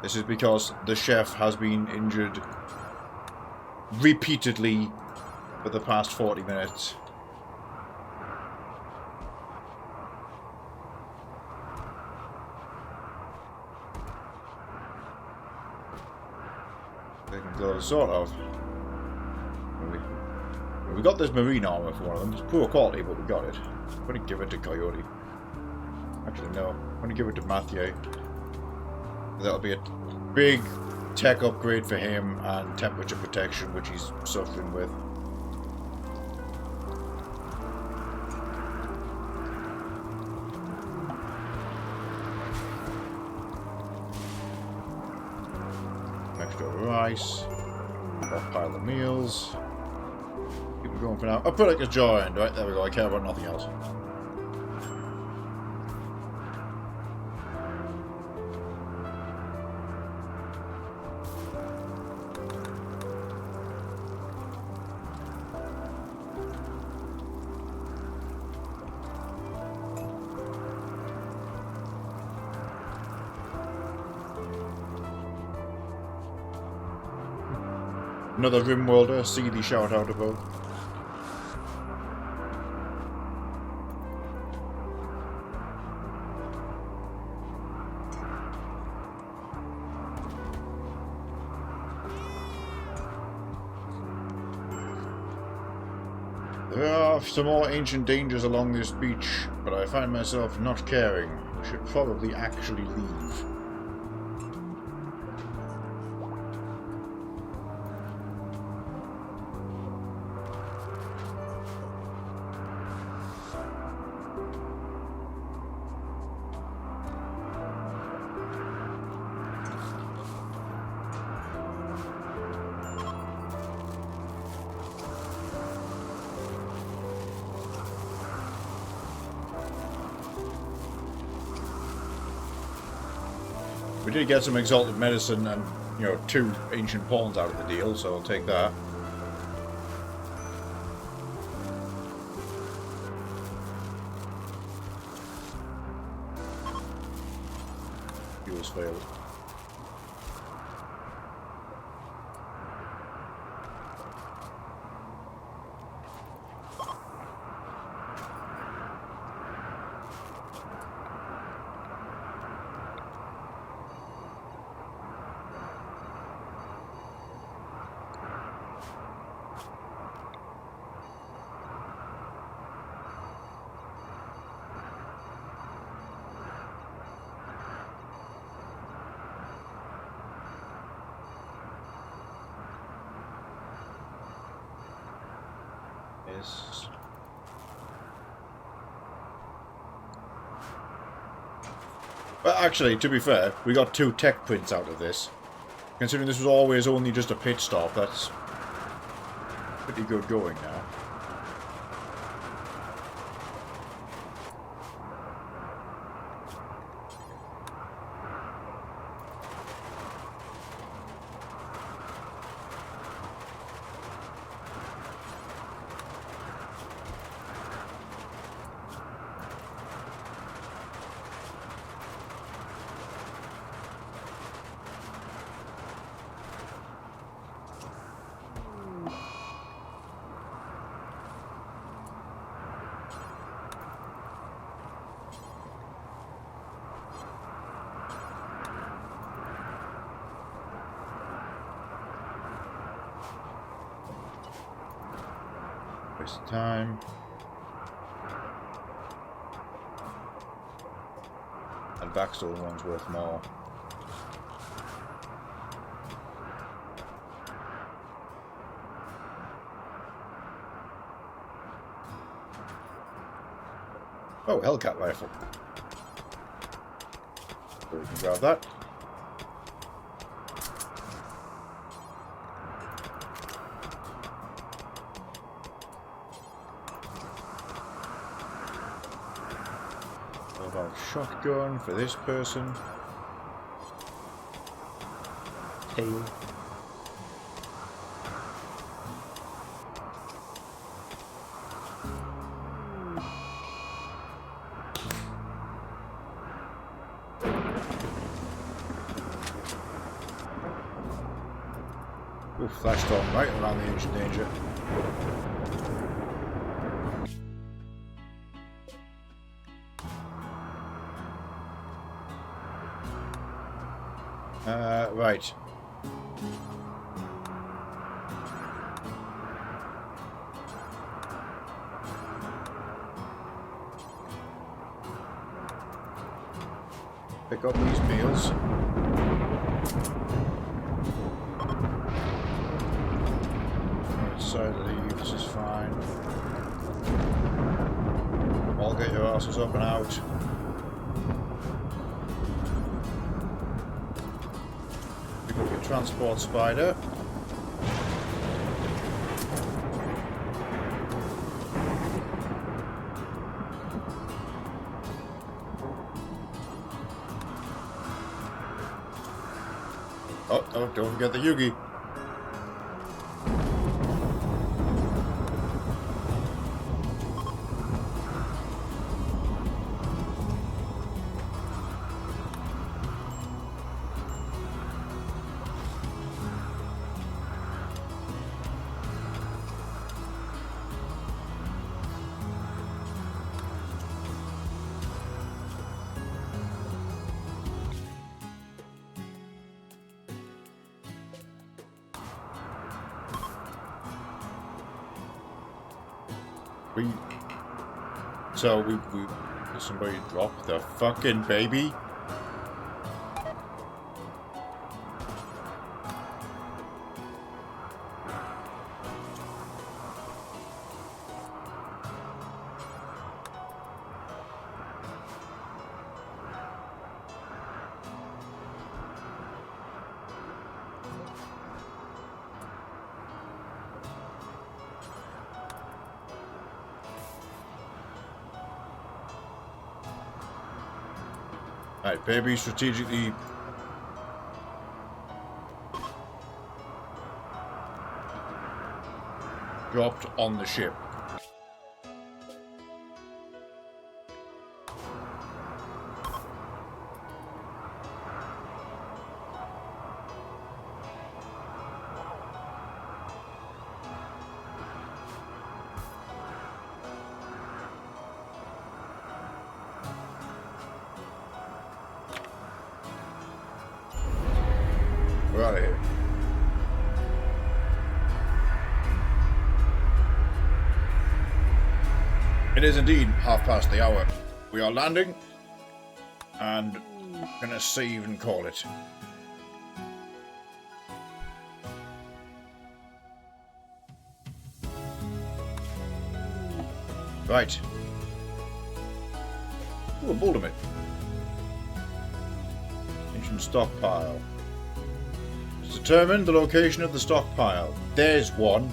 This is because the chef has been injured repeatedly for the past 40 minutes. Sort of. We got this marine armor for one of them. It's poor quality, but we got it. I'm going to give it to Coyote. Actually, no. I'm going to give it to Mathieu. That'll be a big tech upgrade for him and temperature protection, which he's suffering with. Extra rice. Got a pile of meals. Keep it going for now. I'll put like a jar in, right? There we go. I care about nothing else. Another Rimworlder, see the shout out about. There are some more ancient dangers along this beach, but I find myself not caring. I should probably actually leave. We did get some exalted medicine and, you know, 2 ancient pawns out of the deal, so I'll take that. Fuel's failed. Yes. But actually, to be fair, we got 2 tech prints out of this. Considering this was always only just a pit stop, that's pretty good going now. Waste of time. And backstall one's worth more. Oh, Hellcat rifle. So we can grab that. About shotgun for this person. Tail. Ooh, flash storm right around the edge of danger. Right. Pick up these meals. Side leave, this is fine. All get your asses up and out. Pick up your transport spider. Oh, don't forget the Yugi. So we did somebody drop the fucking baby? Right, baby strategically dropped on the ship. We're out of here. It is indeed 1:30. We are landing and gonna save and call it. Right. Ooh, a Bouldermit. Mentioned stockpile. Determine the location of the stockpile. There's one.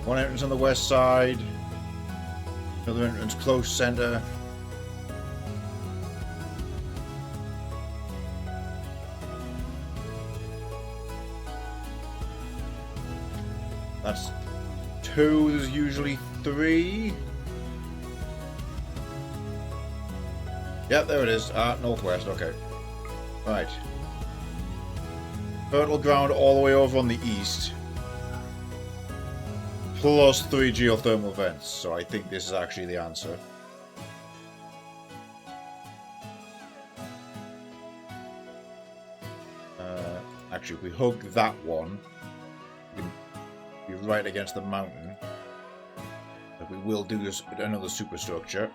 One entrance on the west side. Another entrance close center. That's 2. There's usually 3. Yep, there it is. Northwest. Okay. Right. Fertile ground all the way over on the east. Plus 3 geothermal vents. So I think this is actually the answer. Actually, if we hug that one, we can be right against the mountain. But we will do this with another superstructure.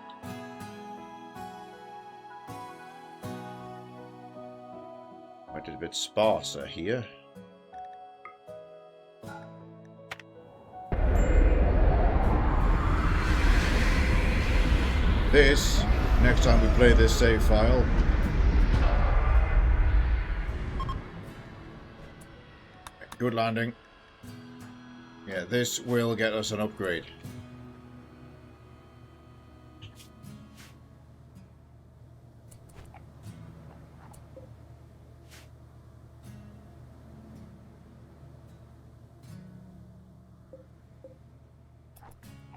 I did a bit sparser here. This, next time we play this save file. Good landing. Yeah, this will get us an upgrade.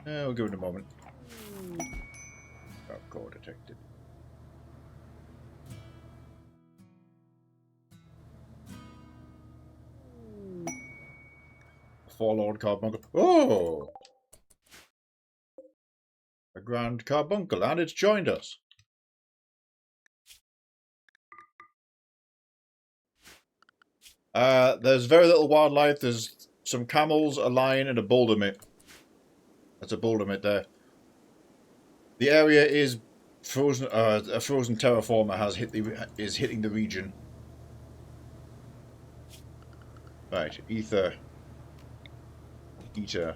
We'll give it a moment. Oh, core detected. Forlorn carbuncle. Oh! A grand carbuncle, and it's joined us. There's very little wildlife. There's some camels, a lion, and a boulder mitt. That's a boulder mitt there. The area is frozen. A frozen terraformer is hitting the region. Right, ether. Eater.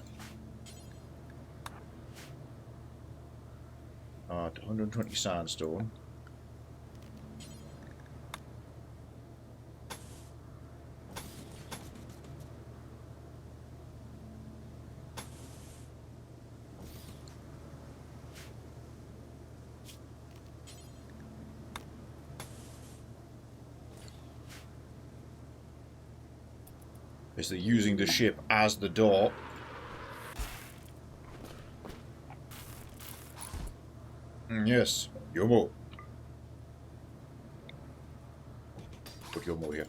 120 sandstone. Is they're using the ship as the door. Yes, Yomo. Put Yomo here.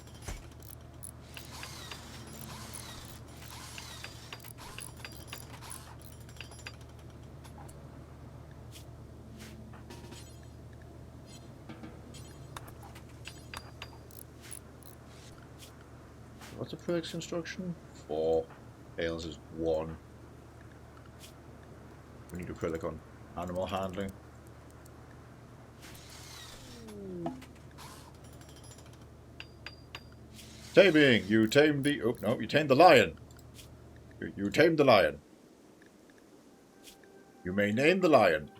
What's the Felix construction? 4. Ales is 1. We need acrylic on animal handling. Taming! You tamed the... Oh, no, you tamed the lion. You tamed the lion. You may name the lion.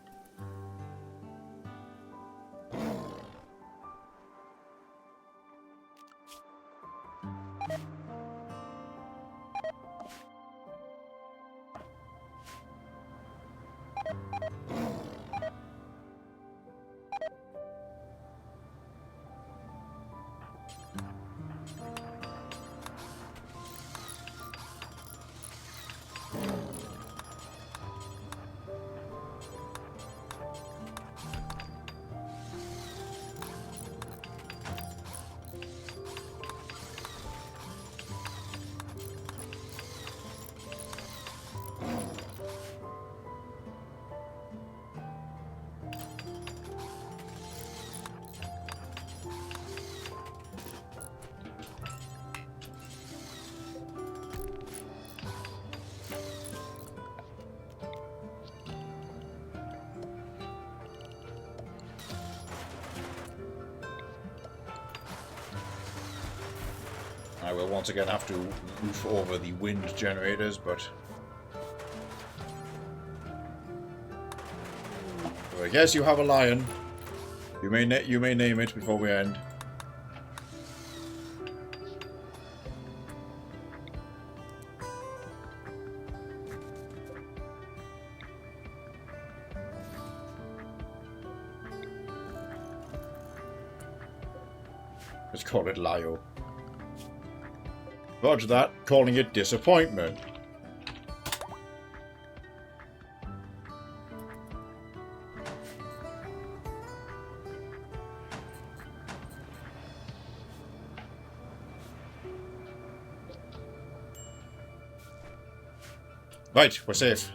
I will once again have to roof over the wind generators, but... So I guess you have a lion. You may name it before we end. Let's call it Lio. Roger that, calling it disappointment. Right, we're safe.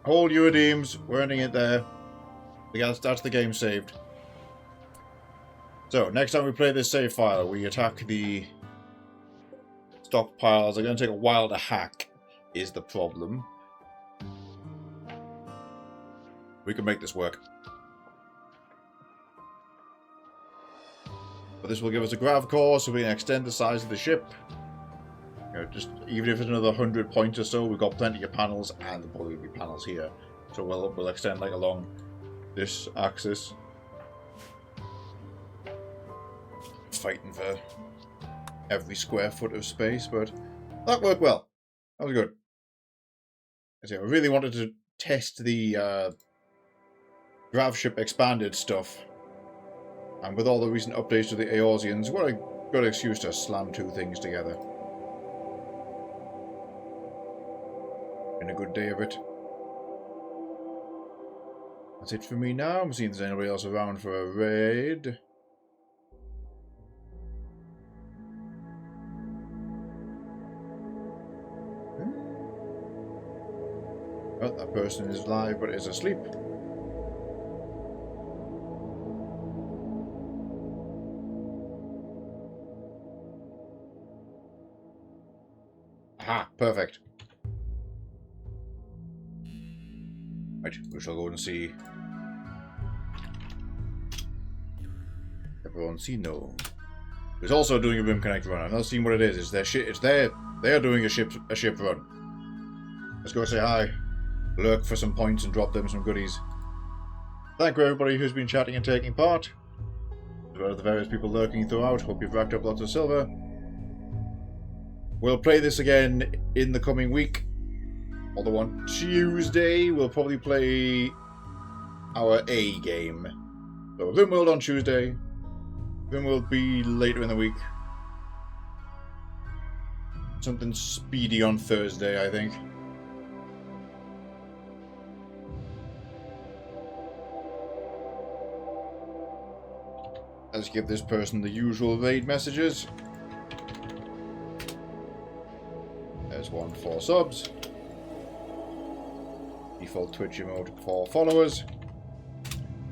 Hold your redeems, we're ending it there. That's the game saved. So, next time we play this save file, we attack the stockpiles. They're going to take a while to hack, is the problem. We can make this work. But this will give us a grav core, so we can extend the size of the ship. You know, just even if it's another 100 points or so, we've got plenty of panels, and there'll probably be panels here. So we'll extend like along this axis. Fighting for every square foot of space, but that worked well. That was good. I really wanted to test the Gravship expanded stuff. And with all the recent updates to the Eorzeans, what a good excuse to slam two things together. Been a good day of it. That's it for me now. I'm seeing if there's anybody else around for a raid. Well, that person is live but is asleep. Aha, perfect. Right, we shall go and see. Everyone see no. It's also doing a Rim Connect run. I've not seen what it is. It's their shit. It's their. They are doing a ship run. Let's go say hi. Lurk for some points and drop them some goodies. Thank you everybody who's been chatting and taking part. As well as the various people lurking throughout. Hope you've racked up lots of silver. We'll play this again in the coming week. Although on Tuesday, we'll probably play our A game. So Rimworld on Tuesday. Rimworld be later in the week. Something speedy on Thursday, I think. Let's give this person the usual raid messages. There's 1 for subs. Default Twitch emote for followers.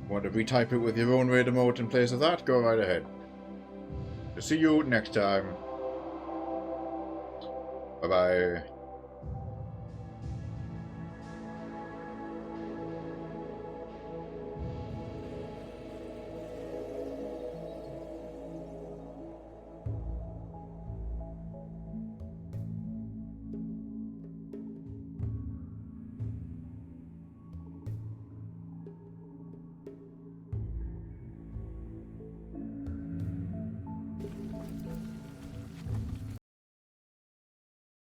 Want to retype it with your own raid emote in place of that? Go right ahead. See you next time. Bye bye.